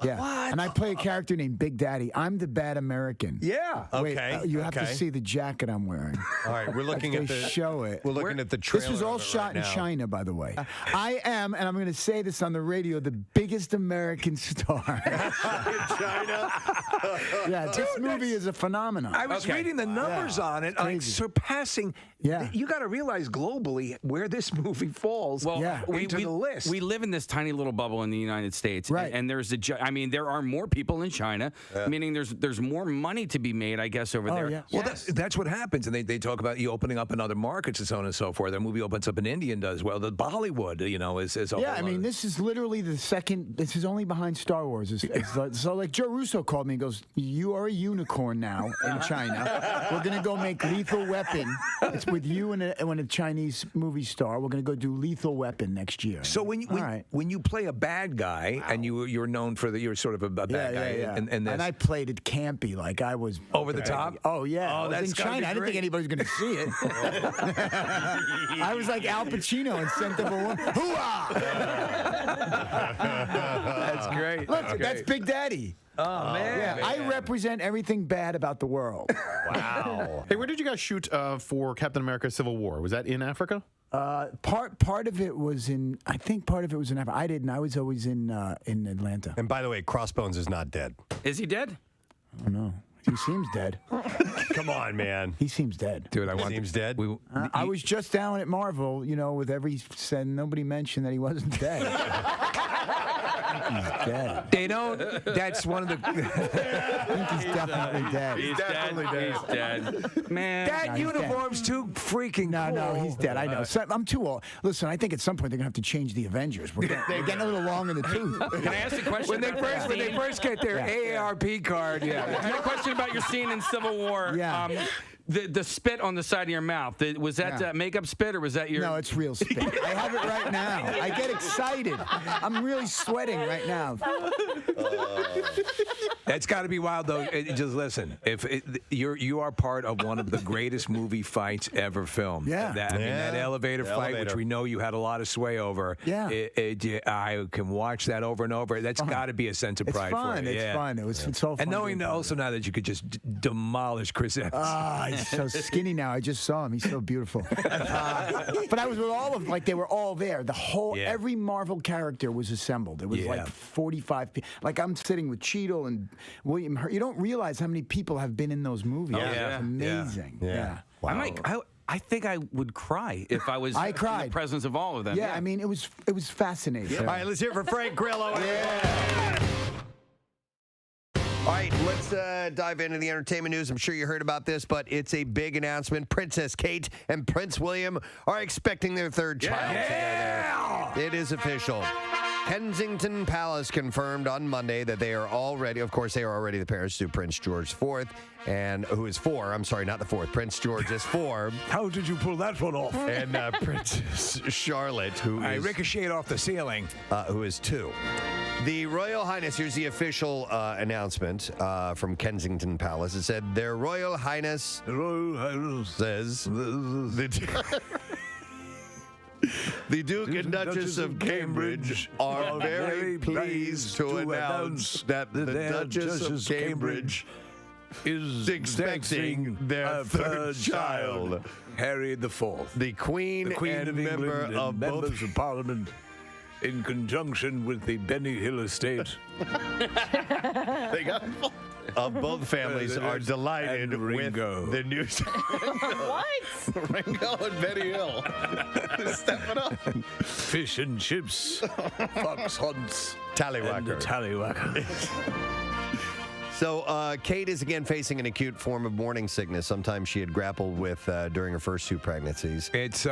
Yeah. What? And I play a character named Big Daddy. I'm the bad American. Yeah. Wait, you have to see the jacket I'm wearing. All right, we're looking at the show it. We're looking at the trailer. This was all shot in China, by the way. I am, and I'm going to say this on the radio, the biggest American star. in China. Yeah, this movie is a phenomenon. I was reading the numbers on it, like surpassing. Yeah. You got to realize globally where this movie falls into the list. We live in this tiny little bubble in the United States, right? And there's there are more people in China, meaning there's more money to be made, I guess, over there. Yeah. Well, that's what happens, and they talk about you opening up in other markets and so on and so forth. Their movie opens up in India and does well. The Bollywood, is yeah. I mean, this is literally the second. This is only behind Star Wars. So like Joe Russo called me and goes, "You are a unicorn now in China. We're gonna go make Lethal Weapon. It's with you and a Chinese movie star. We're gonna go do Lethal Weapon next year." So when you play a bad guy and you're known for you're sort of a bad guy, and I played it campy, like I was over the top. Oh yeah, oh, I was that's in China. I didn't think anybody was going to see it. I was like Al Pacino in Scent of a Woman. Hoo-ah! That's great. Look, that's Big Daddy. Oh man! Yeah, I represent everything bad about the world. Wow. Hey, where did you guys shoot for Captain America: Civil War? Was that in Africa? Part of it was in. I think part of it was in Africa. I didn't. I was always in Atlanta. And by the way, Crossbones is not dead. Is he dead? Oh no. He seems dead. Come on, man. He seems dead. Dude, Seems dead. I was just down at Marvel, with every said nobody mentioned that he wasn't dead. He's dead. They don't. That's one of the. I think he's definitely dead. He's definitely dead. He's dead. Man. That uniform's too freaking cool. No, he's dead. I know. So, I'm too old. Listen, I think at some point they're going to have to change the Avengers. They're getting a little long in the tooth. Can I ask a question? When they first get their AARP card, I had a question about your scene in Civil War. Yeah. The spit on the side of your mouth. Was that makeup spit or was that your? No, it's real spit. I have it right now. I get excited. I'm really sweating right now. That's got to be wild, though. Just listen. You are part of one of the greatest movie fights ever filmed. Yeah. That elevator fight, which we know you had a lot of sway over. Yeah. I can watch that over and over. That's got to be a sense of pride for you. It's fun. It's all fun. And knowing also now that you could just demolish Chris Evans. He's so skinny now. I just saw him. He's so beautiful. But I was with all of they were all there. Every Marvel character was assembled. There was like 45 people. Like I'm sitting with Cheadle and William Hurt. You don't realize how many people have been in those movies. It's amazing. Yeah. Wow. I think I would cry if I was in the presence of all of them. Yeah, I mean, it was fascinating. All right, let's hear it for Frank Grillo. Yeah. All right, let's dive into the entertainment news. I'm sure you heard about this, but it's a big announcement. Princess Kate and Prince William are expecting their third child together. It is official. Kensington Palace confirmed on Monday that they are already, of course, they are already the parents to Prince George IV, and who is 4. I'm sorry, not the 4th. Prince George is 4. How did you pull that one off? And Princess Charlotte, who is ricocheted off the ceiling, who is 2. The Royal Highness, here's the official announcement from Kensington Palace. It said, Their Royal Highness, says, the Duke and Duchess of Cambridge are very pleased to announce that the Duchess of Cambridge is expecting their third child. Harry IV. The Queen of member England of members both of Parliament, in conjunction with the Benny Hill estate. They got of both families are delighted with the news. What? Ringo and Benny Hill. Step it up. Fish and chips, fox hunts, Tallywhacker. Tallywhacker. So Kate is again facing an acute form of morning sickness. Sometimes she had grappled with during her first 2 pregnancies. It's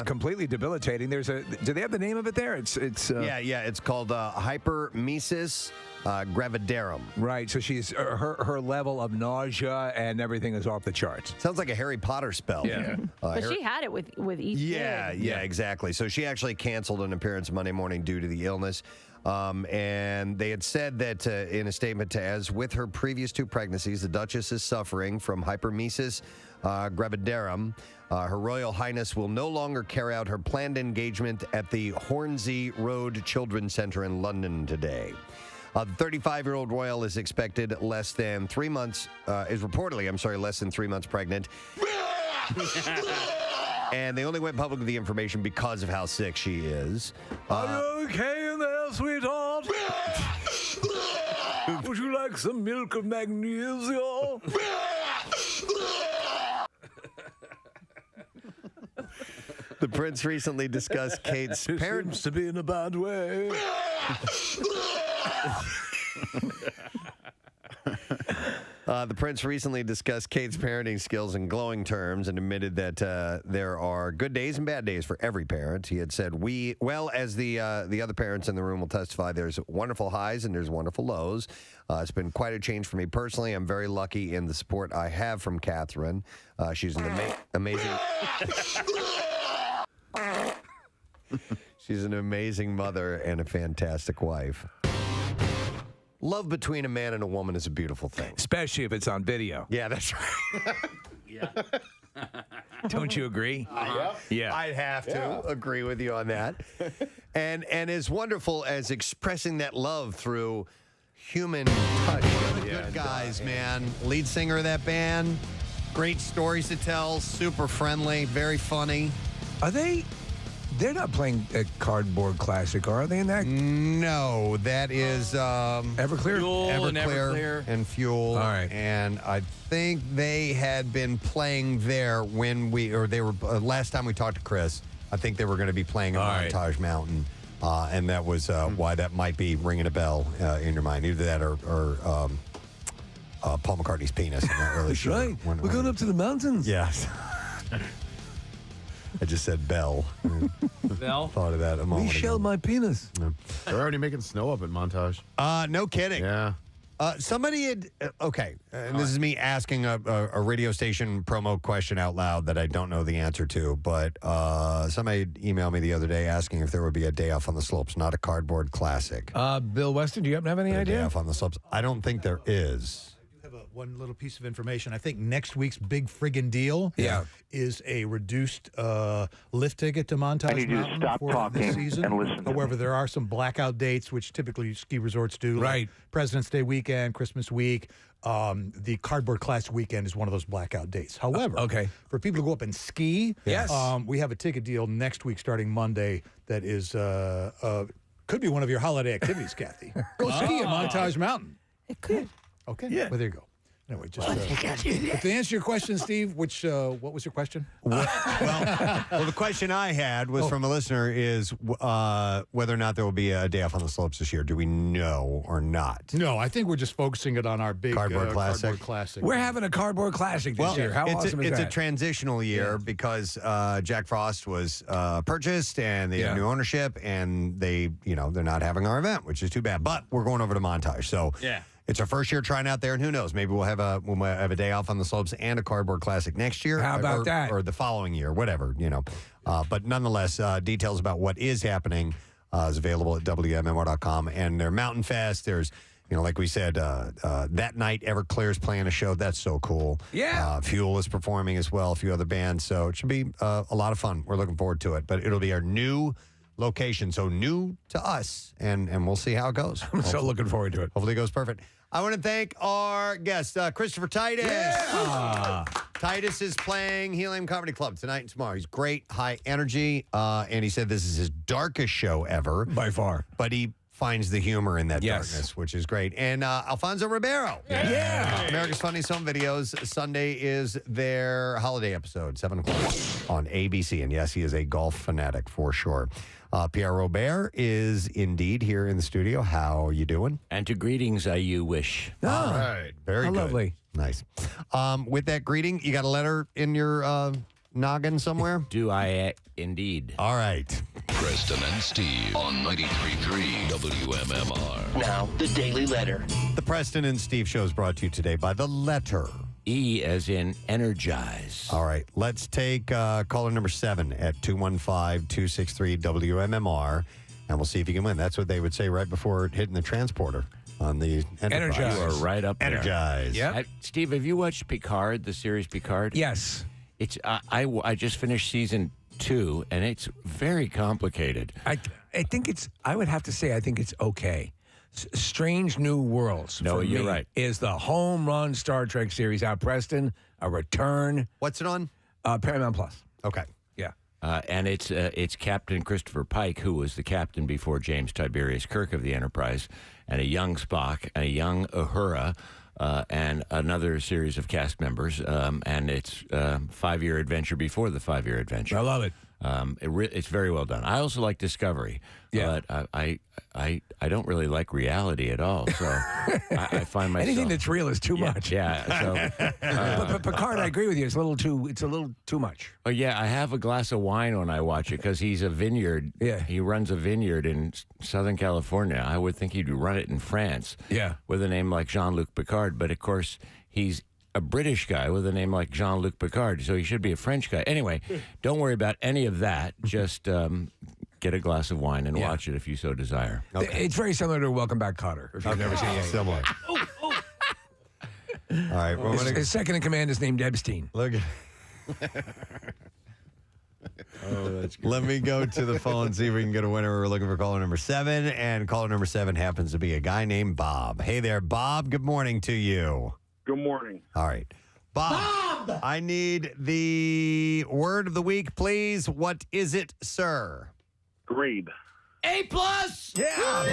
completely debilitating. Do they have the name of it there? It's It's called hypermesis gravidarum. Right. So she's her level of nausea and everything is off the charts. Sounds like a Harry Potter spell. Yeah. But she had it with each kid. Yeah, exactly. So she actually canceled an appearance Monday morning due to the illness. And they had said that in a statement as with her previous 2 pregnancies, the Duchess is suffering from hypermesis gravidarum. Her Royal Highness will no longer carry out her planned engagement at the Hornsey Road Children's Centre in London today. The 35-year-old royal is expected less than 3 months, less than 3 months pregnant. And they only went public with the information because of how sick she is. Are you okay in there, sweetheart? Would you like some milk of magnesia? The prince recently discussed Kate's parents. Seems to be in a bad way. The prince recently discussed Kate's parenting skills in glowing terms and admitted that there are good days and bad days for every parent. He had said, as the other parents in the room will testify, there's wonderful highs and there's wonderful lows. It's been quite a change for me personally. I'm very lucky in the support I have from Catherine. She's an amazing... She's an amazing mother and a fantastic wife. Love between a man and a woman is a beautiful thing. Especially if it's on video. Yeah, that's right. Don't you agree? Yeah. I'd have to agree with you on that. And as wonderful as expressing that love through human touch. Good guys, man. Lead singer of that band. Great stories to tell. Super friendly. Very funny. Are they They're not playing a Cardboard Classic, are they? In that? No, that is Everclear. Everclear and Fuel. All right. And I think they had been playing there when they were last time we talked to Chris. I think they were going to be playing on Montage Mountain, and that was why that might be ringing a bell in your mind. Either that or Paul McCartney's penis. I'm not really That's sure. right. We're going up to the mountains. Yes. I just said Bell. Bell? Thought of that a moment We shelled ago. my penis. They're already making snow up at Montage. No kidding. Yeah. Somebody had, and this is me asking a radio station promo question out loud that I don't know the answer to, but somebody emailed me the other day asking if there would be a day off on the slopes, not a Cardboard Classic. Bill Weston, do you happen to have any A day idea? off on the slopes. I don't think there is. I have one little piece of information. I think next week's big friggin' deal is a reduced lift ticket to Montage I need you to Mountain stop for talking this season. and listen to However, there are some blackout dates, which typically ski resorts do. Like President's Day weekend, Christmas week. The Cardboard Classic weekend is one of those blackout dates. However, for people to go up and ski, we have a ticket deal next week starting Monday that is could be one of your holiday activities, Kathy. Go ski at Montage Mountain. It could. Okay. Yeah. Well, there you go. Anyway, just but to answer your question, Steve, what was your question? Well, the question I had was from a listener is whether or not there will be a day off on the slopes this year. Do we know or not? No, I think we're just focusing it on our big Cardboard Classic. Cardboard Classic. We're having a Cardboard Classic this year. How awesome is it's that? a transitional year because Jack Frost was purchased and they have new ownership and they're not having our event, which is too bad. But we're going over to Montage, so it's our first year trying out there, and who knows? Maybe we'll have a day off on the slopes and a Cardboard Classic next year. How about that? Or the following year, whatever, But nonetheless, details about what is happening is available at WMMR.com. And their Mountain Fest, there's, like we said, that night Everclear's playing a show. That's so cool. Yeah. Fuel is performing as well, a few other bands. So it should be a lot of fun. We're looking forward to it. But it'll be our new location, so new to us, and we'll see how it goes. I'm so looking forward to it. Hopefully it goes perfect. I want to thank our guest, Christopher Titus. Yeah. Titus is playing Helium Comedy Club tonight and tomorrow. He's great, high energy, and he said this is his darkest show ever. By far. But he finds the humor in that darkness, which is great. And Alfonso Ribeiro. Yeah. America's Funniest Home Videos. Sunday is their holiday episode, 7 o'clock on ABC. And yes, he is a golf fanatic for sure. Pierre Robert is indeed here in the studio. How are you doing? And to greetings you wish. All right. Very How good. lovely. Nice. With that greeting, you got a letter in your noggin somewhere? Do I indeed? All right. Preston and Steve on 93.3 WMMR. Now, the Daily Letter. The Preston and Steve show is brought to you today by The Letter. E as in energize. All right. Let's take caller number 7 at 215-263-WMMR, and we'll see if you can win. That's what they would say right before hitting the transporter on the Enterprise. You are right up there. Energize. Yeah. Steve, have you watched Picard, the series Picard? Yes. It's I just finished season 2, and it's very complicated. I think it's. I would have to say I think it's okay. Strange New Worlds. No, for you're me, right. Is the home run Star Trek series out, Preston? A return. What's it on? Paramount Plus. Okay. Yeah. And it's Captain Christopher Pike, who was the captain before James Tiberius Kirk of the Enterprise, and a young Spock, and a young Uhura, and another series of cast members. And it's 5-year adventure before the 5-year adventure. I love it. It's very well done. I also like Discovery, but I don't really like reality at all. So I find myself anything that's real is too much. Yeah. So, but Picard, I agree with you. It's a little too much. Oh yeah, I have a glass of wine when I watch it because he's a vineyard. Yeah, he runs a vineyard in Southern California. I would think he'd run it in France. Yeah, with a name like Jean-Luc Picard, but of course he's a British guy with a name like Jean-Luc Picard, so he should be a French guy. Anyway, don't worry about any of that. Just get a glass of wine and watch it if you so desire. Okay. It's very similar to Welcome Back, Kotter. If you've never seen it, similar. All right. Well, his second in command is named Epstein. Look at. Let me go to the phone and see if we can get a winner. We're looking for caller number 7, and caller number 7 happens to be a guy named Bob. Hey there, Bob. Good morning to you. Good morning. All right. Bob. I need the word of the week, please. What is it, sir? Grade. A+. Yeah.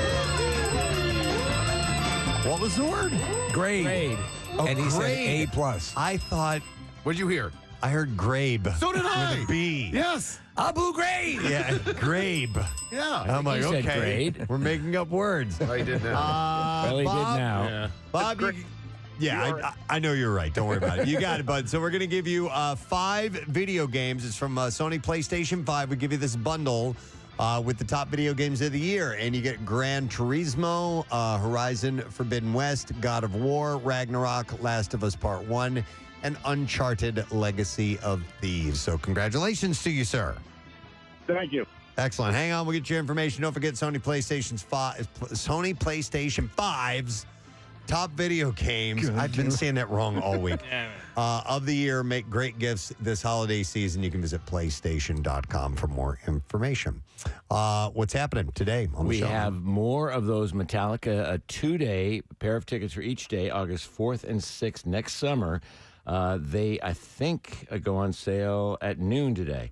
What was the word? Grade. Oh, And he said grade. A+. I thought. What'd you hear? I heard grabe. So did I. With a B. Yes. Abu Grade. Yeah, grabe. Yeah. I'm like, he said okay, grade. we're making up words. Oh, you did now. Well, he Bob, did now. Yeah. Bob, I know you're right. Don't worry about it. You got it, bud. So we're going to give you 5 video games. It's from Sony PlayStation 5. We give you this bundle with the top video games of the year. And you get Gran Turismo, Horizon Forbidden West, God of War, Ragnarok, Last of Us Part 1, and Uncharted Legacy of Thieves. So congratulations to you, sir. Thank you. Excellent. Hang on. We'll get your information. Don't forget Sony PlayStation 5's top video games. I've been saying that wrong all week. Of the year. Make great gifts this holiday season. You can visit PlayStation.com for more information. What's happening today on the We show? have more of those Metallica, a 2-day pair of tickets for each day, August 4th and 6th next summer. They, I think, go on sale at noon today.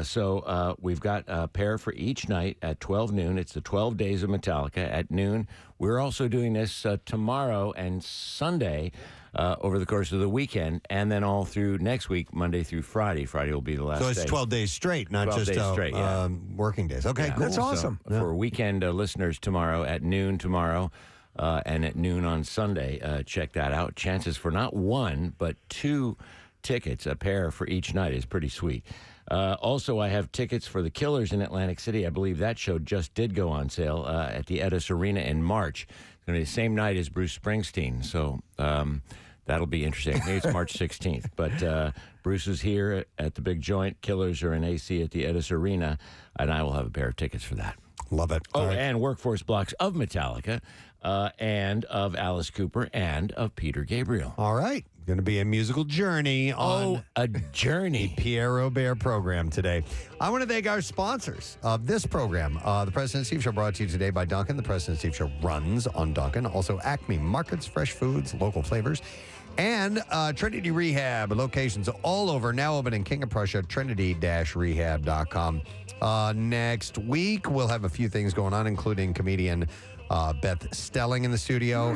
So we've got a pair for each night at 12 noon. It's the 12 days of Metallica at noon. We're also doing this tomorrow and Sunday over the course of the weekend, and then all through next week, Monday through Friday. Friday will be the last So it's day. 12 days straight, not 12 just days straight, yeah. working days. Okay, Yeah. cool. That's awesome. So for weekend listeners tomorrow at noon tomorrow and at noon on Sunday, check that out. Chances for not 1, but 2 tickets, a pair for each night is pretty sweet. Also, I have tickets for the Killers in Atlantic City. I believe that show just did go on sale at the Edis Arena in March. It's going to be the same night as Bruce Springsteen, so that'll be interesting. I think it's March 16th. But Bruce is here at the Big Joint. Killers are in AC at the Edis Arena, and I will have a pair of tickets for that. Love it. Oh, and workforce blocks of Metallica and of Alice Cooper and of Peter Gabriel. All right. Going to be a musical journey on a journey. The Pierre Robert program today. I want to thank our sponsors of this program. The Preston and Steve Show brought to you today by Dunkin'. The Preston and Steve Show runs on Dunkin'. Also, Acme Markets, fresh foods, local flavors. And Trinity Rehab, locations all over, now open in King of Prussia, trinity-rehab.com. Next week, we'll have a few things going on, including comedian Beth Stelling in the studio,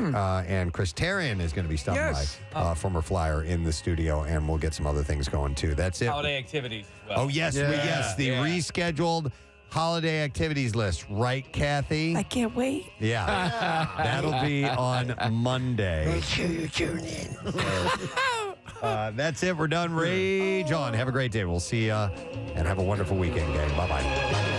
and Chris Tarian is going to be stopping by, former Flyer, in the studio, and we'll get some other things going, too. That's it. Holiday activities as well. Oh, yes, the rescheduled holiday activities list. Right, Kathy? I can't wait. Yeah. That'll be on Monday. Make sure you tune in. That's it. We're done. Rage on. Have a great day. We'll see you, and have a wonderful weekend, gang. Bye-bye.